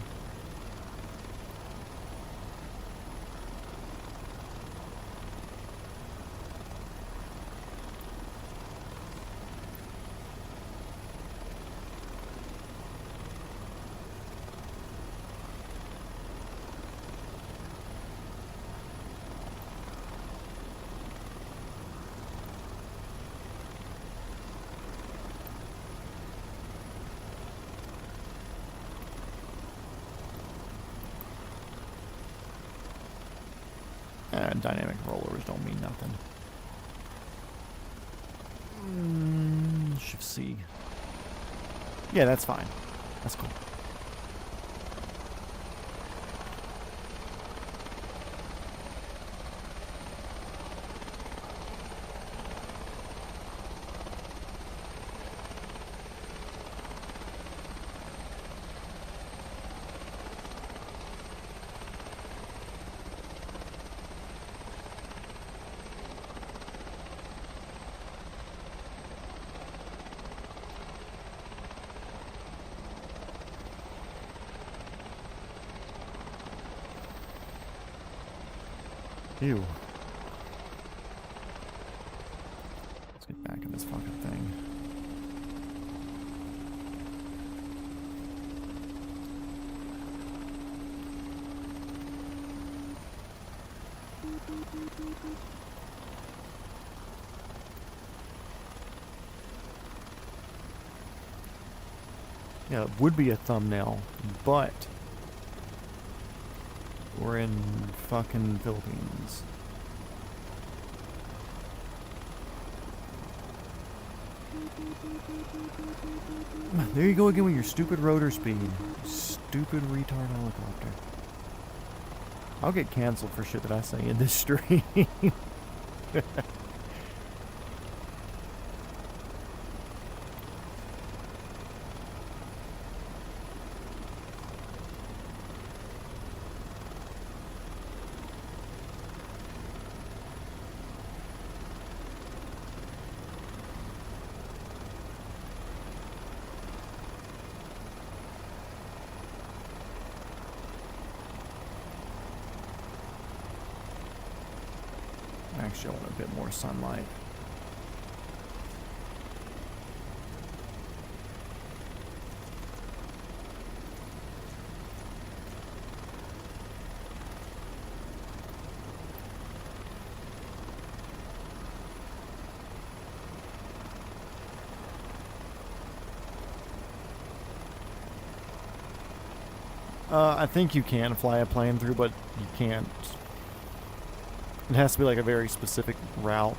Dynamic rollers don't mean nothing. Shift C. Yeah, that's fine. That's cool. Ew. Let's get back in this fucking thing. Yeah, it would be a thumbnail, but we're in fucking Philippines. There you go again with your stupid rotor speed. Stupid retard helicopter. I'll get canceled for shit that I say in this stream. Actually, I want a bit more sunlight. I think you can fly a plane through, but you can't. It has to be like a very specific route.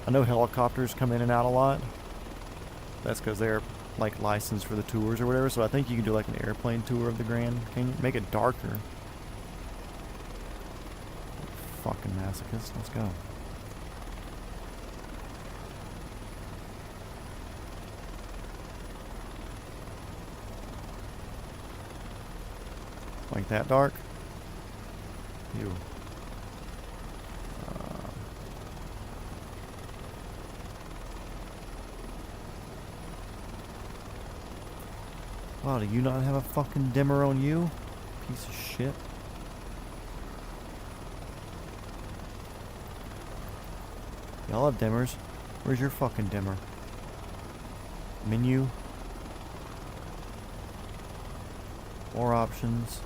I know helicopters come in and out a lot. That's because they're like licensed for the tours or whatever. So I think you can do like an airplane tour of the Grand Canyon. Make it darker. Fucking masochist. Let's go. Like that dark? Ew. Wow, do you not have a fucking dimmer on you? Piece of shit. Y'all have dimmers. Where's your fucking dimmer? Menu? More options.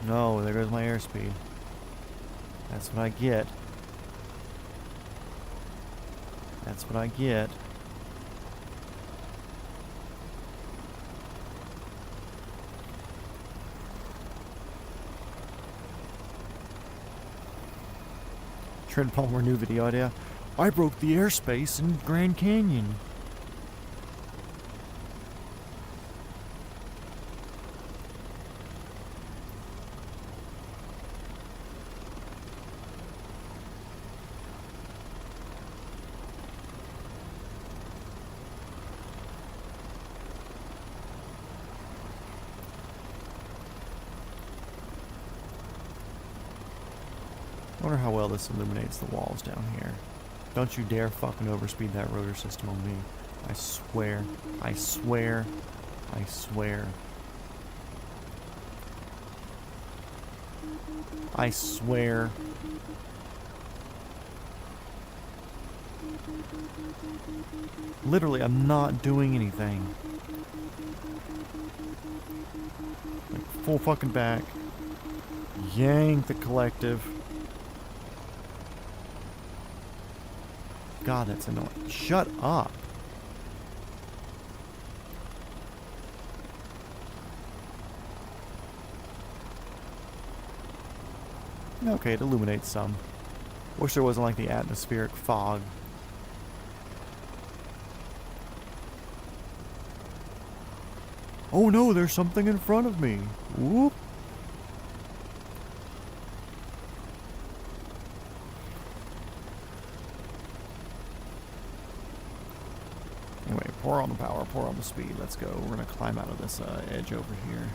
No, there goes my airspeed. That's what I get. That's what I get. Trent Palmer, new video idea. I broke the airspace in Grand Canyon. I wonder how well this illuminates the walls down here. Don't you dare fucking overspeed that rotor system on me. I swear. I swear. I swear. I swear. Literally, I'm not doing anything. Like, full fucking back. Yank the collective. God, that's annoying. Shut up. Okay, it illuminates some. Wish there wasn't like the atmospheric fog. Oh no, there's something in front of me. Whoop. Anyway, pour on the power, pour on the speed. Let's go. We're gonna climb out of this edge over here.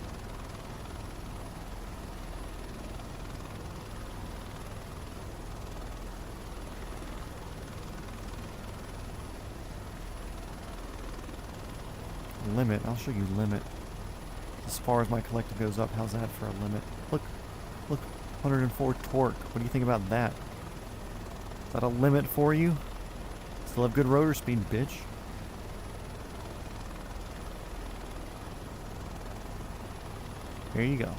Limit. I'll show you limit. As far as my collective goes up, how's that for a limit? Look, look, 104 torque. What do you think about that? Is that a limit for you? Still have good rotor speed, bitch. Here you go.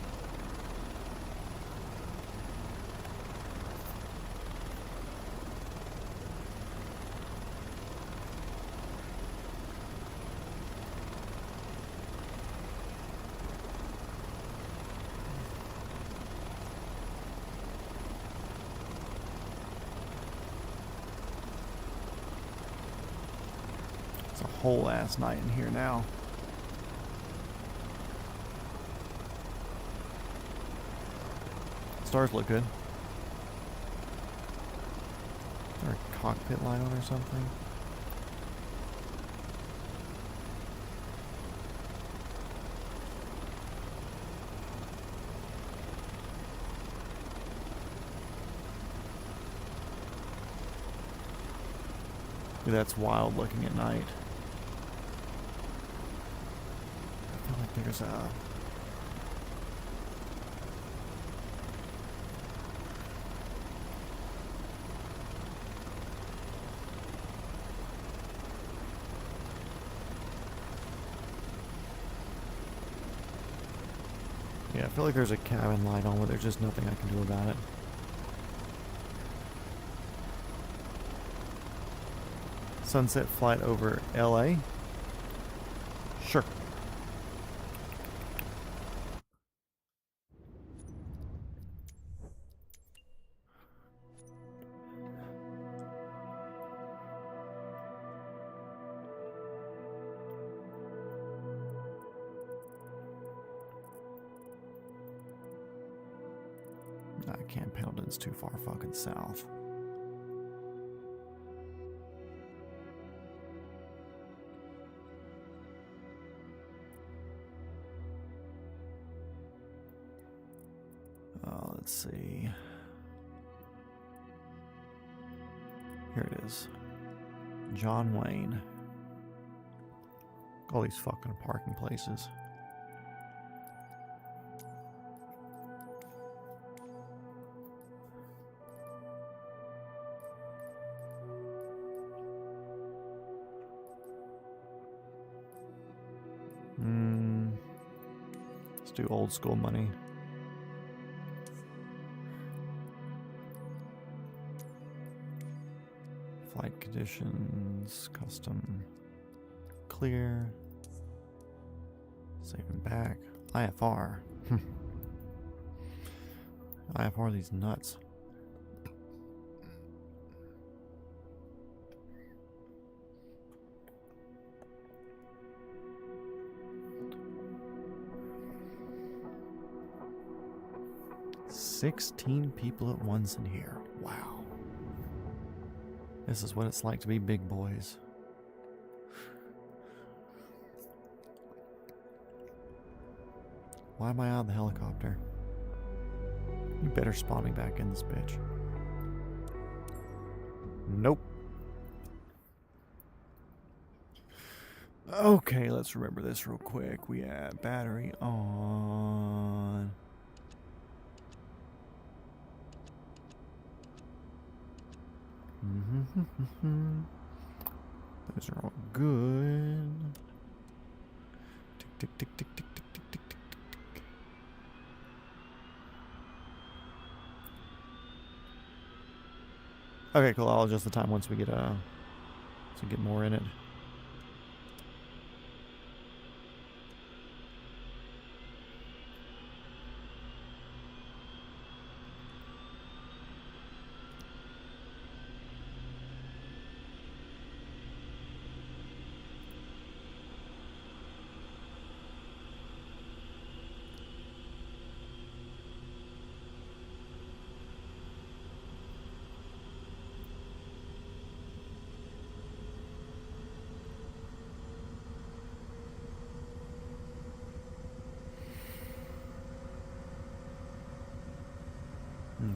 It's a whole ass night in here now. Stars look good. Is there a cockpit light on or something? Dude, that's wild looking at night. I feel like there's a... Yeah, I feel like there's a cabin light on, but there's just nothing I can do about it. Sunset flight over LA? Sure. Camp Pendleton's too far fucking south. Let's see. Here it is. John Wayne. All these fucking parking places. Let's do old school money. Flight conditions, custom, clear, save and back, IFR. IFR these nuts. "16 people at once in here. Wow. This is what it's like to be big boys." Why am I out of the helicopter? You better spawn me back in this bitch. Nope. Okay, let's remember this real quick. We have battery on. Those are all good. Tick, tick, tick, tick, tick, tick, tick, tick, tick, tick. Okay, cool. I'll adjust the time once we get more in it.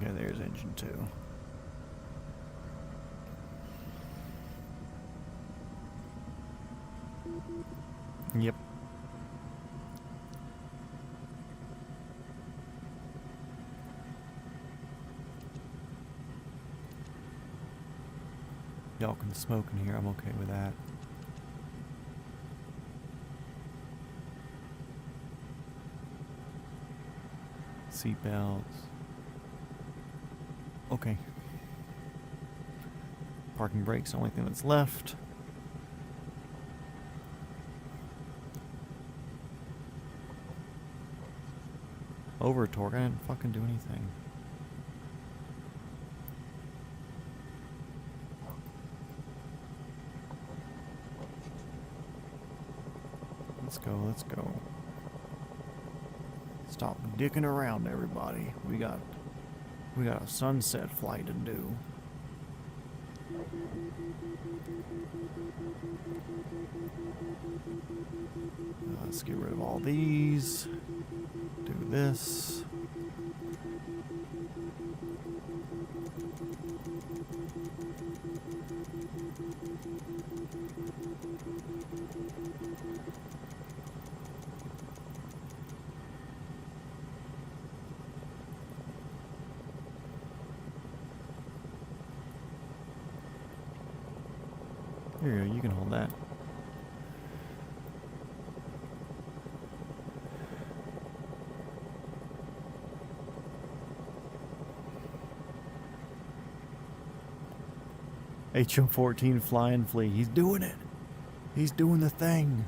Okay, there's engine 2. Yep. Y'all can smoke in here, I'm okay with that. Seatbelts. Okay. Parking brake's the only thing that's left. Over torque, I didn't fucking do anything. Let's go, let's go. Stop dicking around, everybody. We got a sunset flight to do. Let's get rid of all these. Do this. Here you go, you can hold that. HM14 Flying Flea. He's doing it. He's doing the thing.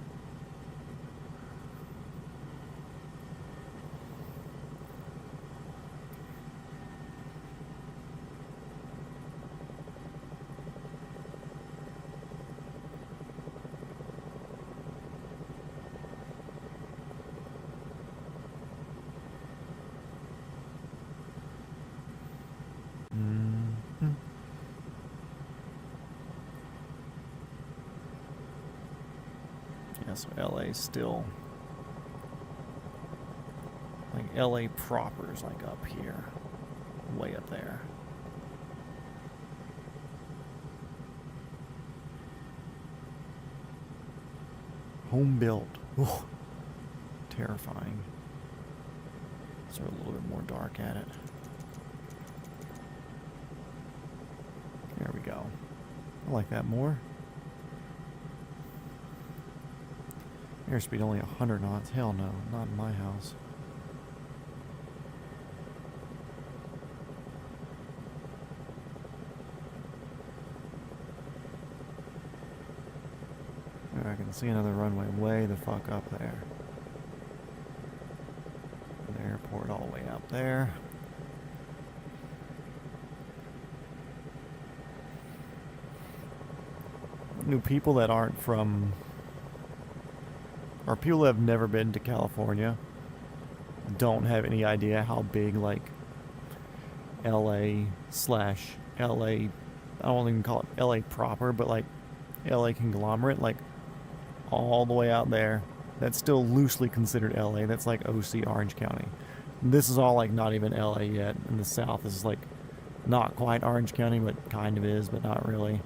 So LA's still, like LA proper is like up here. way up there. Home built. Ooh, terrifying. So a little bit more dark at it. There we go. I like that more. Airspeed only 100 knots. Hell no, not in my house. I can see another runway way the fuck up there. The airport all the way up there. New people that aren't from, or people that have never been to California, don't have any idea how big, like, LA slash LA, I don't even call it LA proper, but like LA conglomerate, like all the way out there, that's still loosely considered LA. That's like OC Orange County. This is all like not even LA yet. In the south, this is like not quite Orange County, but kind of is, but not really.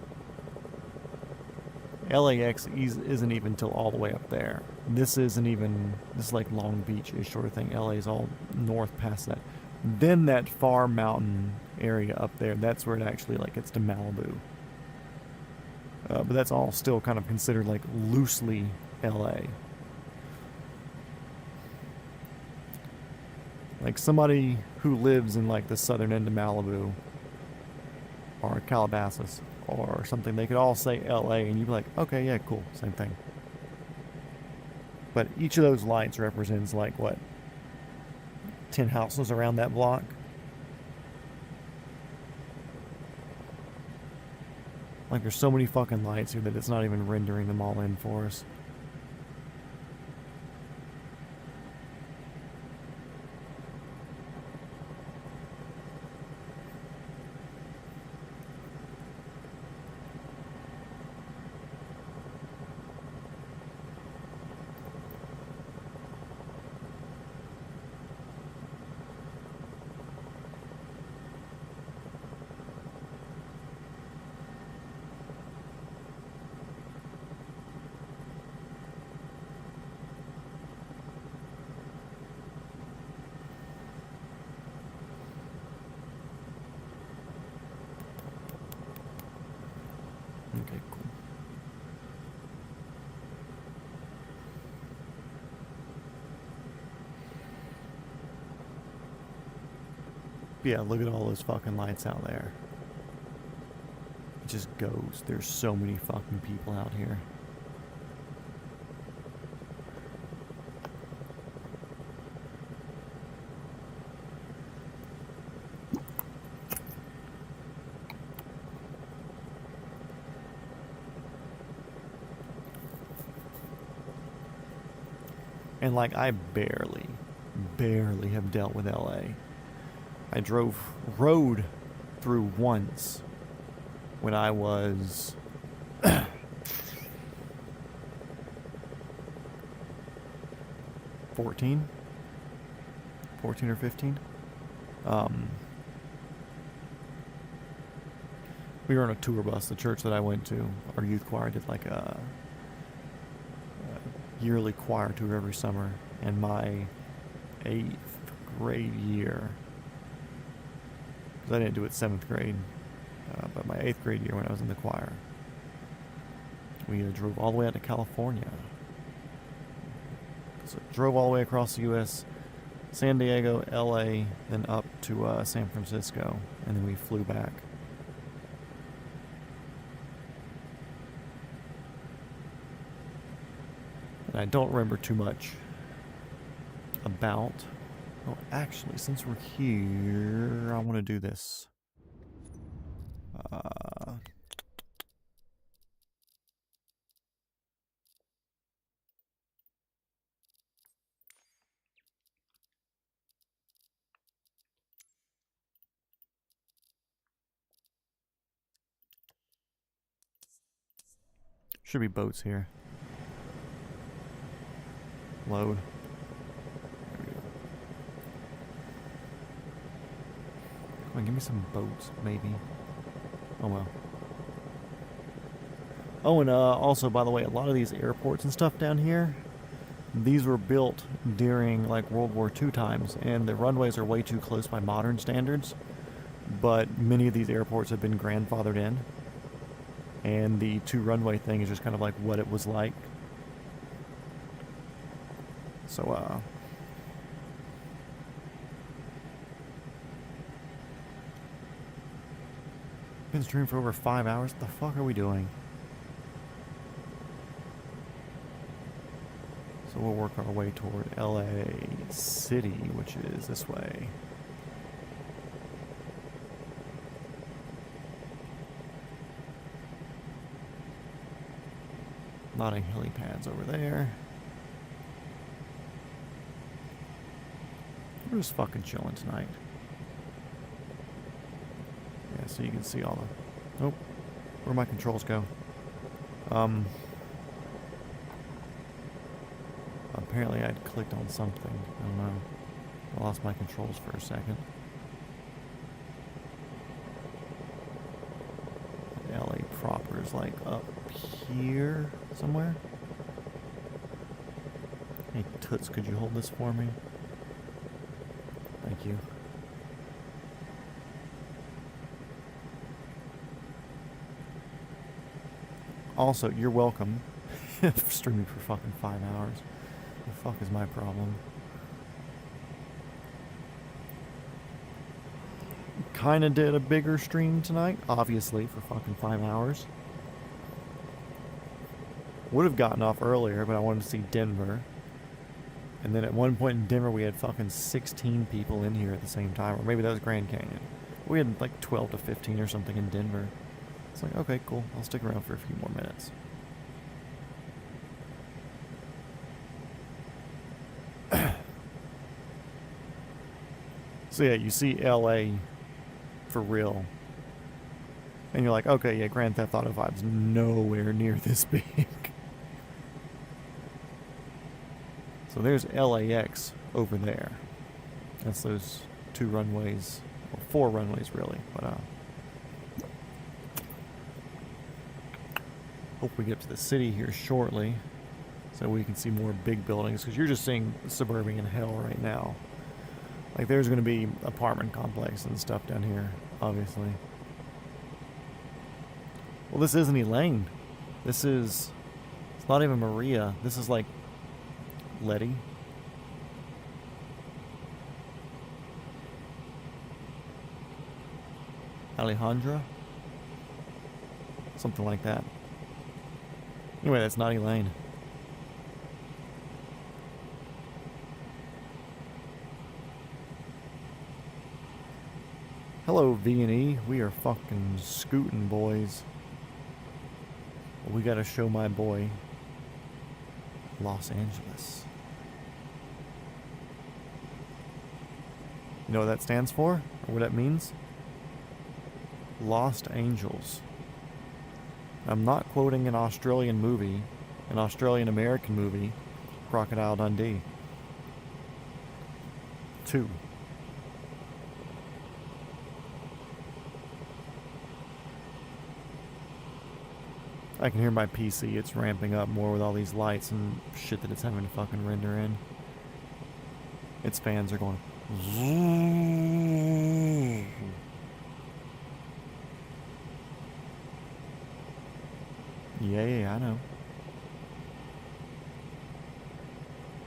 LAX isn't even till all the way up there. This isn't even, this is like Long Beach-ish sort of thing. LA is all north past that. Then that far mountain area up there, that's where it actually like gets to Malibu. But that's all still kind of considered like loosely LA. Like somebody who lives in like the southern end of Malibu or Calabasas or something, they could all say LA and you'd be like, okay, yeah, cool, same thing. But each of those lights represents like what, 10 houses around that block. Like there's so many fucking lights here that it's not even rendering them all in for us. Okay, cool. Yeah, look at all those fucking lights out there. It just goes. There's so many fucking people out here. And like I barely have dealt with LA. I rode through once when I was 14 or 15. We were on a tour bus. The church that I went to, our youth choir did like a yearly choir tour every summer, and my 8th grade year, because I didn't do it 7th grade, but my 8th grade year when I was in the choir, we drove all the way out to California. So drove all the way across the U.S., San Diego, L.A., then up to San Francisco, and then we flew back. And I don't remember too much about... Oh, actually, since we're here, I want to do this. Should be boats here. Load. There we go. Come on, give me some boats, maybe. Oh well. Oh, and also, by the way, a lot of these airports and stuff down here, these were built during like World War II times, and the runways are way too close by modern standards. But many of these airports have been grandfathered in, and the two runway thing is just kind of like what it was like. So, been streaming for over 5 hours. What the fuck are we doing? So we'll work our way toward LA City, which is this way. A lot of helipads over there. We're just fucking chilling tonight. Yeah, so you can see all the... Oh, where'd my controls go? Apparently I'd clicked on something. I don't know. I lost my controls for a second. LA proper is like up here somewhere. Hey Toots, could you hold this for me? Thank you. Also, you're welcome for streaming for fucking 5 hours. The fuck is my problem? Kinda did a bigger stream tonight, obviously, for fucking 5 hours. Would have gotten off earlier, but I wanted to see Denver. And then at one point in Denver, we had fucking 16 people in here at the same time. Or maybe that was Grand Canyon. We had like 12 to 15 or something in Denver. It's like, okay, cool. I'll stick around for a few more minutes. So yeah, you see LA for real. And you're like, okay, yeah, Grand Theft Auto 5's nowhere near this big. So there's LAX over there. That's those 2 runways, or 4 runways really, but hope we get to the city here shortly so we can see more big buildings, because you're just seeing suburban hell right now. Like there's going to be apartment complex and stuff down here, obviously. Well, this isn't Elaine. It's not even Maria. This is like Letty. Alejandra? Something like that. Anyway, that's not Elaine. Hello, V&E. We are fucking scooting, boys. We gotta show my boy Los Angeles. You know what that stands for? Or what that means? Lost Angels. I'm not quoting an Australian movie, an Australian-American movie, Crocodile Dundee 2. I can hear my PC, it's ramping up more with all these lights and shit that it's having to fucking render in. Its fans are going... Yeah, I know.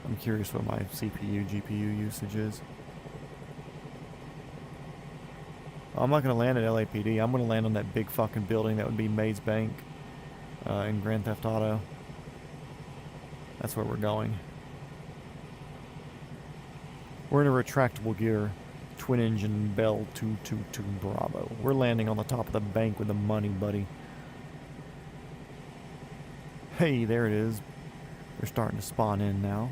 I'm curious what my CPU, GPU usage is. I'm not going to land at LAPD. I'm going to land on that big fucking building that would be Maze Bank in Grand Theft Auto. That's where we're going. We're in a retractable gear, twin engine Bell 222 Bravo. We're landing on the top of the bank with the money, buddy. Hey, there it is. They're starting to spawn in now.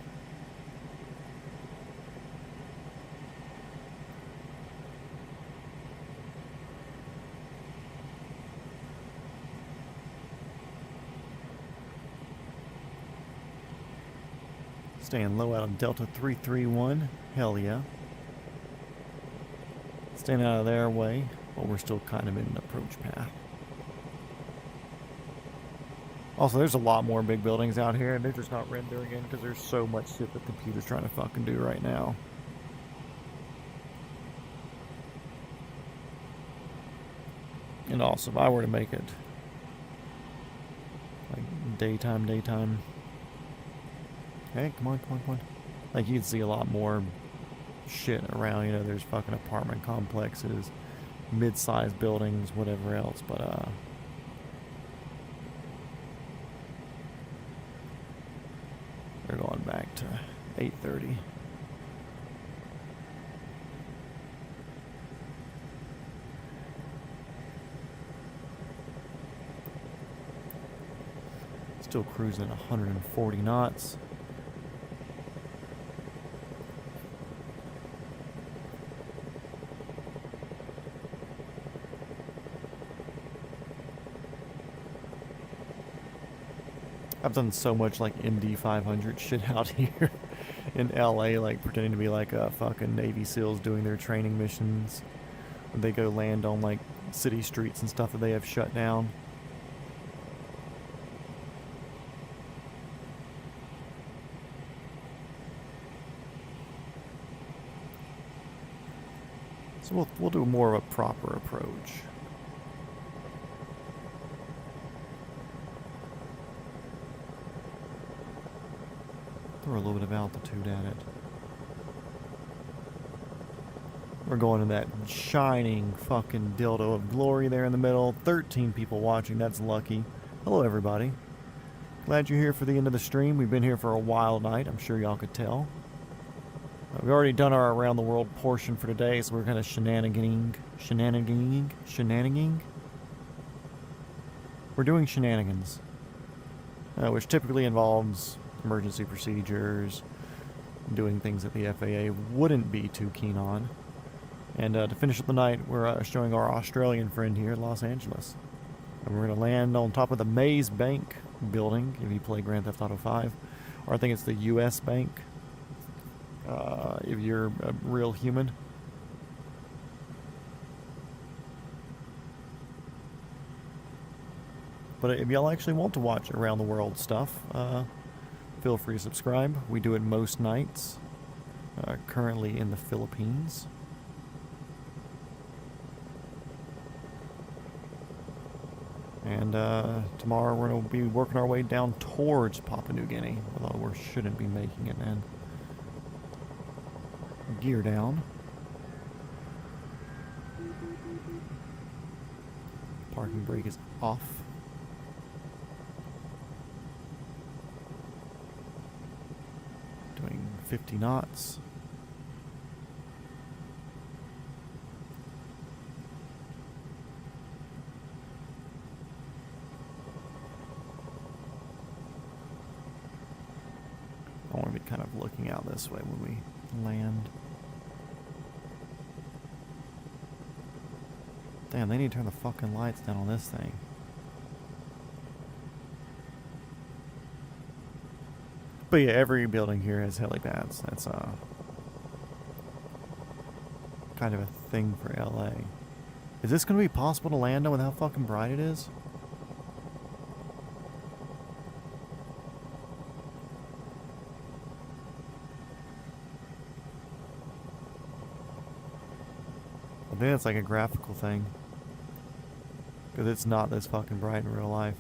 Staying low out of Delta 331. Hell yeah. Staying out of their way, but we're still kind of in an approach path. Also, there's a lot more big buildings out here, and they're just not rendering in because there's so much shit the computer's trying to fucking do right now. And also, if I were to make it like daytime, hey, come on. Like, you'd see a lot more shit around, you know, there's fucking apartment complexes, mid-sized buildings, whatever else, but they're going back to 8:30. Still cruising 140 knots. I've done so much like MD-500 shit out here in LA, like pretending to be like fucking Navy SEALs doing their training missions. They go land on like city streets and stuff that they have shut down. So we'll do more of a proper approach. Throw a little bit of altitude at it. We're going to that shining fucking dildo of glory there in the middle. 13 people watching. That's lucky. Hello, everybody. Glad you're here for the end of the stream. We've been here for a wild night. I'm sure y'all could tell. We've already done our around the world portion for today, so we're kind of shenaniganing. We're doing shenanigans, which typically involves emergency procedures, doing things that the FAA wouldn't be too keen on. And to finish up the night, we're showing our Australian friend here in Los Angeles. And we're going to land on top of the Maze Bank building, if you play Grand Theft Auto 5. Or I think it's the US Bank, if you're a real human. But if y'all actually want to watch around the world stuff, feel free to subscribe. We do it most nights. Currently in the Philippines. And tomorrow we're going to be working our way down towards Papua New Guinea. Although we shouldn't be making it then. Gear down. Parking brake is off. Doing 50 knots. I want to be kind of looking out this way when we land. Damn, they need to turn the fucking lights down on this thing. But yeah, every building here has helipads. That's kind of a thing for LA. Is this going to be possible to land on with how fucking bright it is? I think it's like a graphical thing. Because it's not this fucking bright in real life.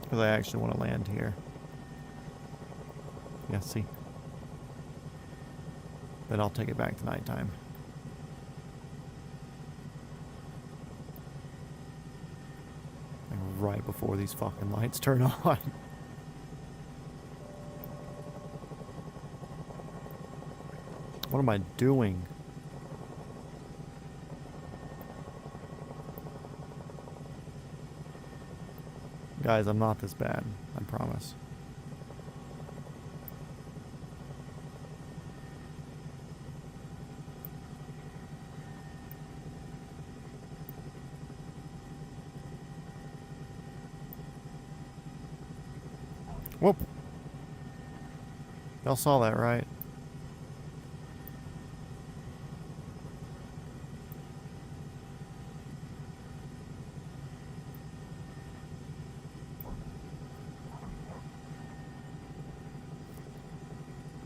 Because I actually want to land here. Yeah, see? Then I'll take it back to nighttime. Right before these fucking lights turn on. What am I doing? Guys, I'm not this bad. I promise. Whoop. Y'all saw that, right?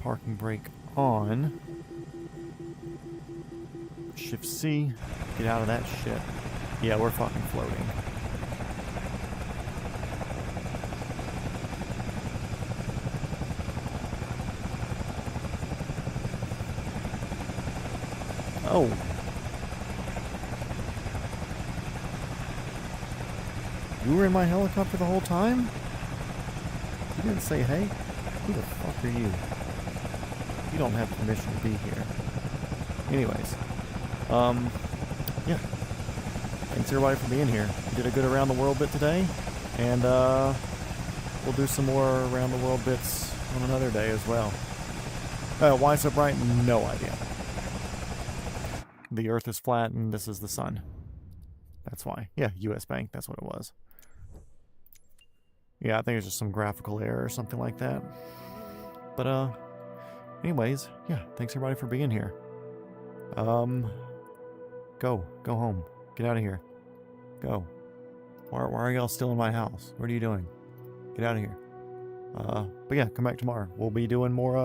Parking brake on. Shift C. Get out of that shit. Yeah, we're fucking floating. Oh. You were in my helicopter the whole time? You didn't say hey? Who the fuck are you? You don't have permission to be here. Anyways. Yeah. Thanks everybody for being here. We did a good around the world bit today. And we'll do some more around the world bits on another day as well. Why so bright? No idea. The earth is flat and this is the sun. That's why. Yeah, US Bank, that's what it was. Yeah, I think it's just some graphical error or something like that. But anyways, yeah, thanks everybody for being here. Go home. Get out of here. Go. Why are y'all still in my house? What are you doing? Get out of here. But yeah, come back tomorrow. We'll be doing more